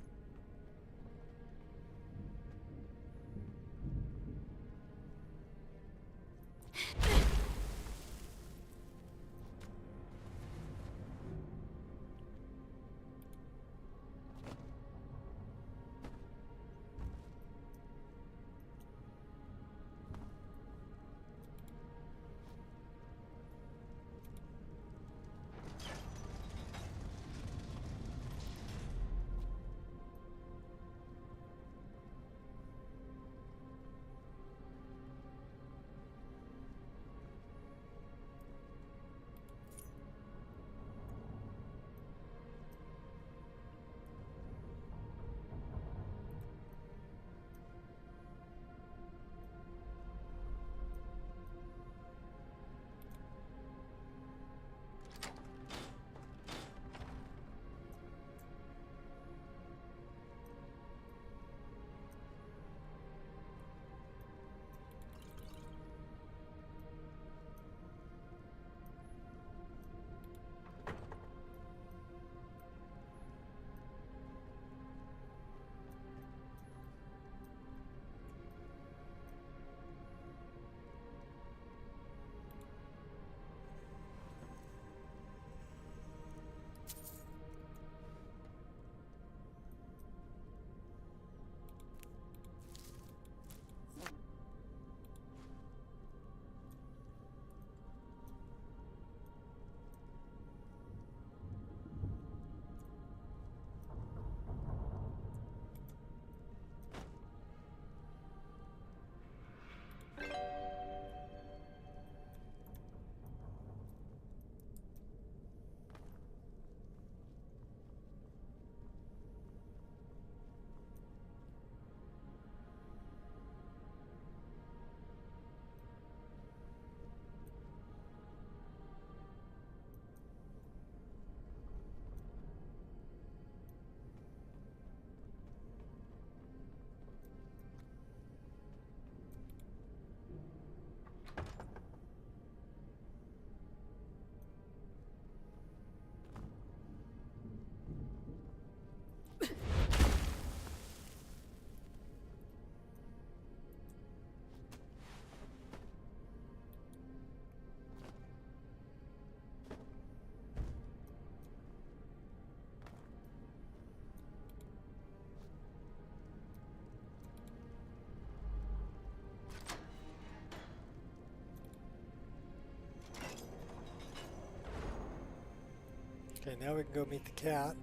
Okay, now we can go meet the cat.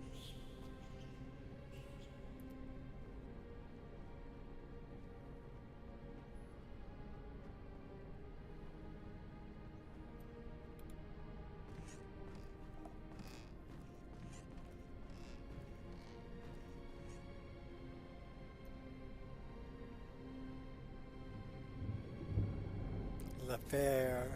L'affaire.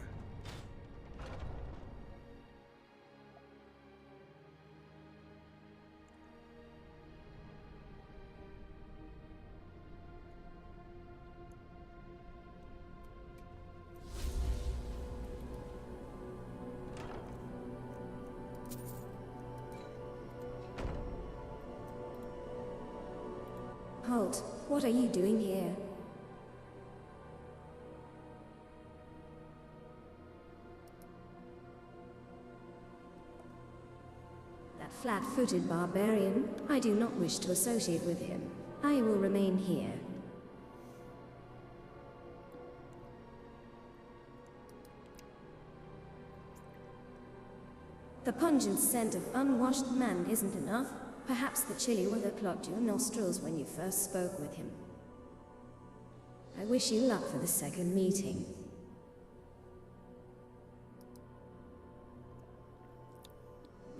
Halt. What are you doing here? That flat-footed barbarian, I do not wish to associate with him. I will remain here. The pungent scent of unwashed man isn't enough. Perhaps the chilly weather clogged your nostrils when you first spoke with him. I wish you luck for the second meeting.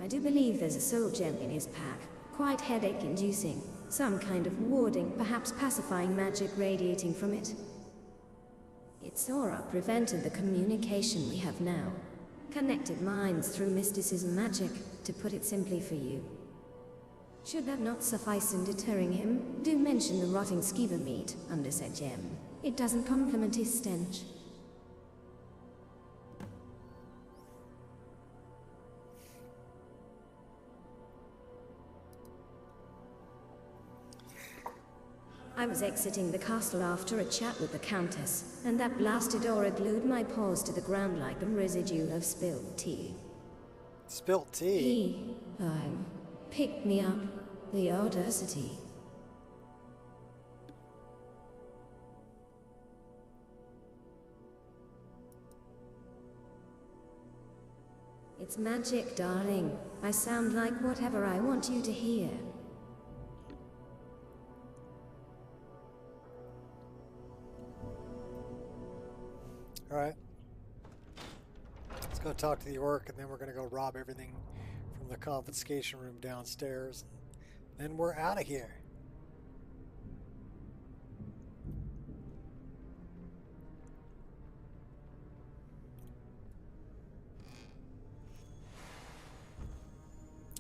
I do believe there's a soul gem in his pack, quite headache-inducing. Some kind of warding, perhaps pacifying magic radiating from it. Its aura prevented the communication we have now. Connected minds through mysticism magic, to put it simply for you. Should that not suffice in deterring him, do mention the rotting skeever meat under said gem. It doesn't complement his stench. I was exiting the castle after a chat with the Countess, and that blasted aura glued my paws to the ground like the residue of spilled tea. Spilt tea? He, picked me up. The audacity. It's magic, darling. I sound like whatever I want you to hear. Alright. Let's go talk to the orc, and then we're going to go rob everything from the confiscation room downstairs. Then we're out of here.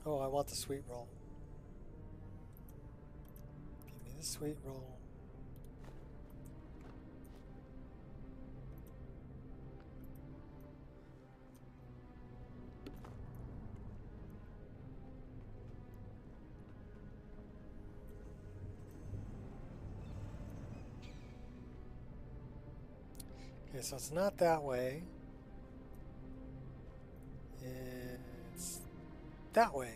Oh, I want the sweet roll. Give me the sweet roll. Okay, so it's not that way. It's that way.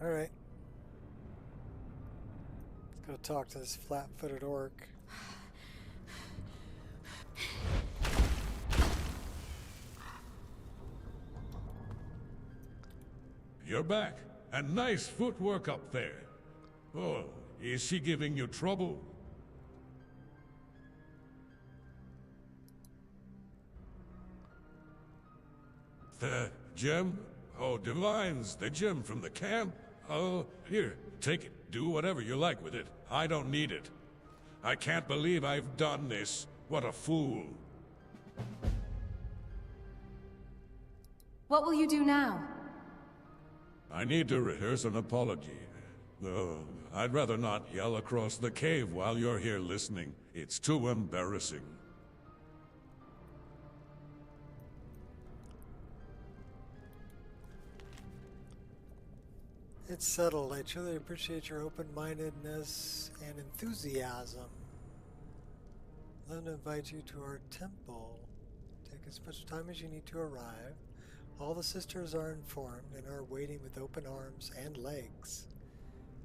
Alright. Let's go talk to this flat-footed orc. You're back. And nice footwork up there. Oh, is she giving you trouble? The gem? Oh, Divine's the gem from the camp? Oh, here, take it. Do whatever you like with it. I don't need it. I can't believe I've done this. What a fool. What will you do now? I need to rehearse an apology. I'd rather not yell across the cave while you're here listening. It's too embarrassing. It's settled. I truly appreciate your open-mindedness and enthusiasm. Let me invite you to our temple. Take as much time as you need to arrive. All the sisters are informed and are waiting with open arms and legs.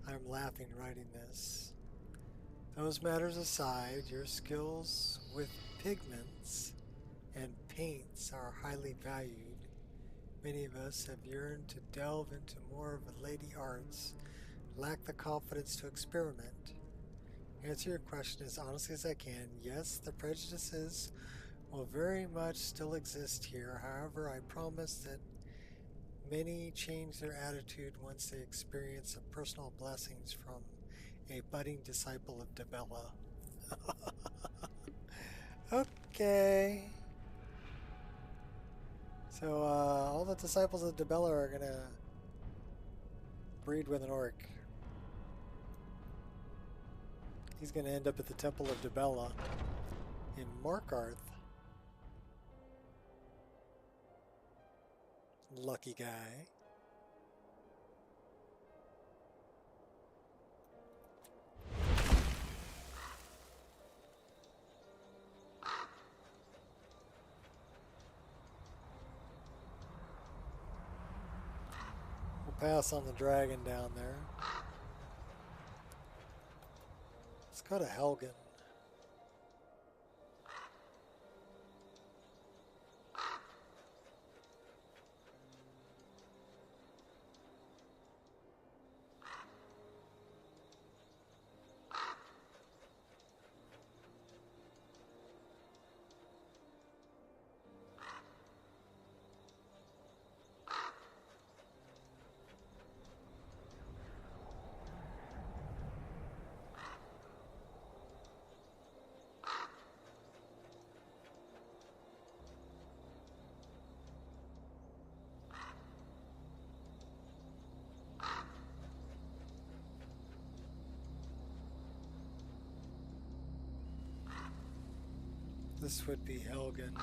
I'm laughing writing this. Those matters aside, your skills with pigments and paints are highly valued. Many of us have yearned to delve into more of the lady arts, lack the confidence to experiment. Answer your question as honestly as I can. Yes, the prejudices will very much still exist here. However, I promise that many change their attitude once they experience some personal blessings from a budding disciple of Debella. Okay. So, all the disciples of Debella are gonna breed with an orc. He's gonna end up at the Temple of Debella in Markarth. Lucky guy. Pass on the dragon down there. Let's go to Helgen. This would be Helgen.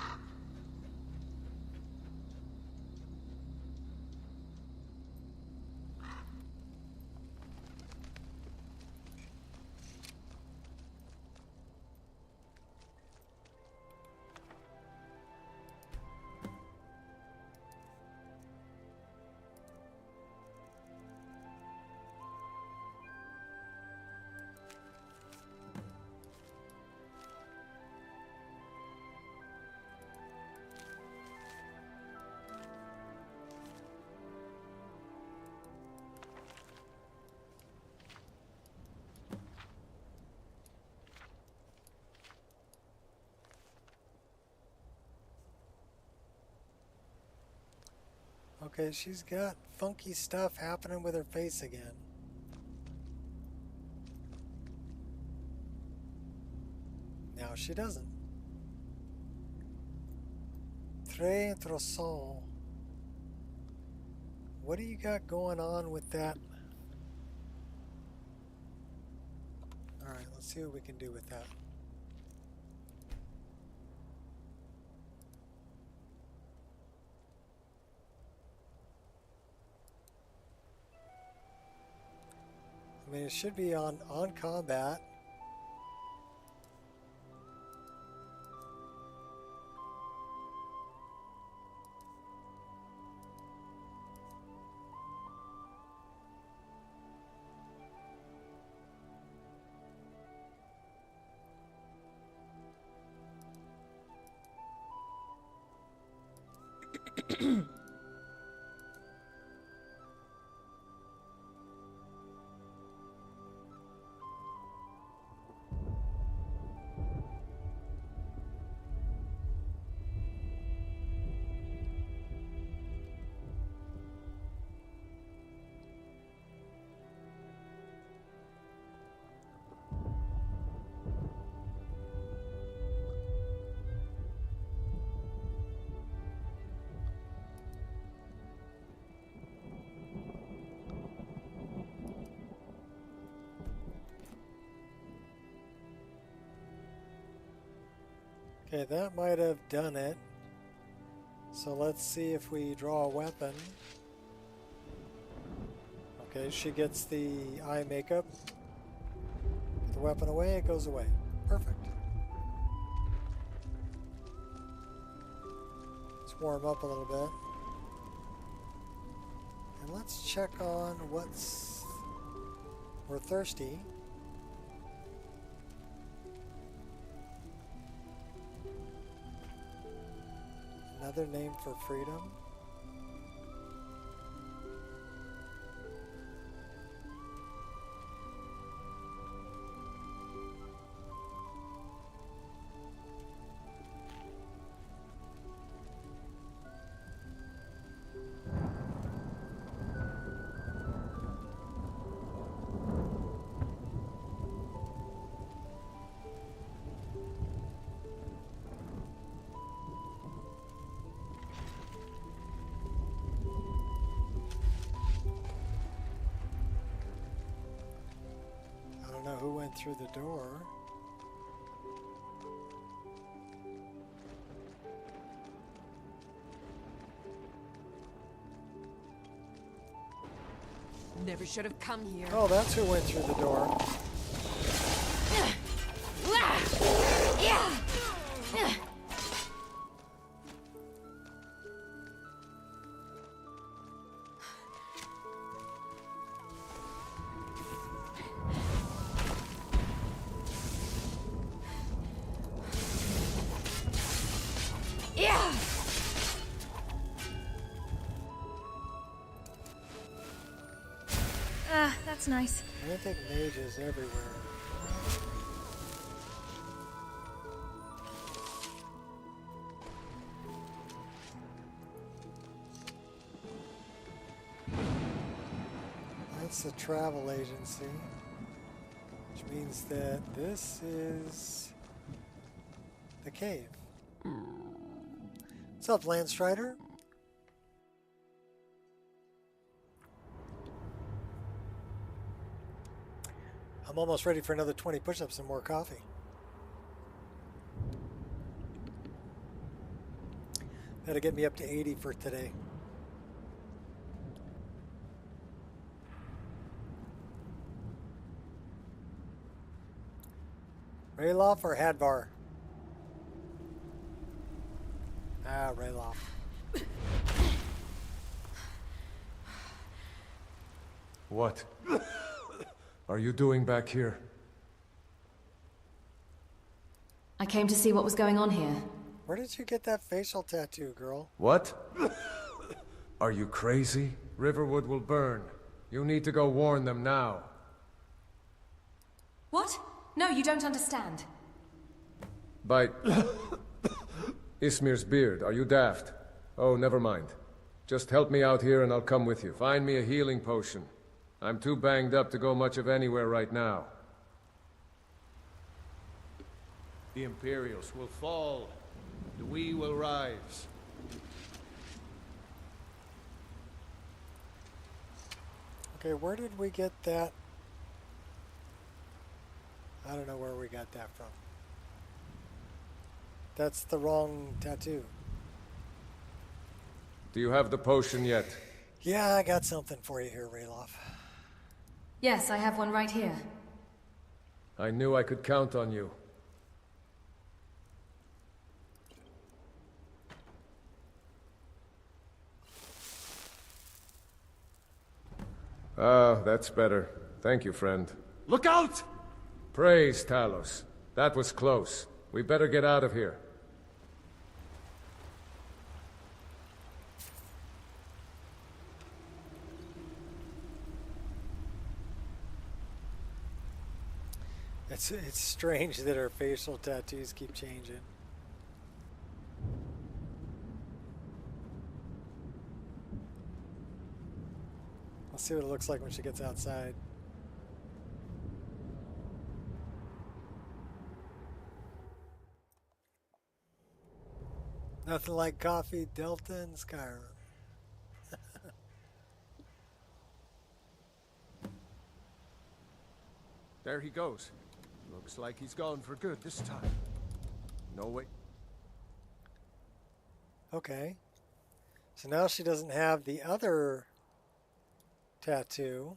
Okay, she's got funky stuff happening with her face again. Now she doesn't. Très intéressant. What do you got going on with that? Alright, let's see what we can do with that. I mean, it should be on combat. Okay, that might have done it. So let's see if we draw a weapon. Okay, she gets the eye makeup. Get the weapon away, it goes away. Perfect. Let's warm up a little bit. And let's check on what's... We're thirsty. Another name for freedom. Who went through the door? Never should have come here. Oh, that's who went through the door. That's nice. I think mages everywhere. That's the travel agency, which means that this is the cave. What's up, Landstrider? I'm almost ready for another 20 push-ups and more coffee. Gotta get me up to 80 for today. Rayloff or Hadvar? Ah, Rayloff. What are you doing back here? I came to see what was going on here. Where did you get that facial tattoo, girl? What? Are you crazy? Riverwood will burn. You need to go warn them now. What? No, you don't understand. By Ismir's beard, are you daft? Oh, never mind. Just help me out here and I'll come with you. Find me a healing potion. I'm too banged up to go much of anywhere right now. The Imperials will fall, and we will rise. Okay, where did we get that? I don't know where we got that from. That's the wrong tattoo. Do you have the potion yet? Yeah, I got something for you here, Rayloff. Yes, I have one right here. I knew I could count on you. Ah, that's better. Thank you, friend. Look out! Praise Talos. That was close. We better get out of here. It's strange that our facial tattoos keep changing. Let's see what it looks like when she gets outside. Nothing like coffee, Delta, and Skyrim. There he goes. Looks like he's gone for good this time. No way. Okay. So now she doesn't have the other tattoo.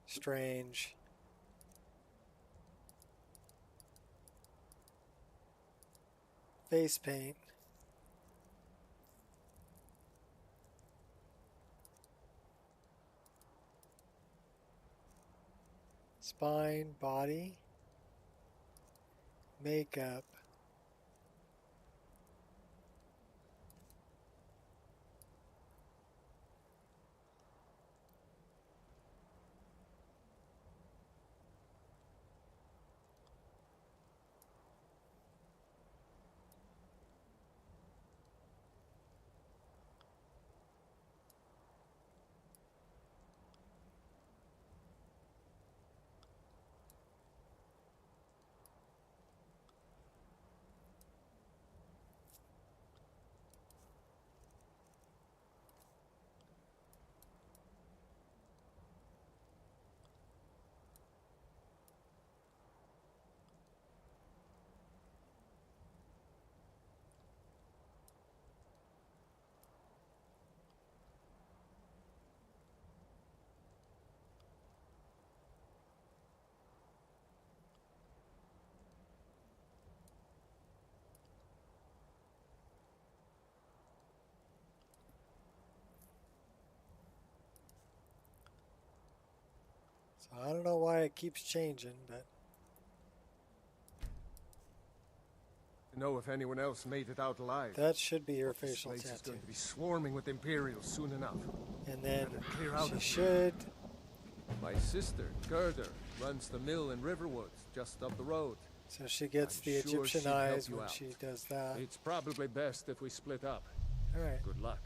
Strange. Face paint. Spine, body, makeup. So I don't know why it keeps changing, but To know if anyone else made it out alive. that should be her This facial place is tattoo. going to be swarming with Imperials soon enough. And then Better clear out she of should. My sister, Gerda, runs the mill in Riverwood, just up the road. So she gets I'm the sure Egyptian she'd help eyes you when out. she does that. It's probably best if we split up. All right. Good luck.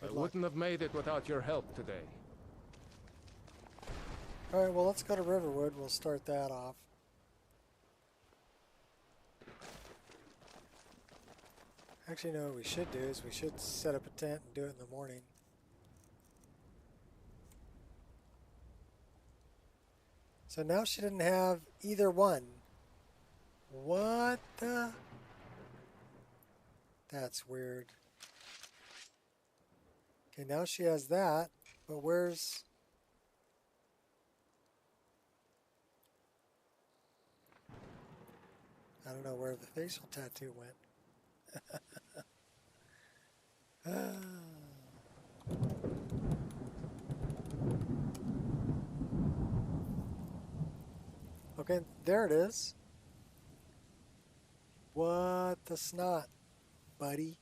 Good I luck. wouldn't have made it without your help today. All right. Well, let's go to Riverwood. We'll start that off. Actually, no. What we should do is we should set up a tent and do it in the morning. So now she didn't have either one. What the? That's weird. Okay, now she has that, but where's... I don't know where the facial tattoo went. Okay, there it is. What the snot, buddy?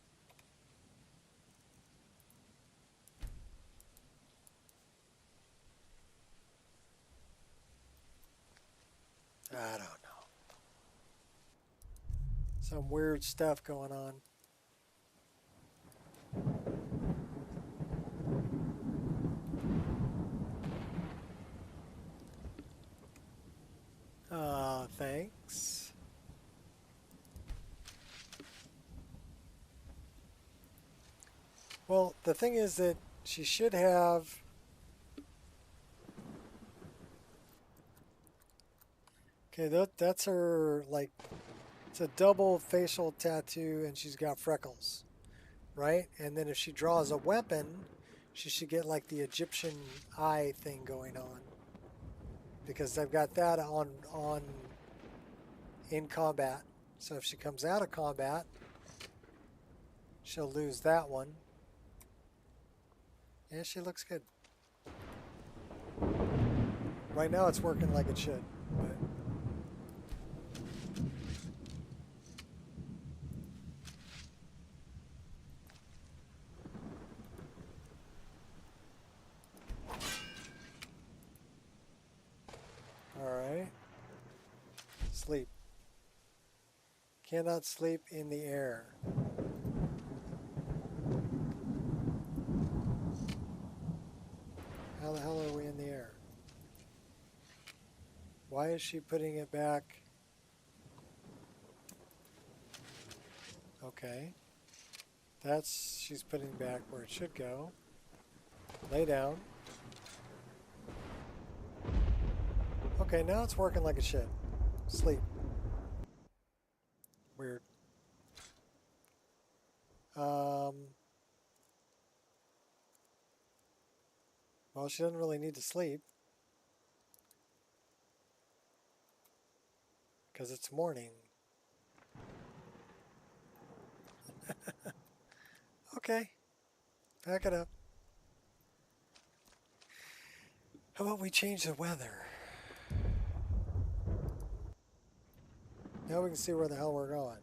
I don't know. Some weird stuff going on. Thanks. Well, the thing is that she should have... Okay, that's her, like, it's a double facial tattoo and she's got freckles, right? And then if she draws a weapon, she should get, like, the Egyptian eye thing going on. Because I've got that on in combat. So if she comes out of combat, she'll lose that one. Yeah, she looks good. Right now it's working like it should. But alright. Sleep. Cannot sleep in the air. How the hell are we in the air? Why is she putting it back? Okay. That's, she's putting back where it should go. Lay down. Okay, now it's working like it should. Sleep. Weird. Well, she doesn't really need to sleep. Because it's morning. Okay. Back it up. How about we change the weather? Now we can see where the hell we're going.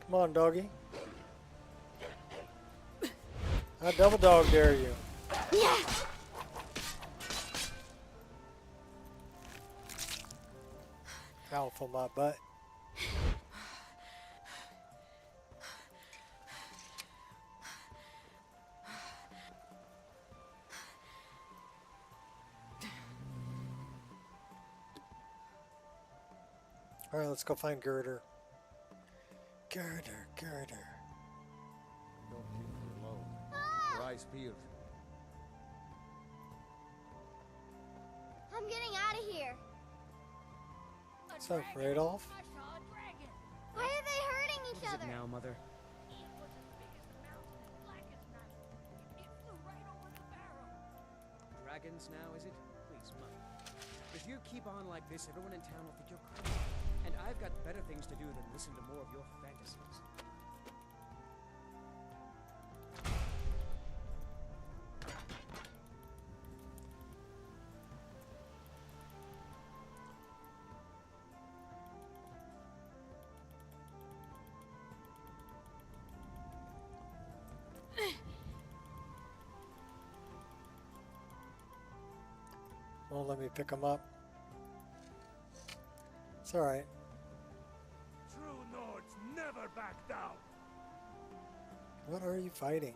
Come on, doggy. I double dog dare you. Ow, for my butt. Alright, let's go find Girder. Girder, Girder. Don't leave her alone. Your eyes peeled. I'm getting out of here. What's up, Radolf? Why are they hurting each What is other? it now, Mother? Dragons now, is it? Please, Mother. If you keep on like this, everyone in town will think you're crazy. And I've got better things to do than listen to more of your fantasies. Won't let me pick him up. It's alright. True Nords never back down. What are you fighting?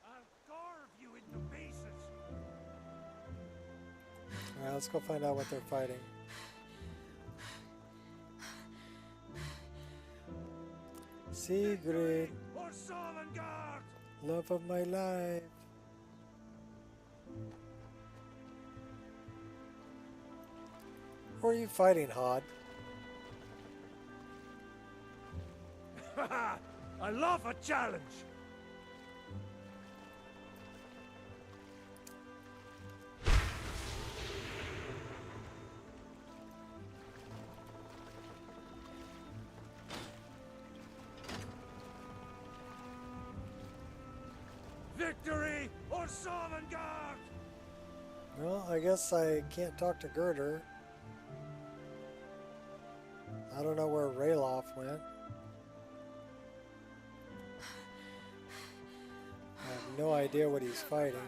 I'll carve you into pieces. Alright, let's go find out what they're fighting. Sigrid, Or Sovngarde. love of my life. Who are you fighting, Hod? I love a challenge. Victory or Sovngarde! Well, I guess I can't talk to Girder. I don't know where Ralof went. I have no idea what he's fighting.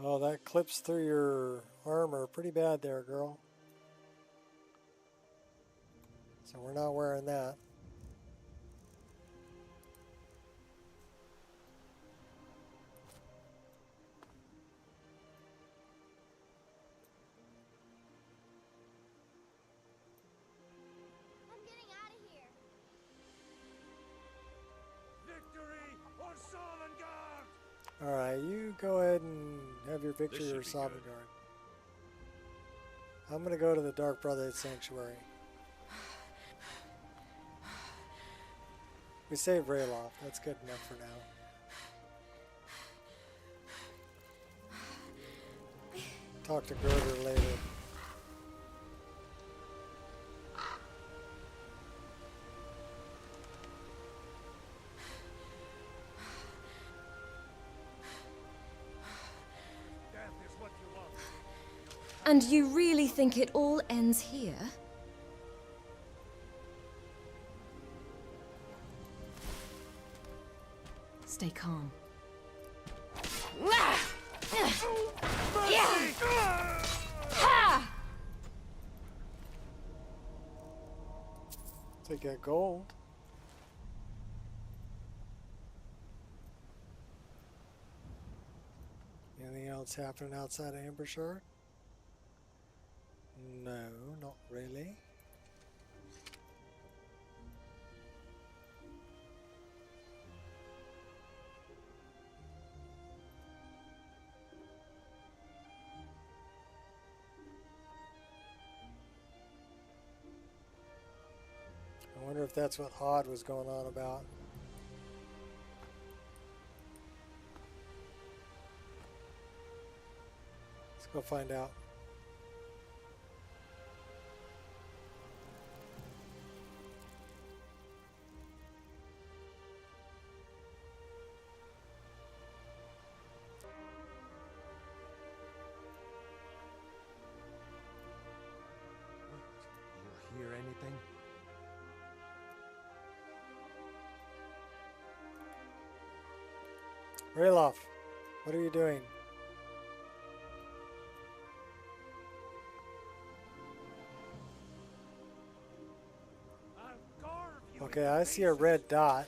Oh, that clips through your armor pretty bad there, girl. So we're not wearing that. I'm getting out of here. Victory or Sovngarde! Alright, you go ahead and have your victory or Sovngarde. I'm gonna go to the Dark Brotherhood Sanctuary. We saved Ralof. That's good enough for now. Talk to Girder later. And you really think it all ends here? Stay calm. To get gold. Anything else happening outside of Ambershard? No, not really. I wonder if that's what Hod was going on about. Go find out. You hear anything? Rayloff, what are you doing? Okay, I see a red dot.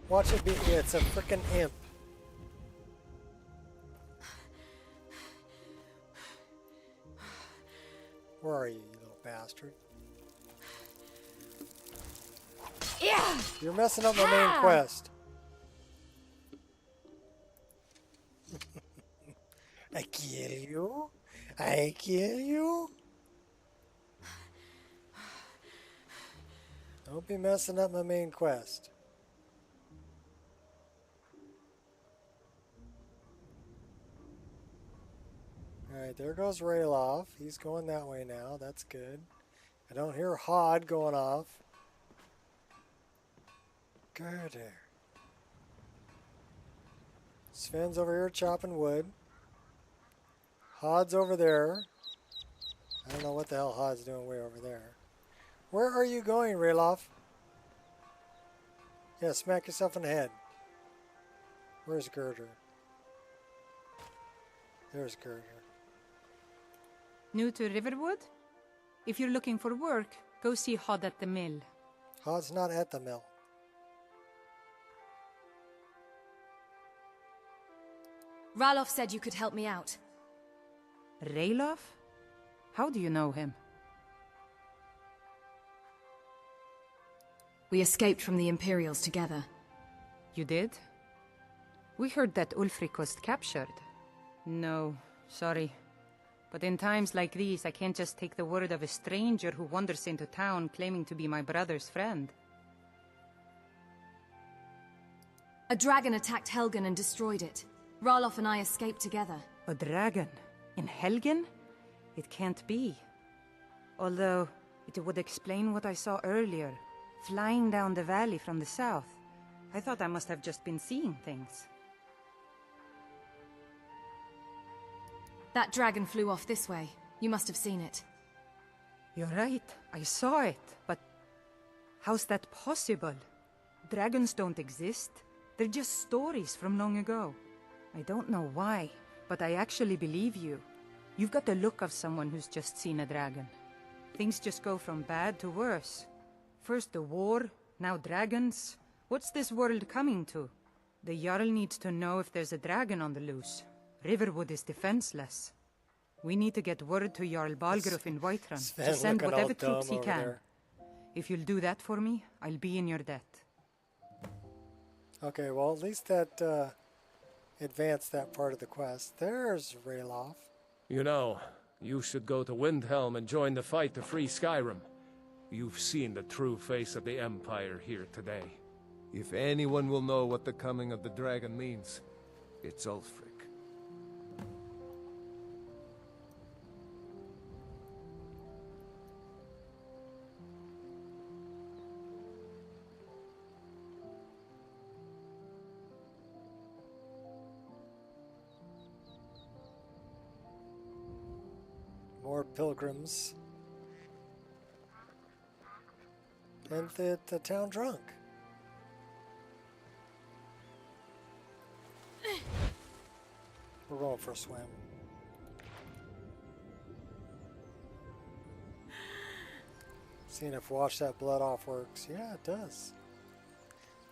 Watch it be. Yeah, it's a frickin' imp. Where are you, you little bastard? Yeah. You're messing up my main quest. I kill you. I kill you. Don't be messing up my main quest. Alright, there goes Rayloff. He's going that way now. That's good. I don't hear Hod going off. Good there. Sven's over here chopping wood. Hod's over there. I don't know what the hell Hod's doing way over there. Where are you going, Rayloff? Yeah, smack yourself in the head. Where's Girder? There's Girder. New to Riverwood? If you're looking for work, go see Hod at the mill. Hod's not at the mill. Ralof said you could help me out. Ralof? How do you know him? We escaped from the Imperials together. You did? We heard that Ulfric was captured. No, sorry. But in times like these, I can't just take the word of a stranger who wanders into town claiming to be my brother's friend. A dragon attacked Helgen and destroyed it. Ralof and I escaped together. A dragon? In Helgen? It can't be. Although, it would explain what I saw earlier, flying down the valley from the south. I thought I must have just been seeing things. That dragon flew off this way. You must have seen it. You're right, I saw it, but how's that possible? Dragons don't exist. They're just stories from long ago. I don't know why, but I actually believe you. You've got the look of someone who's just seen a dragon. Things just go from bad to worse. First the war, now dragons. What's this world coming to? The Jarl needs to know if there's a dragon on the loose. Riverwood is defenseless. We need to get word to Jarl Balgruuf in Whiterun to send whatever troops he can. If you'll do that for me, I'll be in your debt. Okay, well at least that advanced that part of the quest. There's Rayloff. You know, you should go to Windhelm and join the fight to free Skyrim. You've seen the true face of the Empire here today. If anyone will know what the coming of the dragon means, it's Ulfric. More pilgrims. And the town drunk. We're going for a swim. Seeing if wash that blood off works. Yeah, it does.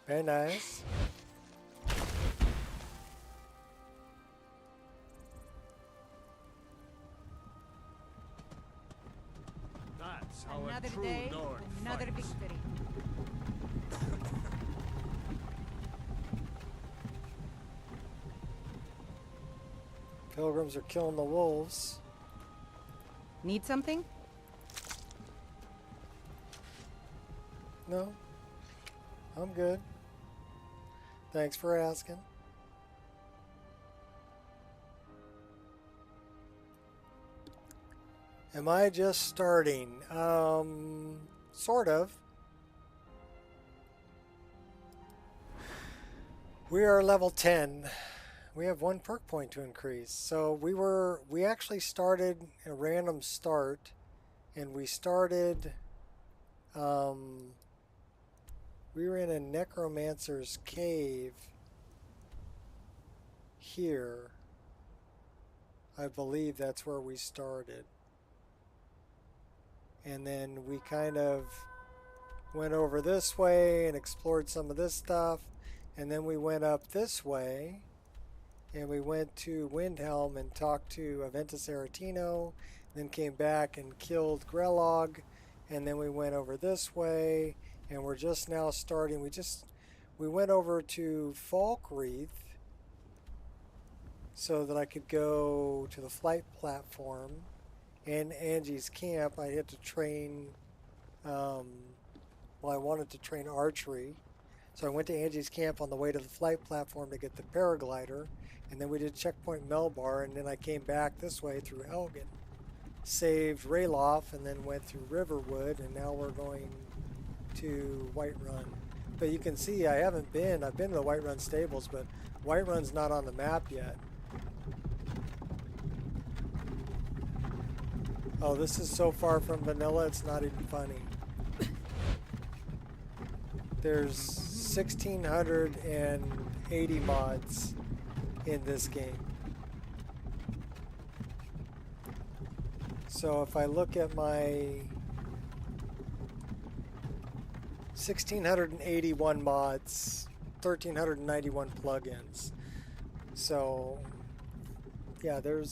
Very nice. That's how Another a true day, Nord another fights. victory. Pilgrims are killing the wolves. Need something? No, I'm good. Thanks for asking. Am I just starting? Sort of. We are level 10. We have 1 perk point to increase. So we actually started a random start, and we started, we were in a necromancer's cave here. I believe that's where we started. And then we kind of went over this way and explored some of this stuff. And then we went up this way and we went to Windhelm and talked to Aventus Aretino. Then came back and killed Grelog. And then we went over this way and we're just now starting. We went over to Falkreath so that I could go to the flight platform and Angie's camp. I had to train, I wanted to train archery. So I went to Angie's camp on the way to the flight platform to get the paraglider, and then we did checkpoint Melbar, and then I came back this way through Elgin, saved Rayloff, and then went through Riverwood, and now we're going to Whiterun. But you can see I've been to the Whiterun stables, but Whiterun's not on the map yet. Oh, this is so far from vanilla, it's not even funny. There's 1,680 mods in this game. So if I look at my 1,681 mods, 1,391 plugins. So yeah, I mean,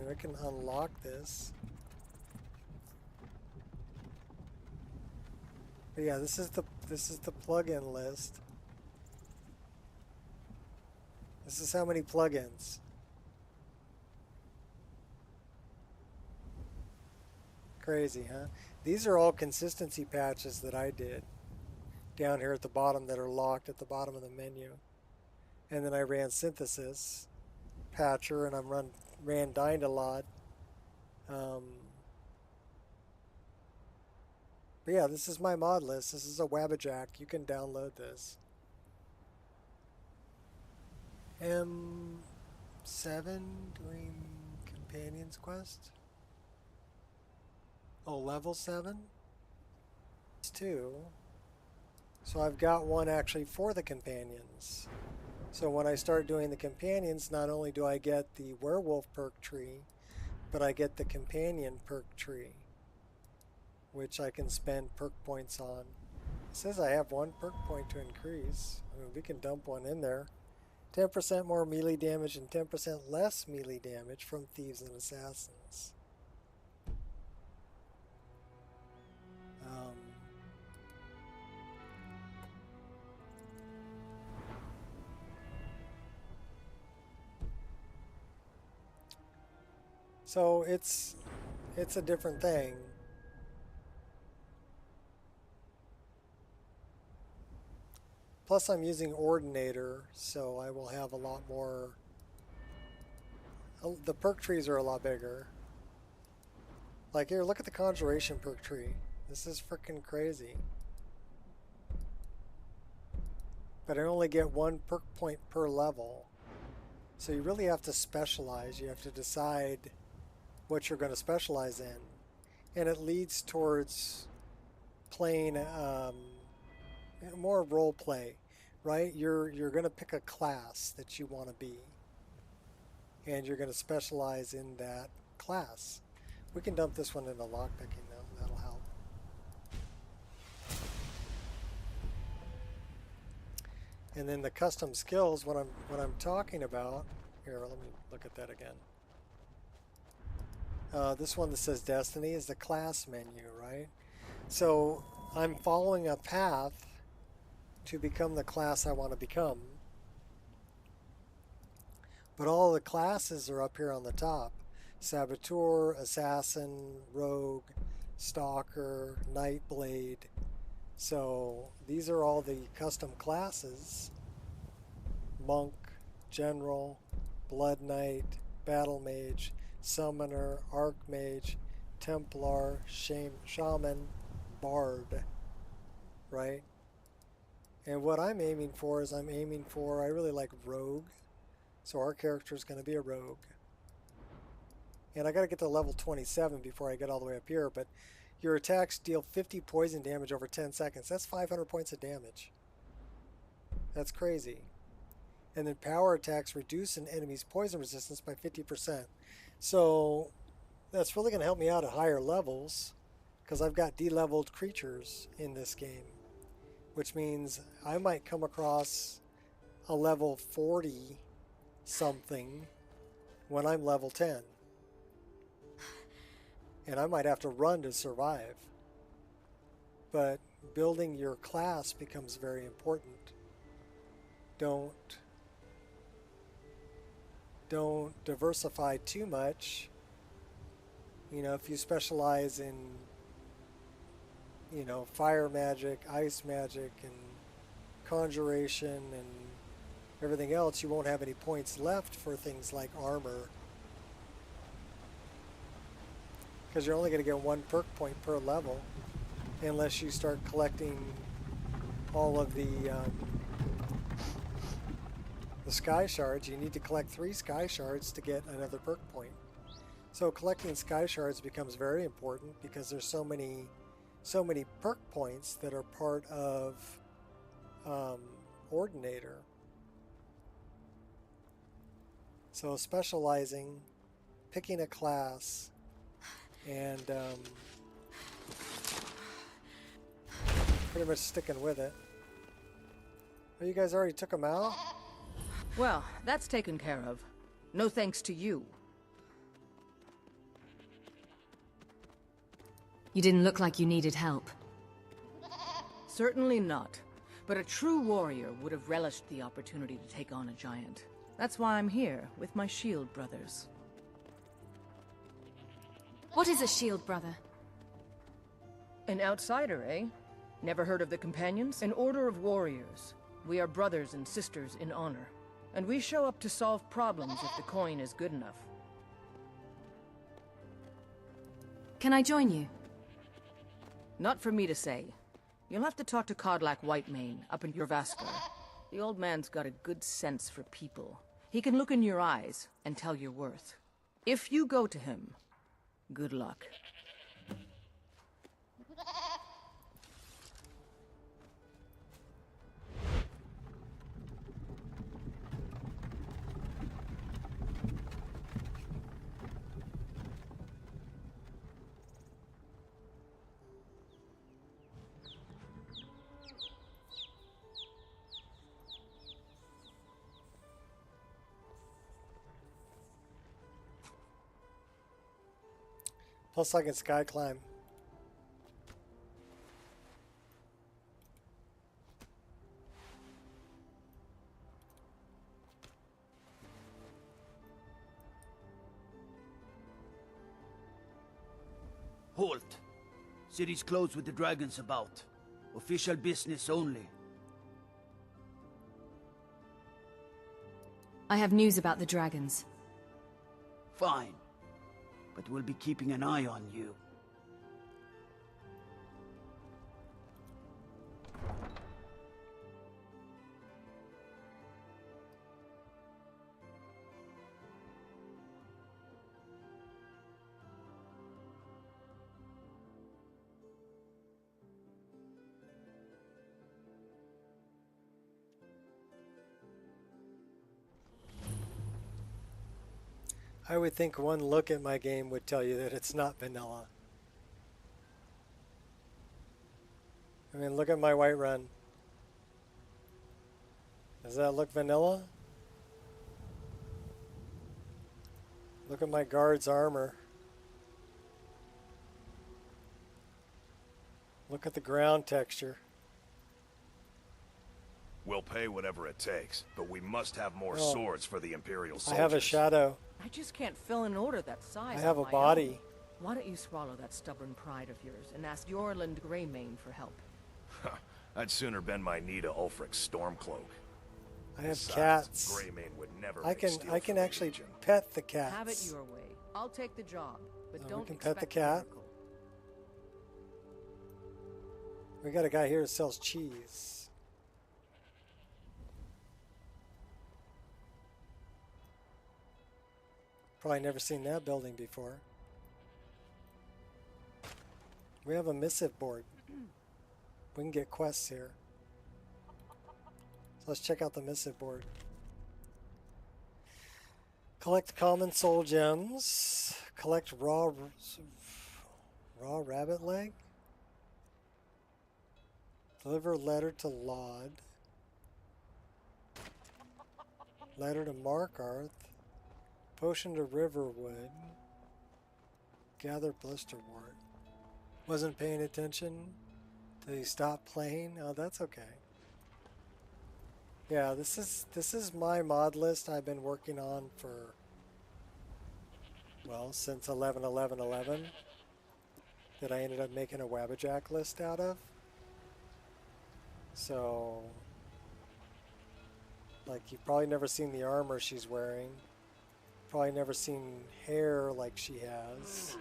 I can unlock this. But yeah, this is the plugin list. This is how many plugins. Crazy, huh? These are all consistency patches that I did down here at the bottom that are locked at the bottom of the menu. And then I ran Synthesis Patcher, and I ran Dynalot. But yeah, this is my mod list. This is a Wabbajack. You can download this. M7 doing Companions Quest. Oh, level 7? It's 2. So I've got one actually for the Companions. So when I start doing the Companions, not only do I get the Werewolf perk tree, but I get the Companion perk tree, which I can spend perk points on. It says I have 1 perk point to increase. I mean, we can dump one in there. 10% more melee damage and 10% less melee damage from thieves and assassins. So it's a different thing. Plus I'm using Ordinator, so I will have a lot more. The perk trees are a lot bigger. Like here, look at the Conjuration perk tree. This is freaking crazy. But I only get 1 perk point per level. So you really have to specialize. You have to decide what you're going to specialize in. And it leads towards playing more role play, right? You're going to pick a class that you want to be, and you're going to specialize in that class. We can dump this one into lockpicking though. That'll help. And then the custom skills, what I'm talking about here. Let me look at that again. This one that says Destiny is the class menu, right? So I'm following a path to become the class I want to become. But all the classes are up here on the top. Saboteur, Assassin, Rogue, Stalker, Nightblade. So these are all the custom classes. Monk, General, Blood Knight, Battle Mage, Summoner, Archmage, Templar, Shaman, Bard, right? And what I'm aiming for is I really like Rogue. So our character is going to be a Rogue. And I got to get to level 27 before I get all the way up here, but your attacks deal 50 poison damage over 10 seconds. That's 500 points of damage. That's crazy. And then power attacks reduce an enemy's poison resistance by 50%. So that's really going to help me out at higher levels because I've got de-leveled creatures in this game, which means I might come across a level 40 something when I'm level 10. And I might have to run to survive. But building your class becomes very important. Don't diversify too much. You know, if you specialize in, you know, fire magic, ice magic, and conjuration, and everything else, you won't have any points left for things like armor. Because you're only going to get 1 perk point per level unless you start collecting all of the sky shards. You need to collect 3 sky shards to get another perk point. So collecting sky shards becomes very important because there's so many perk points that are part of Ordinator. So specializing, picking a class, and pretty much sticking with it. Oh, you guys already took them out? Well, that's taken care of. No thanks to you. You didn't look like you needed help. Certainly not. But a true warrior would have relished the opportunity to take on a giant. That's why I'm here, with my shield brothers. What is a shield brother? An outsider, eh? Never heard of the Companions? An order of warriors. We are brothers and sisters in honor. And we show up to solve problems if the coin is good enough. Can I join you? Not for me to say. You'll have to talk to Codlac Whitemane up in Jorvaskar. The old man's got a good sense for people. He can look in your eyes and tell your worth. If you go to him, good luck. Plus I can sky climb. Halt! City's closed with the dragons about. Official business only. I have news about the dragons. Fine. But we'll be keeping an eye on you. I would think one look at my game would tell you that it's not vanilla. I mean, look at my Whiterun. Does that look vanilla? Look at my guard's armor. Look at the ground texture. We'll pay whatever it takes, but we must have more swords for the Imperial soldiers. I have a shadow. I just can't fill an order that size. I have a on my body. own. Why don't you swallow that stubborn pride of yours and ask Yorland Greymane for help? I'd sooner bend my knee to Ulfric's Stormcloak. I have Besides, cats. Greymane would never I make can steel for actually Legion. pet the cats. Have it your way. I'll take the job. but We don't can pet the expect a cat. miracle. We got a guy here that sells cheese. Probably never seen that building before. We have a missive board. We can get quests here. So let's check out the missive board. Collect common soul gems. Collect raw rabbit leg. Deliver letter to Laud. Letter to Markarth. Potion to Riverwood. Gather blisterwort. Wasn't paying attention till you stopped playing. Oh, that's okay. Yeah, this is my mod list I've been working on for, well, since 11.11.11 that I ended up making a Wabbajack list out of. So, like, you've probably never seen the armor she's wearing. Probably never seen hair like she has.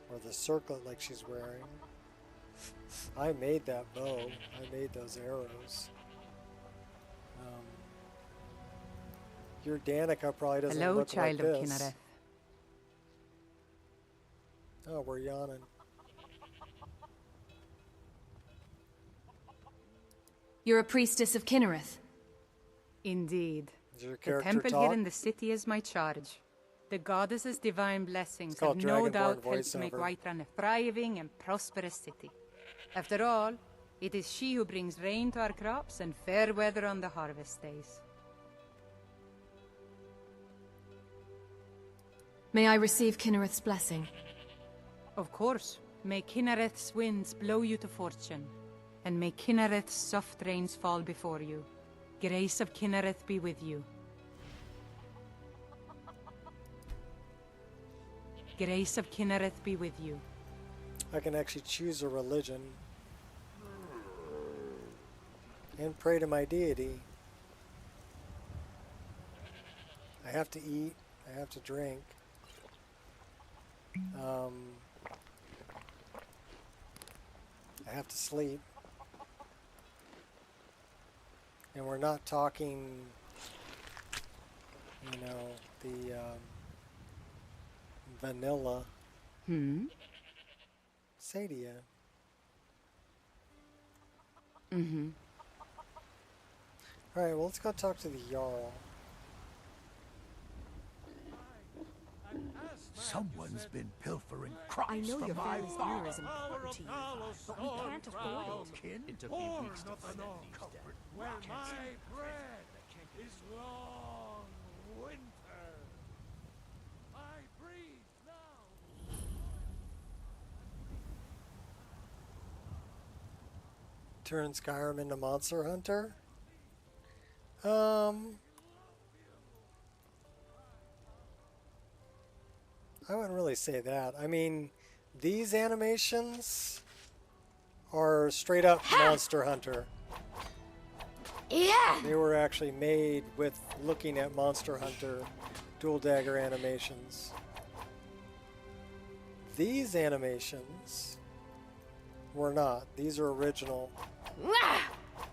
Or the circlet like she's wearing. I made that bow. I made those arrows. Your Danica probably doesn't Hello, look child like of this. Kinnereth. Oh, we're yawning. You're a priestess of Kinnereth. Indeed. Does your The character temple talk? here in the city is my charge. The goddess's divine blessings have called no Dragonborn doubt helped make voiceover. Whiterun a thriving and prosperous city. After all, it is she who brings rain to our crops and fair weather on the harvest days. May I receive Kinnereth's blessing? Of course, may Kinnereth's winds blow you to fortune, and may Kinnereth's soft rains fall before you. Grace of Kinnereth be with you. Grace of Kinnereth be with you. I can actually choose a religion and pray to my deity. I have to eat. I have to drink. I have to sleep. And we're not talking, you know, the vanilla. Sadia. Alright, well, let's go talk to the Jarl. Someone's been pilfering crops I know from your my family's farm. honor is important to you, but we can't afford it. Kin? It took me weeks to find that comfort where my bread is long winter. I breathe now. Turn Skyrim into Monster Hunter? I wouldn't really say that. I mean, these animations are straight up Monster Hunter. Yeah! They were actually made with looking at Monster Hunter dual dagger animations. These animations were not. These are original.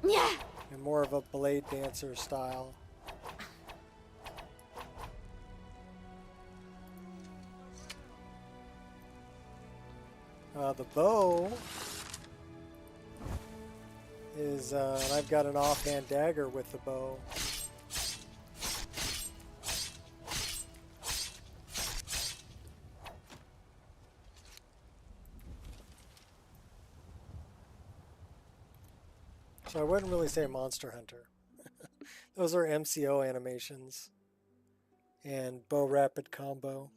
Yeah! And more of a blade dancer style. The bow is, I've got an offhand dagger with the bow. So I wouldn't really say Monster Hunter. Those are MCO animations and bow rapid combo.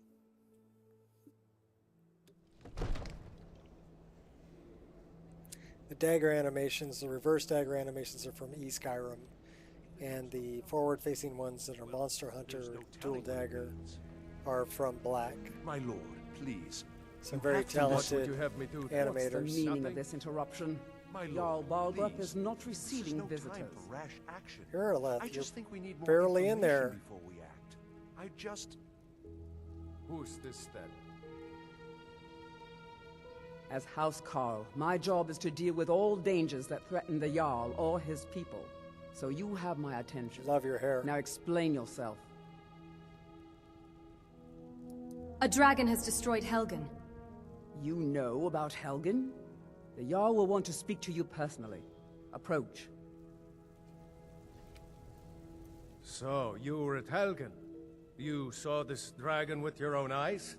The dagger animations, the reverse dagger animations are from Skyrim, and the forward-facing ones that are Monster Hunter dual dagger are from Black. My lord, please. Some very talented animators. What's the meaning of this interruption? Jarl Balgrup is not receiving visitors. You're I just think we need more barely in information there. before we act. I just... Who's this then? As House Carl, my job is to deal with all dangers that threaten the Jarl or his people. So you have my attention. Love your hair. Now explain yourself. A dragon has destroyed Helgen. You know about Helgen? The Jarl will want to speak to you personally. Approach. So, you were at Helgen? You saw this dragon with your own eyes?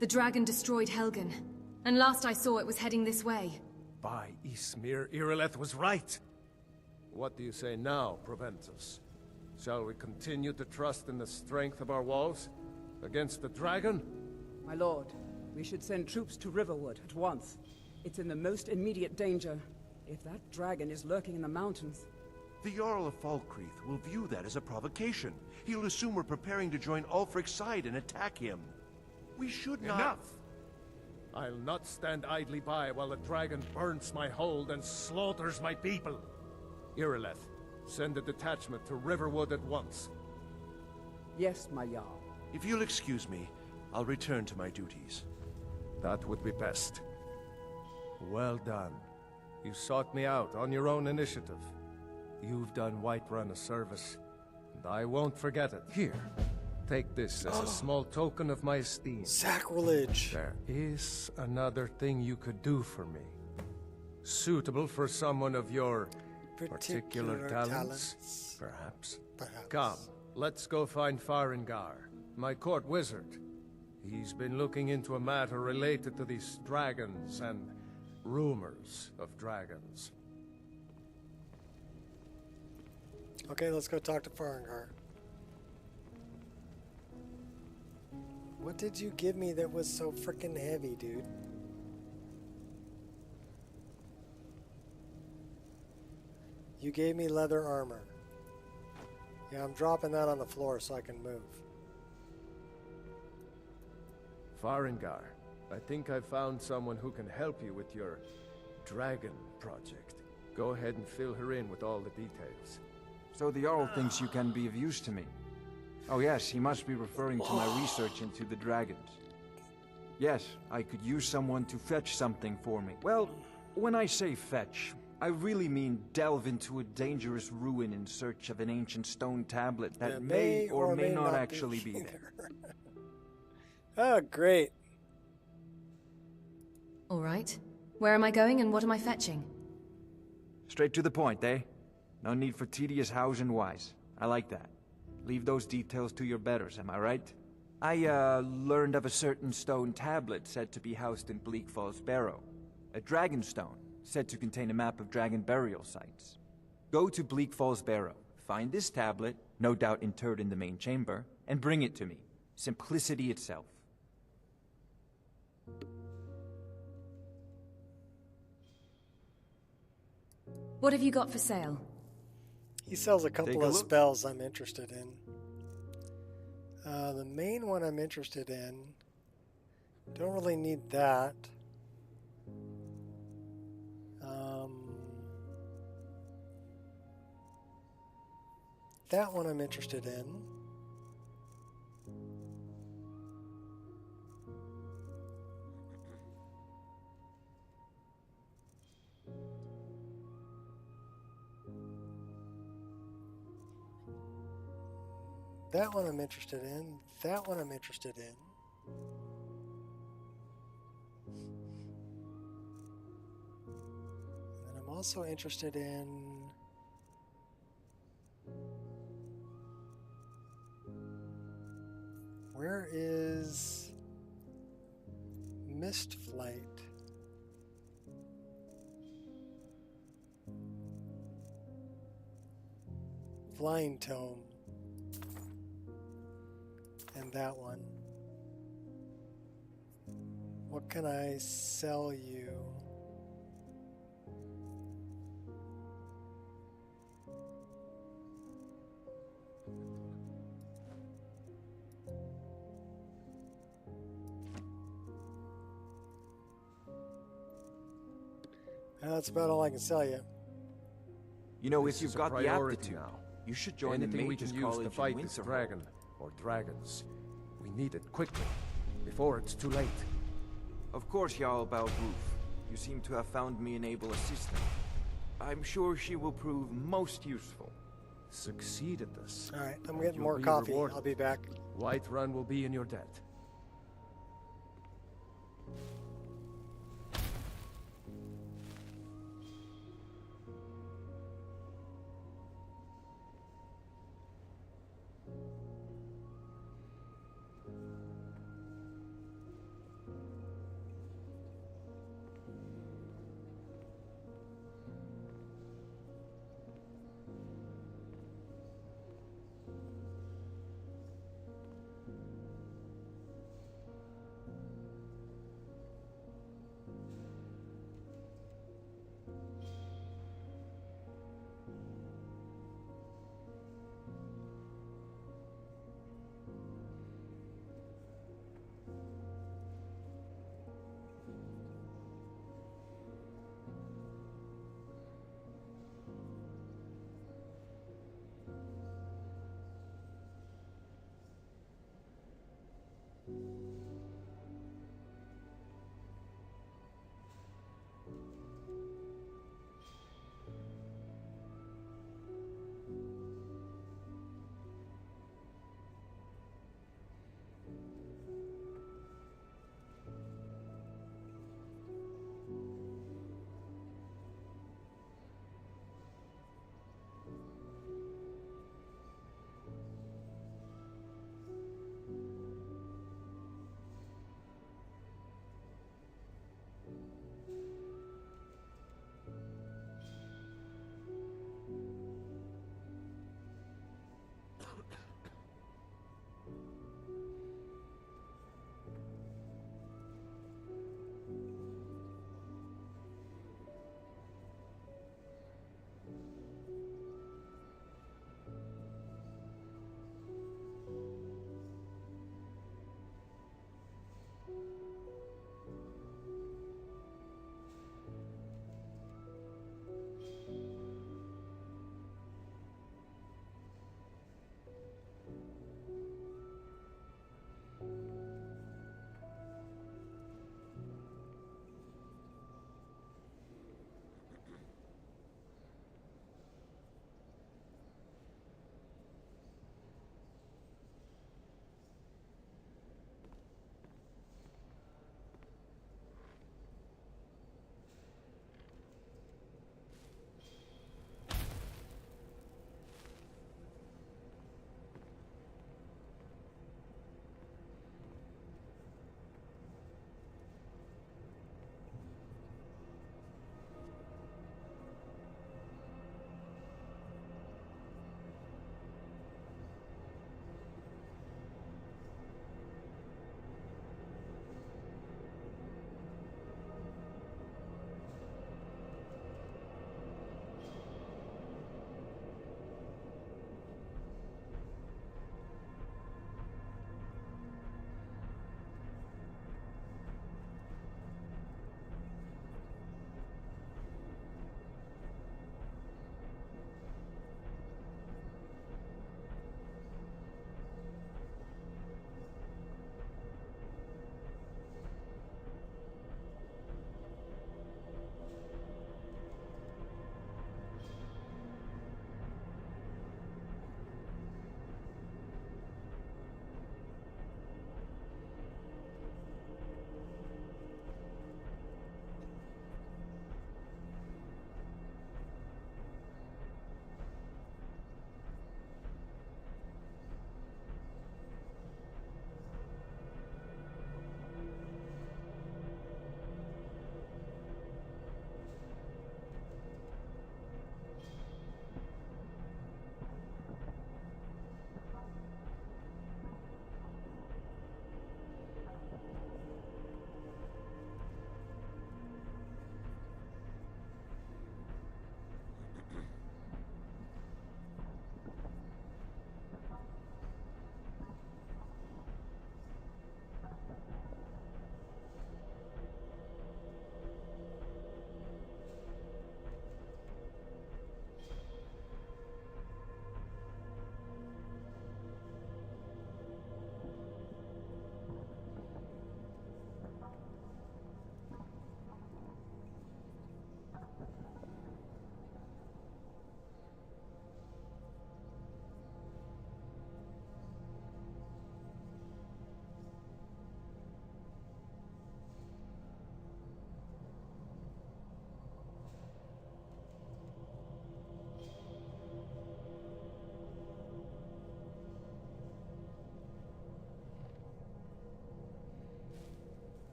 The dragon destroyed Helgen, and last I saw it was heading this way. By Ysmir, Irileth was right! What do you say now, Proventus? Shall we continue to trust in the strength of our walls? Against the dragon? My lord, we should send troops to Riverwood at once. It's in the most immediate danger. If that dragon is lurking in the mountains... The Jarl of Falkreath will view that as a provocation. He'll assume we're preparing to join Ulfric's side and attack him. We should not... Enough! I'll not stand idly by while the dragon burns my hold and slaughters my people. Irileth, send a detachment to Riverwood at once. Yes, my Jarl. If you'll excuse me, I'll return to my duties. That would be best. Well done. You sought me out on your own initiative. You've done Whiterun a service, and I won't forget it. Here, take this as a small token of my esteem. Sacrilege! There is another thing you could do for me. Suitable for someone of your particular talents, perhaps. Come, let's go find Farengar, my court wizard. He's been looking into a matter related to these dragons and rumors of dragons. Okay, let's go talk to Farengar. What did you give me that was so freaking heavy, dude? You gave me leather armor. Yeah, I'm dropping that on the floor so I can move. Farengar, I think I found someone who can help you with your dragon project. Go ahead and fill her in with all the details. So the Jarl thinks you can be of use to me. Oh yes, he must be referring to my research into the dragons. Yes, I could use someone to fetch something for me. Well, when I say fetch, I really mean delve into a dangerous ruin in search of an ancient stone tablet that may or may not actually be there. Oh, great. All right. Where am I going and what am I fetching? Straight to the point, eh? No need for tedious hows and whys. I like that. Leave those details to your betters, am I right? I, learned of a certain stone tablet said to be housed in Bleak Falls Barrow. A dragon stone, said to contain a map of dragon burial sites. Go to Bleak Falls Barrow, find this tablet, no doubt interred in the main chamber, and bring it to me. Simplicity itself. What have you got for sale? He sells a couple of spells I'm interested in. The main one I'm interested in, don't really need that. That one I'm interested in. That one I'm interested in. That one I'm interested in. And I'm also interested in... Where is Mist Flight? Flying Tome. And that one. What can I sell you? That's about all I can sell you. You know, if you've got the aptitude, You should join the Anything we Mages can use to College fight in this Winterhold. dragon, or dragons. We need it quickly, before it's too late. Of course, Jarl Balgruf. You seem to have found me an able assistant. I'm sure she will prove most useful. Succeed at this. Alright, I'm and getting you'll more be coffee. rewarded. I'll be back. Whiterun will be in your debt.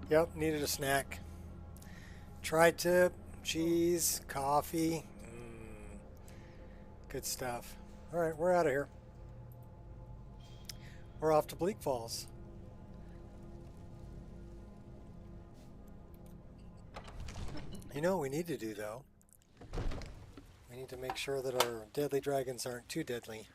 Yep, needed a snack. Tri-tip, cheese, coffee. Good stuff. Alright, we're out of here. We're off to Bleak Falls. You know what we need to do, though? We need to make sure that our deadly dragons aren't too deadly.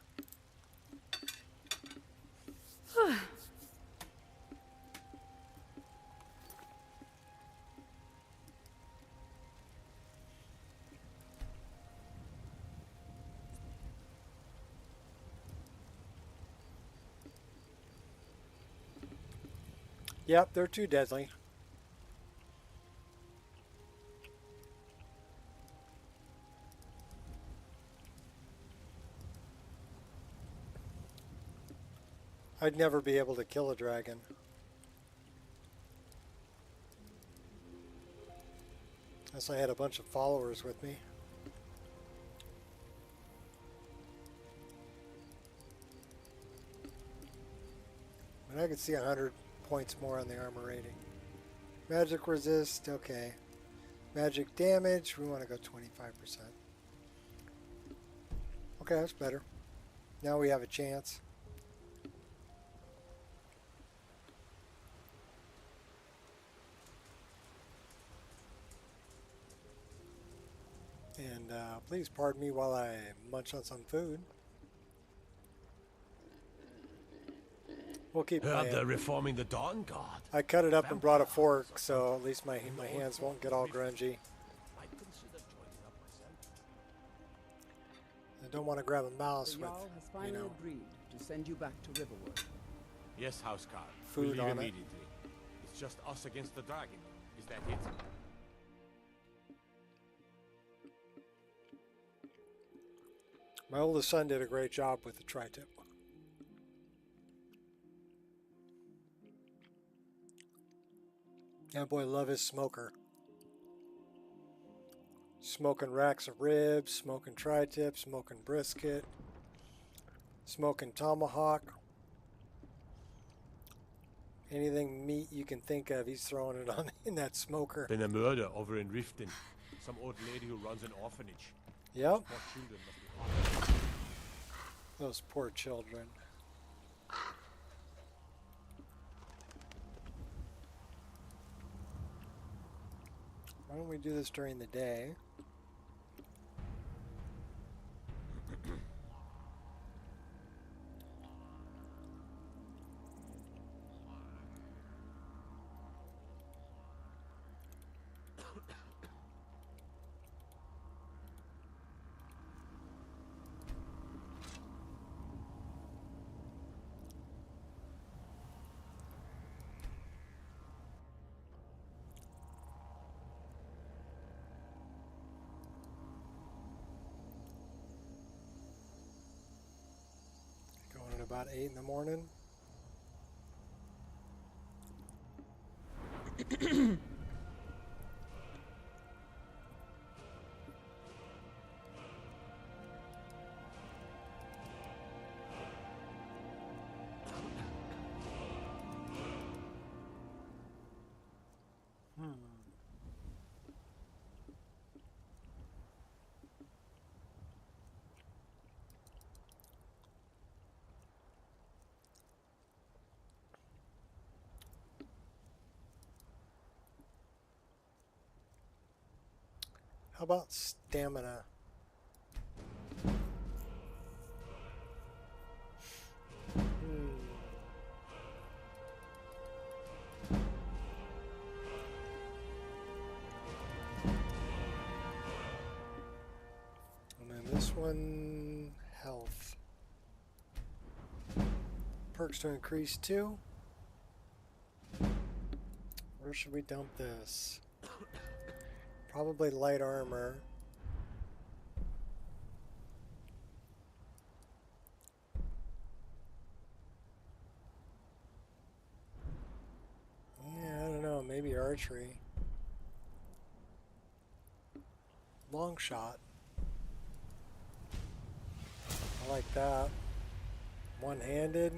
Yep, they're too deadly. I'd never be able to kill a dragon. Unless I had a bunch of followers with me. But I could see 100 points more on the armor rating. Magic resist, okay. Magic damage, we want to go 25%. Okay, that's better. Now we have a chance. And please pardon me while I munch on some food. We'll keep playing. They're reforming the Dawn Guard. I cut it up and brought a fork, so at least my hands won't get all grungy. I don't want to grab a mouse with, Jarl has finally agreed to send you back to Riverwood. Yes, Housecarl. Food we'll leave on it. immediately. It's just us against the dragon. Is that it? My oldest son did a great job with the tri-tip. That boy love his smoker. Smoking racks of ribs, smoking tri-tip, smoking brisket, smoking tomahawk. Anything meat you can think of, he's throwing it on in that smoker. Been a murder over in Riften. Some old lady who runs an orphanage. Yep. Poor children must be Those poor children. Why don't we do this during the day? Going at about 8 in the morning. How about stamina? And then this one, health. Perks to increase 2. Where should we dump this? Probably light armor. Yeah, I don't know. Maybe archery. Long shot. I like that. One-handed.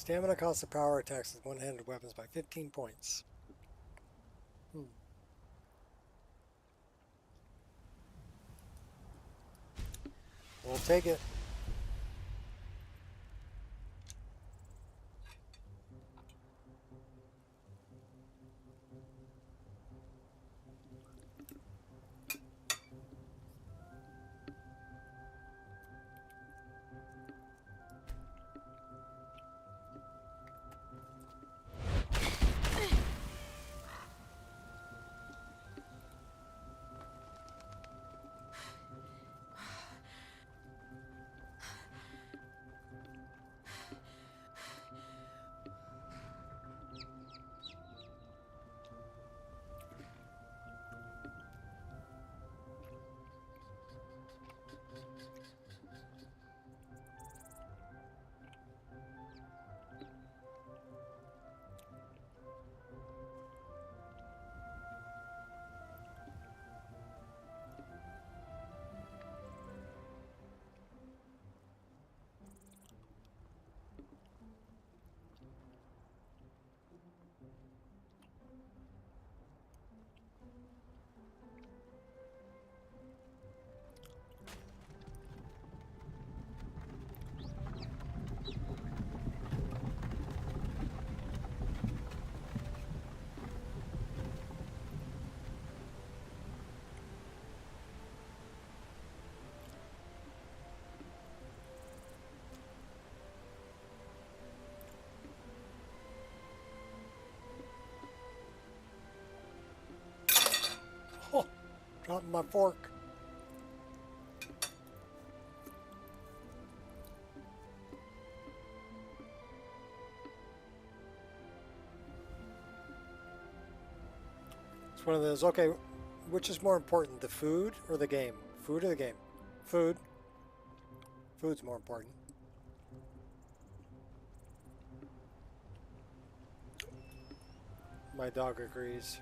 Stamina costs the power attacks with one-handed weapons by 15 points. We'll take it. Oh, dropping my fork. It's one of those, okay, which is more important, the food or the game? Food or the game? Food. Food's more important. My dog agrees.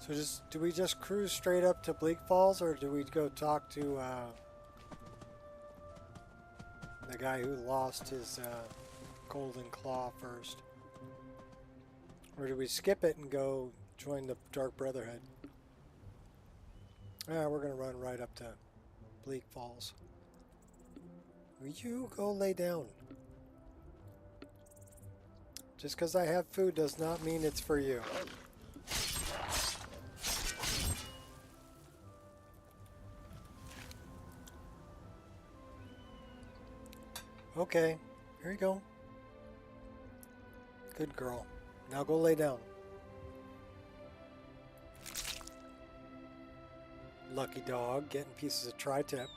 So do we just cruise straight up to Bleak Falls, or do we go talk to the guy who lost his golden claw first? Or do we skip it and go join the Dark Brotherhood? Yeah, we're going to run right up to Bleak Falls. Will you go lay down? Just because I have food does not mean it's for you. Okay, here you go. Good girl. Now go lay down. Lucky dog getting pieces of tri-tip.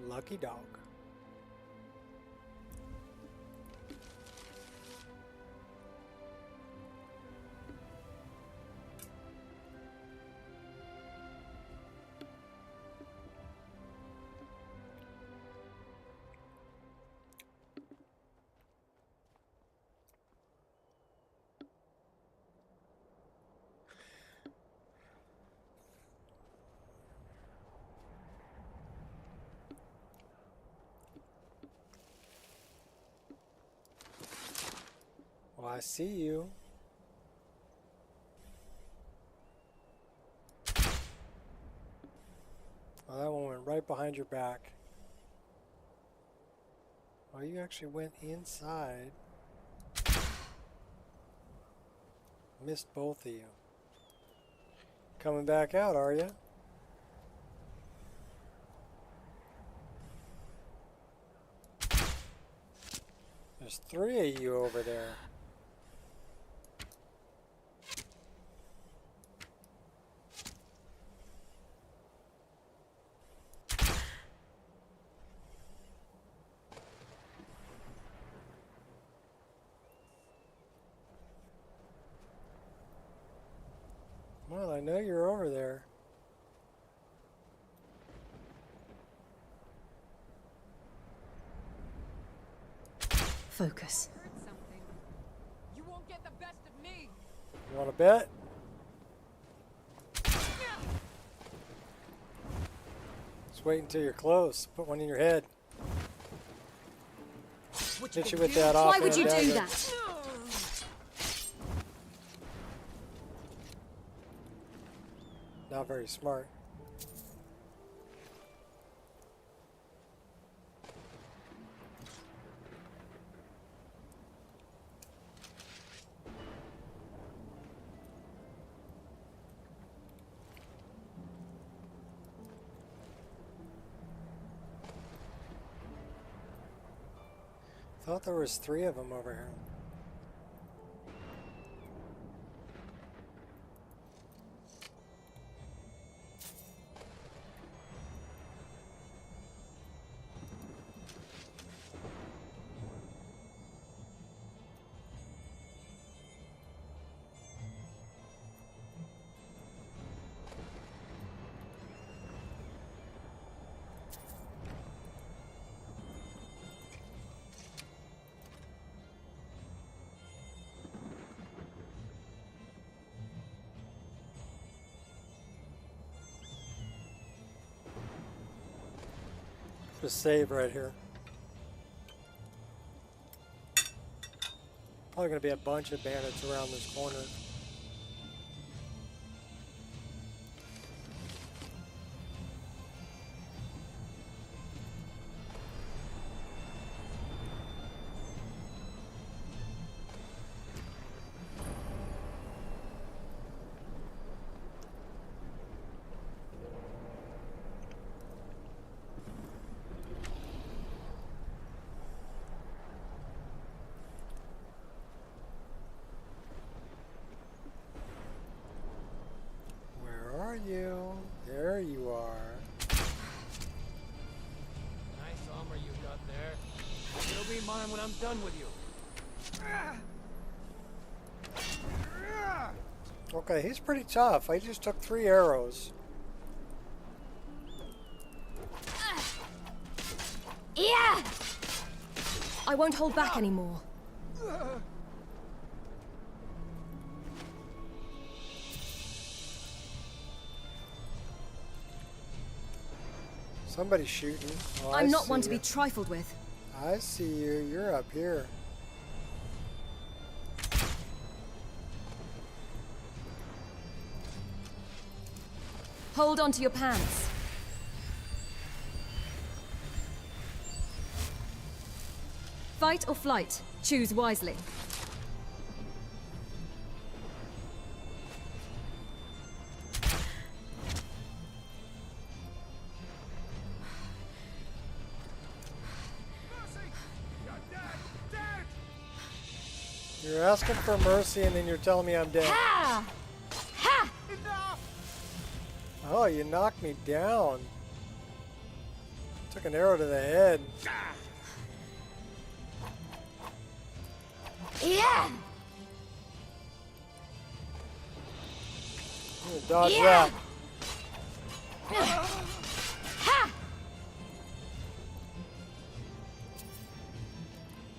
Lucky dog. Well, I see you. Well, that one went right behind your back. Well, you actually went inside. Missed both of you. Coming back out, are you? There's 3 of you over there. Well, I know you're over there. focus. You won't get the best of me. You want to bet? Just wait until you're close. Put one in your head. Hit you with that Why offhand would you do dagger. that? Not very smart. Thought there was 3 of them over here. Just save right here. Probably going to be a bunch of bandits around this corner. You? There you are. Nice armor you got there. It'll be mine when I'm done with you. Okay, he's pretty tough. I just took 3 arrows. Yeah! I won't hold back anymore. Somebody's shooting. Oh, I'm not see one to you. be trifled with. I see you. You're up here. Hold on to your pants. Fight or flight. Choose wisely. You're asking for mercy and then you're telling me I'm dead. Ha! Ha! Oh, you knocked me down. Took an arrow to the head. Yeah! Dodge that. Ha!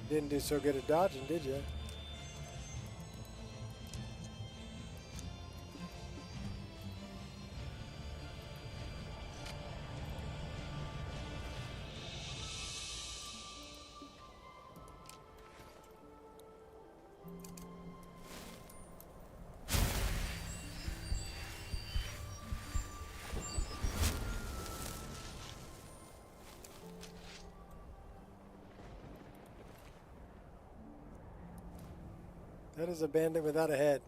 Didn't do so good at dodging, did you? That is a bandit without a head.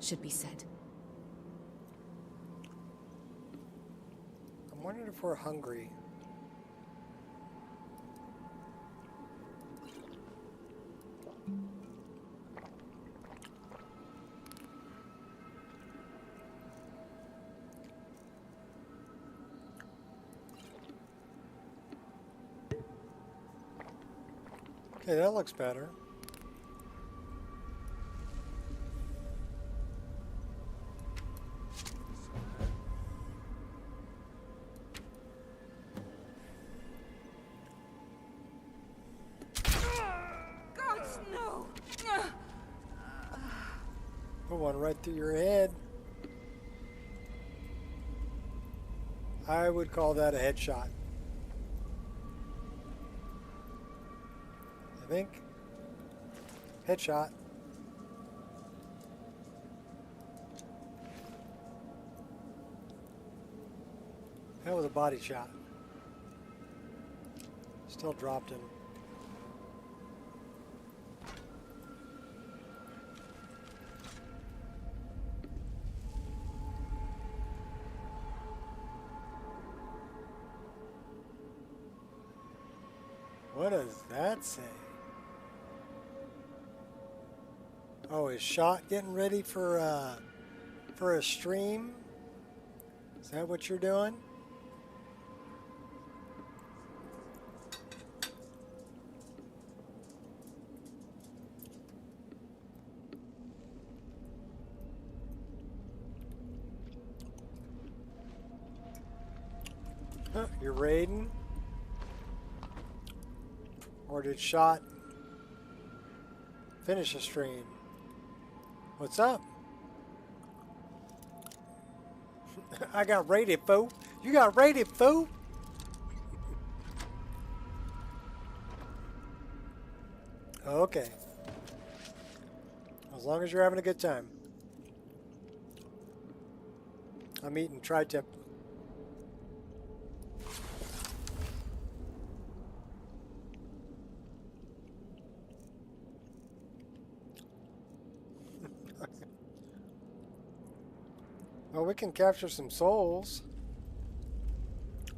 Should be said. I'm wondering if we're hungry. Okay, that looks better. Gods, no! Put one right through your head. I would call that a headshot. I think. Headshot. That was a body shot. Still dropped him. What does that say? Oh, is Shot getting ready for a stream? Is that what you're doing? Huh, you're raiding? Or did Shot finish a stream? What's up? I got raided, fool. You got raided, fool. Okay. As long as you're having a good time. I'm eating tri-tip. Well, we can capture some souls.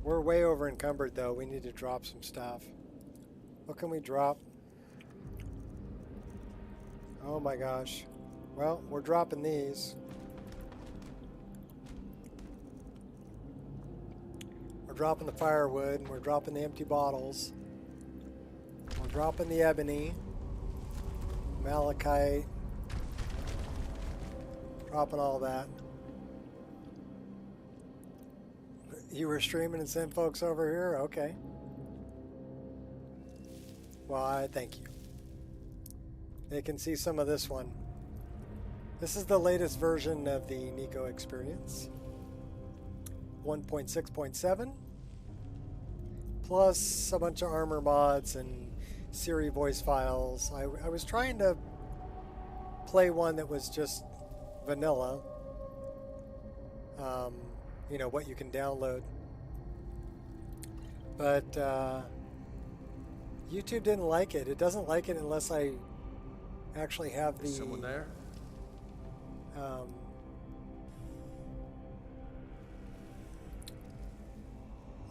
We're way over encumbered though. We need to drop some stuff. What can we drop? Oh my gosh. Well, we're dropping these. We're dropping the firewood and we're dropping the empty bottles. We're dropping the ebony, malachite, dropping all that. You were streaming and sent folks over here? Okay. Why, thank you. They can see some of this one. This is the latest version of the Nico experience. 1.6.7. Plus a bunch of armor mods and Siri voice files. I was trying to play one that was just vanilla. You know, what you can download. But YouTube didn't like it. It doesn't like it unless I actually have the... Someone there?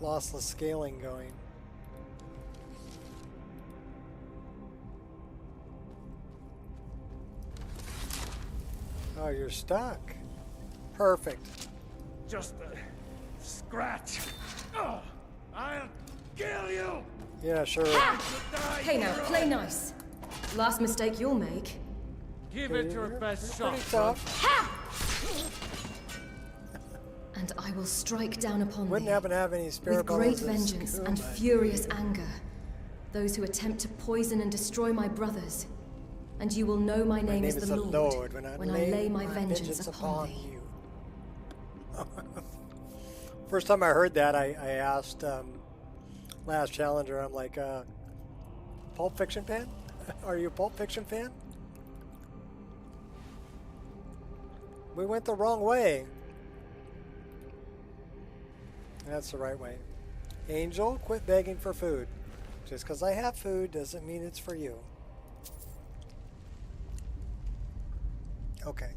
Lossless scaling going. Oh, you're stuck. Perfect. Just a scratch. Oh, I'll kill you. Yeah, sure. Hey now, play nice. Last mistake you'll make. Give it your best shot. And I will strike down upon Wouldn't thee happen to have any spare with great bones as vengeance and Kuma. furious anger. Those who attempt to poison and destroy my brothers. And you will know my name is the Lord when I lay my vengeance upon thee. First time I heard that, I asked Last Challenger, I'm like, Pulp Fiction fan? Are you a Pulp Fiction fan? We went the wrong way. That's the right way. Angel, quit begging for food. Just because I have food doesn't mean it's for you. Okay.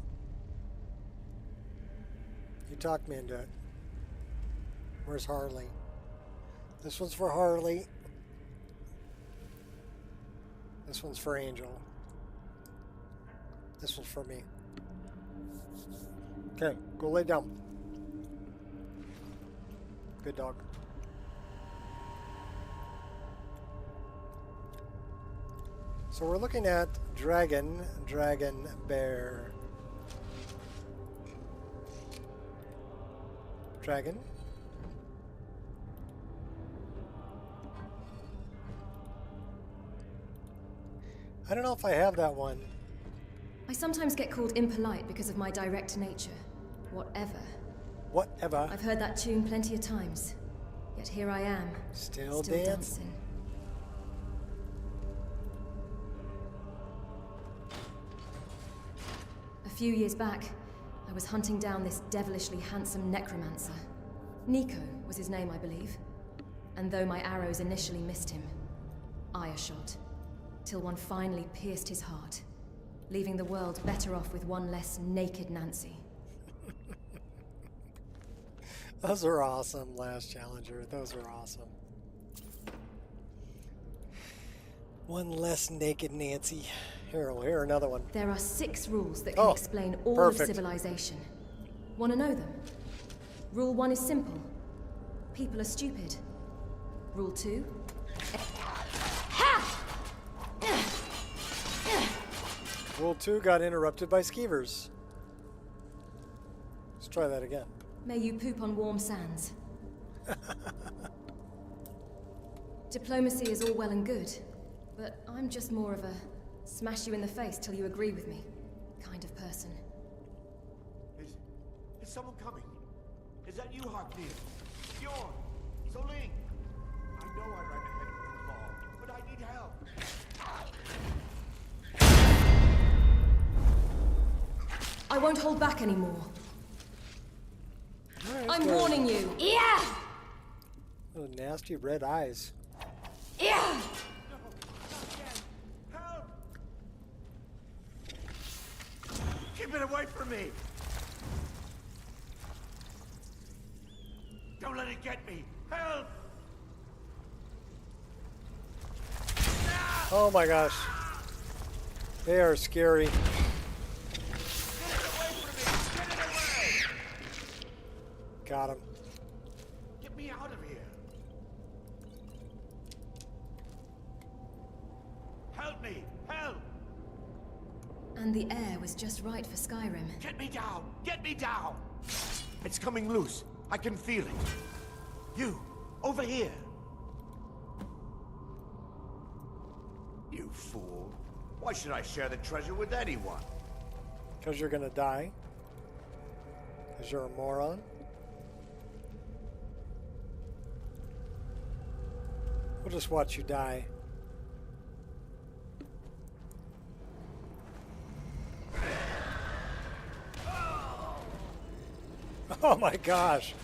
You talked me into it. Where's Harley? This one's for Harley. This one's for Angel. This one's for me. Okay, go lay down. Good dog. So we're looking at dragon, bear. Dragon. I don't know if I have that one. I sometimes get called impolite because of my direct nature. Whatever. Whatever. I've heard that tune plenty of times. Yet here I am. Still dancing. A few years back, I was hunting down this devilishly handsome necromancer. Nico was his name, I believe. And though my arrows initially missed him, I shot, till one finally pierced his heart, leaving the world better off with one less naked Nancy. Those are awesome, Last Challenger. Those are awesome. One less naked Nancy. Here, we'll hear another one. There are 6 rules that can explain all perfect. of civilization. Want to know them? Rule 1 is simple. People are stupid. Rule 2? Rule 2 got interrupted by skeevers. Let's try that again. May you poop on warm sands. Diplomacy is all well and good, but I'm just more of a smash you in the face till you agree with me kind of person. Is someone coming? Is that you, Harknir? Bjorn? Soling? I know I ran ahead of the claw, but I need help. I won't hold back anymore. I'm good. warning you. Yeah! Oh, nasty red eyes. Yeah! Help! Keep it away from me! Don't let it get me! Help! Oh my gosh. They are scary. Got him. Get me out of here! Help me! Help! And the air was just right for Skyrim. Get me down! Get me down! It's coming loose. I can feel it. You, over here. You fool. Why should I share the treasure with anyone? Because you're gonna die. Because you're a moron. We'll just watch you die. Oh my gosh.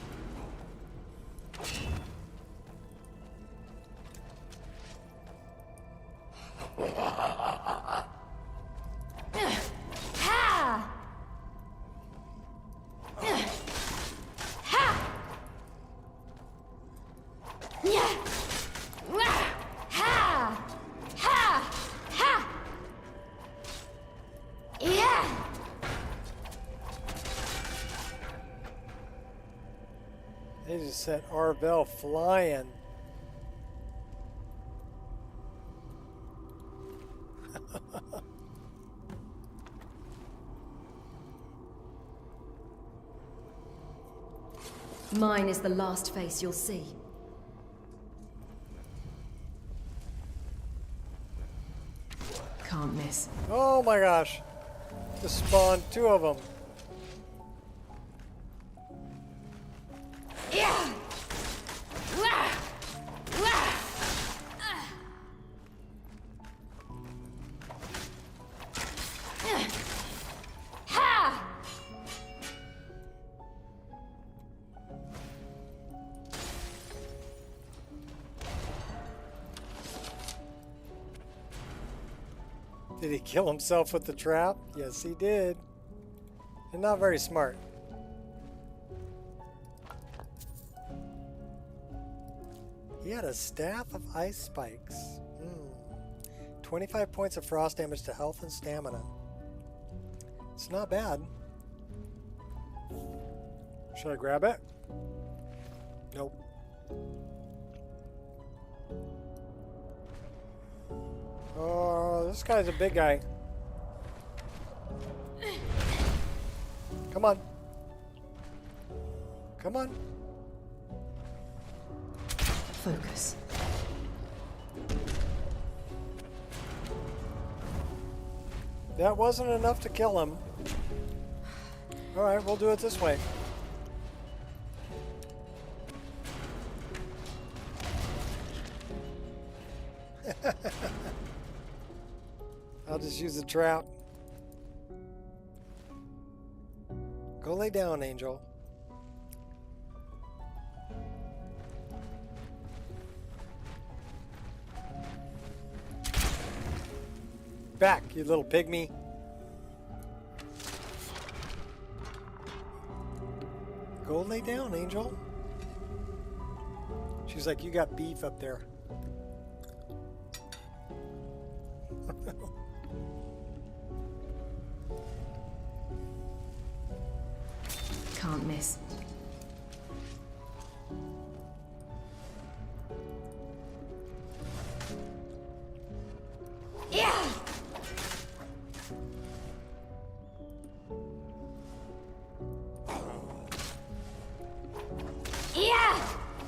They just sent Arvel flying. Mine is the last face you'll see. Can't miss. Oh my gosh. Just spawned 2 of them. Yeah! Did he kill himself with the trap? Yes, he did. And not very smart. He had a staff of ice spikes. 25 points of frost damage to health and stamina. It's not bad. Should I grab it? Nope. Oh, this guy's a big guy. Come on. Come on. Focus. That wasn't enough to kill him. Alright, we'll do it this way. I'll just use a trap. Go lay down, Angel. Back, you little pygmy. Go lay down, Angel. She's like, you got beef up there. Can't miss. Yeah! Yeah!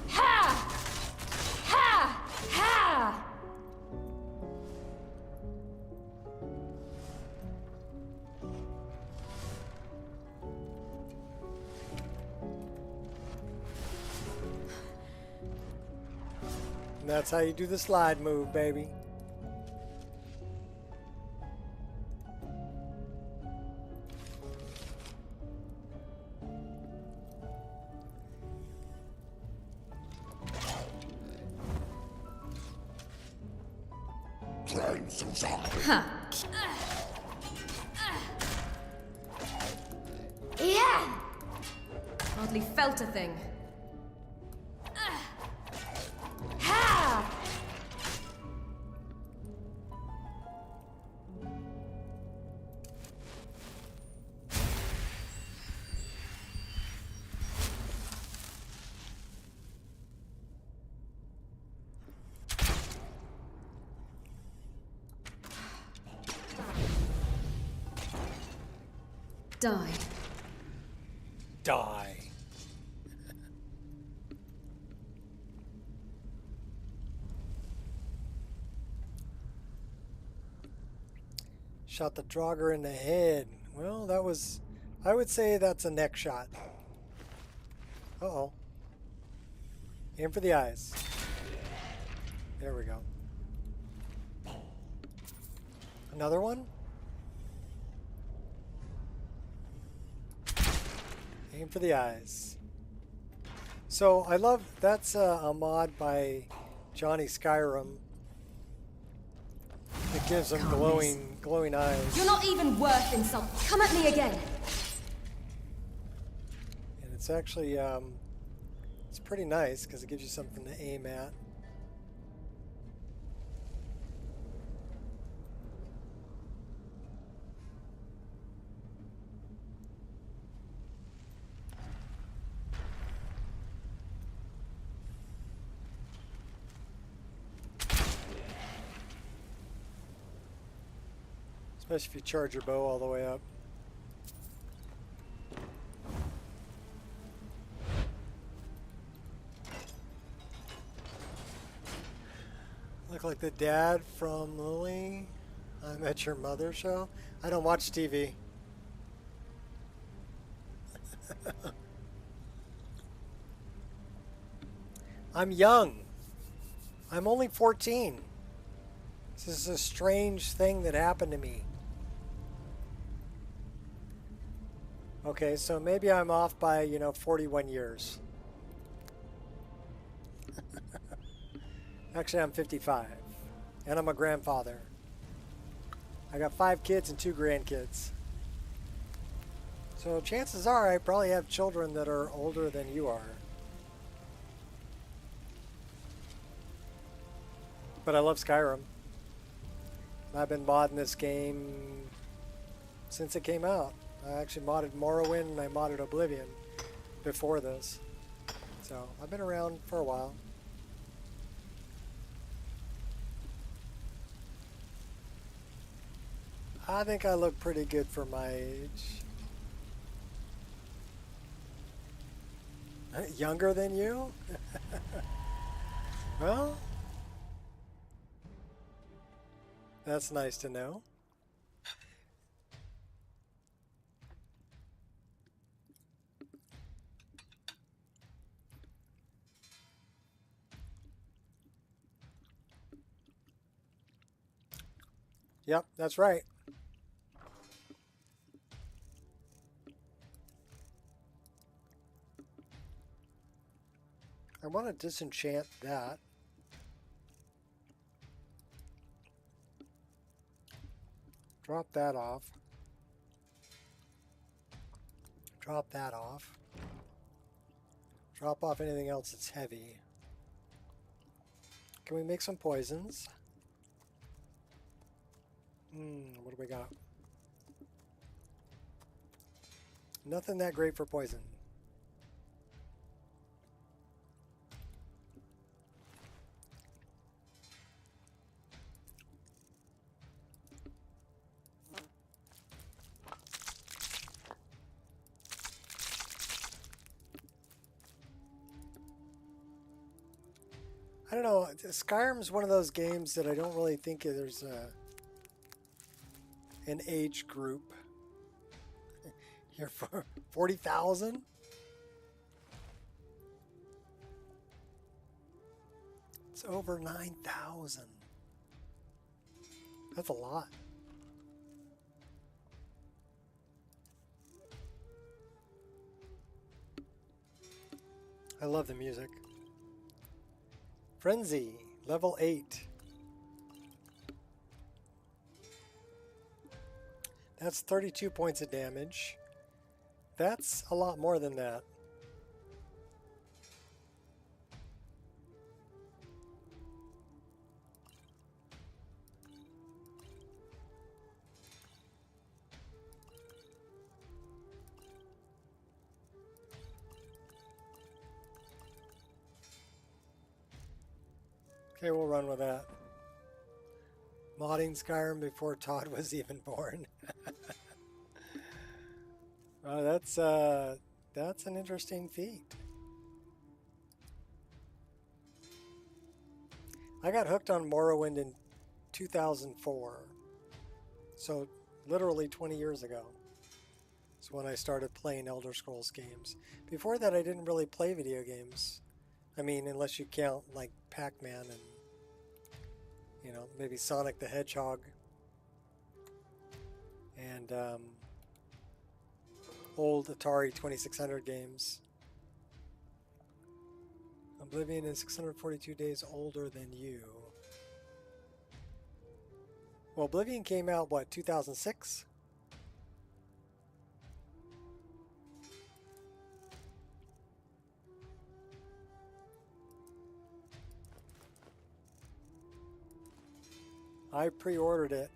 Ha! Ha! Ha! And that's how you do the slide move, baby. Huh. Yeah! Hardly felt a thing. Ha! Die. Die. Shot the Draugr in the head. Well, that was... I would say that's a neck shot. Uh-oh. Aim for the eyes. There we go. Another one? Aim for the eyes. So I love, that's a mod by Johnny Skyrim. It gives them glowing eyes. You're not even worth insult. Come at me again. And it's actually, it's pretty nice because it gives you something to aim at. Especially if you charge your bow all the way up. Look like the dad from Lily, I Met Your Mother show. I don't watch TV. I'm young. I'm only 14. This is a strange thing that happened to me. Okay, so maybe I'm off by, 41 years. Actually, I'm 55. And I'm a grandfather. I got 5 kids and 2 grandkids. So chances are I probably have children that are older than you are. But I love Skyrim. I've been modding this game since it came out. I actually modded Morrowind and I modded Oblivion before this. So I've been around for a while. I think I look pretty good for my age. Younger than you? Well, that's nice to know. Yep, that's right. I want to disenchant that. Drop that off. Drop that off. Drop off anything else that's heavy. Can we make some poisons? What do we got? Nothing that great for poison. I don't know. Skyrim's one of those games that I don't really think there's an age group. Here for 40,000? It's over 9,000. That's a lot. I love the music. Frenzy, level 8. That's 32 points of damage. That's a lot more than that. Okay, we'll run with that. Modding Skyrim before Todd was even born. That's an interesting feat. I got hooked on Morrowind in 2004. So literally 20 years ago. That's when I started playing Elder Scrolls games. Before that, I didn't really play video games. I mean, unless you count like Pac-Man and, you know, maybe Sonic the Hedgehog and old Atari 2600 games. Oblivion is 642 days older than you. Well, Oblivion came out, what, 2006? I pre-ordered it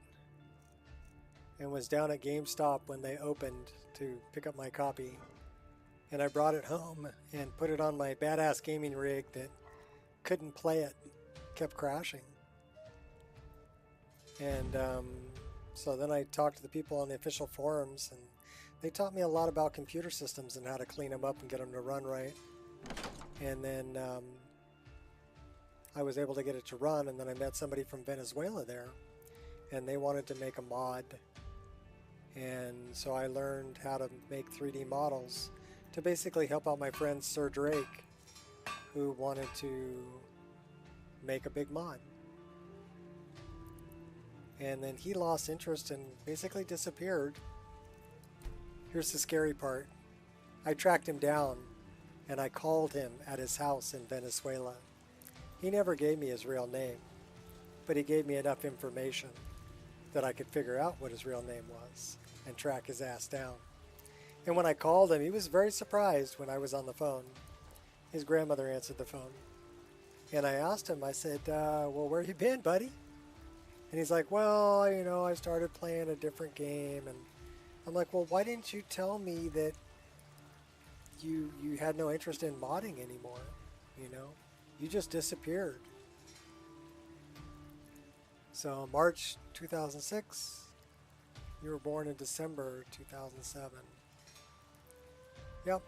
and was down at GameStop when they opened to pick up my copy. And I brought it home and put it on my badass gaming rig that couldn't play it, kept crashing. And so then I talked to the people on the official forums, and they taught me a lot about computer systems and how to clean them up and get them to run right. And then I was able to get it to run, and then I met somebody from Venezuela there, and they wanted to make a mod. And so I learned how to make 3D models to basically help out my friend Sir Drake, who wanted to make a big mod. And then he lost interest and basically disappeared. Here's the scary part. I tracked him down and I called him at his house in Venezuela. He never gave me his real name, but he gave me enough information that I could figure out what his real name was and track his ass down. And when I called him, he was very surprised when I was on the phone. His grandmother answered the phone. And I asked him, I said, well, where you been, buddy? And he's like, well, you know, I started playing a different game, and I'm like, well, why didn't you tell me that you had no interest in modding anymore? You know, you just disappeared. So March 2006, you were born in December 2007. Yep.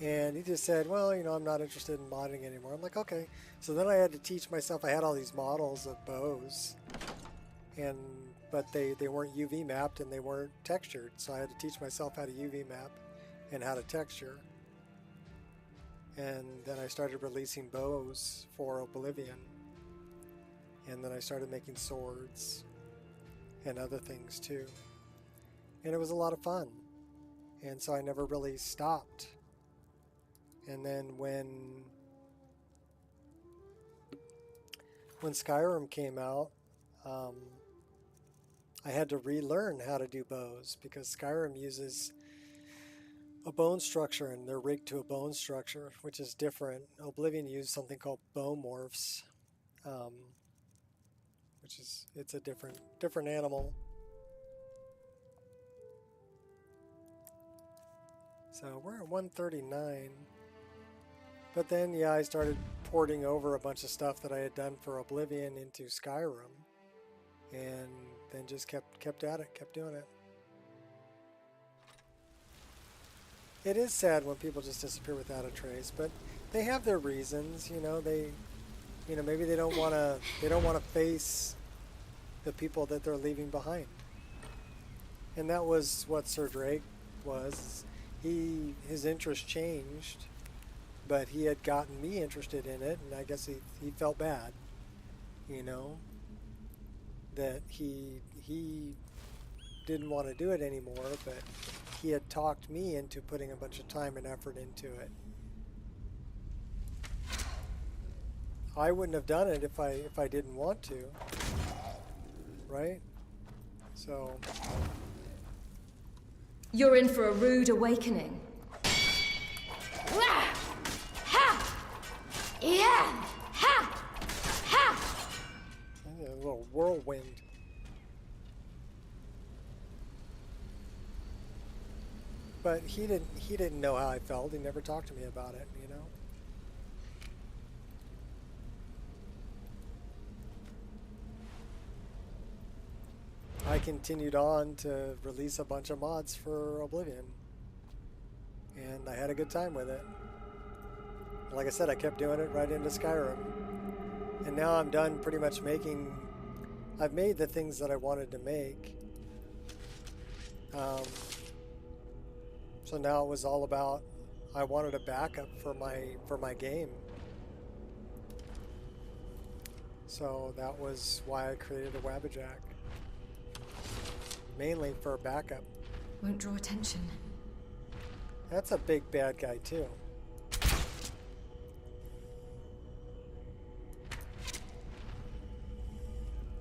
And he just said, well, you know, I'm not interested in modding anymore. I'm like, okay. So then I had to teach myself. I had all these models of bows, but they weren't UV mapped and they weren't textured. So I had to teach myself how to UV map and how to texture. And then I started releasing bows for Oblivion. And then I started making swords and other things too. And it was a lot of fun. And so I never really stopped. And then when Skyrim came out, I had to relearn how to do bows because Skyrim uses a bone structure and they're rigged to a bone structure, which is different. Oblivion used something called bowmorphs, which is it's a different animal. So we're at 139. But then, yeah, I started porting over a bunch of stuff that I had done for Oblivion into Skyrim, and then just kept at it, kept doing it. It is sad when people just disappear without a trace, but they have their reasons, you know. Maybe they don't want to face the people that they're leaving behind. And that was what Sir Drake was. His interest changed. But he had gotten me interested in it, and I guess he felt bad, you know, that he didn't want to do it anymore, but he had talked me into putting a bunch of time and effort into it. I wouldn't have done it if I didn't want to, right? So You're in for a rude awakening. Yeah! Ha! Ha! A little whirlwind. But he didn't know how I felt. He never talked to me about it, you know. I continued on to release a bunch of mods for Oblivion. And I had a good time with it. Like I said, I kept doing it right into Skyrim. And now I'm done pretty much making... I've made the things that I wanted to make. So now it was all about... I wanted a backup for my game. So that was why I created a Wabbajack. Mainly for a backup. Won't draw attention. That's a big bad guy too.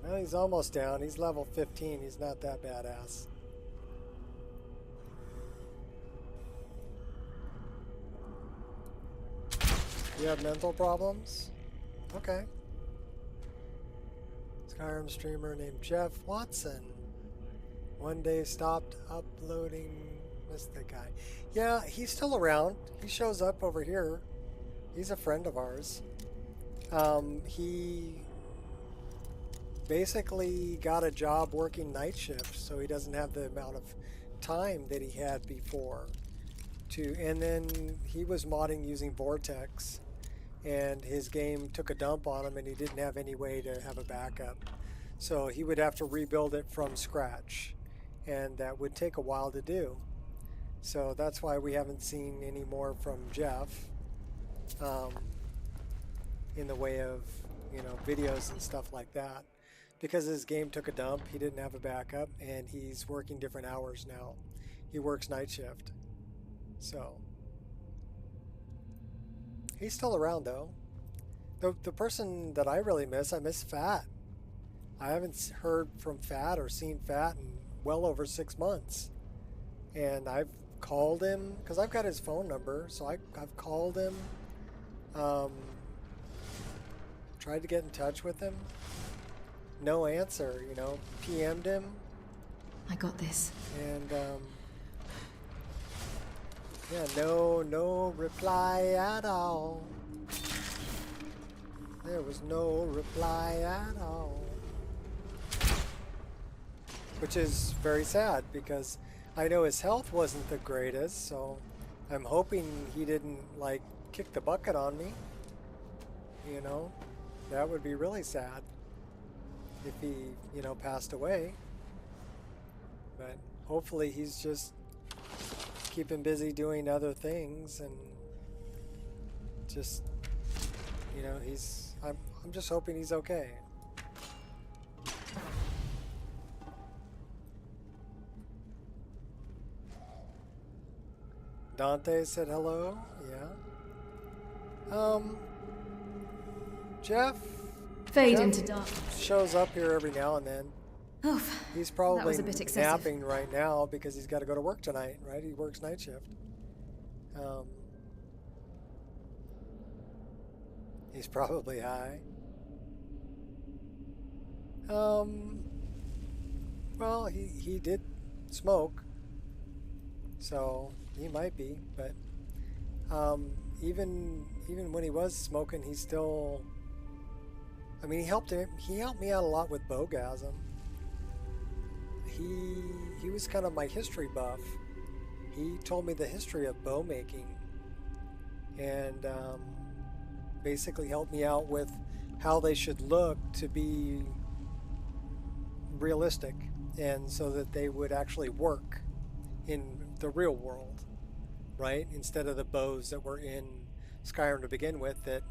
Well, he's almost down. He's level 15. He's not that badass. You have mental problems? Okay. Skyrim streamer named Jeff Watson. One day stopped uploading. Missed the guy. Yeah, he's still around. He shows up over here. He's a friend of ours. He basically got a job working night shift, so he doesn't have the amount of time that he had before. And then he was modding using Vortex, and his game took a dump on him, and he didn't have any way to have a backup. So he would have to rebuild it from scratch, and that would take a while to do. So that's why we haven't seen any more from Jeff in the way of, you know, videos and stuff like that. Because his game took a dump, he didn't have a backup, and he's working different hours now. He works night shift. So he's still around though. The person that I really miss, I miss Fat. I haven't heard from Fat or seen Fat in well over 6 months. And I've called him, because I've got his phone number, so I've called him, tried to get in touch with him, no answer, you know. PM'd him. I got this. And, yeah, no reply at all. There was no reply at all. Which is very sad because I know his health wasn't the greatest, so I'm hoping he didn't, like, kick the bucket on me. You know, that would be really sad if he, you know, passed away. But hopefully he's just keeping busy doing other things and just, you know, I'm just hoping he's okay. Dante said hello. Yeah. Jeff Into dark. Shows up here every now and then. Oof, he's probably that was a bit excessive. napping right now because he's got to go to work tonight, right? He works night shift. He's probably high. Well, he did smoke, so he might be, but even when he was smoking, he still, I mean, he helped me out a lot with Bowgasm. He was kind of my history buff. He told me the history of bow making and basically helped me out with how they should look to be realistic and so that they would actually work in the real world, right? Instead of the bows that were in Skyrim to begin with that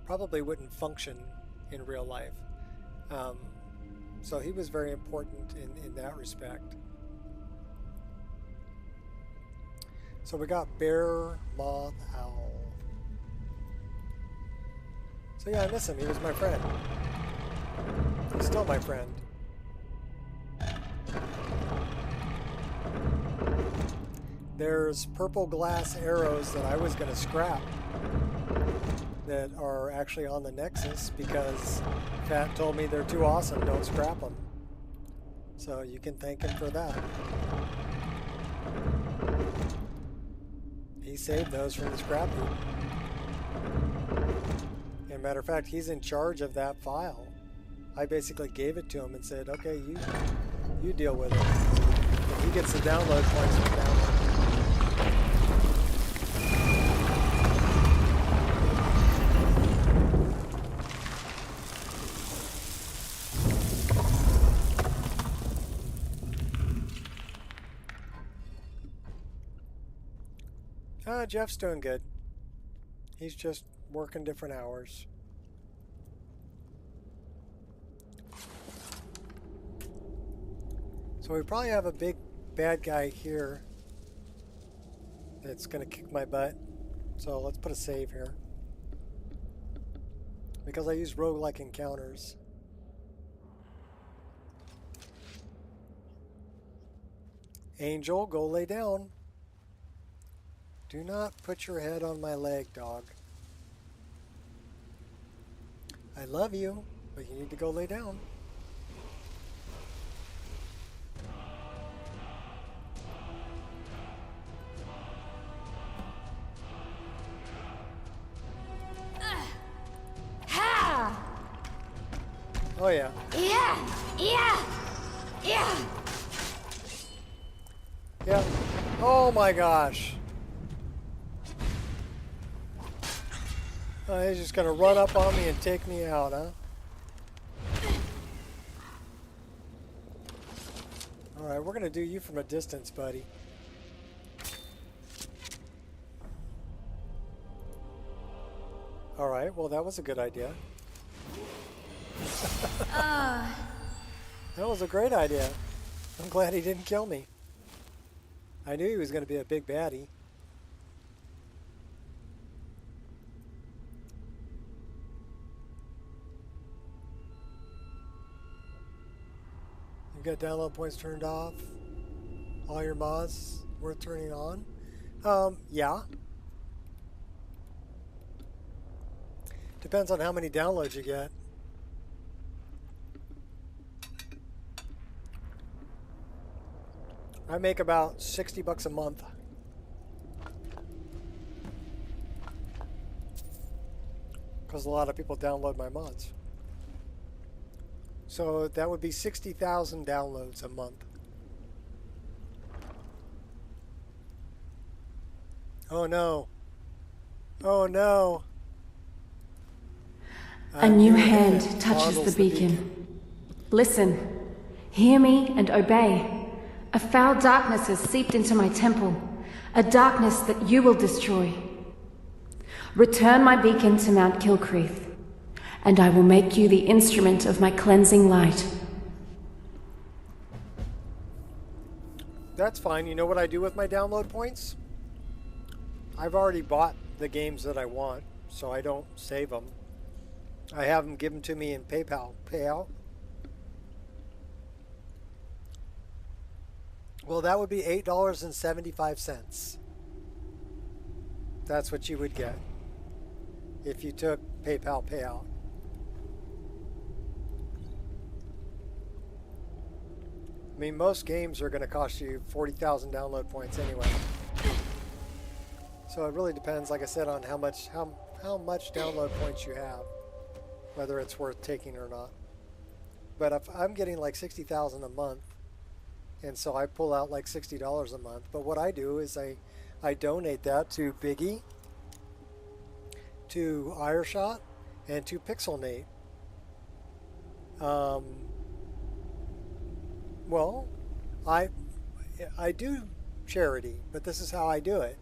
probably wouldn't function in real life. So he was very important in that respect. So we got Bear, Moth, Owl. So yeah, I miss him. He was my friend. He's still my friend. There's purple glass arrows that I was going to scrap that are actually on the Nexus because Fat told me they're too awesome, don't scrap them. So you can thank him for that. He saved those from the scrap heap. As a matter of fact, he's in charge of that file. I basically gave it to him and said, okay, you deal with it. And he gets the download points for download. Jeff's doing good. He's just working different hours. So we probably have a big bad guy here that's going to kick my butt. So let's put a save here. Because I use roguelike encounters. Angel, go lay down. Do not put your head on my leg, dog. I love you, but you need to go lay down. Ha! Oh yeah. Yeah. Yeah. Oh my gosh. He's just gonna run up on me and take me out, huh? Alright, we're gonna do you from a distance, buddy. Alright, well that was a good idea. That was a great idea. I'm glad he didn't kill me. I knew he was gonna be a big baddie. You got download points turned off. All your mods worth turning on. Yeah. Depends on how many downloads you get. I make about $60 a month. Because a lot of people download my mods. So that would be 60,000 downloads a month. Oh no. Oh no. A new hand touches the beacon. Listen. Hear me and obey. A foul darkness has seeped into my temple. A darkness that you will destroy. Return my beacon to Mount Kilcreath, and I will make you the instrument of my cleansing light. That's fine. You know what I do with my download points? I've already bought the games that I want, so I don't save them. I have them given to me in PayPal payout. Well, that would be $8.75. That's what you would get if you took PayPal payout. I mean, most games are going to cost you 40,000 download points anyway. So it really depends, like I said, on how much download points you have, whether it's worth taking or not. But if I'm getting like 60,000 a month, and so I pull out like $60 a month. But what I do is I donate that to Biggie, to Ireshot, and to PixelNate. Well, I do charity, but this is how I do it.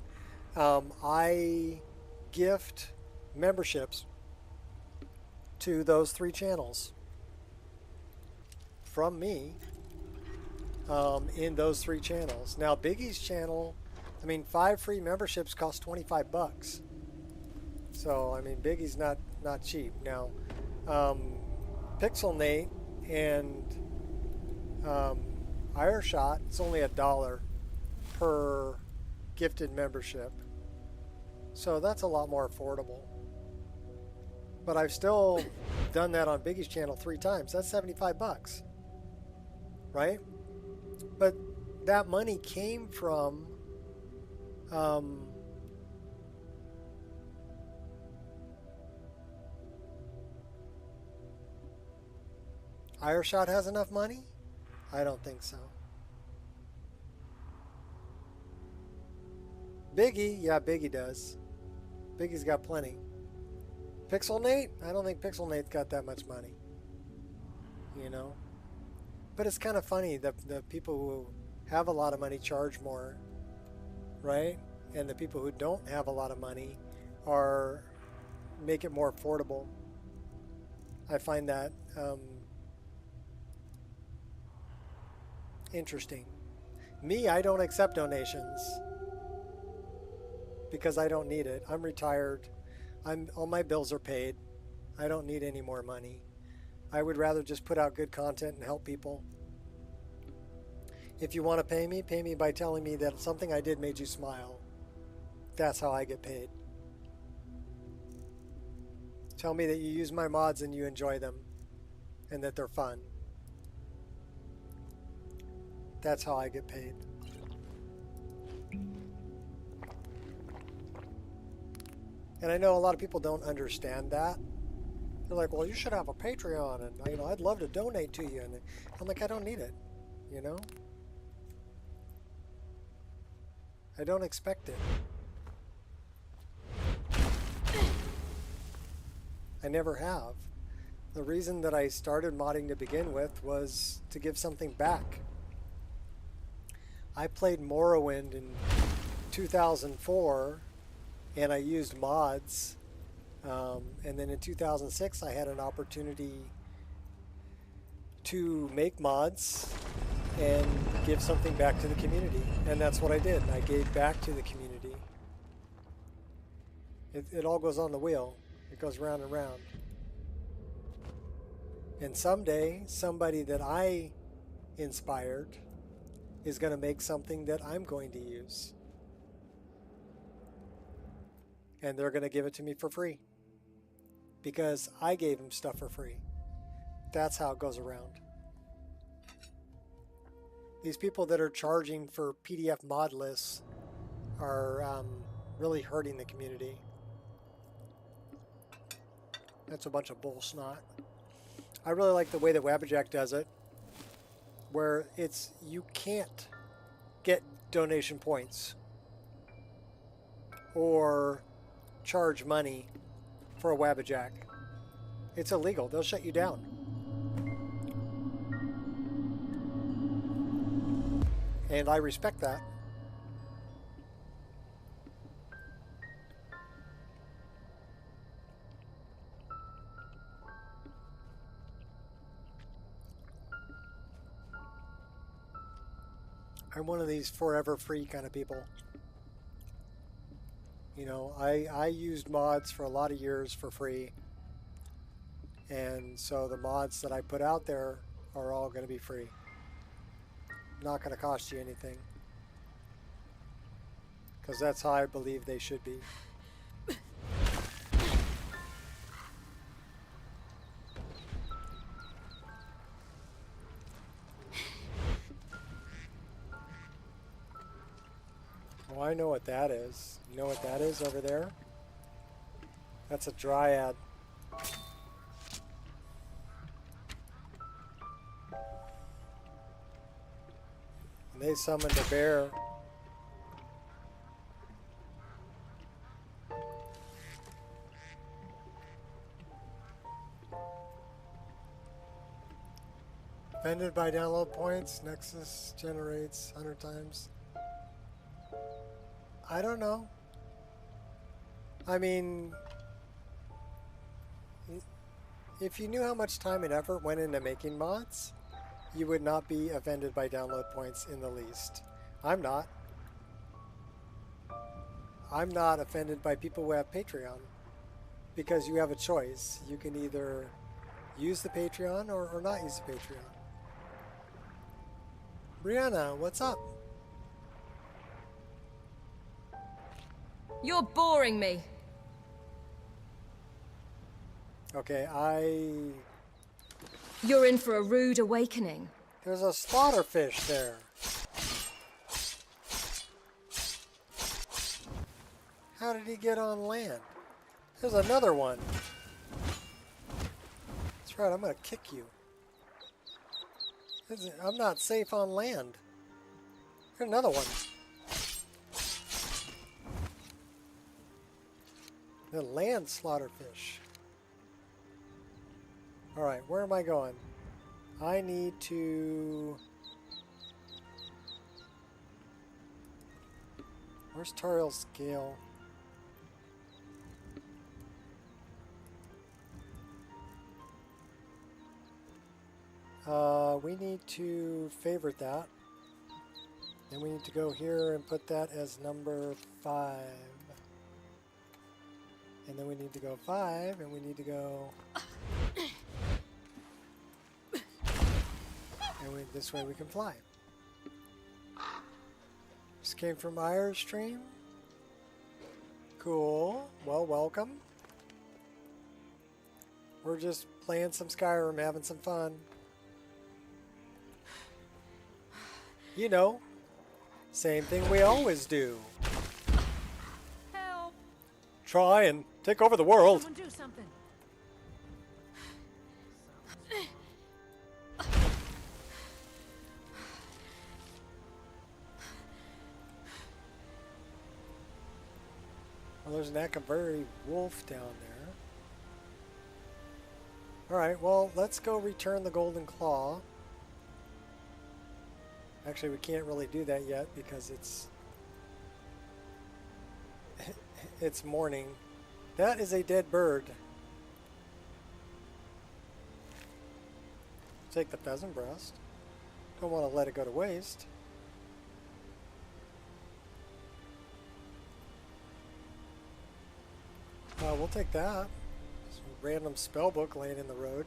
I gift memberships to those 3 channels from me in those 3 channels. Now, Biggie's channel, I mean, 5 free memberships cost $25. So, I mean, Biggie's not cheap. Now, PixelNate and Ireshot, it's only $1 per gifted membership. So that's a lot more affordable. But I've still done that on Biggie's channel 3 times. That's $75, right? But that money came from Ireshot has enough money? I don't think so. Biggie, yeah, Biggie does. Biggie's got plenty. PixelNate? I don't think PixelNate's got that much money. You know? But it's kind of funny that the people who have a lot of money charge more, right? And the people who don't have a lot of money make it more affordable. I find that interesting. Me, I don't accept donations because I don't need it. I'm retired. All my bills are paid. I don't need any more money. I would rather just put out good content and help people. If you want to pay me by telling me that something I did made you smile. That's how I get paid. Tell me that you use my mods and you enjoy them and that they're fun. That's how I get paid. And I know a lot of people don't understand that. They're like, well, you should have a Patreon, and you know, I'd love to donate to you. And I'm like, I don't need it, you know? I don't expect it. I never have. The reason that I started modding to begin with was to give something back. I played Morrowind in 2004, and I used mods. And then in 2006, I had an opportunity to make mods and give something back to the community. And that's what I did. I gave back to the community. It all goes on the wheel. It goes round and round. And someday, somebody that I inspired is going to make something that I'm going to use. And they're going to give it to me for free. Because I gave them stuff for free. That's how it goes around. These people that are charging for PDF mod lists are really hurting the community. That's a bunch of bull snot. I really like the way that Wabbajack does it, where you can't get donation points or charge money for a Wabbajack. It's illegal. They'll shut you down. And I respect that. I'm one of these forever free kind of people. You know, I used mods for a lot of years for free. And so the mods that I put out there are all going to be free. Not going to cost you anything. Because that's how I believe they should be. Oh, I know what that is. You know what that is over there? That's a dryad. And they summoned a bear. Offended by download points, Nexus generates 100 times. I don't know. I mean, if you knew how much time and effort went into making mods, you would not be offended by download points in the least. I'm not. I'm not offended by people who have Patreon because you have a choice. You can either use the Patreon or not use the Patreon. Brianna, what's up? You're boring me. Okay, You're in for a rude awakening. There's a slaughterfish there. How did he get on land? There's another one. That's right, I'm gonna kick you. I'm not safe on land. There's another one. The land slaughterfish. Alright, where am I going? I need to... Where's Tariel's scale? We need to favorite that. Then we need to go here and put that as number 5. And then we need to go 5, and we need to go... And this way we can fly. Just came from Irestream. Cool. Well, welcome. We're just playing some Skyrim, having some fun. You know, same thing we always do. Help! Try and take over the world. Someone do something. Well, there's an Akaviri wolf down there. Alright, well, let's go return the golden claw. Actually, we can't really do that yet because it's morning. That is a dead bird. Take the pheasant breast. Don't want to let it go to waste. We'll take that. Some random spellbook laying in the road.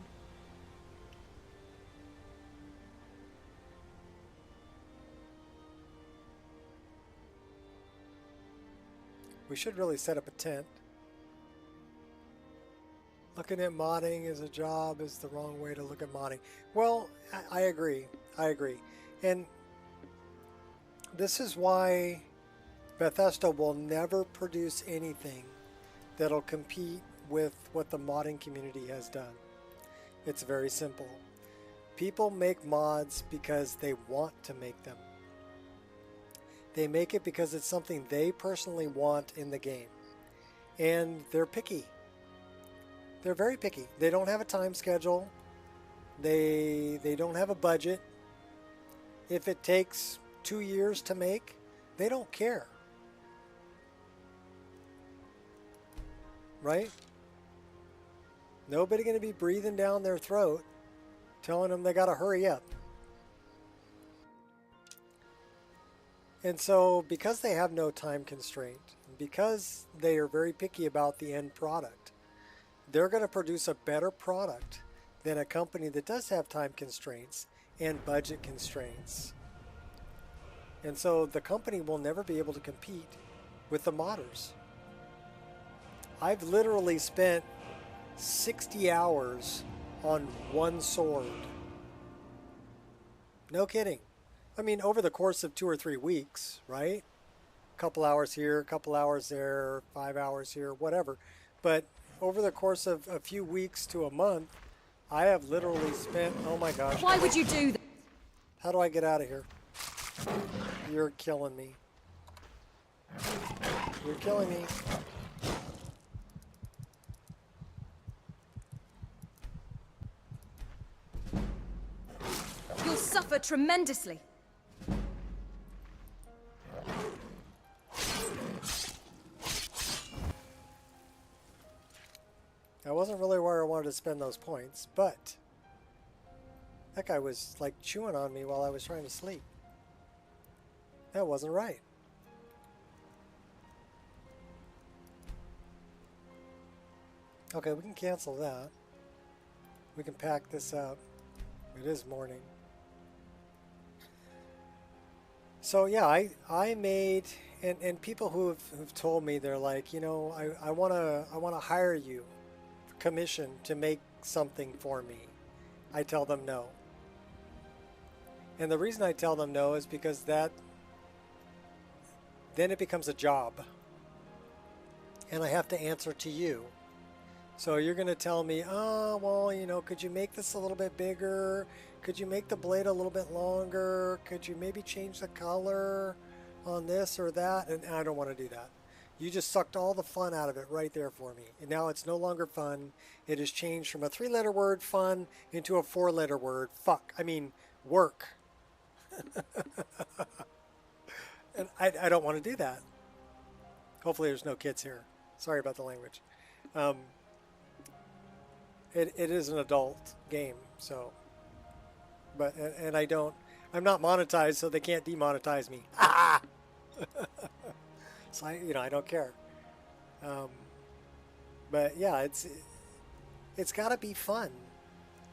We should really set up a tent. Looking at modding as a job is the wrong way to look at modding. Well, I agree. I agree. And this is why Bethesda will never produce anything that'll compete with what the modding community has done. It's very simple. People make mods because they want to make them. They make it because it's something they personally want in the game. And they're picky. They're very picky. They don't have a time schedule. They don't have a budget. If it takes 2 years to make, they don't care. Right? Nobody going to be breathing down their throat telling them they got to hurry up. And so because they have no time constraint, because they are very picky about the end product, they're going to produce a better product than a company that does have time constraints and budget constraints. And so the company will never be able to compete with the modders. I've literally spent 60 hours on one sword. No kidding. I mean, over the course of 2 or 3 weeks, right? A couple hours here, a couple hours there, 5 hours here, whatever. But over the course of a few weeks to a month, I have literally spent, oh my gosh. Why would you do that? How do I get out of here? You're killing me. You're killing me. You'll suffer tremendously. That wasn't really where I wanted to spend those points, but that guy was like chewing on me while I was trying to sleep. That wasn't right. Okay, we can cancel that. We can pack this up. It is morning. So yeah, I made, and people who've told me, they're like, you know, I wanna hire you, commission to make something for me. I tell them no. And the reason I tell them no is because then it becomes a job. And I have to answer to you. So you're going to tell me, oh, well, you know, could you make this a little bit bigger? Could you make the blade a little bit longer? Could you maybe change the color on this or that? And I don't want to do that. You just sucked all the fun out of it right there for me. And now it's no longer fun. It has changed from a 3-letter word, fun, into a 4-letter word, fuck. I mean, work. And I don't want to do that. Hopefully there's no kids here. Sorry about the language. It is an adult game, so. But, and I'm not monetized, so they can't demonetize me. Ah! So I don't care. But yeah, it's got to be fun.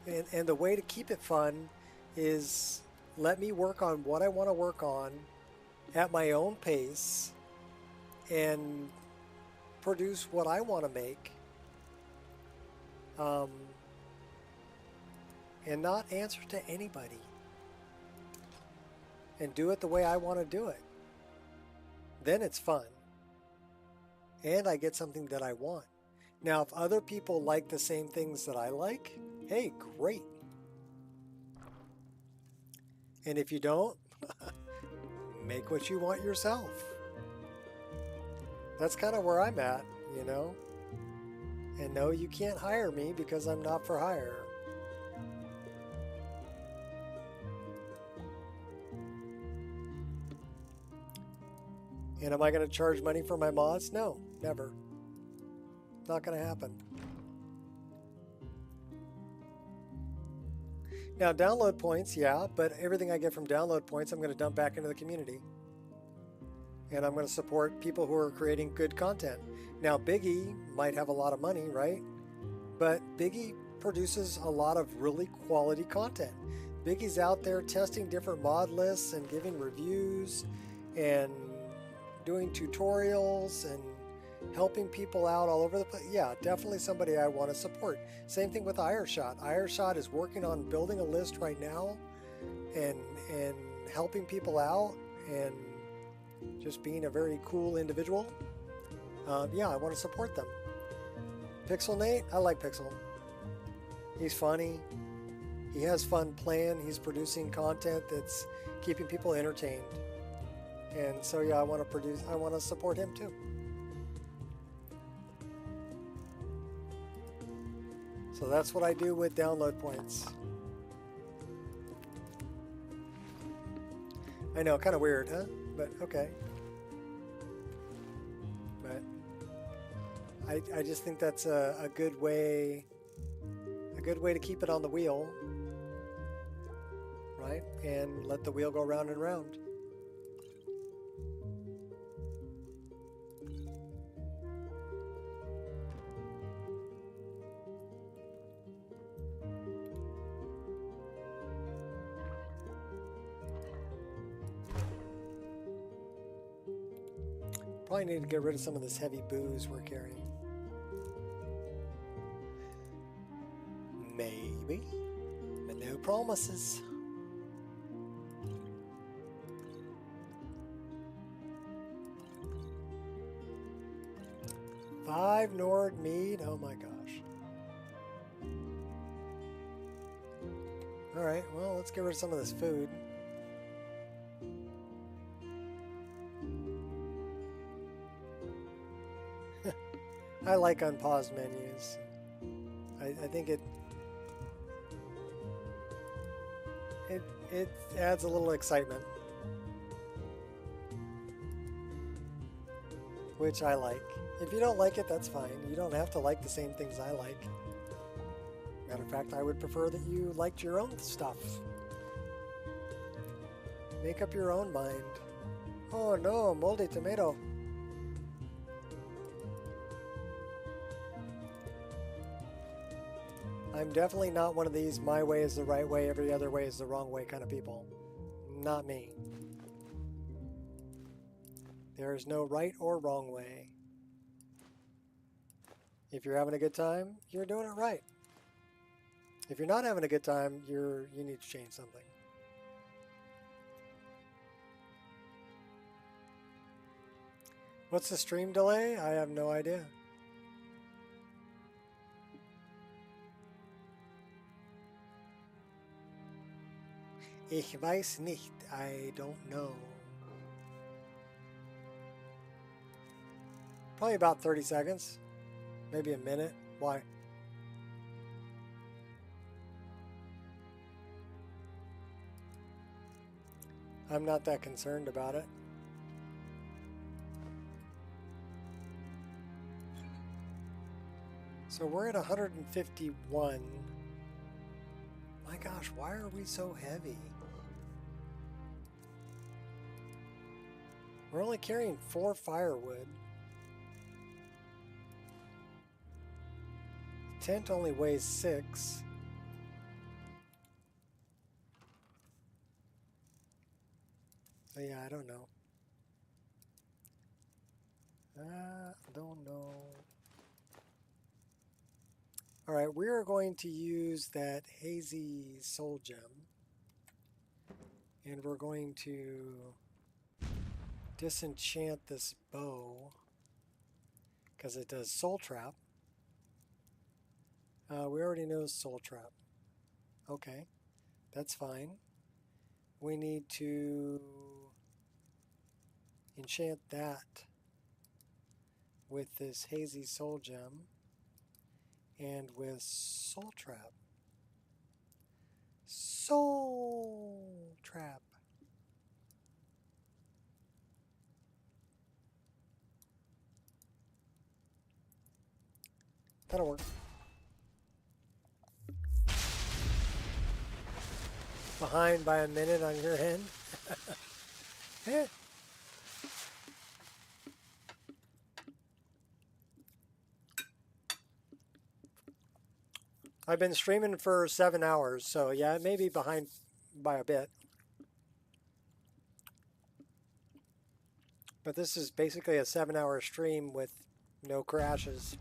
And the way to keep it fun is let me work on what I want to work on at my own pace and produce what I want to make, and not answer to anybody, and do it the way I want to do it. Then it's fun, and I get something that I want. Now, if other people like the same things that I like, hey, great. And if you don't, make what you want yourself. That's kind of where I'm at, you know? And no, you can't hire me because I'm not for hire. And am I going to charge money for my mods? No, never. Not going to happen. Now, download points, yeah, but everything I get from download points, I'm going to dump back into the community. And I'm going to support people who are creating good content. Now, Biggie might have a lot of money, right? But Biggie produces a lot of really quality content. Biggie's out there testing different mod lists and giving reviews and doing tutorials and helping people out all over the place. Yeah, definitely somebody I want to support. Same thing with Ireshot. Ireshot is working on building a list right now and helping people out and just being a very cool individual, yeah, I want to support them. Pixel Nate, I like Pixel. He's funny. He has fun playing. He's producing content that's keeping people entertained. And so yeah, I want to support him too. So that's what I do with download points. I know, kind of weird, huh? But okay. But I just think that's a good way to keep it on the wheel, right? And let the wheel go round and round. Probably need to get rid of some of this heavy booze we're carrying. Maybe, but no promises. Five Nord mead. Oh my gosh. All right. Well, let's get rid of some of this food. I like unpaused menus. I think it adds a little excitement, which I like. If you don't like it, that's fine. You don't have to like the same things I like. Matter of fact, I would prefer that you liked your own stuff. Make up your own mind. Oh no, moldy tomato. I'm definitely not one of these my way is the right way, every other way is the wrong way kind of people. Not me. There is no right or wrong way. If you're having a good time, you're doing it right. If you're not having a good time, you need to change something. What's the stream delay? I have no idea. Ich weiß nicht. I don't know. Probably about 30 seconds. Maybe a minute. Why? I'm not that concerned about it. So we're at 151. My gosh, why are we so heavy? We're only carrying 4 firewood. The tent only weighs 6. So yeah, I don't know. I don't know. All right, we are going to use that hazy soul gem. And we're going to disenchant this bow because it does soul trap. We already know soul trap. Okay, that's fine. We need to enchant that with this hazy soul gem and with soul trap. Soul trap. That'll work. Behind by a minute on your end. Yeah. I've been streaming for 7 hours, so yeah, it may be behind by a bit. But this is basically a 7-hour stream with no crashes.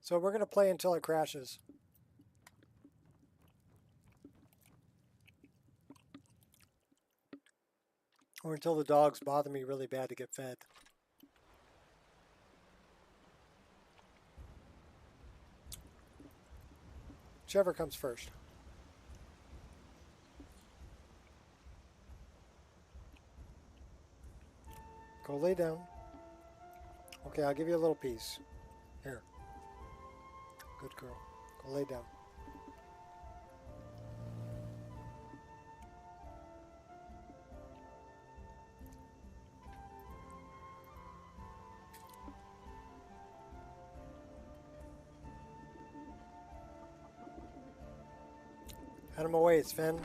So we're going to play until it crashes. Or until the dogs bother me really bad to get fed. Whichever comes first. Go lay down. Okay, I'll give you a little piece. Here. Good girl. Go lay down. Animal waits, Finn.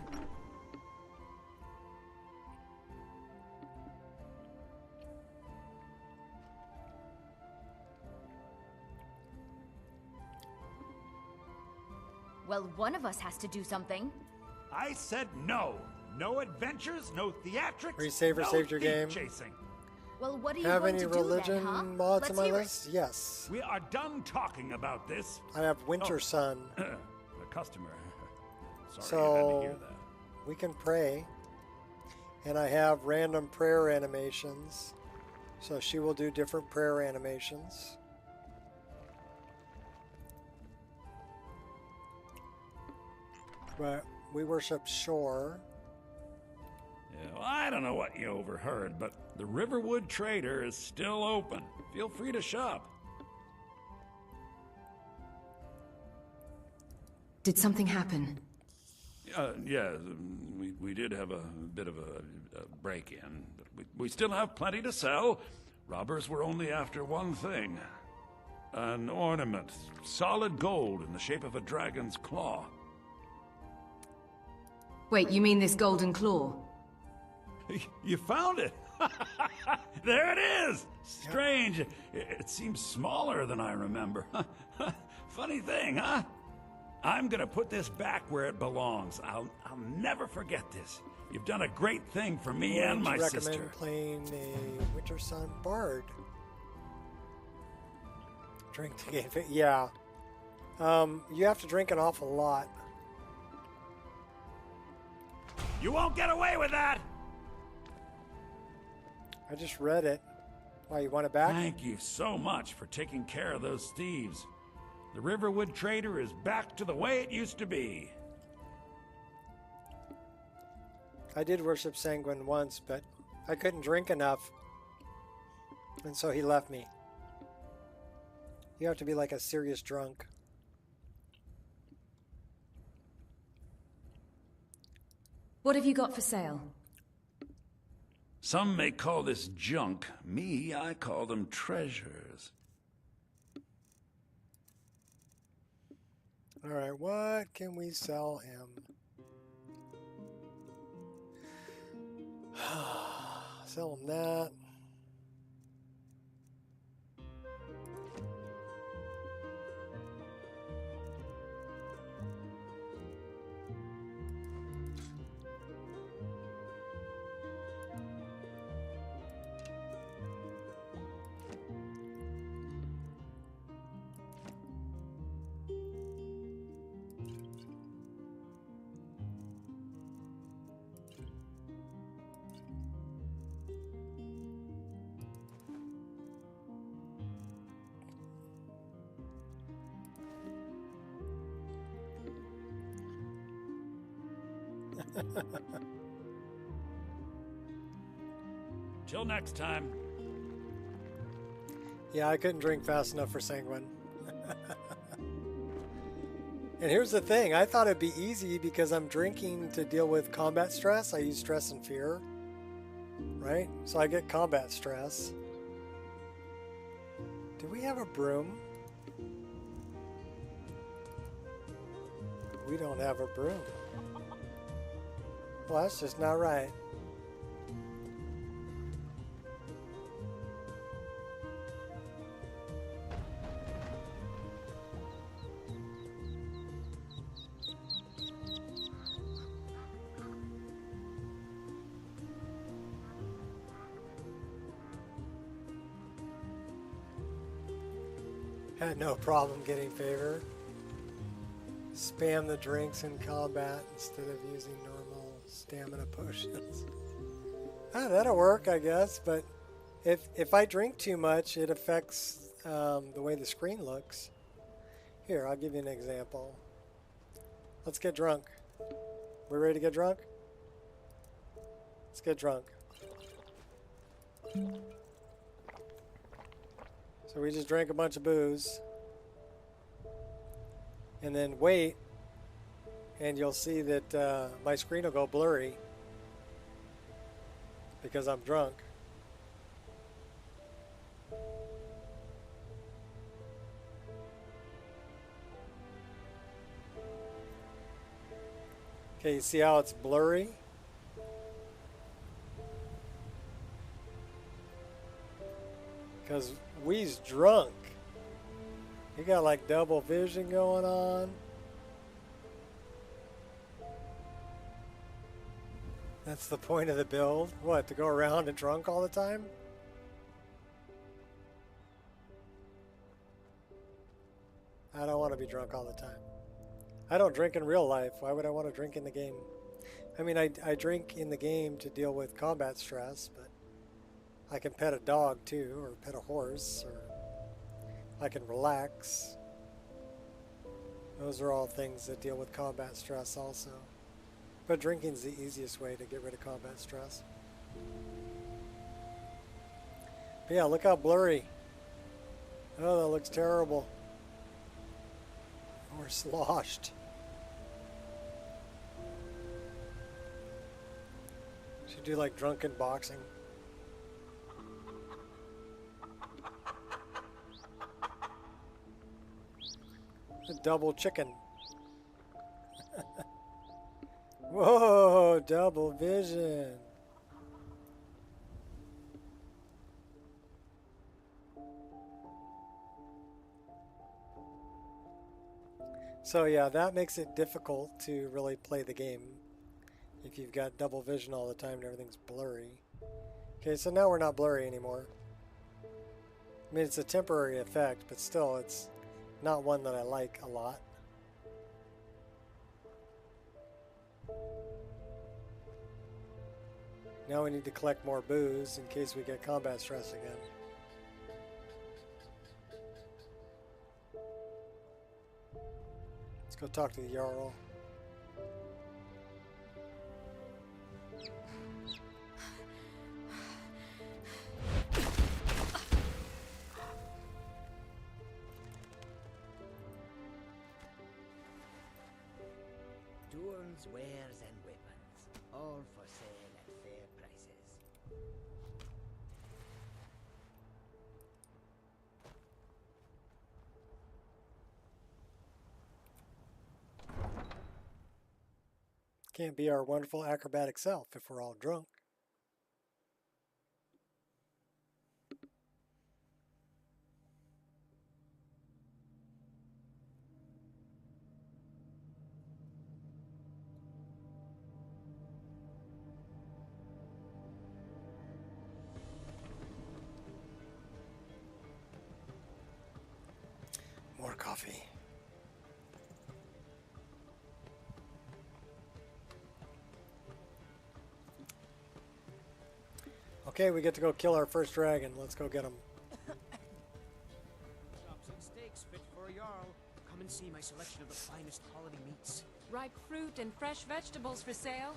Well, one of us has to do something. I said no. No adventures, no theatrics, Resaver no saved your thief game. chasing. Well, what are you Have going any to do religion then, huh? mods on Let's my hear it. list? Yes. We are done talking about this. I have Winter Sun. A customer. Sorry, you had to So hear that. we can pray. And I have random prayer animations. So she will do different prayer animations. But we worship Shore. Yeah, well, I don't know what you overheard, but the Riverwood Trader is still open. Feel free to shop. Did something happen? Yeah, we did have a bit of a break-in, but we still have plenty to sell. Robbers were only after one thing. An ornament, solid gold in the shape of a dragon's claw. Wait, you mean this golden claw? You found it! There it is! Strange. It seems smaller than I remember. Funny thing, huh? I'm gonna put this back where it belongs. I'll never forget this. You've done a great thing for me and my recommend sister. Playing a Winter Sun Bard. Drink to gain fit. Yeah. You have to drink an awful lot. You won't get away with that! I just read it. Why, you want it back? Thank you so much for taking care of those thieves. The Riverwood Trader is back to the way it used to be. I did worship Sanguine once, but I couldn't drink enough. And so he left me. You have to be like a serious drunk. What have you got for sale? Some may call this junk. Me, I call them treasures. Alright, what can we sell him? Sell him that. Till next time. Yeah, I couldn't drink fast enough for Sanguine. And here's the thing, I thought it'd be easy because I'm drinking to deal with combat stress. I use stress and fear, right? So I get combat stress. Do we have a broom? We don't have a broom. Well, that's just not right. Had no problem getting favor. Spam the drinks in combat instead of using normal stamina potions. Ah, that'll work, I guess. But if I drink too much, it affects the way the screen looks. Here, I'll give you an example. Let's get drunk. We ready to get drunk? Let's get drunk. So we just drank a bunch of booze. And then wait, and you'll see that my screen will go blurry because I'm drunk. Okay, you see how it's blurry? Because we's drunk. You got like double vision going on. That's the point of the build? What, to go around and drunk all the time? I don't want to be drunk all the time. I don't drink in real life. Why would I want to drink in the game? I mean, I drink in the game to deal with combat stress, but I can pet a dog too, or pet a horse, or I can relax. Those are all things that deal with combat stress also. But drinking's the easiest way to get rid of combat stress. But yeah, look how blurry. Oh, that looks terrible. We're sloshed. Should do like drunken boxing. A double chicken. Whoa, double vision. So yeah, that makes it difficult to really play the game if you've got double vision all the time and everything's blurry. Okay, so now we're not blurry anymore. I mean, it's a temporary effect, but still, it's not one that I like a lot. Now we need to collect more booze in case we get combat stress again. Let's go talk to the Jarl. Tools, wares, and weapons, all for sale at fair prices. Can't be our wonderful acrobatic self if we're all drunk. More coffee. Okay, we get to go kill our first dragon. Let's go get him. Chops and steaks fit for a Jarl. Come and see my selection of the finest quality meats. Ripe fruit and fresh vegetables for sale.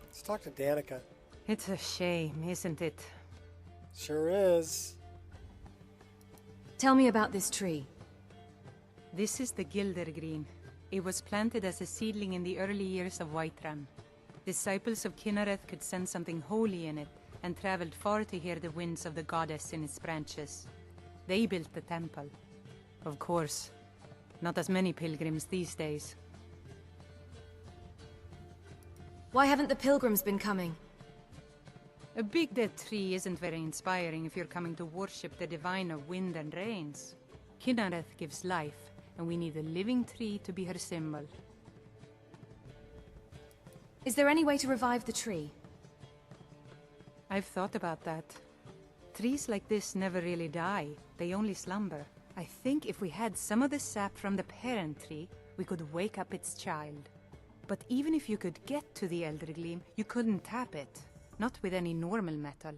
Let's talk to Danica. It's a shame, isn't it? Sure is. Tell me about this tree. This is the Gildergreen. It was planted as a seedling in the early years of Whiterun. Disciples of Kynareth could sense something holy in it, and traveled far to hear the winds of the goddess in its branches. They built the temple. Of course, not as many pilgrims these days. Why haven't the pilgrims been coming? A big dead tree isn't very inspiring if you're coming to worship the divine of wind and rains. Kynareth gives life, and we need a living tree to be her symbol. Is there any way to revive the tree? I've thought about that. Trees like this never really die, they only slumber. I think if we had some of the sap from the parent tree, we could wake up its child. But even if you could get to the Elder Gleam, you couldn't tap it. Not with any normal metal.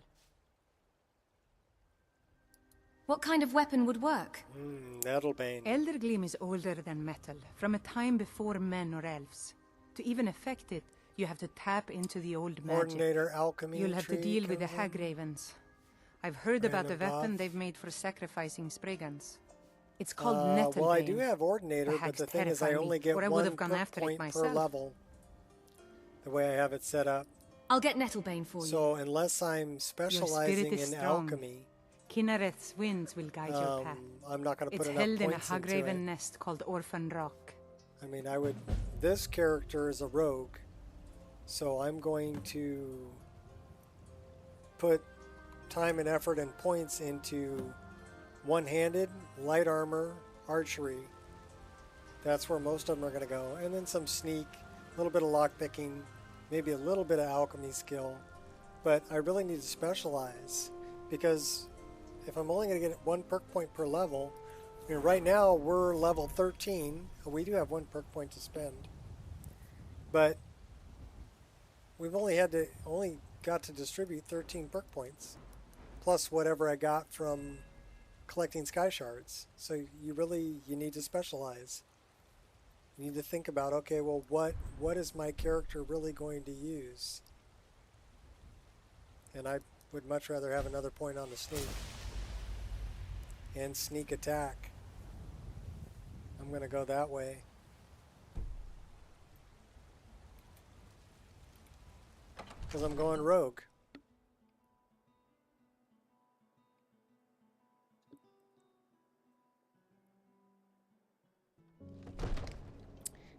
What kind of weapon would work? Nettlebane. Elder Gleam is older than metal, from a time before men or elves. To even affect it, you have to tap into the old magic. Coordinator alchemy. You'll have to deal with the comes in. Hagravens. I've heard about the Random weapon buff. they've made for sacrificing Spriggans. It's called Nettlebane. Well, I do have Ordinator, The but hags the thing is I terrify me, only get or I one would have gone perk after it point per myself. level. The way I have it set up. I'll get Nettlebane for you. So unless I'm specializing is in strong. alchemy, Kinnereth's winds will guide your path. I'm not going to put It's enough held in a points into Hagraven it. nest called Orphan Rock. I mean, I would. This character is a rogue, so I'm going to put time and effort and points into one-handed, light armor, archery. That's where most of them are going to go, and then some sneak, a little bit of lockpicking, maybe a little bit of alchemy skill. But I really need to specialize because if I'm only going to get one perk point per level, you know, right now we're level 13. We do have one perk point to spend, but we've only got to distribute 13 perk points, plus whatever I got from collecting sky shards. So you need to specialize. You need to think about, okay, well, what is my character really going to use? And I would much rather have another point on the sneak and sneak attack. I'm going to go that way. Because I'm going rogue.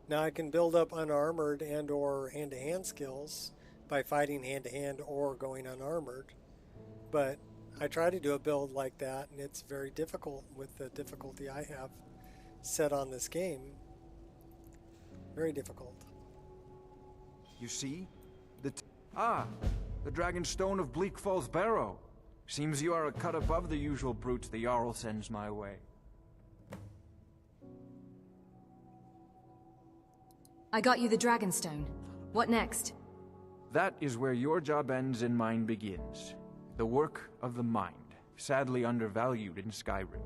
Now I can build up unarmored and or hand-to-hand skills by fighting hand-to-hand or going unarmored. But I try to do a build like that, and it's very difficult with the difficulty I have set on this game. Very difficult. You see? The Dragon Stone of Bleak Falls Barrow. Seems you are a cut above the usual brutes the Jarl sends my way. I got you the Dragonstone. What next? That is where your job ends and mine begins. The work of the mind, sadly undervalued in Skyrim.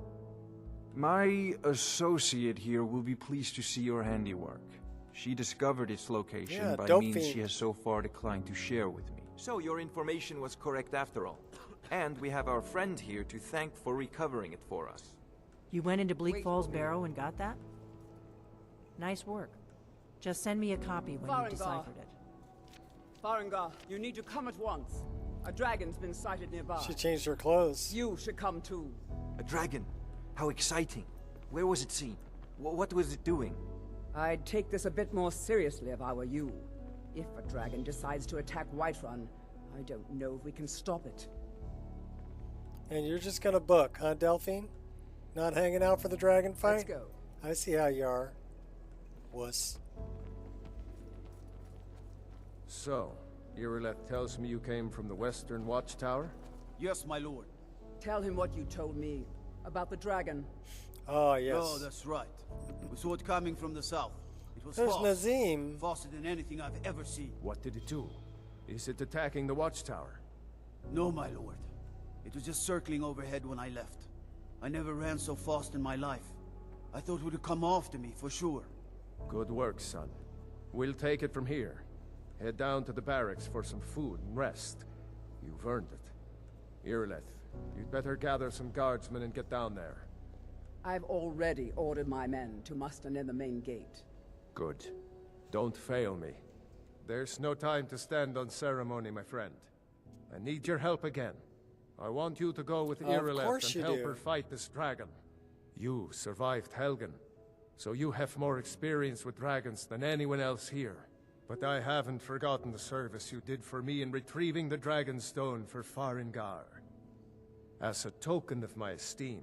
My associate here will be pleased to see your handiwork. She discovered its location by means she has so far declined to share with me. So your information was correct after all. And we have our friend here to thank for recovering it for us. You went into Bleak Falls Barrow and got that? Nice work. Just send me a copy when you've deciphered it. Farengar, you need to come at once. A dragon's been sighted nearby. She changed her clothes. You should come too. A dragon? How exciting. Where was it seen? What was it doing? I'd take this a bit more seriously if I were you. If a dragon decides to attack Whiterun, I don't know if we can stop it. And you're just gonna book, huh, Delphine? Not hanging out for the dragon fight? Let's go. I see how you are. Wuss. So, Irileth tells me you came from the Western Watchtower? Yes, my lord. Tell him what you told me about the dragon. Oh, yes. Oh, that's right. We saw it coming from the south. It was There's fast. Nazim. Faster than anything I've ever seen. What did it do? Is it attacking the Watchtower? No, my lord. It was just circling overhead when I left. I never ran so fast in my life. I thought it would come after me, for sure. Good work, son. We'll take it from here. Head down to the barracks for some food and rest. You've earned it. Irileth, you'd better gather some guardsmen and get down there. I've already ordered my men to muster near the main gate. Good. Don't fail me. There's no time to stand on ceremony, my friend. I need your help again. I want you to go with Irileth and help her fight this dragon. You survived Helgen, so you have more experience with dragons than anyone else here. But I haven't forgotten the service you did for me in retrieving the Dragonstone for Farengar. As a token of my esteem,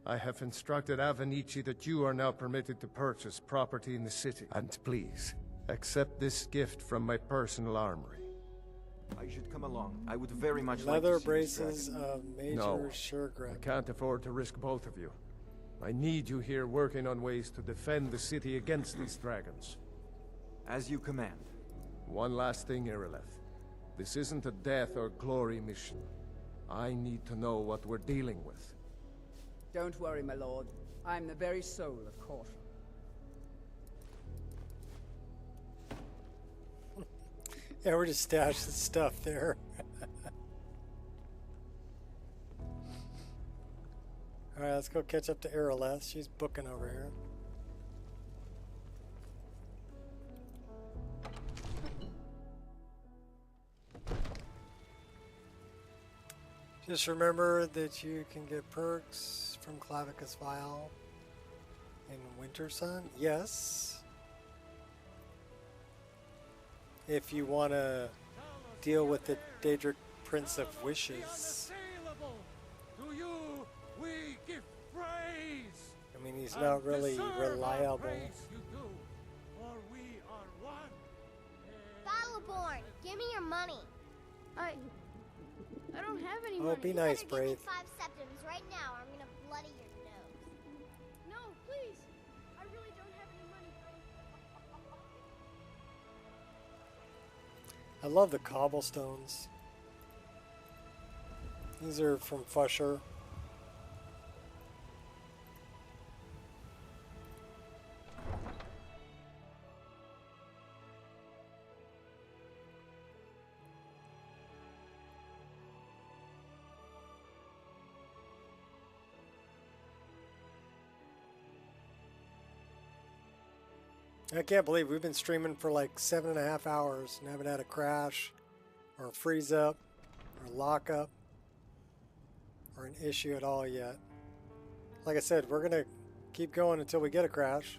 I have instructed Avenici that you are now permitted to purchase property in the city. And please, accept this gift from my personal armory. I should come along. I would very much Leather like to see braces this of Major No, Shergreg. I can't afford to risk both of you. I need you here working on ways to defend the city against these dragons. As you command. One last thing, Irileth. This isn't a death or glory mission. I need to know what we're dealing with. Don't worry, my lord. I'm the very soul of caution. Yeah, we're just stashing stuff there. Alright, let's go catch up to Irileth. She's booking over here. Just remember that you can get perks from Clavicus Vial in Winter Sun. Yes. If you want to deal with the Daedric Prince of Wishes. To you we give praise. I mean, he's not really reliable. You do, for we are one. Battleborn, give me your money. I don't have any Oh, money. be You nice, better give me Brave. 5 septims right now, or I'm gonna bloody your nose. No, please. I really don't have any money, Brave. I love the cobblestones. These are from Fusher. I can't believe we've been streaming for like 7.5 hours and haven't had a crash or a freeze up or lock up or an issue at all yet. Like I said, we're gonna keep going until we get a crash.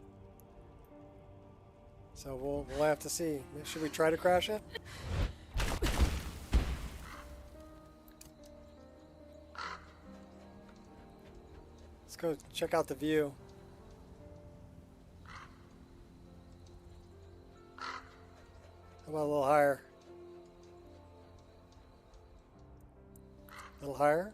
So we'll have to see. Should we try to crash it? Let's go check out the view. How about a little higher? A little higher?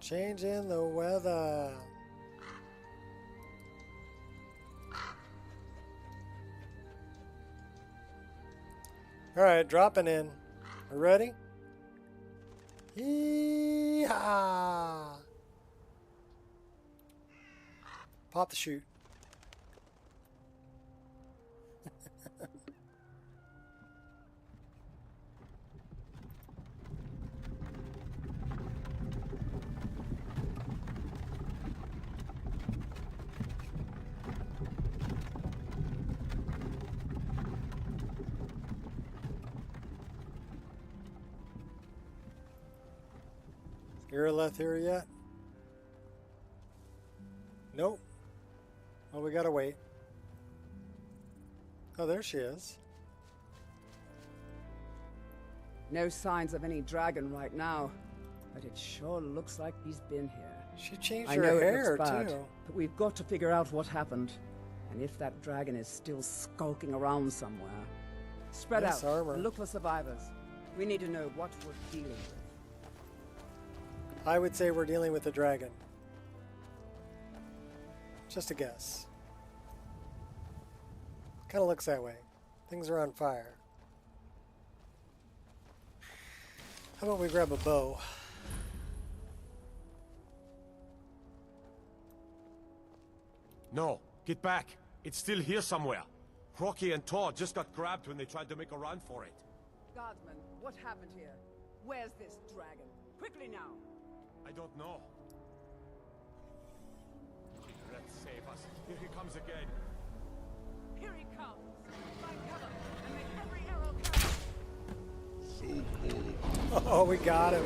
Change in the weather. Alright, dropping in. Are you ready? Yee-haw! Pop the chute. Irileth here yet? Nope. Well, we gotta wait. Oh, there she is. No signs of any dragon right now, but it sure looks like he's been here. She changed I her know hair it looks bad, too. but we've got to figure out what happened, and if that dragon is still skulking around somewhere. Spread Nice out armor. and look for survivors. We need to know what we're dealing with. I would say we're dealing with a dragon. Just a guess. Kind of looks that way. Things are on fire. How about we grab a bow? No, get back. It's still here somewhere. Rocky and Todd just got grabbed when they tried to make a run for it. Guardsman, what happened here? Where's this dragon? Quickly now! I don't know. Let's save us. Here he comes again. Here he comes! Find cover and make every arrow count! Oh, we got him.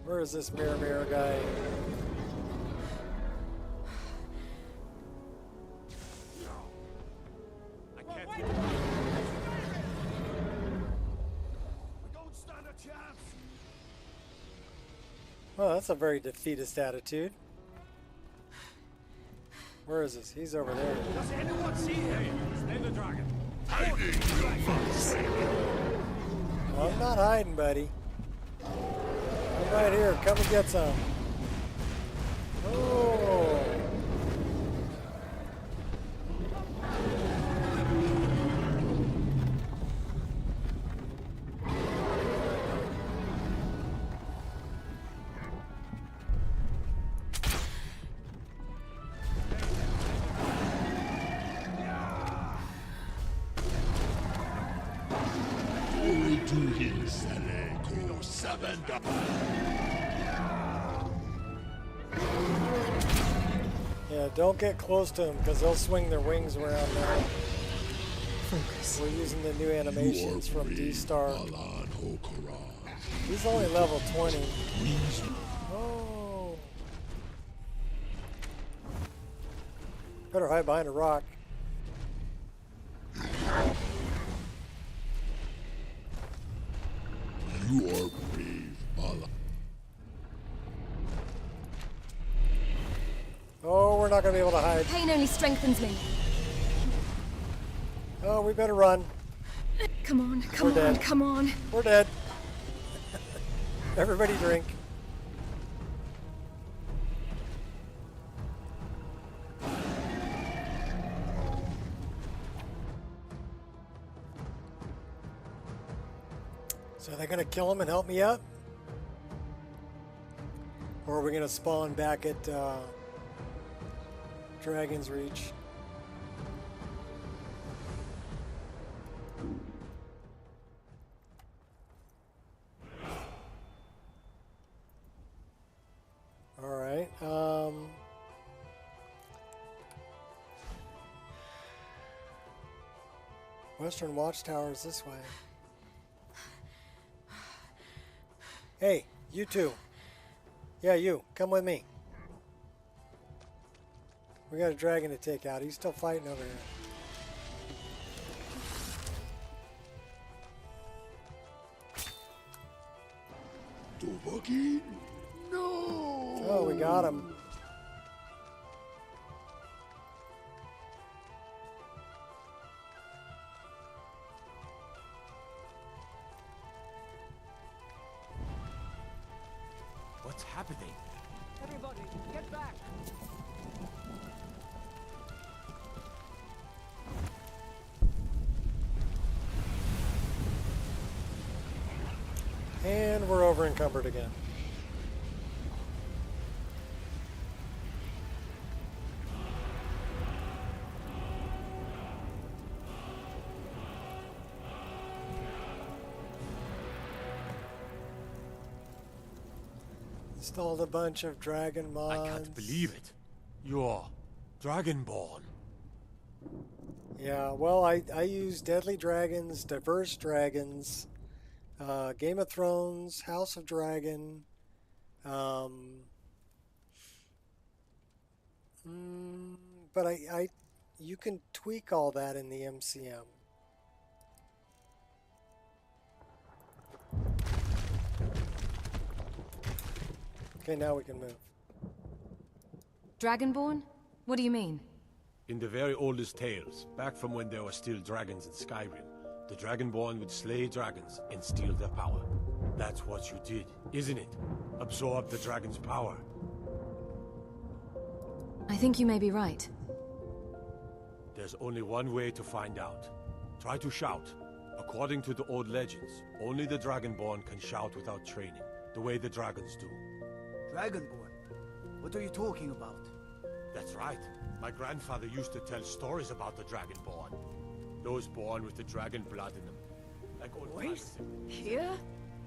Where is this mirror guy? Well, that's a very defeatist attitude. Where is this? He's over there. Does anyone see him? Slay the dragon. I'm not hiding, buddy. I'm right here. Come and get some. Oh. Yeah, don't get close to them because they'll swing their wings around now. Focus. We're using the new animations from D-Star. He's only level 20. Oh. Better hide behind a rock. You are brave, Bala. Oh, we're not going to be able to hide. Pain only strengthens me. Oh, we better run. Come on, come We're on, dead. come on. We're dead. Everybody drink. So they're going to kill him and help me up? Or are we going to spawn back at Dragon's Reach? Alright, Western Watchtower is this way. Hey, you two. Yeah, you. Come with me. We got a dragon to take out. He's still fighting over here. Dovahkiin? No! Oh, we got him. What's happening? Everybody, get back! And we're over encumbered again. Installed a bunch of dragon mods. I can't believe it. You're Dragonborn. Yeah, well, I use Deadly Dragons, Diverse Dragons, Game of Thrones, House of Dragon, but you can tweak all that in the MCM. Okay, now we can move. Dragonborn? What do you mean? In the very oldest tales, back from when there were still dragons in Skyrim, the Dragonborn would slay dragons and steal their power. That's what you did, isn't it? Absorb the dragon's power. I think you may be right. There's only one way to find out. Try to shout. According to the old legends, only the Dragonborn can shout without training, the way the dragons do. Dragonborn? What are you talking about? That's right. My grandfather used to tell stories about the Dragonborn. Those born with the dragon blood in them. Like old Wait, times. here?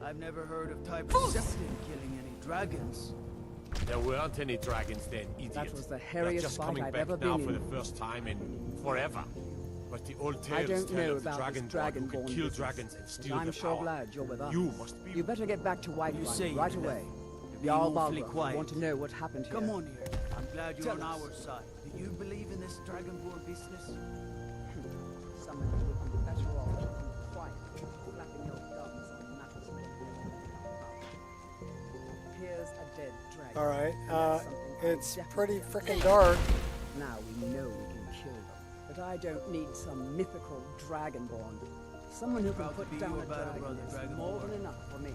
I've never heard of Type Septim killing any dragons. There weren't any dragons then, idiot. That was the They're hairiest just fight coming I've back ever now been for in. the first time in forever. But the old I tales don't tell know of the about this Dragonborn who can Dragonborn kill business, dragons and but steal I'm their sure power. glad you're with us. You must be. You better get back to You say Whiterun right you away. Be Jarl awfully Balgruuf, quiet. I want to know what happened here. Come on here. I'm glad you're Tell on us. our side. Do you believe in this Dragonborn business? Some of you would be better off keeping quiet, flapping your gums on matters. Here's a dead Alright, it's pretty freaking dark. Now we know we can kill them. But I don't need some mythical dragonborn. Someone who can put down a dragon is more than enough for me.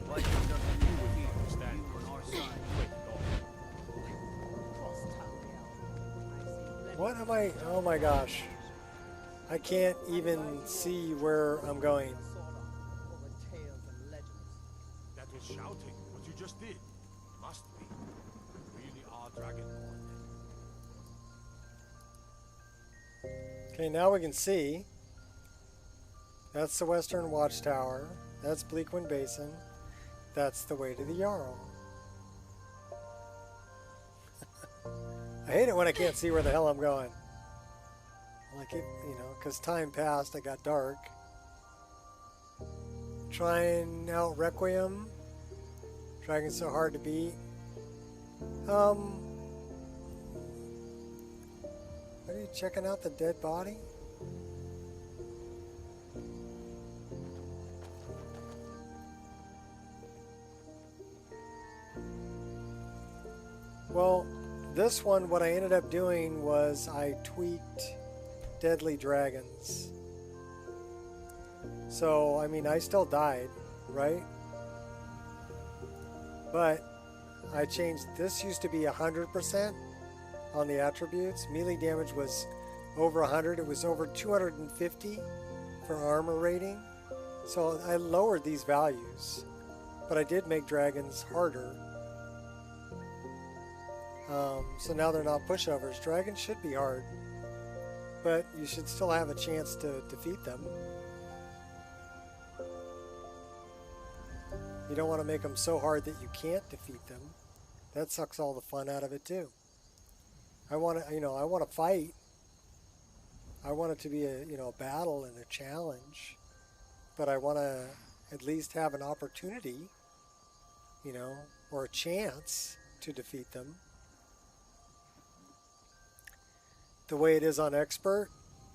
What am I? Oh my gosh. I can't even see where I'm going. That was shouting. What you just did. Must be. Really are dragonborn. Okay, now we can see. That's the Western Watchtower. That's Bleakwind Basin. That's the way to the Jarl. I hate it when I can't see where the hell I'm going. Like it, you know, because time passed, it got dark. Trying out Requiem. Dragon's so hard to beat. Are you checking out the dead body? Well, this one, what I ended up doing was I tweaked Deadly Dragons. So, I mean, I still died, right? But I changed, this used to be 100% on the attributes. Melee damage was over 100. It was over 250 for armor rating. So I lowered these values. But I did make dragons harder. So now they're not pushovers. Dragons should be hard, but you should still have a chance to defeat them. You don't want to make them so hard that you can't defeat them. That sucks all the fun out of it too. I want to, I want to fight. I want it to be a, a battle and a challenge, but I want to at least have an opportunity, or a chance to defeat them. The way it is on expert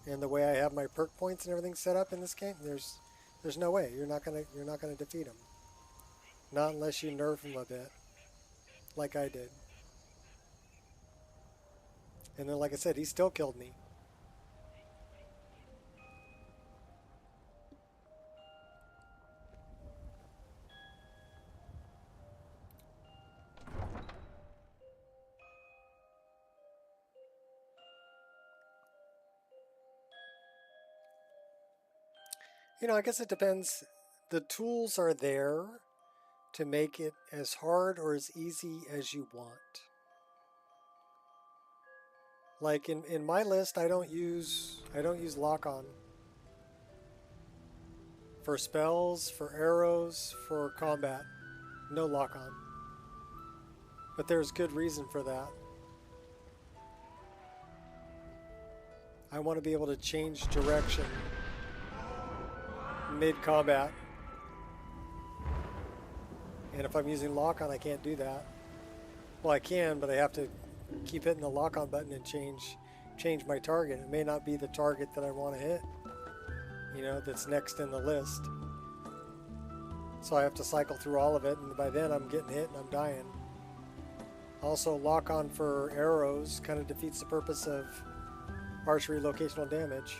and the way I have my perk points and everything set up in this game, there's no way you're not gonna defeat him. Not unless you nerf him a bit, like I did. And then, like I said, he still killed me. I guess it depends. The tools are there to make it as hard or as easy as you want. Like in my list, I don't use lock-on. For spells, for arrows, for combat, no lock-on. But there's good reason for that. I want to be able to change direction mid-combat. And if I'm using lock-on, I can't do that. Well, I can, but I have to keep hitting the lock-on button and change my target. It may not be the target that I want to hit, that's next in the list. So I have to cycle through all of it, and by then I'm getting hit and I'm dying. Also, lock-on for arrows kind of defeats the purpose of archery locational damage.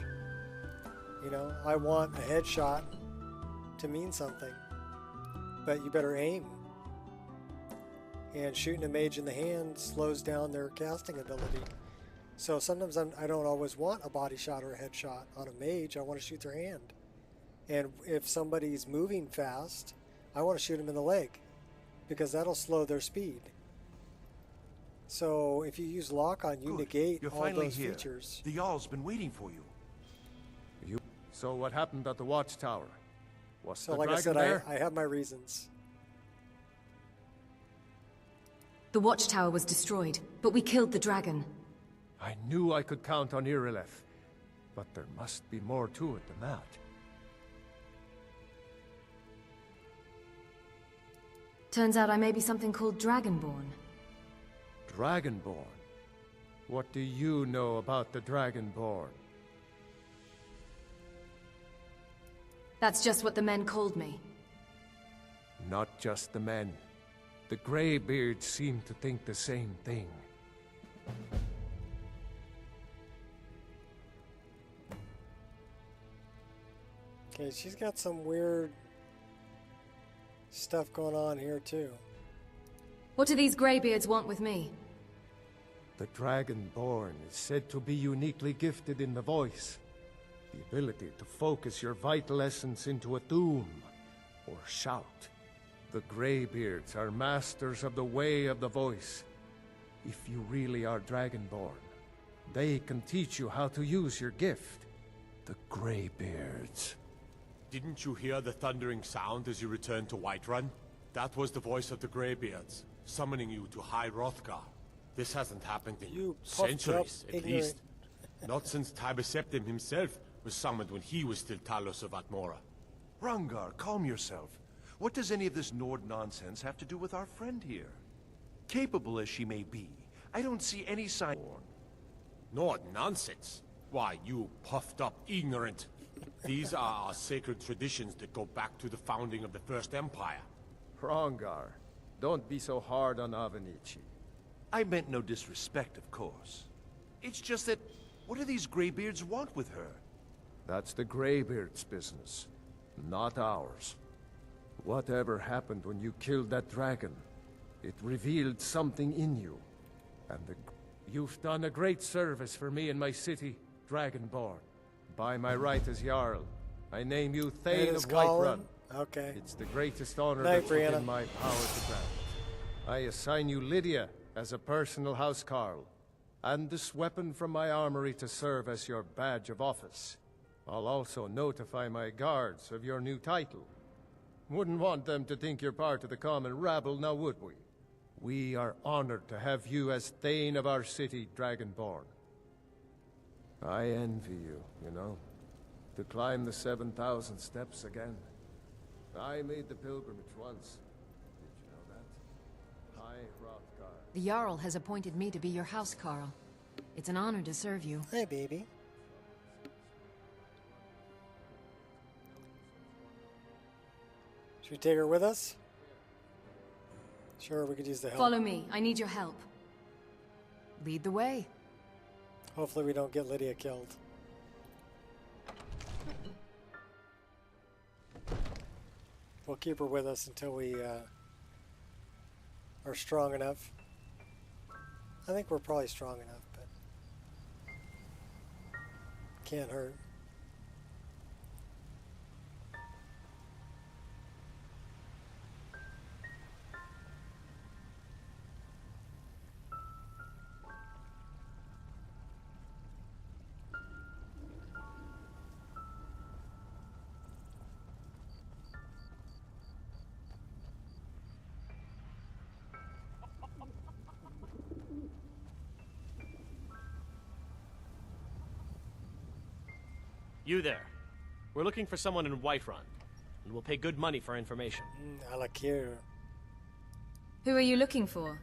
I want a headshot to mean something, but you better aim. And shooting a mage in the hand slows down their casting ability. So sometimes I don't always want a body shot or a headshot on a mage. I want to shoot their hand. And if somebody's moving fast, I want to shoot them in the leg, because that'll slow their speed. So if you use lock-on, you negate all those features. The Jarl's been waiting for you. So what happened at the Watchtower? Was So the like I dragon said, there? I have my reasons. The Watchtower was destroyed, but we killed the dragon. I knew I could count on Irileth, but there must be more to it than that. Turns out I may be something called Dragonborn. Dragonborn? What do you know about the Dragonborn? That's just what the men called me. Not just the men. The Greybeards seem to think the same thing. Okay, she's got some weird stuff going on here too. What do these Greybeards want with me? The Dragonborn is said to be uniquely gifted in the voice. The ability to focus your vital essence into a doom or shout. The Greybeards are masters of the way of the voice. If you really are Dragonborn, they can teach you how to use your gift. The Greybeards. Didn't you hear the thundering sound as you returned to Whiterun? That was the voice of the Greybeards, summoning you to High Hrothgar. This hasn't happened in centuries, at least. Not since Tiber Septim himself was summoned when he was still Talos of Atmora. Hrongar, calm yourself. What does any of this Nord nonsense have to do with our friend here? Capable as she may be, I don't see any sign. Nord nonsense? Why, you puffed up ignorant. These are our sacred traditions that go back to the founding of the First Empire. Hrongar, don't be so hard on Avenici. I meant no disrespect, of course. It's just that, what do these Greybeards want with her? That's the Greybeards' business, not ours. Whatever happened when you killed that dragon, it revealed something in you. And you've done a great service for me and my city, Dragonborn. By my right as Jarl, I name you Thane of Whiterun. Okay. It's the greatest honor Night, that's within my power to grant. I assign you Lydia as a personal housecarl, and this weapon from my armory to serve as your badge of office. I'll also notify my guards of your new title. Wouldn't want them to think you're part of the common rabble, now would we? We are honored to have you as Thane of our city, Dragonborn. I envy you, you know, to climb the 7,000 steps again. I made the pilgrimage once. Did you know that? High Hrothgar. The Jarl has appointed me to be your housecarl. It's an honor to serve you. Hey, baby. Should we take her with us? Sure, we could use the help. Follow me. I need your help. Lead the way. Hopefully we don't get Lydia killed. We'll keep her with us until we are strong enough. I think we're probably strong enough, but can't hurt. You there. We're looking for someone in Whiterun, and we'll pay good money for information. I like you. Who are you looking for?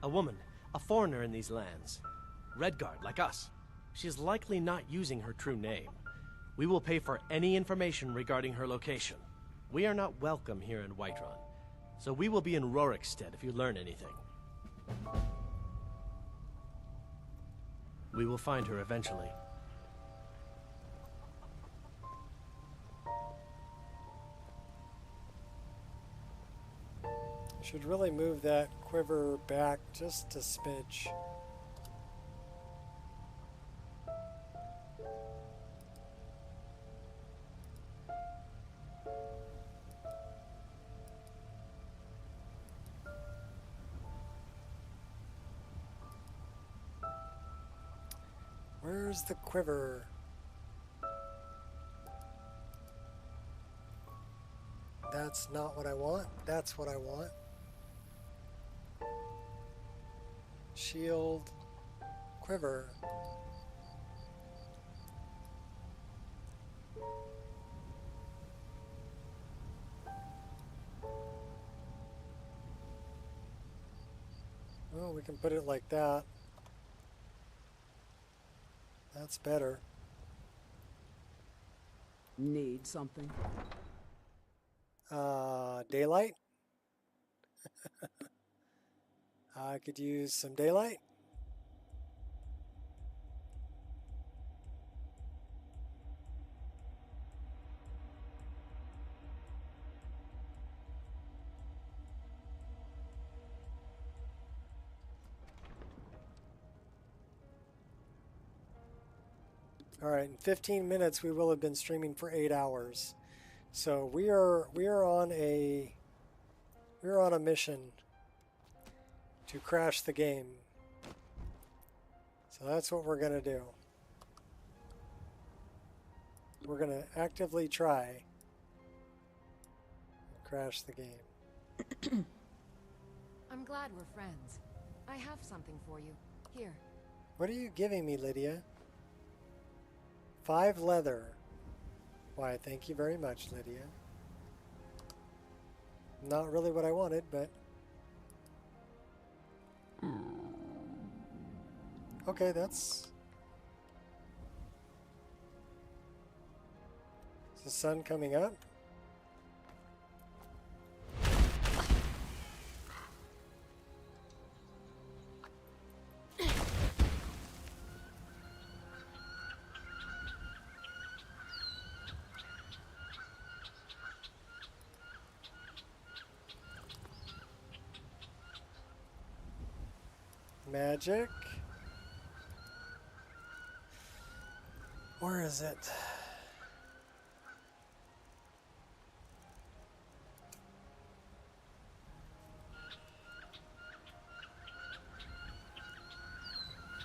A woman, a foreigner in these lands. Redguard, like us. She's likely not using her true name. We will pay for any information regarding her location. We are not welcome here in Whiterun, so we will be in Rorikstead if you learn anything. We will find her eventually. Should really move that quiver back just a smidge. Where's the quiver? That's not what I want. That's what I want. Shield, quiver. Well, we can put it like that. That's better. Need something? Daylight? I could use some daylight. All right, in 15 minutes we will have been streaming for 8 hours. So we are on a mission to crash the game. So that's what we're going to do. We're going to actively try and crash the game. I'm glad we're friends. I have something for you. Here. What are you giving me, Lydia? 5 leather. Why, thank you very much, Lydia. Not really what I wanted, but... Okay, that's... Is the sun coming up? Magic. Where is it?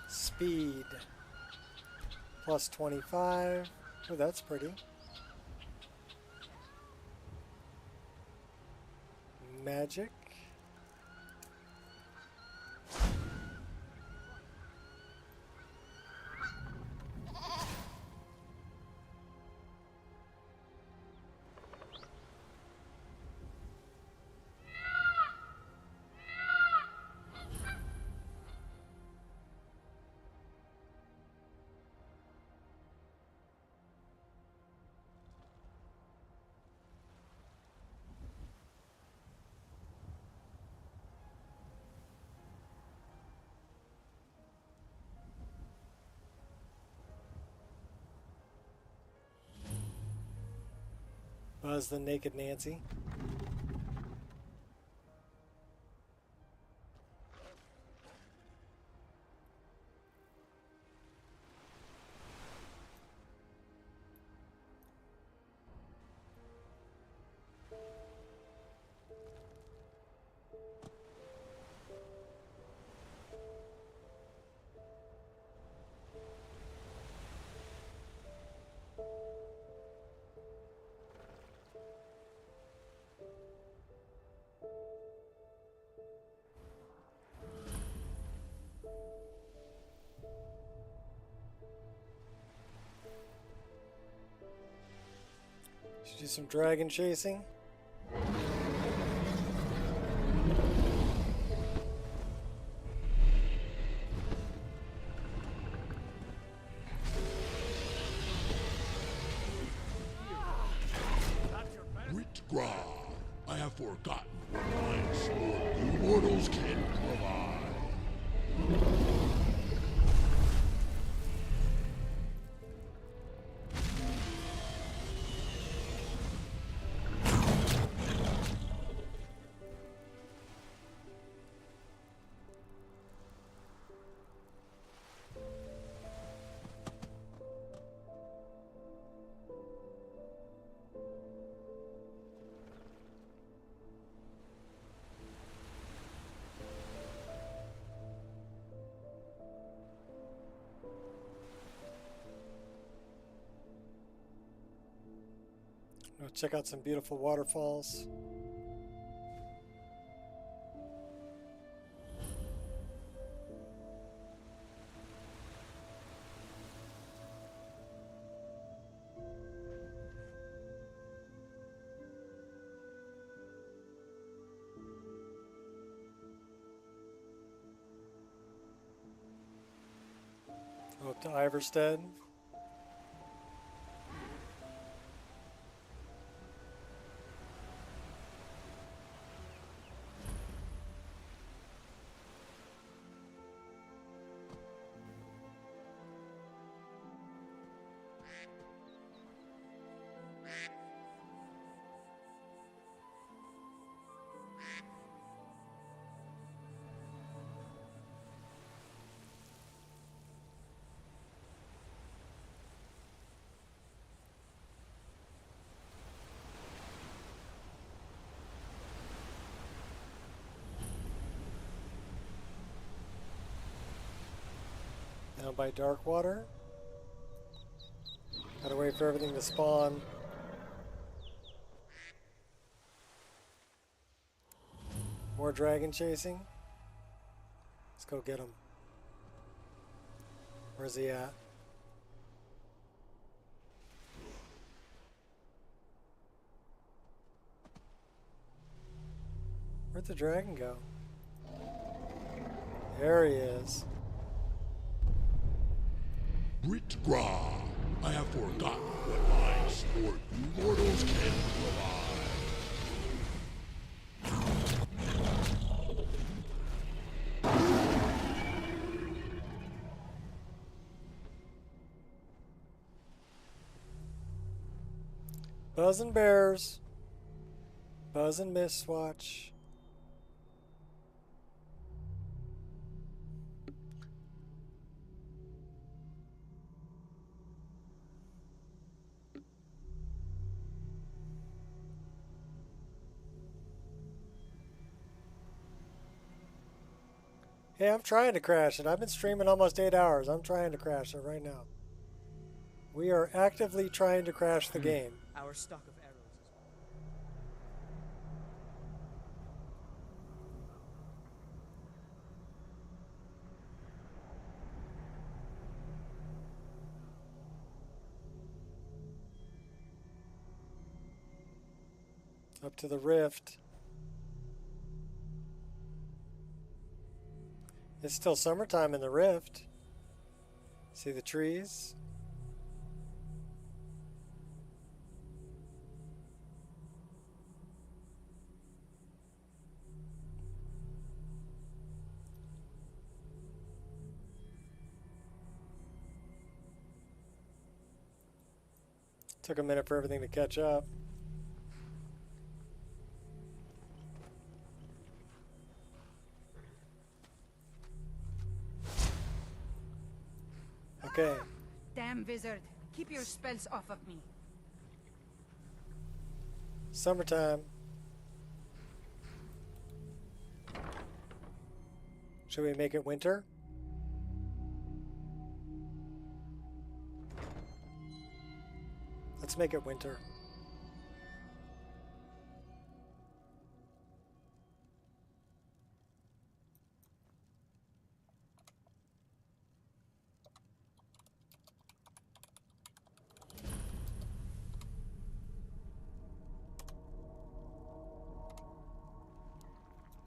Speed. Plus 25. Oh, that's pretty. Magic. Buzz the Naked Nancy. Should do some dragon chasing. Ritgra, I have forgotten what my sword you mortals can provide. Go check out some beautiful waterfalls. Go up to Iverstead. Down by Darkwater. Gotta wait for everything to spawn. More dragon chasing. Let's go get him. Where's he at? Where'd the dragon go? There he is. Britgra, I have forgotten what my sport you mortals can provide. Buzz and bears. Buzz and Mistwatch. Hey, I'm trying to crash it. I've been streaming almost 8 hours. I'm trying to crash it right now. We are actively trying to crash the game. Our stock of arrows is... Up to the rift. It's still summertime in the rift. See the trees? Took a minute for everything to catch up. Okay. Damn wizard. Keep your spells off of me. Summertime. Should we make it winter? Let's make it winter.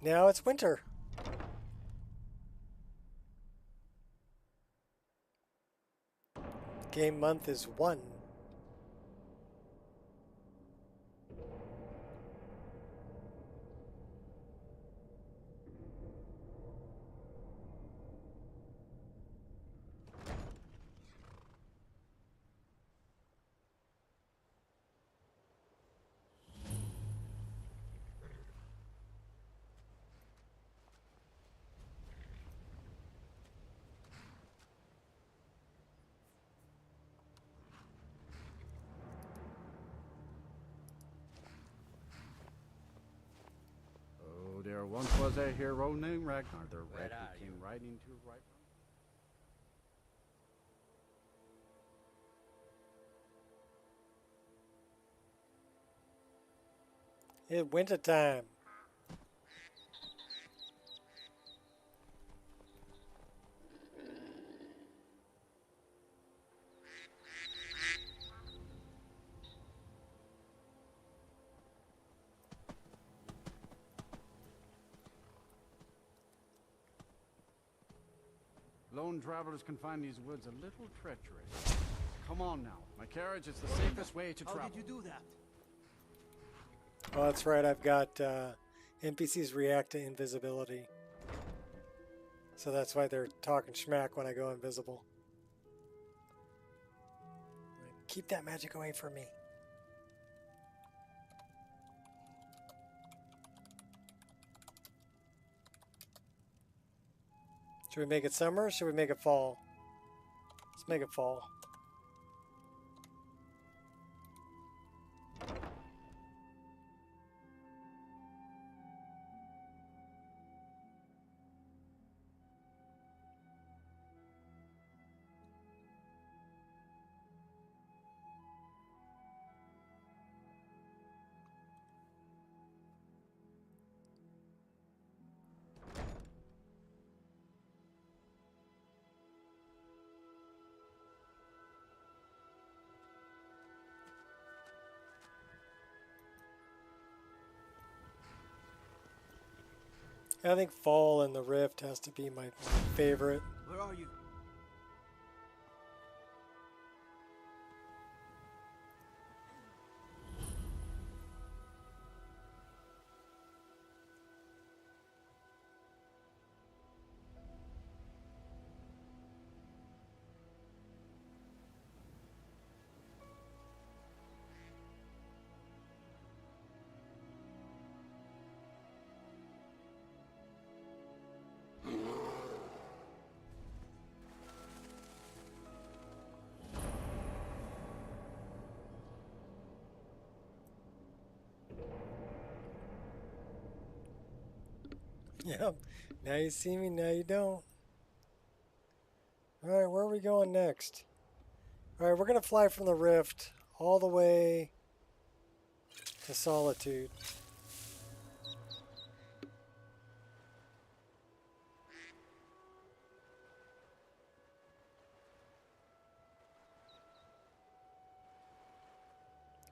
Now it's winter. Game month is 1. There once was a hero named Ragnar, the red who came riding to right. It's winter time. Lone travelers can find these woods a little treacherous. Come on now. My carriage is the safest way to travel. How did you do that? Oh, that's right. I've got NPCs react to invisibility. So that's why they're talking schmack when I go invisible. Keep that magic away from me. Should we make it summer or should we make it fall? Let's make it fall. I think Fall in the Rift has to be my favorite. Where are you? Yep. Now you see me, now you don't. Alright, where are we going next? Alright, we're going to fly from the Rift all the way to Solitude.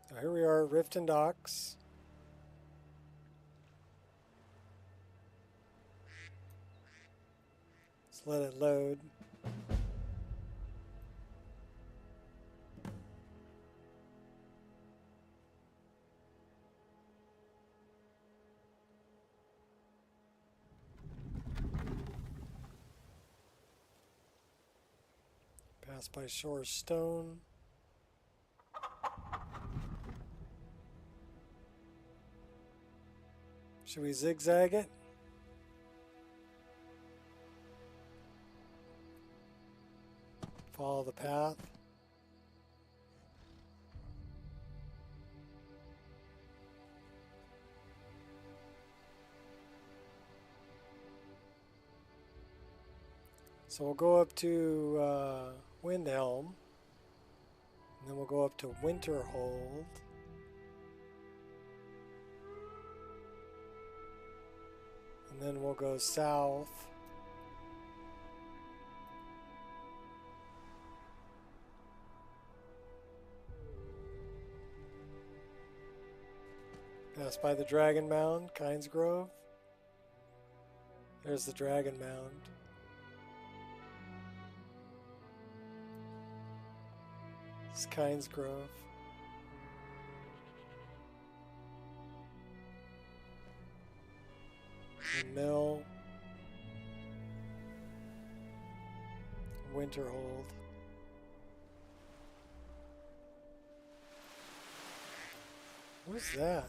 So here we are at Rift and Docks. Let's let it load. Pass by Shore Stone. Should we zigzag it? Follow the path. So we'll go up to Windhelm, and then we'll go up to Winterhold. And then we'll go south. Pass by the Dragon Mound, Kynes Grove. There's the Dragon Mound. It's Kynes Grove. The Mill. Winterhold. What's that?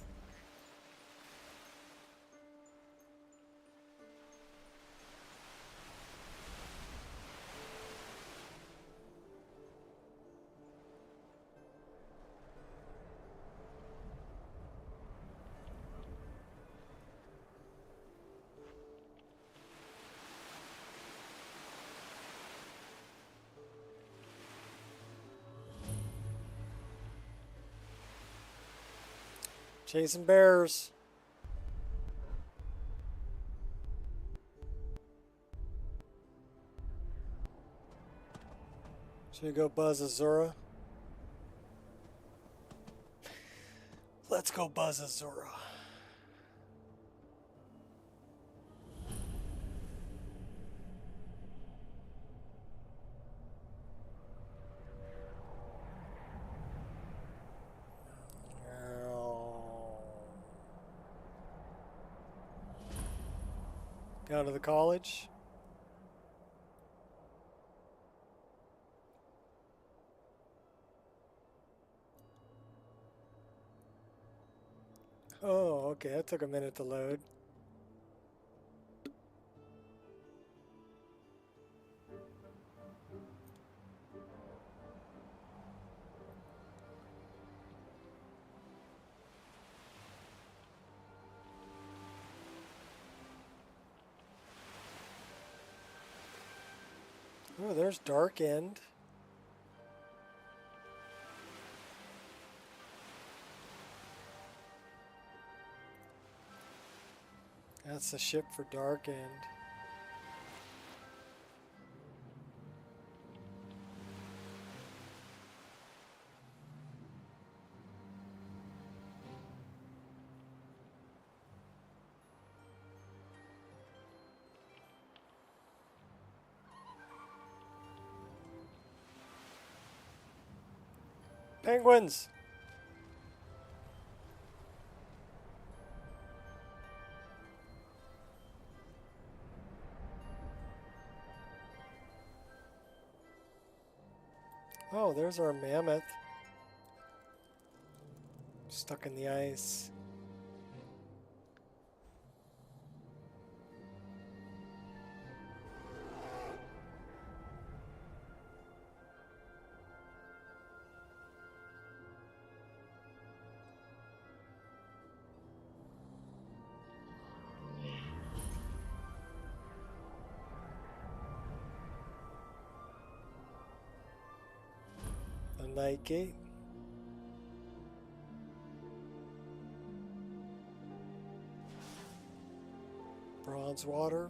Chasing bears. Should we go buzz Azura? Let's go buzz Azura. Down to the college. Oh, okay, that took a minute to load. Oh, there's Dark End. That's the ship for Dark End. Penguins! Oh, there's our mammoth. Stuck in the ice. The night gate. Bronze water.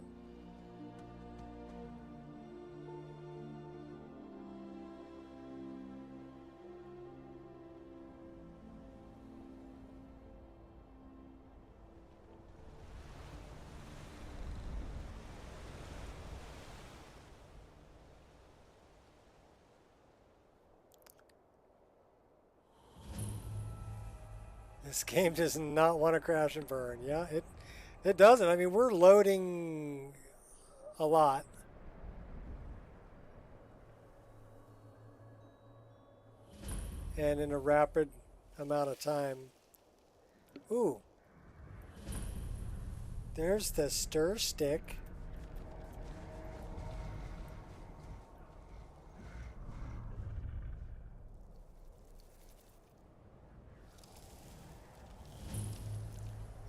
This game does not want to crash and burn. Yeah, it doesn't. I mean, we're loading a lot. And in a rapid amount of time. Ooh. There's the stir stick.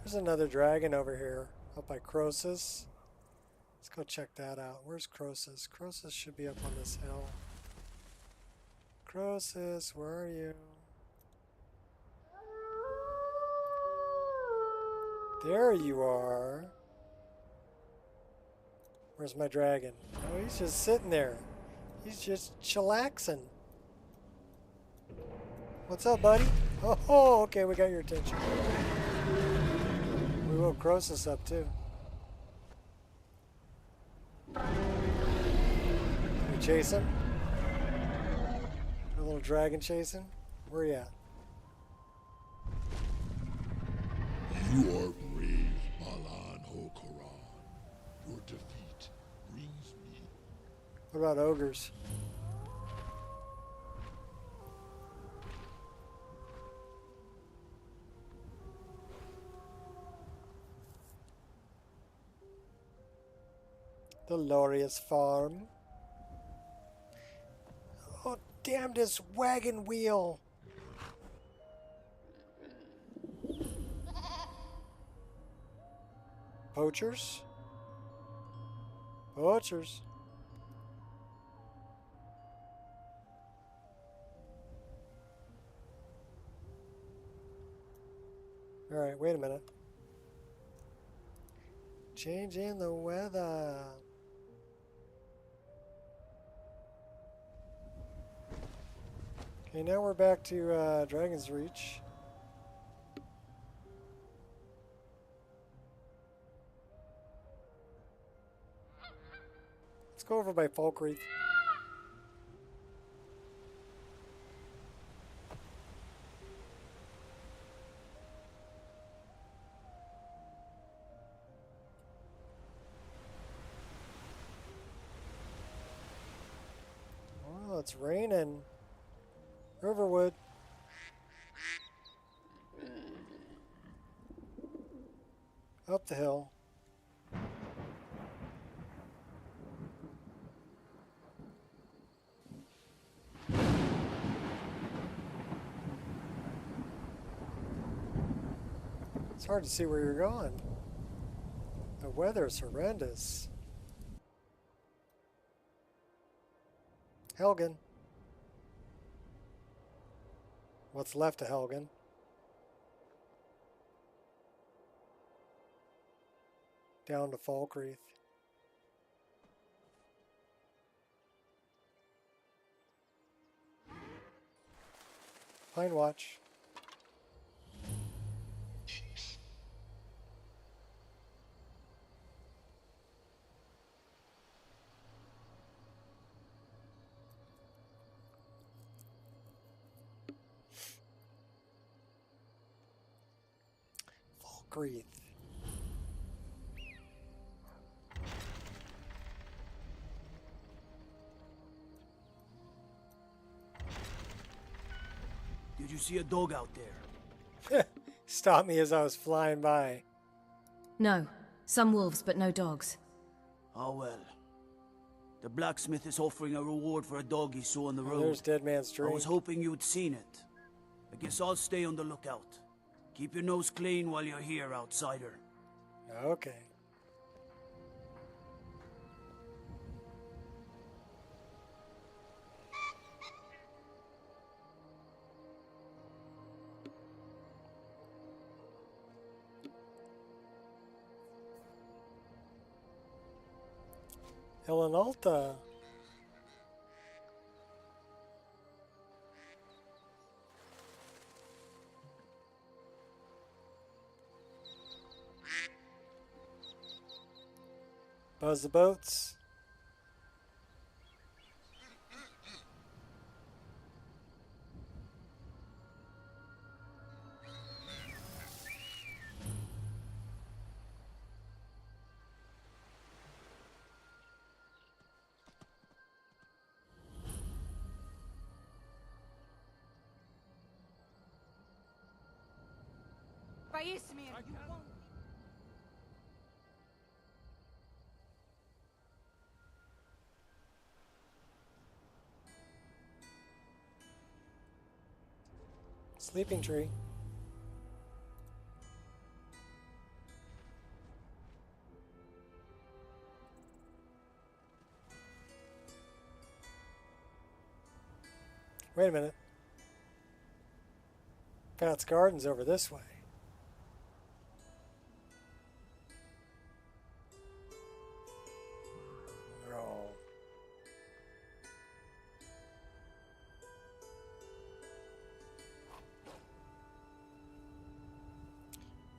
There's another dragon over here, up by Croesus. Let's go check that out. Where's Croesus? Croesus should be up on this hill. Croesus, where are you? There you are. Where's my dragon? Oh, he's just sitting there. He's just chillaxing. What's up, buddy? Oh, okay, we got your attention. We woke Croesus up too. We chase him? A little dragon chasing? Where you at? You are brave, Balan Hokoran. Your defeat brings me. What about ogres? The Lorius farm. Oh, damn this wagon wheel. Poachers? Poachers. Alright, wait a minute. Changing the weather. Okay, now we're back to Dragon's Reach. Let's go over by Falkreath. Oh, it's raining. Riverwood. Up the hill. It's hard to see where you're going. The weather's horrendous. Helgen. What's left of Helgen? Down to Falkreath. Pine Watch. Creeth. Did you see a dog out there? Stopped me as I was flying by. No. Some wolves, but no dogs. Oh well. The blacksmith is offering a reward for a dog he saw on the road. There's Dead Man's Dream. I was hoping you'd seen it. I guess I'll stay on the lookout. Keep your nose clean while you're here, outsider. Okay. Elenalta. Buzz the boats. Sleeping tree. Wait a minute. Pat's Garden's over this way. Oh.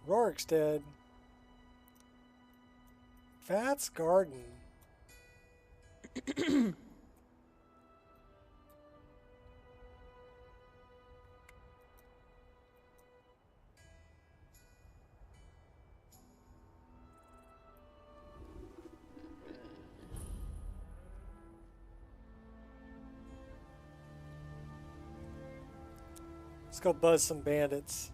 Rorik's dead. Pat's Garden. Let's go buzz some bandits.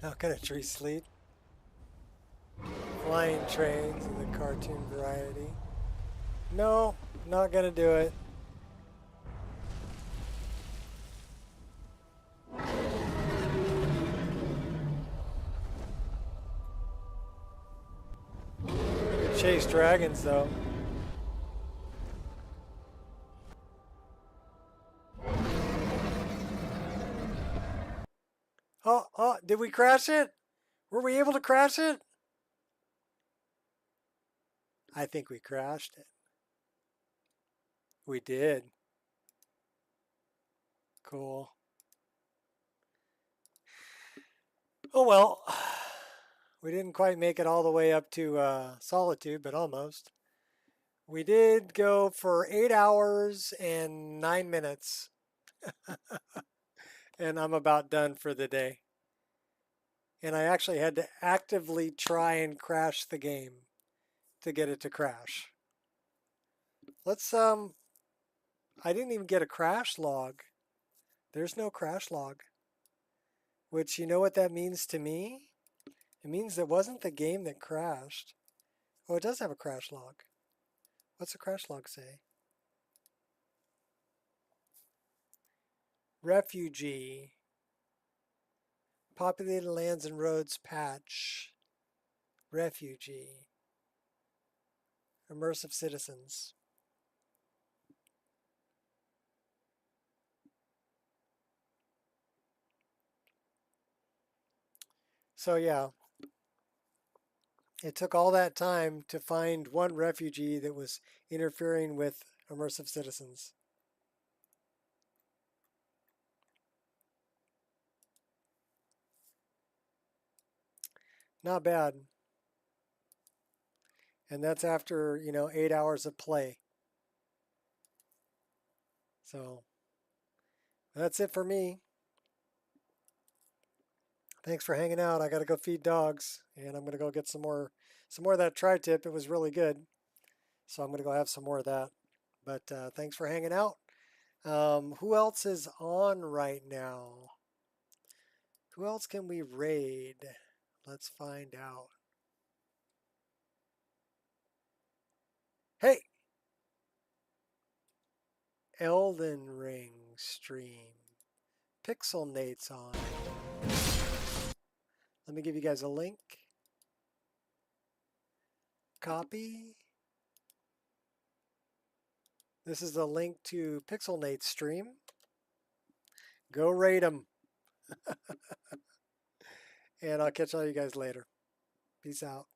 How can a tree sleep? Flying trains of the cartoon variety. No, not gonna do it. Chase dragons though. Oh, did we crash it? Were we able to crash it? I think we crashed it. We did. Cool. Oh well. We didn't quite make it all the way up to Solitude, but almost. We did go for 8 hours and 9 minutes. And I'm about done for the day. And I actually had to actively try and crash the game to get it to crash. Let's, I didn't even get a crash log. There's no crash log. Which, you know what that means to me? It means it wasn't the game that crashed. Oh, it does have a crash log. What's the crash log say? Refugee. Populated lands and roads patch. Refugee. Immersive citizens. So yeah. It took all that time to find one refugee that was interfering with immersive citizens. Not bad. And that's after, 8 hours of play. So that's it for me. Thanks for hanging out. I got to go feed dogs, and I'm going to go get some more of that tri-tip. It was really good. So I'm going to go have some more of that. But thanks for hanging out. Who else is on right now? Who else can we raid? Let's find out. Hey! Elden Ring stream. Pixel Nate's on. Let me give you guys a link. Copy. This is the link to Pixel Nate's stream. Go raid him. And I'll catch all you guys later. Peace out.